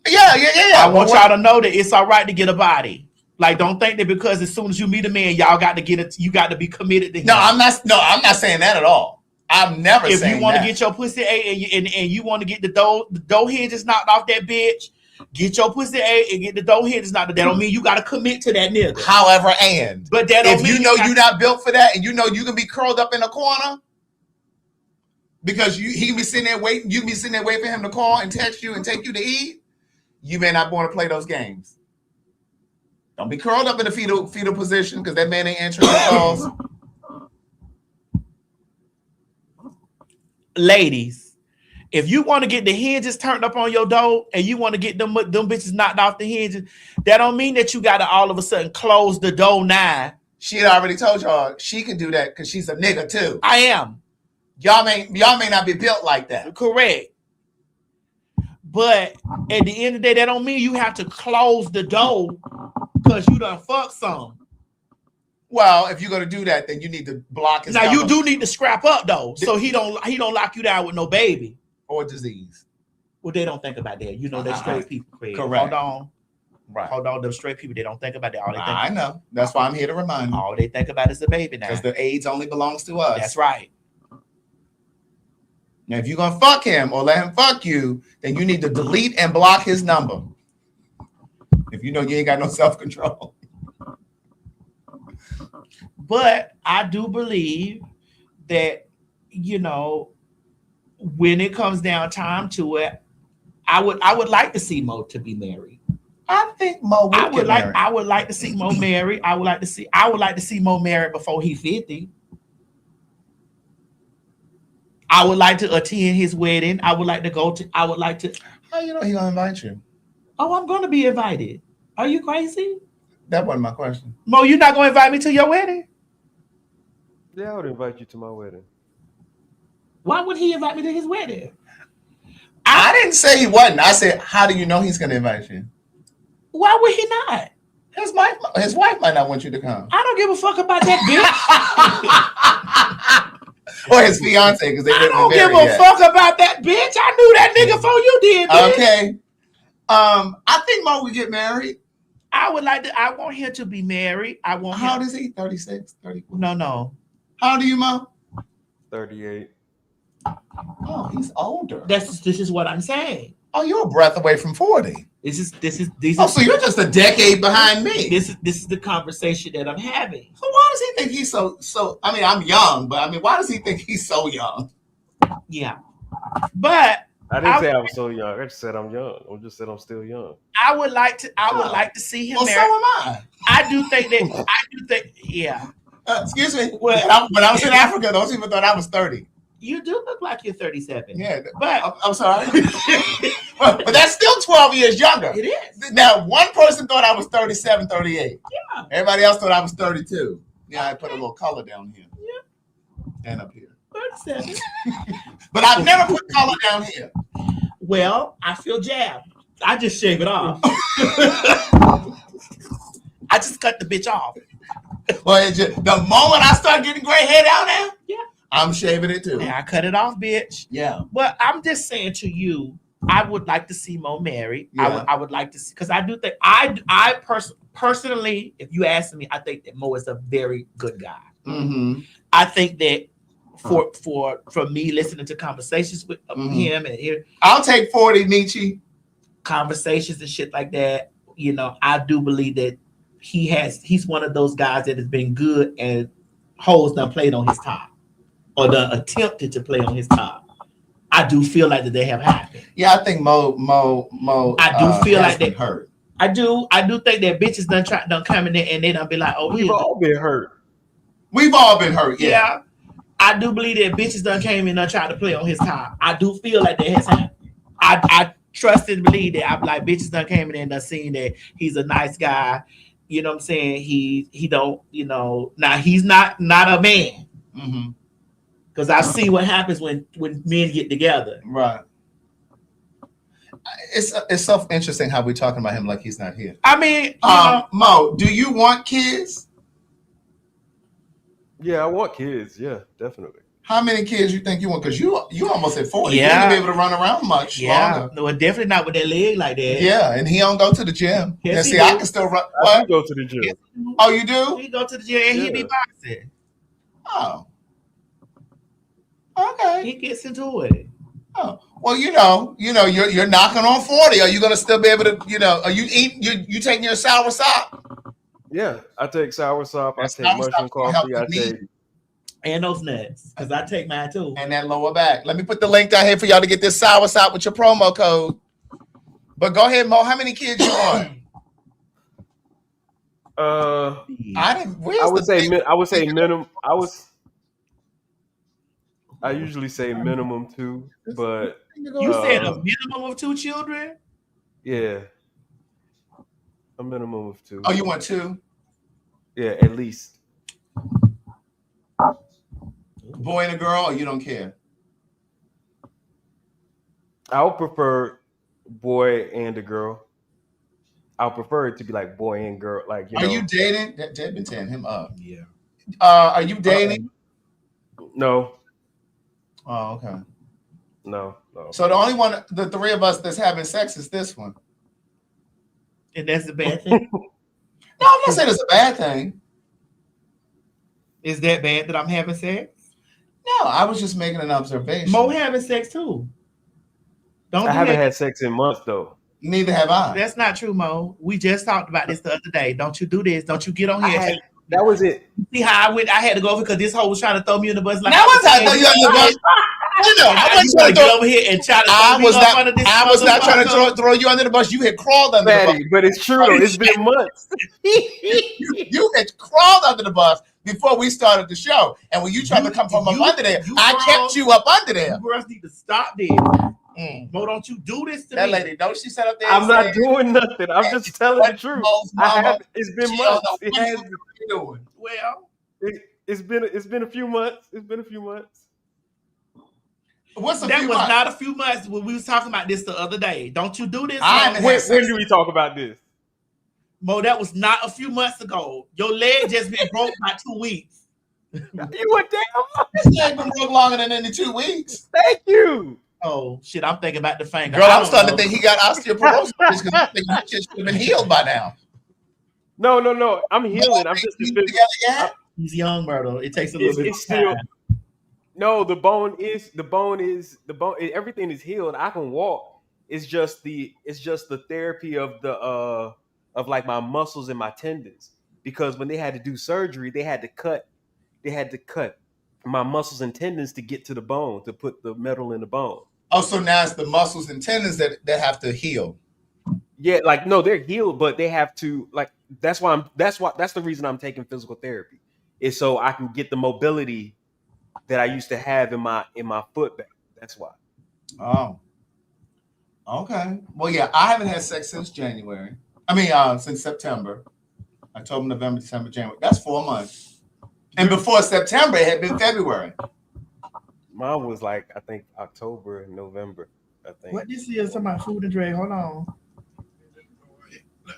Yeah. I want y'all to know that it's all right to get a body. Like, don't think that because as soon as you meet a man, y'all got to get it. You got to be committed to him. I'm not saying that at all. I'm never saying that. If you want to get your pussy ate and you want to get the dough hinges knocked off that bitch, get your pussy ate and get the dough hinges knocked off. That don't mean you got to commit to that nigga. However, but that don't if mean you're not built for that and you know you can be curled up in a corner, Because he be sitting there waiting, you be sitting there waiting for him to call and text you and take you to eat, you may not want to play those games. Don't be curled up in the fetal position because that man ain't answering your calls. Ladies, if you want to get the hinges turned up on your door and you want to get them bitches knocked off the hinges, that don't mean that you got to all of a sudden close the door now. She had already told y'all she can do that because she's a nigga too. I am. Y'all may not be built like that. Correct. But at the end of the day, that don't mean you have to close the door because you done fucked some. Well, if you're gonna do that, then you need to block his Now number. you do need to scrap up though, so he don't lock you down with no baby or disease. Well, they don't think about that. You know, they're straight people. Craig. Correct. Hold on. Right. Hold on, them straight people, they don't think about that. All they think I know. That's why I'm here to remind you. All they think about is the baby now. Because the AIDS only belongs to us. That's right. Now, if you're gonna fuck him or let him fuck you, then you need to delete and block his number. If you know you ain't got no self-control. But I do believe that, you know, when it comes down time to it, I would like to see Mo to be married. I think Mo would get married. I would like to see Mo married. I would like to see Mo married before he's 50. I would like to attend his wedding. I would like to. How you know he gonna invite you? Oh, I'm gonna be invited. Are you crazy? That wasn't my question. Mo, you not gonna invite me to your wedding? Yeah, I would invite you to my wedding. Why would he invite me to his wedding? I didn't say he wasn't. I said, how do you know he's gonna invite you? Why would he not? His wife might not want you to come. I don't give a fuck about that bitch. Or his fiance, because they didn't I don't give a fuck about that bitch. I knew that nigga before you did. Bitch. Okay. I think Mo would get married. I want him to be married. How old is he? 36? 30? No. How old are you, Mo? 38. Oh, he's older. This is what I'm saying. Oh, you're a breath away from 40. So you're just a decade behind me. This is the conversation that I'm having. So why does he think he's so I mean, I'm young, but I mean, why does he think he's so young? Yeah. But I didn't say I was so young. I just said I'm young. I just said I'm still young. I would like to see him married. So am I. I do think yeah. Excuse me. When I was in Africa, those people thought I was 30. You do look like you're 37. Yeah, but I'm sorry. but that's still 12 years younger. It is. Now, one person thought I was 37, 38. Yeah. Everybody else thought I was 32. Yeah, I put a little color down here. Yeah. And up here. 37. But I've never put color down here. Well, I feel jabbed. I just shave it off. I just cut the bitch off. Well, the moment I start getting gray hair down there, yeah, I'm shaving it too. Yeah, I cut it off, bitch. Yeah. But I'm just saying to you, I would like to see Mo married. Yeah. I would like to see, because I do think I personally, if you ask me, I think that Mo is a very good guy. Mm-hmm. I think that for me listening to conversations with him and here, I'll take 40, Nietzsche. Conversations and shit like that. You know, I do believe that he's one of those guys that has been good and hoes done played on his top or done attempted to play on his top. I do feel like that they have happened. Yeah, I think Mo. I do feel like that hurt. I do think that bitches done come in there and they done be like, oh, we've all been hurt. We've all been hurt. Yeah. I do believe that bitches done came in and tried to play on his top. I do feel like that has happened. I trust and believe that. I'm like, bitches done came in and done seen that he's a nice guy. You know what I'm saying? He don't, you know, now he's not a man. Mm-hmm. Because I see what happens when men get together. Right. It's so interesting how we're talking about him like he's not here. I mean, Mo, do you want kids? Yeah, I want kids. Yeah, definitely. How many kids you think you want? Because you almost at 40. Yeah. You won't be able to run around much longer. No, definitely not with that leg like that. Yeah, and he don't go to the gym. Yes, see, I can still run. What? I do go to the gym. Oh, you do? He go to the gym and he be boxing. Oh. Okay. He gets into it. Oh. Well, you're knocking on 40. Are you gonna still be able to, are you you taking your sour sop? Yeah, I take sour sop, I take sour mushroom sop's gonna help coffee, I your take And those nuts, because I take mine too. And that lower back. Let me put the link down here for y'all to get this sour sop with your promo code. But go ahead, Mo. How many kids you want? I would say minimum. I usually say minimum 2, but you said a minimum of 2 children. Yeah, a minimum of 2. Oh, you want 2? Yeah, at least. Boy and a girl, or you don't care? I would prefer boy and a girl. I would prefer it to be like boy and girl. Like, you know. Are you dating? That Deb been tearing him up. Yeah. Are you dating? No. Oh, okay. No. So the only one, the 3 of us that's having sex is this one. And that's the bad thing? No, I'm not saying it's a bad thing. Is that bad that I'm having sex? No, I was just making an observation. Mo having sex too. I haven't had sex in months though. Neither have I. That's not true, Mo. We just talked about this the other day. Don't you do this. Don't you get on here. That was it. See how I went? I had to go over because this hoe was trying to throw me in the bus. Like, that was how I throw you under the bus. I wasn't trying to get over here and try to. I was not trying to throw you under the bus. You had crawled under the bus. But it's true though. It's been months. you had crawled under the bus before we started the show, and when you tried to come from up under there, I kept you up under there. You girls need to stop this. Mo, don't you do this to that me. lady, don't she set up there? I'm not doing nothing. I'm just telling the truth. It's been months. It has been. Well, it's been a few months. It's been a few months. That was not a few months when we was talking about this the other day. Don't you do this? When do we talk about this? Mo, that was not a few months ago. Your leg just been broke by 2 weeks. You were damn. This leg been broke longer than in the 2 weeks. Thank you. Oh shit! I'm thinking about the finger. Girl, I'm starting to think he got osteoporosis because I think that shit should have been healed by now. No. I'm healing. I'm just He's young, Myrtle. It takes a little bit of time. No, the bone is everything is healed. I can walk. It's just the therapy of the of like my muscles and my tendons. Because when they had to do surgery, they had to cut my muscles and tendons to get to the bone, to put the metal in the bone. Oh, so now it's the muscles and tendons that have to heal. Yeah, like no, they're healed, but they have to like that's the reason I'm taking physical therapy. Is so I can get the mobility that I used to have in my foot back. That's why. Oh. Okay. Well, yeah, I haven't had sex since January. I mean, since September. October, November, December, January. That's 4 months. And before September, it had been February. Mine was like, I think October and November, I think. What this is talking about food and drink. Hold on.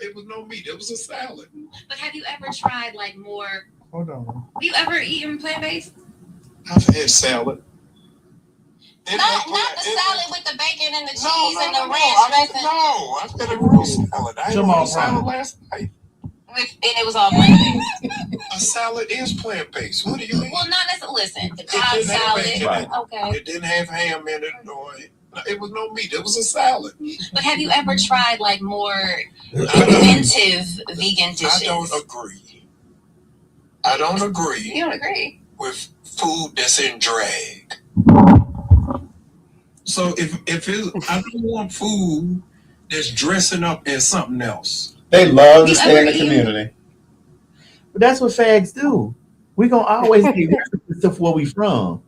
It was no meat. It was a salad. But have you ever tried like more? Hold on. Have you ever eaten plant-based? I've had salad. Not the salad with the bacon and the cheese and the ranch dressing. No, I've had a real salad. I ate a salad last night. And it was all plant-based. A salad is plant-based. What do you mean? Well, not necessarily. Listen, the Cobb salad. Okay. It didn't have ham in it, or it was no meat. It was a salad. But have you ever tried like more inventive vegan dishes? I don't agree. You don't agree? With food that's in drag. So if I don't want food that's dressing up as something else. They love to stay in the community. But that's what fags do. We're gonna always be references to where we from.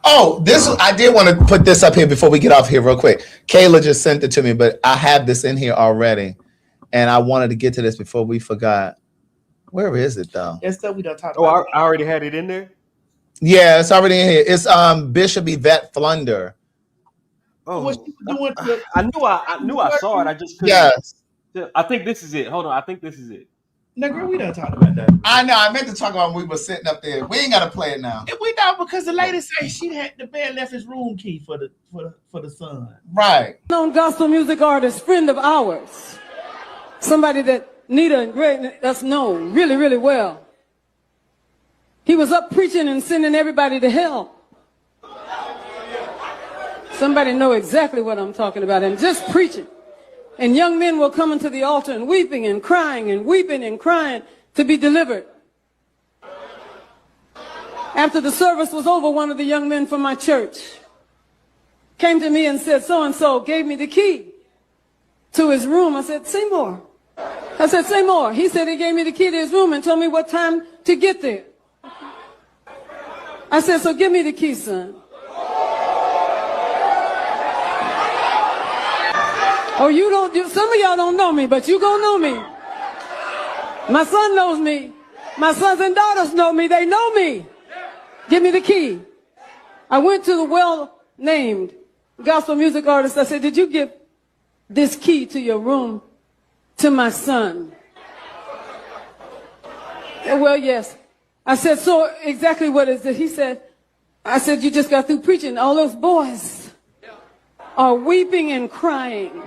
Oh, I did want to put this up here before we get off here real quick. Kayla just sent it to me, but I have this in here already. And I wanted to get to this before we forgot. Where is it though? That's stuff we don't talk about. about. I already had it in there? Yeah, it's already in here. It's Bishop Yvette Flunder. Oh, what she doing I knew I saw it. I just couldn't. Yes. I think this is it. Hold on. I think this is it. No, girl, we don't talk about that. I know. I meant to talk about when we were sitting up there. We ain't got to play it now. We don't, because the lady said the man left his room key for the son. Right. Known gospel music artist, friend of ours. Somebody that Nita and Greg us know really, really well. He was up preaching and sending everybody to hell. Somebody know exactly what I'm talking about, and just preaching. And young men were coming to the altar and weeping and crying and weeping and crying to be delivered. After the service was over, one of the young men from my church came to me and said, so-and-so gave me the key to his room. I said, say more. I said, say more. He said he gave me the key to his room and told me what time to get there. I said, so give me the key, son. Oh, some of y'all don't know me, but you gonna know me. My son knows me. My sons and daughters know me. They know me. Give me the key. I went to the well-named gospel music artist. I said, did you give this key to your room to my son? Well, yes. I said, so exactly what is it? He said, I said, you just got through preaching. All those boys are weeping and crying.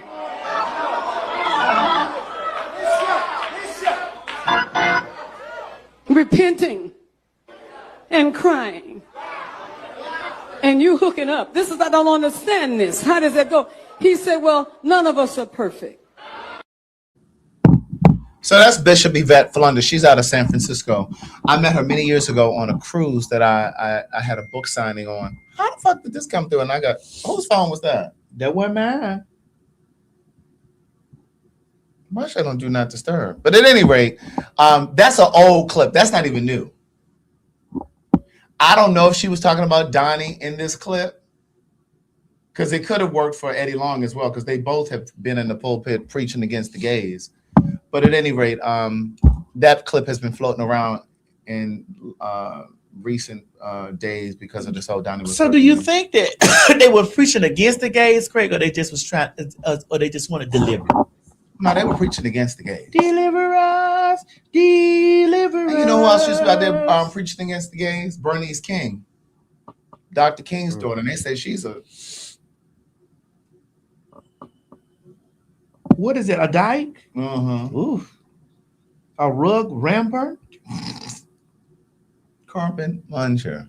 Repenting and crying. And you hooking up. I don't understand this. How does that go? He said, well, none of us are perfect. So that's Bishop Yvette Flunder. She's out of San Francisco. I met her many years ago on a cruise that I had a book signing on. How the fuck did this come through? And I got, whose phone was that? That wasn't mine. Why should I don't do not disturb? But at any rate, that's an old clip. That's not even new. I don't know if she was talking about Donnie in this clip, because it could have worked for Eddie Long as well, because they both have been in the pulpit preaching against the gays. But at any rate, that clip has been floating around in recent days because of this whole Donnie. So do you think that they were preaching against the gays, Craig, or they just was trying, or they just want to deliver? No, they were preaching against the gays. Deliver us, deliver us. And you know who else was out there preaching against the gays? Bernice King, Dr. King's daughter. And they say she's a... What is it, a dyke? Ooh. A rug rampart? Carpet munger.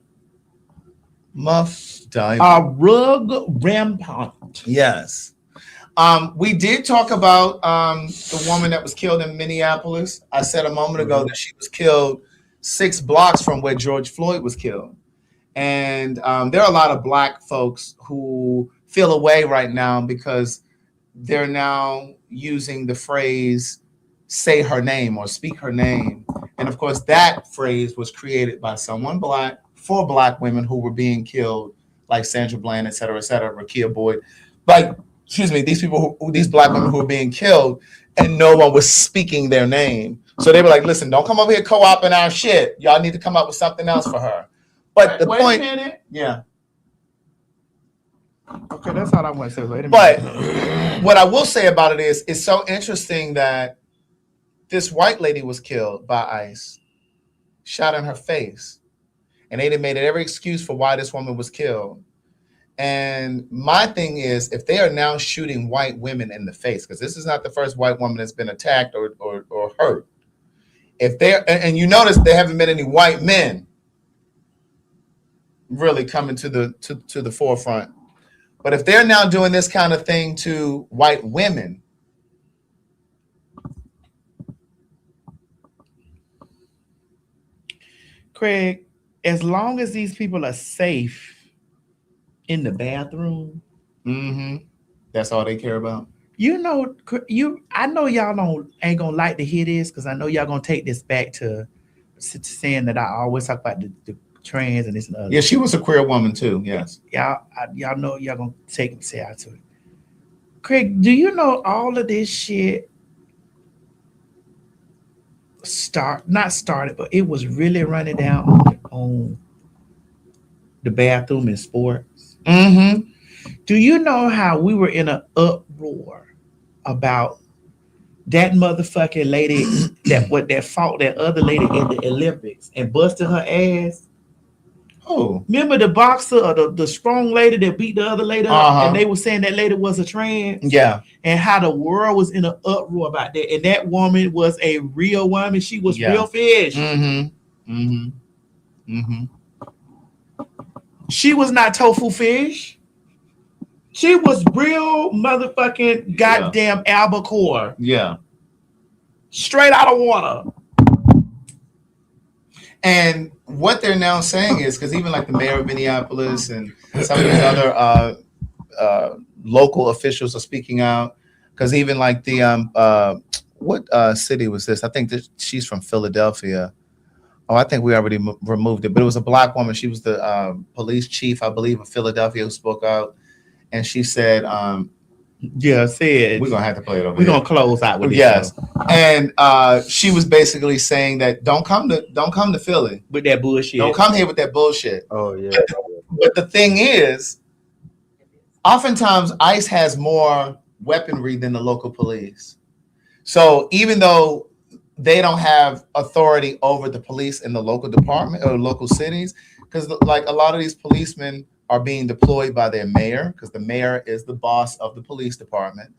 Muff diver. A rug rampart. Yes. We did talk about the woman that was killed in Minneapolis. I said a moment ago that she was killed 6 blocks from where George Floyd was killed. And there are a lot of Black folks who feel away right now because they're now using the phrase, say her name or speak her name. And of course, that phrase was created by someone Black for Black women who were being killed, like Sandra Bland, et cetera, Rakia Boyd. Like, excuse me, these people, these Black women who were being killed, and no one was speaking their name. So they were like, listen, don't come over here co-oping our shit. Y'all need to come up with something else for her. But the point, yeah. Okay, that's all I want to say. Wait a minute. But what I will say about it is, it's so interesting that this white lady was killed by ICE, shot in her face, and they made every excuse for why this woman was killed. And my thing is, if they are now shooting white women in the face, because this is not the first white woman that's been attacked or hurt. If they're, and you notice there haven't been any white men really coming to the forefront. But if they're now doing this kind of thing to white women, Craig, as long as these people are safe in the bathroom, that's all they care about. You know, I know y'all ain't gonna like to hear this, because I know y'all gonna take this back to saying that I always talk about the trans and this and other. Yeah, she was a queer woman too. Yes, y'all know y'all gonna take and say out to it. Craig, do you know all of this shit not started, but it was really running down on the bathroom in sports? Do you know how we were in an uproar about that motherfucking lady that fought that other lady in the Olympics and busted her ass? Oh, remember the boxer or the strong lady that beat the other lady up, and they were saying that lady was a trans. Yeah. And how the world was in an uproar about that. And that woman was a real woman. She was real fish. She was not tofu fish. She was real motherfucking goddamn albacore. Yeah. Straight out of water. And what they're now saying is, because even like the mayor of Minneapolis and some of these other local officials are speaking out, because even like the what city was this? I think she's from Philadelphia. Oh, I think we already removed it, but it was a black woman. She was the police chief, I believe, of Philadelphia, who spoke out, and she said, said we're gonna have to play it over. We're gonna close out with this. Yes, and she was basically saying that don't come to Philly with that bullshit. Don't come here with that bullshit. Oh yeah. But the thing is, oftentimes ICE has more weaponry than the local police. So even though they don't have authority over the police in the local department or local cities, because like a lot of these policemen are being deployed by their mayor, because the mayor is the boss of the police department.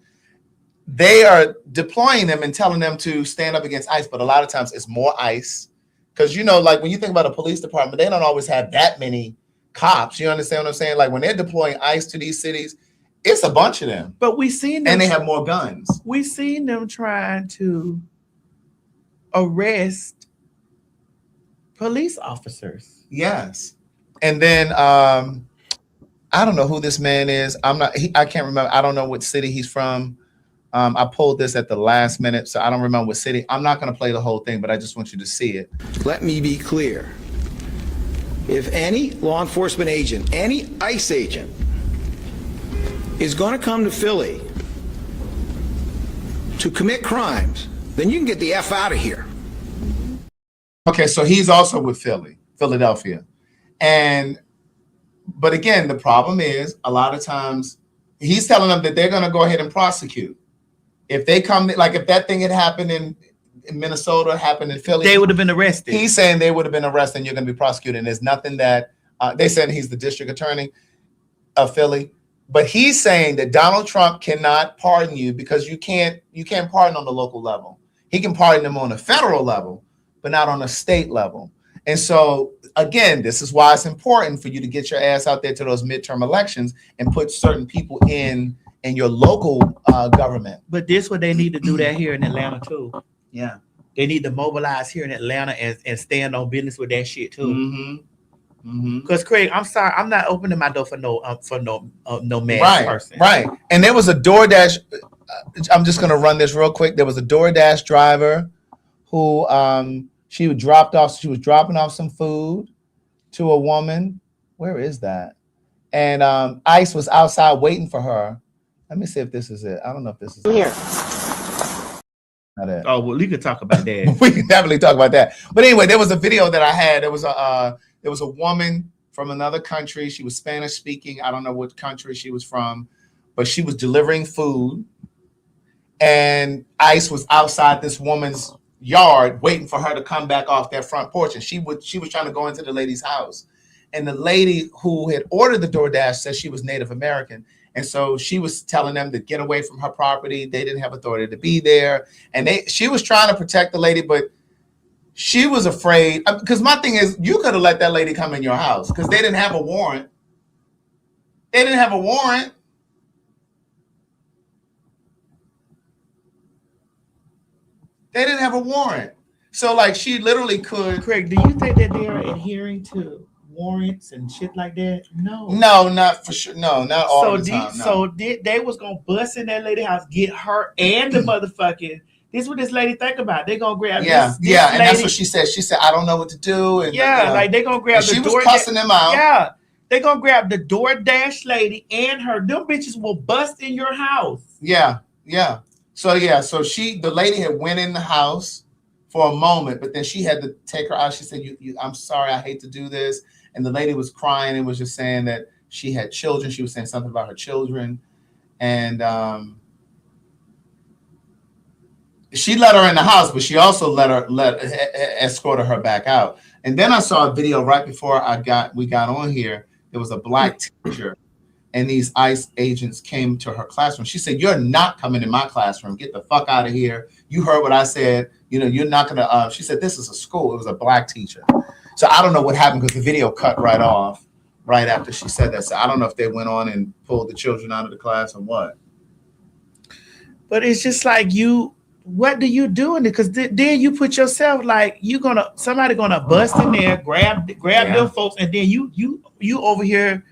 They are deploying them and telling them to stand up against ICE, but a lot of times it's more ICE. Because, you know, like when you think about a police department, they don't always have that many cops. You understand what I'm saying? Like when they're deploying ICE to these cities, it's a bunch of them. But we seen them, and they have more guns. We seen them trying to arrest police officers. Yes. And then I don't know who this man is. I can't remember. I don't know what city he's from. I pulled this at the last minute, so I don't remember what city. I'm not going to play the whole thing, but I just want you to see it. Let me be clear. If any law enforcement agent, any ICE agent, is going to come to Philly to commit crimes, then you can get the F out of here. Okay, so he's also with Philadelphia. But again, the problem is a lot of times he's telling them that they're going to go ahead and prosecute. If they come, like if that thing had happened in Minnesota, happened in Philly, they would have been arrested. He's saying they would have been arrested and you're going to be prosecuted. And there's nothing that they said he's the district attorney of Philly. But he's saying that Donald Trump cannot pardon you because you can't pardon on the local level. He can pardon them on a federal level, but not on a state level. And so, again, this is why it's important for you to get your ass out there to those midterm elections and put certain people in your local government. But this what they need to do that here in Atlanta too. Yeah. They need to mobilize here in Atlanta and stand on business with that shit too. Because Craig, I'm sorry, I'm not opening my door for no mad person. Right. And there was a DoorDash. I'm just gonna run this real quick. There was a DoorDash driver who she was dropping off some food to a woman. Where is that? And ICE was outside waiting for her. Let me see if this is it. I don't know if this is here. Not it. Oh well, we could talk about that. We can definitely talk about that. But anyway, there was a video that I had. There was a woman from another country. She was Spanish speaking. I don't know what country she was from, but she was delivering food. And ICE was outside this woman's yard waiting for her to come back off that front porch. And she was trying to go into the lady's house. And the lady who had ordered the DoorDash said she was Native American. And so she was telling them to get away from her property. They didn't have authority to be there. And she was trying to protect the lady, but she was afraid. Because my thing is, you could have let that lady come in your house because they didn't have a warrant. They didn't have a warrant. They didn't have a warrant. So like she literally could. Craig, do you think that they are adhering to warrants and shit like that? No, not for sure. No, not all the time. No. So they was gonna bust in that lady house, get her and the motherfucking. This is what this lady think about. They gonna grab this and lady. That's what she said. She said, "I don't know what to do." And like they gonna grab. She was cussing them out. Yeah, they gonna grab the DoorDash lady and her. Them bitches will bust in your house. Yeah. So the lady had went in the house for a moment, but then she had to take her out. She said, I'm sorry, I hate to do this. And the lady was crying and was just saying that she had children. She was saying something about her children. And she let her in the house, but she also escorted her back out. And then I saw a video right before we got on here. There was a black teacher, and these ICE agents came to her classroom. She said, "You're not coming in my classroom. Get the fuck out of here. You heard what I said. You know, you're not gonna." She said, "This is a school." It was a black teacher. So I don't know what happened because the video cut right off right after she said that. So I don't know if they went on and pulled the children out of the class or what. But it's just like what do you do in it? Because then you put yourself like somebody gonna bust in there, grab them folks, and then you over here,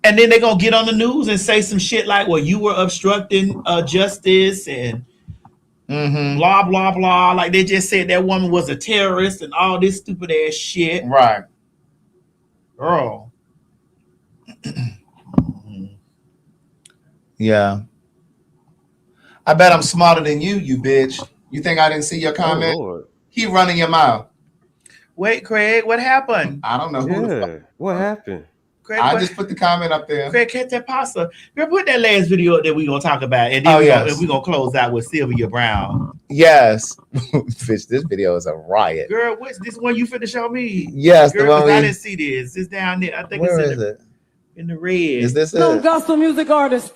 and then they're gonna get on the news and say some shit like, well, you were obstructing justice and blah blah blah. Like they just said that woman was a terrorist and all this stupid ass shit. Right. Girl. Yeah. I bet I'm smarter than you bitch. You think I didn't see your comment? Oh, Keep running your mouth. Wait, Craig, what happened? I don't know who the fuck. What happened? Craig, I just put the comment up there. Craig, catch that pasta. Girl, put that last video up that we're gonna talk about, and then we're gonna close out with Sylvia Brown. Yes. Bitch, this video is a riot. Girl, what's this one you finna show me? Yes, girl, the one I didn't see this. It's down there. I think Where it's is it? In the red. Is this it? No gospel music artist.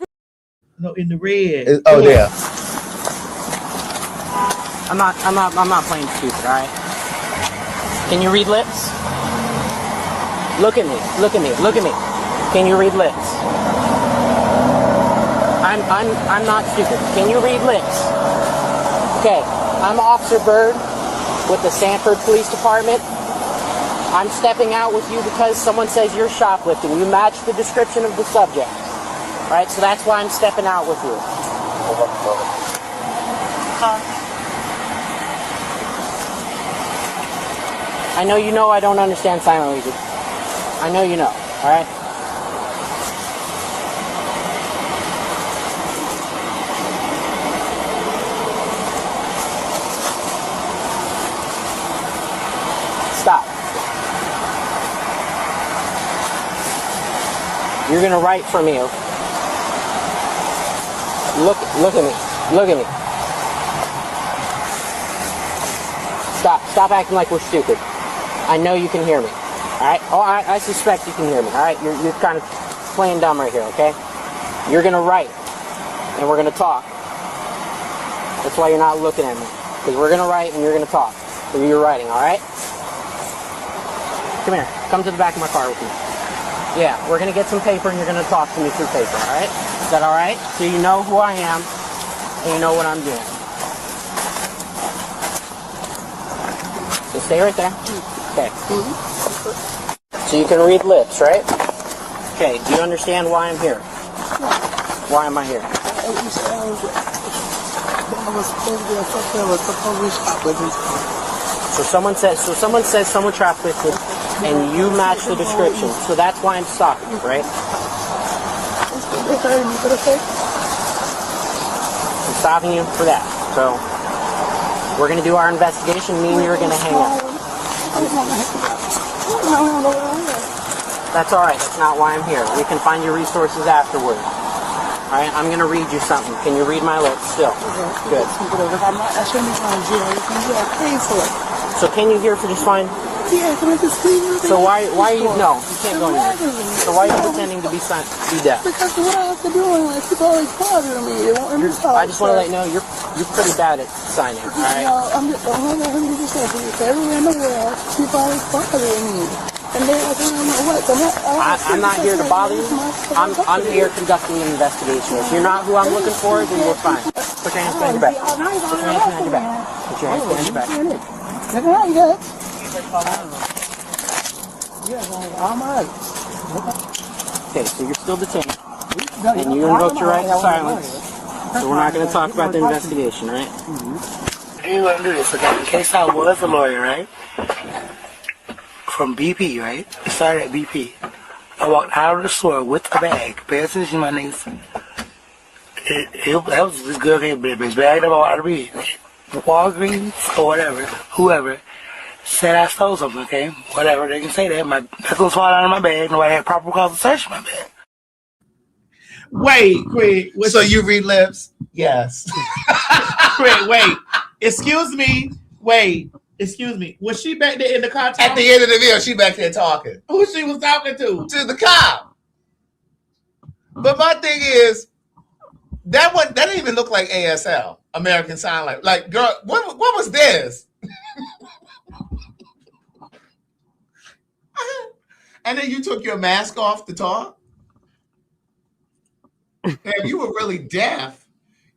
No, in the red. There. I'm not playing stupid, all right? Can you read lips? Look at me. Can you read lips? I'm not stupid. Can you read lips? Okay, I'm Officer Bird with the Sanford Police Department. I'm stepping out with you because someone says you're shoplifting. You match the description of the subject. All right, so that's why I'm stepping out with you. I know I don't understand sign language. I know you know, all right? Stop. You're gonna write for me. Look at me. Stop acting like we're stupid. I know you can hear me. All right? Oh, I suspect you can hear me. All right? You're kind of playing dumb right here, okay? You're going to write, and we're going to talk. That's why you're not looking at me. Because we're going to write, and you're going to talk. So you're writing, all right? Come here. Come to the back of my car with me. Yeah, we're going to get some paper, and you're going to talk to me through paper, all right? Is that all right? So you know who I am, and you know what I'm doing. So stay right there. Okay. So you can read lips, right? Okay, do you understand why I'm here? Why am I here? So someone says someone shoplifted, and you match the description. So that's why I'm stopping you, right? I'm stopping you for that. So we're gonna do our investigation. Me and you're gonna hang out. That's all right. That's not why I'm here. We can find your resources afterward. All right. I'm gonna read you something. Can you read my lips still? Good. So can you hear for just fine? So why are you? No, you can't go anywhere. So why are you pretending to be deaf? Because what I have to do is people always bothering me. They won't let me talk. I just want to let you know you're pretty bad at signing. All right. I'm just 100% everywhere in the world. People always bothering me. And they I don't know what. I'm not here to bother you. I'm here conducting an investigation. If you're not who I'm looking for, then we're fine. Put your hands behind your back. Put your hands behind your back. Put your hands behind your back. Okay, so you're still detained. And you invoked your right to silence. So we're not going to talk about the investigation, right? You're going to do this, okay? In case I was a lawyer, right? From BP, right? It started at BP. I walked out of the store with a bag. Pay attention, my niggas. That was just good, okay? But it's bagged up out of the Walgreens or whatever, whoever, said I stole something, okay? Whatever, they can say that. My knuckles fall out of my bag. Nobody had proper cause to search my bag. Wait, Craig. So you read lips? Yes. Craig, wait. Excuse me. Wait. Excuse me. Was she back there in the car talking? At the end of the video, she back there talking. Who she was talking to? To the cop. But my thing is, that didn't even look like ASL, American Sign Language. Like, girl, what was this? And then you took your mask off to talk? And if you were really deaf,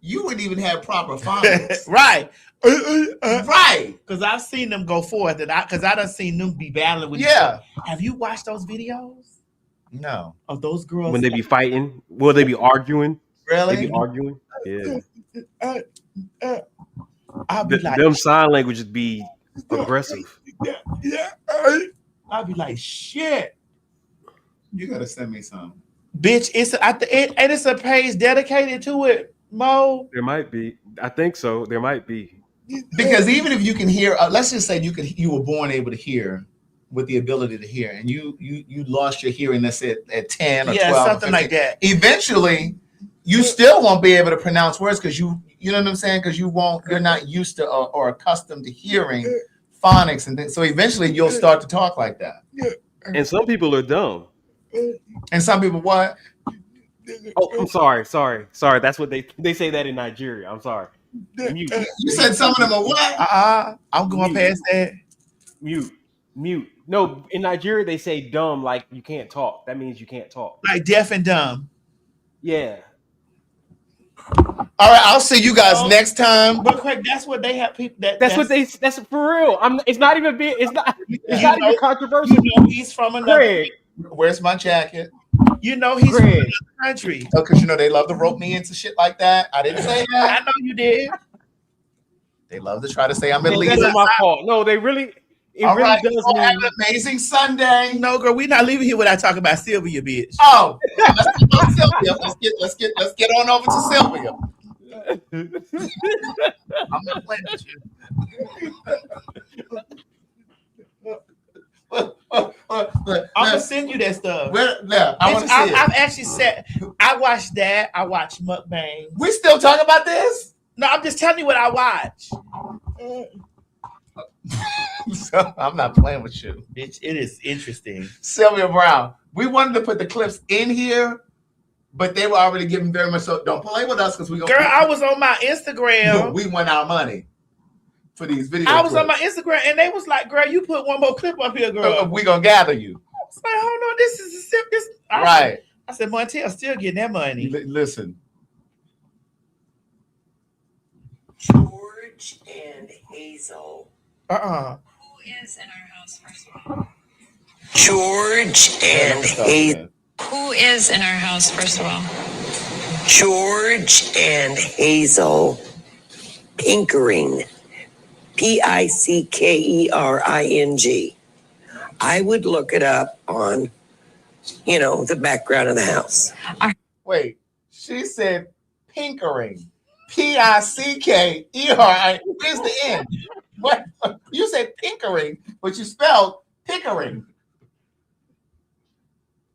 you wouldn't even have proper phonics. Right. Right. Because I've seen them go forth, and I done seen them be battling with each Yeah. other. Have you watched those videos? No. Of those girls? When they be fighting, will they be arguing? Really? They be arguing? Yeah. I'll be like, them sign languages be aggressive. I'll be like, shit. You gotta send me some. Bitch, it's a page dedicated to it, Mo. There might be. I think so. There might be. Because even if you can hear, let's just say you were born able to hear, with the ability to hear, and you lost your hearing, let's say at 10 or 12, something like that. Eventually, you still won't be able to pronounce words because you know what I'm saying? Because you're not used to or accustomed to hearing phonics and things. So eventually, you'll start to talk like that. And some people are dumb. And some people what? Oh, I'm sorry. That's what they say that in Nigeria. I'm sorry. Mute. You said some of them are what? I'm going past that. Mute. No, in Nigeria they say dumb like you can't talk. That means you can't talk. Like deaf and dumb. Yeah. All right, I'll see you guys next time. But Craig, that's what they have people. That's for real. It's not even big. It's not even controversial. You know he's from another. Craig, where's my jacket? You know he's from another country. Oh, because they love to rope me into shit like that. I didn't say that. I know you did. They love to try to say I'm Middle East. That's my fault. No, they really. It All really right, does have mean. an amazing Sunday. No, girl, we're not leaving here without talking about Sylvia, bitch. Oh, let's get on Sylvia. Let's get on over to Sylvia. I'm not playing with you. I'm gonna send you that stuff. I want to see it. I've actually said I watched that. I watched mukbang. We still talk about this? No, I'm just telling you what I watch. So, I'm not playing with you, bitch. It is interesting. Sylvia Brown. We wanted to put the clips in here, but they were already giving very much. So don't play with us because we. Girl, I was on my Instagram. We won our money for these videos. I was on my Instagram and they was like, "Girl, you put one more clip up here, girl. We gonna gather you." I was like, "Hold on, this is a sip. This right." I said, "Montel still getting that money." Listen. George and Hazel. Who is in our house, first of all? George and Hazel. Who is in our house, first of all? George and Hazel Pinkering. Pickering. I would look it up on, the background of the house. Wait, she said Pinkering. Pickering. Where's the end? What? You said Pinkering, but you spelled Pickering.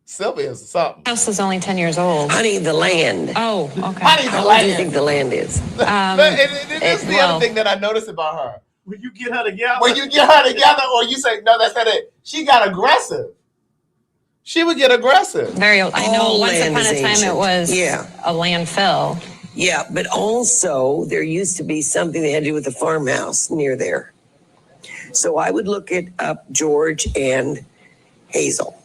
Sylvia's something. House is only 10 years old. Honey, the land. Oh, okay. Honey, the How land. do you think the land is? But this is the other thing that I noticed about her. When you get her together. Or you say, no, that's not it. She got aggressive. She would get aggressive. Very old. I know All once land upon a is time ancient. it was Yeah. a landfill. Yeah, but also there used to be something that had to do with the farmhouse near there. So I would look it up, George and Hazel.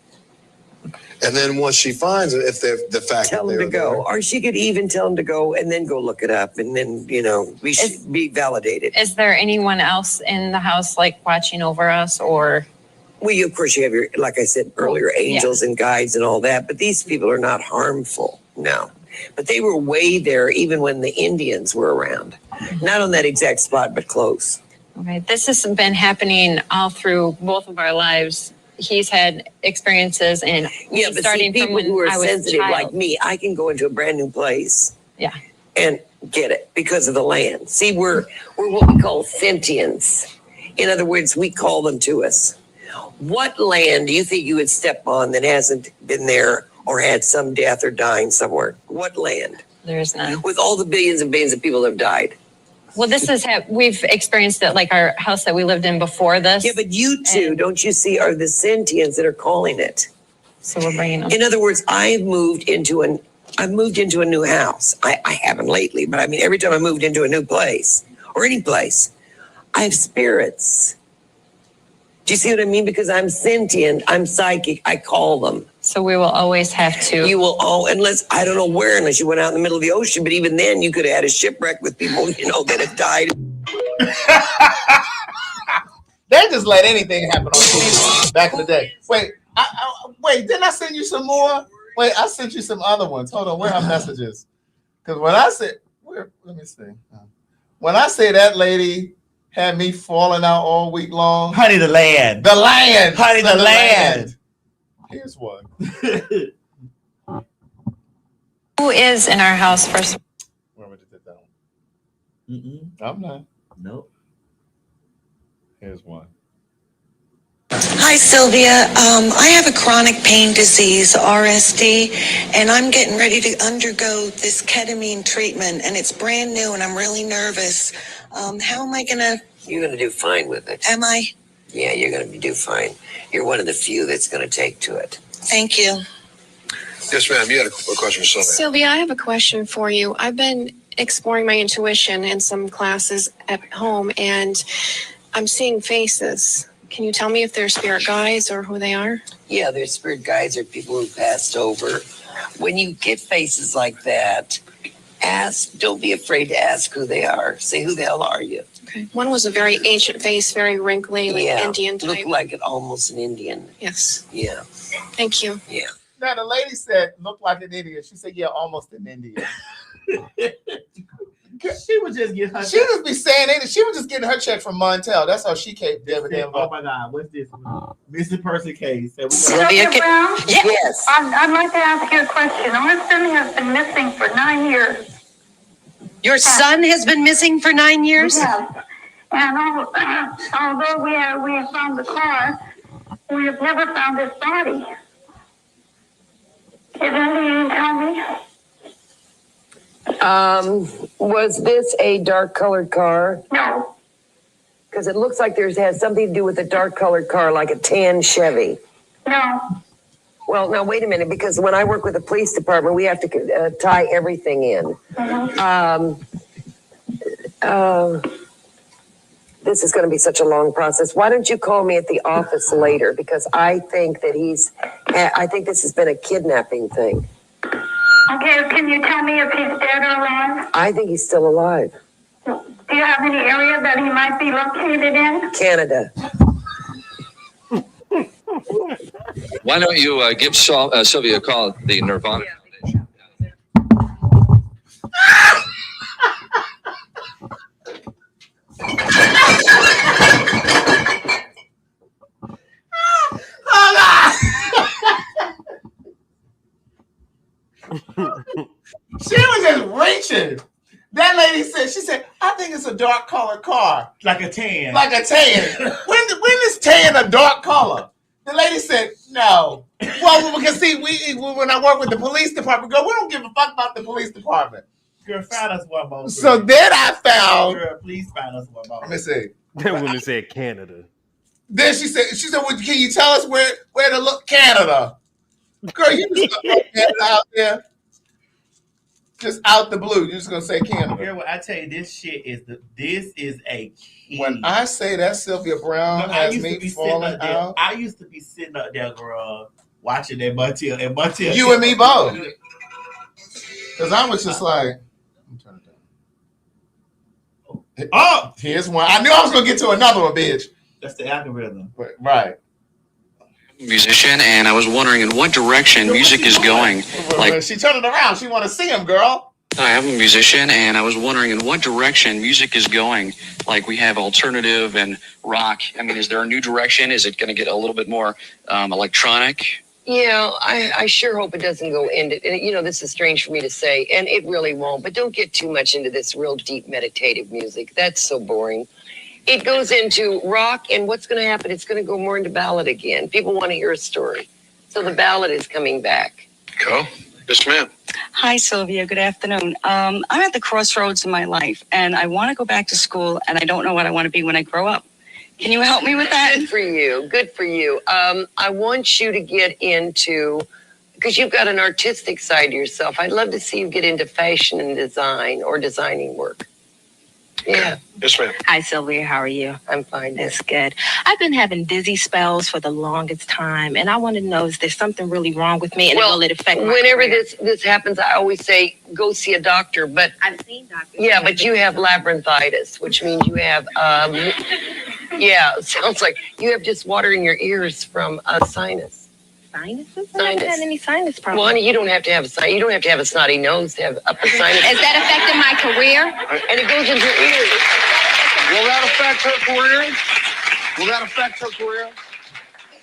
And then once she finds it, if they're the fact Tell that them they're to go. there, Or she could even tell them to go and then go look it up. And then, we should be validated. Is there anyone else in the house like watching over us or? Well, of course, you have your, like I said earlier, angels and guides and all that. But these people are not harmful. No. But they were way there even when the Indians were around. Not on that exact spot, but close. Okay, this has been happening all through both of our lives. He's had experiences and Yeah, but see, starting from people when who are I was a sensitive child. like me, I can go into a brand new place. Yeah. And get it because of the land. See, we're what we call sentients. In other words, we call them to us. What land do you think you would step on that hasn't been there or had some death or dying somewhere? What land? There's none. With all the billions and billions of people that have died. Well, this is we've experienced it, like our house that we lived in before this. Yeah, but you two, don't you see, are the sentients that are calling it. So we're bringing them. In other words, I've moved into a new house. I haven't lately, but I mean, every time I moved into a new place or any place, I have spirits. Do you see what I mean? Because I'm sentient, I'm psychic, I call them. So we will always have to. You will unless I don't know where, unless you went out in the middle of the ocean, but even then you could have had a shipwreck with people, that have died. They just let anything happen on TV back in the day. Wait, wait, didn't I send you some more? Wait, I sent you some other ones. Hold on, where are messages? Because when I said, let me see. When I say that lady had me falling out all week long. Honey, the land. The land. Honey, the land. Here's one. Who is in our house first? Where would you take that one? I'm not. Nope. Here's one. Hi, Sylvia. I have a chronic pain disease, RSD, and I'm getting ready to undergo this ketamine treatment, and it's brand new, and I'm really nervous. How am I going to... You're going to do fine with it. Am I? Yeah, you're going to do fine. You're one of the few that's going to take to it. Thank you. Yes, ma'am. You had a question for Sylvia. Sylvia, I have a question for you. I've been exploring my intuition in some classes at home, and I'm seeing faces. Can you tell me if they're spirit guides or who they are? Yeah, they're spirit guides or people who passed over. When you get faces like that, don't be afraid to ask who they are. Say, who the hell are you? Okay. One was a very ancient face, very wrinkly, like Indian type. Looked like almost an Indian. Yes. Yeah. Thank you. Yeah. Now, the lady said, look like an Indian. She said, yeah, almost an Indian. She would just get her. She would just be saying it. She was just getting her check from Montel. That's how she came. Oh my God, what's this? Missing person case. Sylvia Brown? Yes. I'd like to ask you a question. My son has been missing for 9 years. Your son has been missing for 9 years? Yes. And although we have found the car, we have never found his body. Is there anything you can tell me? Was this a dark colored car? No. Because it looks like it has something to do with a dark colored car, like a tan Chevy. No. Well, now wait a minute, because when I work with the police department, we have to tie everything in. This is going to be such a long process. Why don't you call me at the office later? Because I think that I think this has been a kidnapping thing. Okay, can you tell me if he's dead or alive? I think he's still alive. Do you have any area that he might be located in? Canada. Why don't you give Sylvia a call at the Nirvana Foundation? She was just reaching. That lady said, I think it's a dark colored car. Like a tan. Like a tan. When is tan a dark color? The lady said, no. Well, because see, when I work with the police department, we don't give a fuck about the police department. Girl, find us one more. So then I found. Girl, please find us one more. Let me see. That woman said Canada. Then she said, well, can you tell us where to look? Canada. Girl, you just gonna throw Canada out there. Just out the blue. You're just gonna say Canada. Girl, well, I tell you, this is a key. When I say that Sylvia Brown has me falling out. I used to be sitting up there, girl, watching that Montel. And Montel. You and me both. Because I was just like, turn it down. Oh, here's one. I knew I was gonna get to another one, bitch. That's the algorithm. Right. Musician, and I was wondering in what direction music is going. Like, she turned it around. She want to see him, girl. I am a musician, and I was wondering in what direction music is going. Like, we have alternative and rock. I mean, is there a new direction? Is it going to get a little bit more electronic? Yeah, I sure hope it doesn't go into, this is strange for me to say, and it really won't, but don't get too much into this real deep meditative music. That's so boring. It goes into rock, and what's going to happen? It's going to go more into ballad again. People want to hear a story. So the ballad is coming back. Go. Yes, ma'am. Hi, Sylvia. Good afternoon. I'm at the crossroads in my life, and I want to go back to school, and I don't know what I want to be when I grow up. Can you help me with that? Good for you. Good for you. I want you to get into, because you've got an artistic side to yourself. I'd love to see you get into fashion and design or designing work. Yeah. Yes, ma'am. Hi, Sylvia. How are you? I'm fine. That's good. I've been having dizzy spells for the longest time, and I want to know, is there something really wrong with me, and will it affect my whenever career? this happens, I always say go see a doctor. But I've seen doctors. yeah, but you have labyrinthitis, which means you have yeah, sounds like you have just water in your ears from a sinus. Sinuses? I haven't had any sinus Well, problems. honey, you don't have to have a sinus. You don't have to have a snotty nose to have upper sinus. Is that affecting my career? And it goes into your ears. Will that affect her career? Will that affect her career?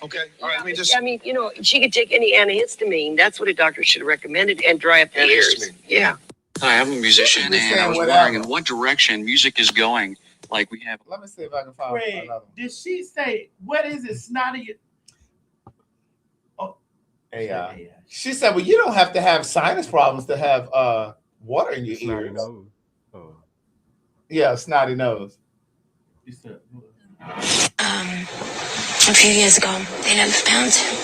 Okay. All right. Let me just. I mean, you know, she could take any antihistamine. That's what a doctor should have recommended, and dry up the ears. Yeah. Hi, I'm a musician, and I was wondering in what direction music is going. Like we have. Let me see if I can find Wait, another one. did she say, what is it, snotty? AI. She said, well, you don't have to have sinus problems to have water in your Snotty ears. nose. Oh. Yeah, snotty nose. A few years ago, they never found him.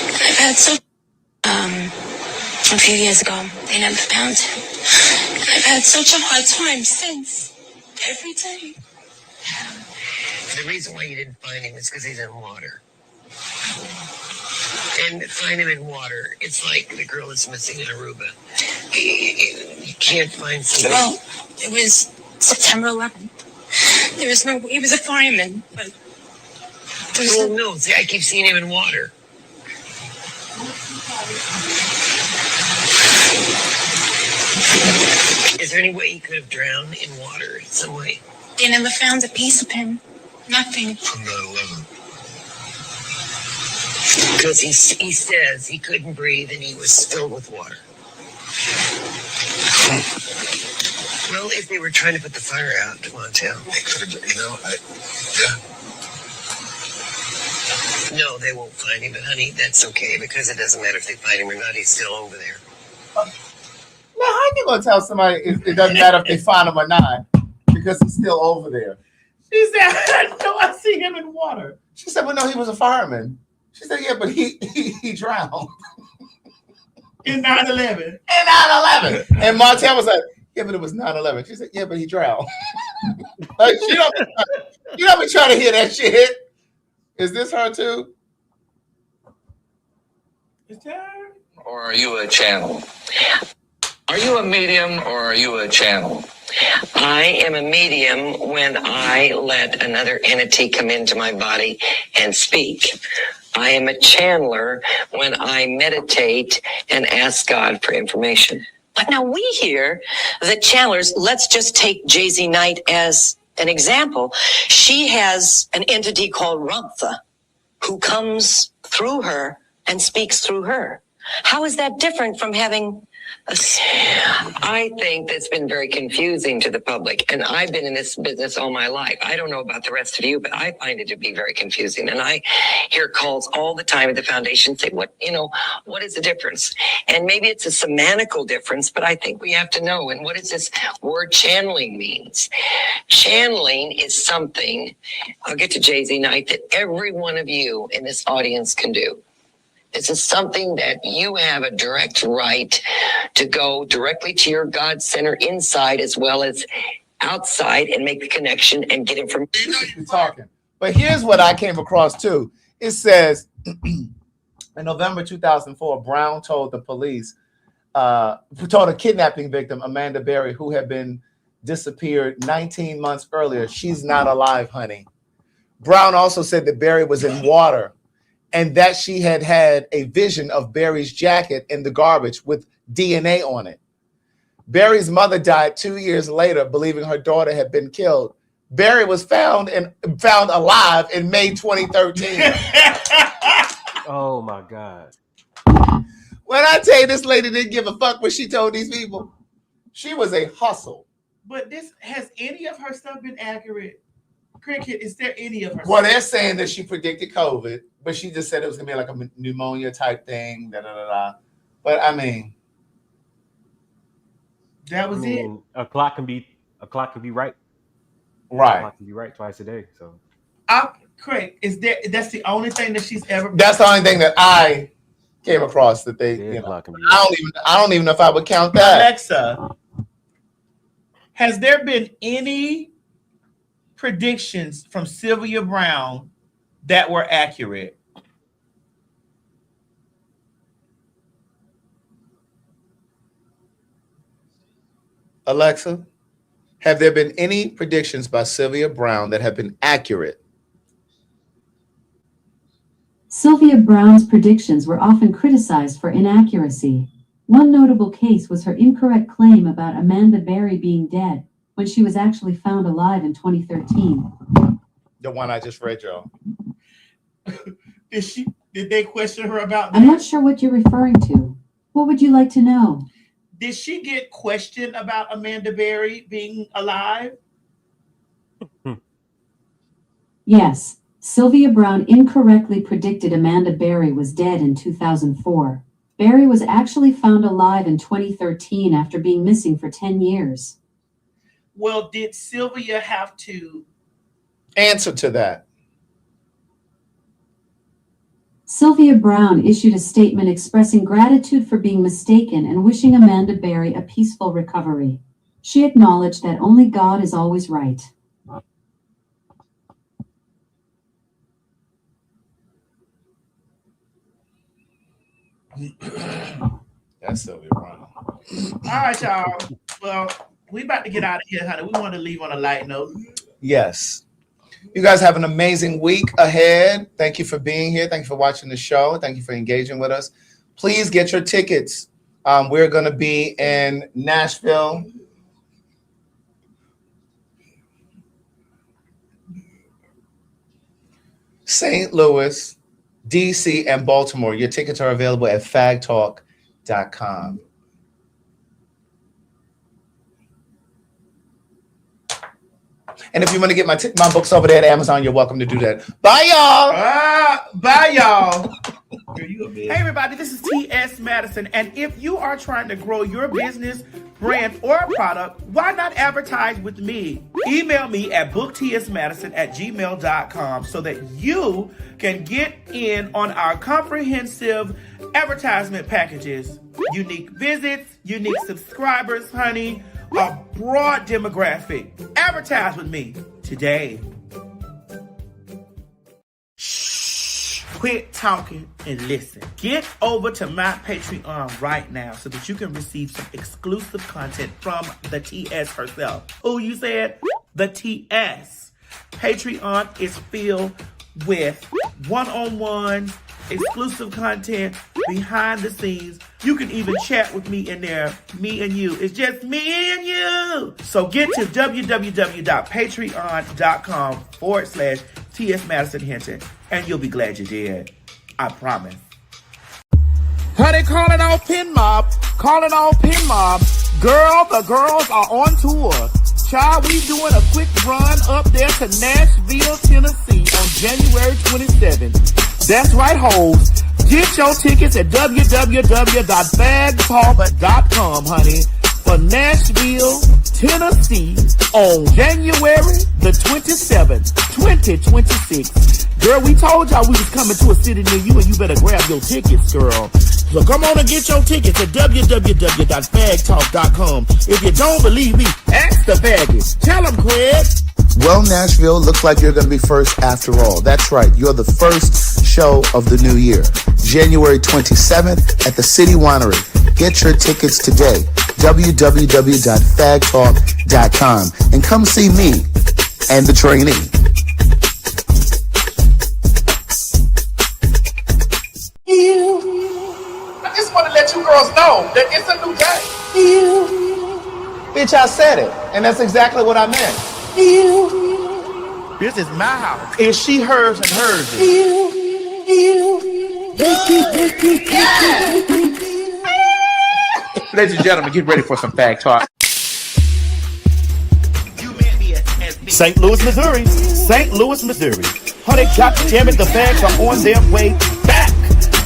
And I've had a few years ago, they never found him. And I've had such a hard time since. Every day. The reason why you didn't find him is because he's in water. And find him in water, it's like the girl that's missing in Aruba. You can't find somebody. Well, it was September 11th. There was no, he was a fireman, but. Well, no, see, I keep seeing him in water. Is there any way he could have drowned in water in some way? They never found a piece of him. Nothing. From 9/11. Because he says he couldn't breathe and he was filled with water. Well, if they were trying to put the fire out, Montel. They could have, yeah. No, they won't find him, but honey, that's okay because it doesn't matter if they find him or not. He's still over there. Now, how you gonna tell somebody it doesn't matter if they find him or not because he's still over there? She said, no, I see him in water. She said, well, no, he was a fireman. She said, yeah, but he drowned. In 9/11. In 9/11. And Montel was like, yeah, but it was 9/11. She said, yeah, but he drowned. Like, you don't be trying to hear that shit. Is this her too? Is that her? Or are you a channel? Are you a medium or are you a channel? I am a medium when I let another entity come into my body and speak. I am a channeler when I meditate and ask God for information. But now we hear that channelers, let's just take Jay-Z Knight as an example. She has an entity called Ramtha who comes through her and speaks through her. How is that different from having I think that's been very confusing to the public, and I've been in this business all my life. I don't know about the rest of you, but I find it to be very confusing, and I hear calls all the time at the foundation say, what is the difference? And maybe it's a semantical difference, but I think we have to know. And what does this word channeling means? Channeling is something, I'll get to Jay-Z Knight, that every one of you in this audience can do. This is something that you have a direct right to go directly to your God center inside as well as outside and make the connection and get information. We're talking. But here's what I came across too. It says in November 2004, Brown told the police, told a kidnapping victim, Amanda Berry, who had been disappeared 19 months earlier, she's not alive, honey. Brown also said that Berry was in water and that she had had a vision of Berry's jacket in the garbage with DNA on it. Berry's mother died 2 years later, believing her daughter had been killed. Berry was found alive in May 2013. Oh my God. When I tell you this lady didn't give a fuck what she told these people, she was a hustle. But has any of her stuff been accurate? Cricket, is there any of her Well, stuff? they're saying that she predicted COVID, but she just said it was gonna be like a pneumonia type thing. But I mean, That was it. A clock can be right. A Right. clock can be right twice a day. So Craig, that's the only thing that she's ever. That's the only thing that I came across that they. You know, I don't even know if I would count that. Alexa, has there been any predictions from Sylvia Brown that were accurate? Alexa, have there been any predictions by Sylvia Brown that have been accurate? Sylvia Brown's predictions were often criticized for inaccuracy. One notable case was her incorrect claim about Amanda Berry being dead when she was actually found alive in 2013. The one I just read, y'all. Did they question her about that? I'm not sure what you're referring to. What would you like to know? Did she get questioned about Amanda Berry being alive? Yes, Sylvia Brown incorrectly predicted Amanda Berry was dead in 2004. Berry was actually found alive in 2013 after being missing for 10 years. Well, did Sylvia have to answer to that? Sylvia Brown issued a statement expressing gratitude for being mistaken and wishing Amanda Berry a peaceful recovery. She acknowledged that only God is always right. That's Sylvia Brown. All right, y'all. Well, we about to get out of here, honey. We want to leave on a light note. Yes. You guys have an amazing week ahead. Thank you for being here. Thank you for watching the show. Thank you for engaging with us. Please get your tickets. We're going to be in Nashville, St. Louis, DC, and Baltimore. Your tickets are available at PhagTawlk.com. And if you want to get my books over there at Amazon, you're welcome to do that. Bye, y'all. Bye, y'all. Hey, everybody, this is T.S. Madison. And if you are trying to grow your business, brand, or product, why not advertise with me? Email me at booktsmadison@gmail.com so that you can get in on our comprehensive advertisement packages. Unique visits, unique subscribers, honey, a broad demographic. Advertise with me today. Shh. Quit talking and listen. Get over to my Patreon right now so that you can receive some exclusive content from the TS herself. Who you said? The TS. Patreon is filled with one-on-one exclusive content, behind the scenes. You can even chat with me in there. Me and you. It's just me and you. So get to www.patreon.com/TS Madison Hinton, and you'll be glad you did. I promise. Honey, calling all pin mob. Calling all pin mob. Girl, the girls are on tour. Child, we doing a quick run up there to Nashville, Tennessee on January 27th. That's right, hoes. Get your tickets at www.PhagTawlk.com, honey, for Nashville, Tennessee on January the 27th, 2026. Girl, we told y'all we was coming to a city near you, and you better grab your tickets, girl. So come on and get your tickets at www.PhagTawlk.com. If you don't believe me, ask the faggots. Tell them, Craig. Well, Nashville, looks like you're going to be first after all. That's right. You're the first show of the new year. January 27th at the City Winery. Get your tickets today. www.PhagTawlk.com. And come see me and the trainee. I just want to let you girls know that it's a new day. Bitch, I said it. And that's exactly what I meant. This is my house. It's she, hers, and hers. Ladies and gentlemen, get ready for some Phag Talk. St. Louis, Missouri. St. Louis, Missouri. Honey, goddammit, the Fags are on their way back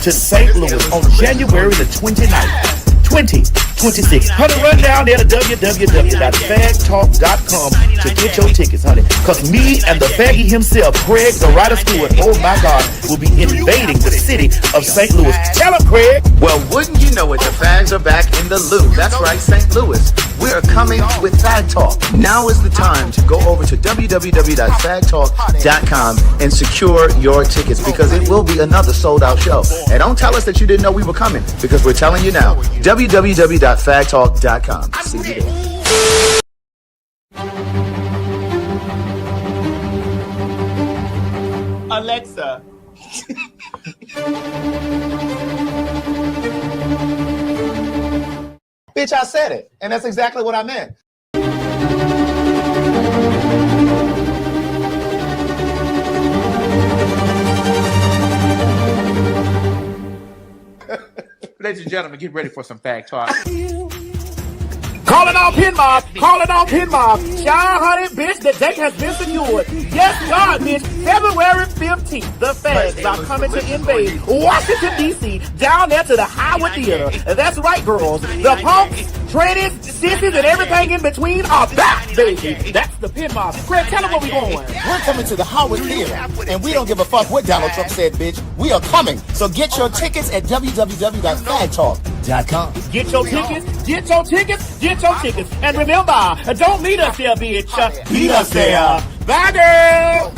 to St. Louis on January the 29th, 2026. 2026. Honey, run down there to www.fagtalk.com to get your tickets, honey. Because me and the faggy himself, Craig the Writer Stewart, oh my God, will be invading the city of St. Louis. Tell him, Craig. Well, wouldn't you know it, the fags are back in the loop. That's right, St. Louis. We are coming with Fag Talk. Now is the time to go over to www.fagtalk.com and secure your tickets because it will be another sold out show. And don't tell us that you didn't know we were coming because we're telling you now. www.fagtalk.com. See you there. Alexa. Bitch, I said it. And that's exactly what I meant. Ladies and gentlemen, get ready for some Fag Talk. Calling all pin mob, calling all pin mob. Shy honey, bitch, the date has been secured. Yes, God, bitch, February 15th, the fags are coming to invade Washington, D.C., down there to the Howard Theater. That's right, girls. The punks, trannies, sissies, and everything in between are back, baby. That's the pin mob. Greg, tell them where we going. We're coming to the Howard Theater, and we don't give a fuck what Donald Trump said, bitch. We are coming. So get your tickets at www.fagtalk.com. Get your tickets, get your tickets, get your tickets. And remember, don't meet us there, bitch. Beat us there. Bye, girl.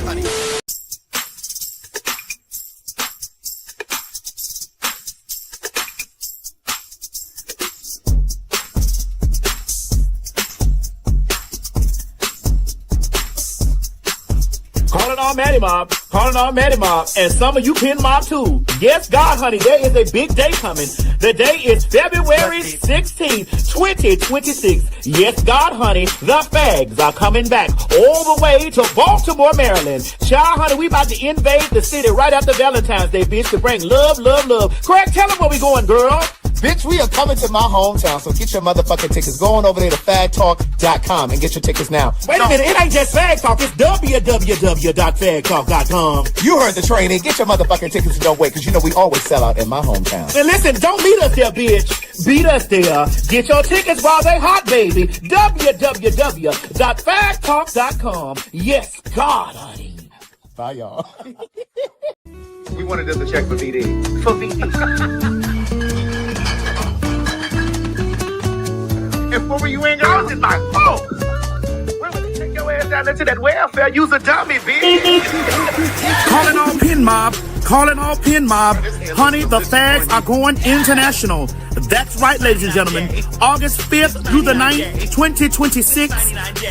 Calling all Matty Mob, calling all Matty Mob, and some of you pin mob too. Yes, God, honey, there is a big day coming. The day is February 16th, 2026. Yes, God, honey, the fags are coming back all the way to Baltimore, Maryland. Child, honey, we about to invade the city right after Valentine's Day, bitch, to bring love, love, love. Craig, tell them where we going, girl. Bitch, we are coming to my hometown, so get your motherfucking tickets. Go on over there to fagtalk.com and get your tickets now. Wait a minute, it ain't just Fag Talk, it's www.fagtalk.com. You heard the training. Get your motherfucking tickets and don't wait, because you know we always sell out in my hometown. And listen, don't meet us there, bitch. Beat us there. Get your tickets while they hot, baby. www.fagtalk.com. Yes, God, honey. Bye, y'all. We wanted us to check for VD. For VD. And for you ain't I was in my phone. Where would they take your ass down there to that welfare? Use a dummy, bitch. Calling all pin mob. Calling all pin mob. Honey, the fags are going international. That's right, ladies and gentlemen. August 5th through the 9th, 2026,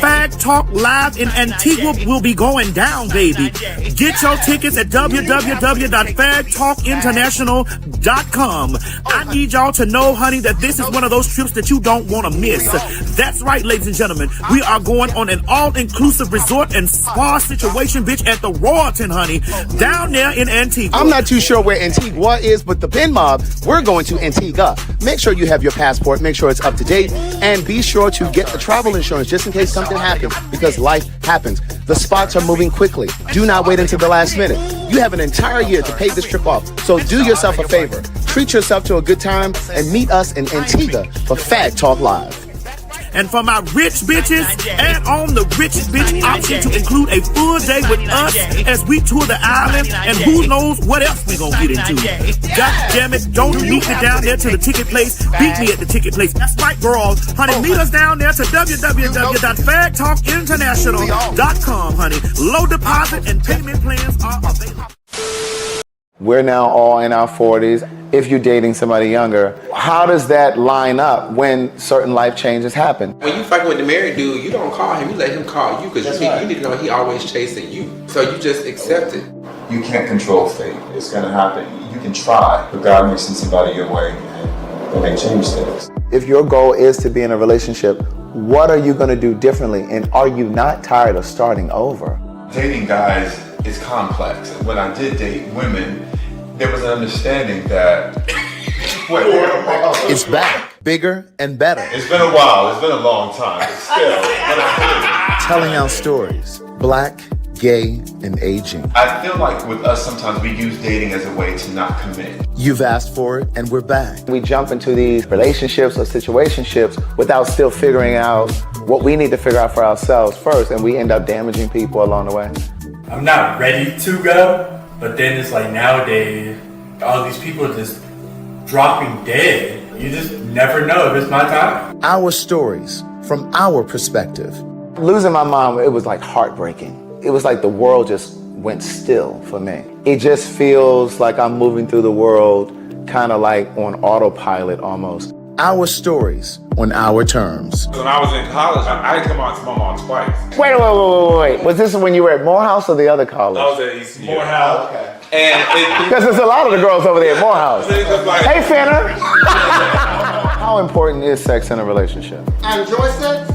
Fag Talk Live in Antigua will be going down, baby. Get your tickets at www.fagtalkinternational.com. I need y'all to know, honey, that this is one of those trips that you don't want to miss. That's right, ladies and gentlemen. We are going on an all-inclusive resort and spa situation, bitch, at the Royalton, honey, down there in Antigua. I'm not too sure where Antigua is, but the pin mob, we're going to Antigua. Make sure you have your passport, make sure it's up to date, and be sure to get the travel insurance just in case something happens, because life happens. The spots are moving quickly. Do not wait until the last minute. You have an entire year to pay this trip off, so do yourself a favor. Treat yourself to a good time and meet us in Antigua for Fag Talk Live. And for my rich bitches, add on the rich bitch option to include a full day with us as we tour the island, and who knows what else we gonna get into. God damn it, don't meet me down there to the ticket place, beat me at the ticket place. That's right, girls. Honey, meet us down there to www.fagtalkinternational.com, honey. Low deposit and payment plans are available. We're now all in our 40s. If you're dating somebody younger, how does that line up when certain life changes happen? When you fucking with the married dude, you don't call him, you let him call you, because you need to know he always chasing you. So you just accept it. You can't control fate. It's gonna happen. You can try, but God may send somebody your way and may change things. If your goal is to be in a relationship, what are you gonna do differently? And are you not tired of starting over? Dating guys is complex. When I did date women, there was an understanding that it's back, bigger and better. It's been a while, it's been a long time, but still. Telling our stories, Black, gay, and aging. I feel like with us, sometimes we use dating as a way to not commit. You've asked for it, and we're back. We jump into these relationships or situationships without still figuring out what we need to figure out for ourselves first, and we end up damaging people along the way. I'm not ready to go, but then it's like nowadays, all these people are just dropping dead. You just never know if it's my time. Our stories from our perspective. Losing my mom, it was like heartbreaking. It was like the world just went still for me. It just feels like I'm moving through the world kind of like on autopilot almost. Our stories on our terms. When I was in college, I had come out to my mom twice. Wait. Was this when you were at Morehouse or the other college? I was at ECU. Morehouse. Okay. Because there's a lot of the girls over there at Morehouse. Hey, Fenner. How important is sex in a relationship? I enjoy sex.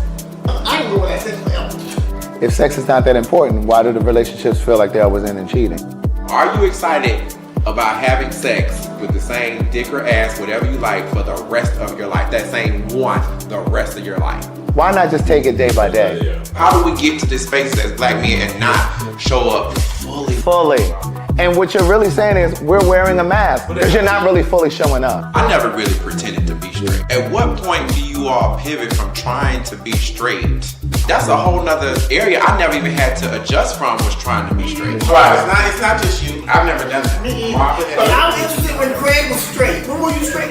I enjoy that sex forever. If sex is not that important, why do the relationships feel like they always end in cheating? Are you excited about having sex with the same dick or ass, whatever you like, for the rest of your life? That same one, the rest of your life. Why not just take it day by day? How do we get to this space as black men and not show up fully? And what you're really saying is we're wearing a mask because you're not really fully showing up. I never really pretended to be straight. At what point do you all pivot from trying to be straight? That's a whole nother area I never even had to adjust from, was trying to be straight. Right. It's not just you. I've never done that. But I was interested when Craig was straight. When were you straight?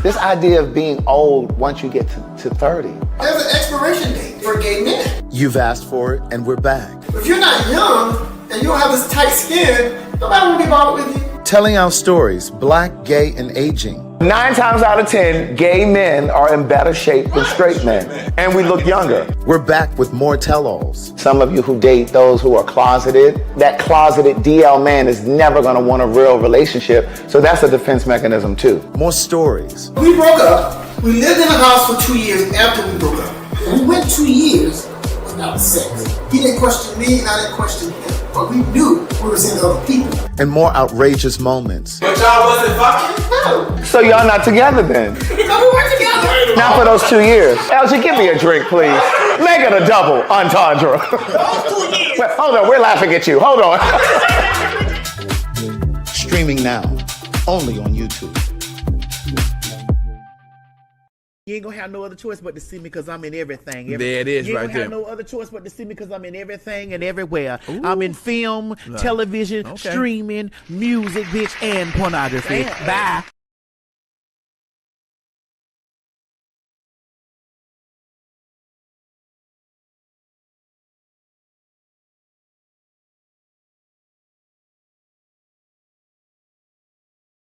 This idea of being old once you get to 30. There's an expiration date for gay men. You've asked for it, and we're back. If you're not young and you don't have this tight skin, nobody will be bothered with you. Telling our stories, black, gay, and aging. 9 times out of 10, gay men are in better shape than straight men. And we look younger. We're back with more tell-alls. Some of you who date those who are closeted, that closeted DL man is never gonna want a real relationship. So that's a defense mechanism too. More stories. We broke up. We lived in a house for 2 years after we broke up. And we went 2 years without sex. He didn't question me and I didn't question him. But we knew we were seeing other people. And more outrageous moments. But y'all wasn't fucking? No. So y'all not together then? No, we weren't together. Not for those 2 years. Elsie, give me a drink, please. Make it a double entendre. Wait, hold on, we're laughing at you. Hold on. Streaming now, only on YouTube. You ain't gonna have no other choice but to see me because I'm in everything. There it is, you ain't right gonna have there. no other choice but to see me because I'm in everything and everywhere. I'm in film, television, streaming, music, bitch, and pornography. Bye.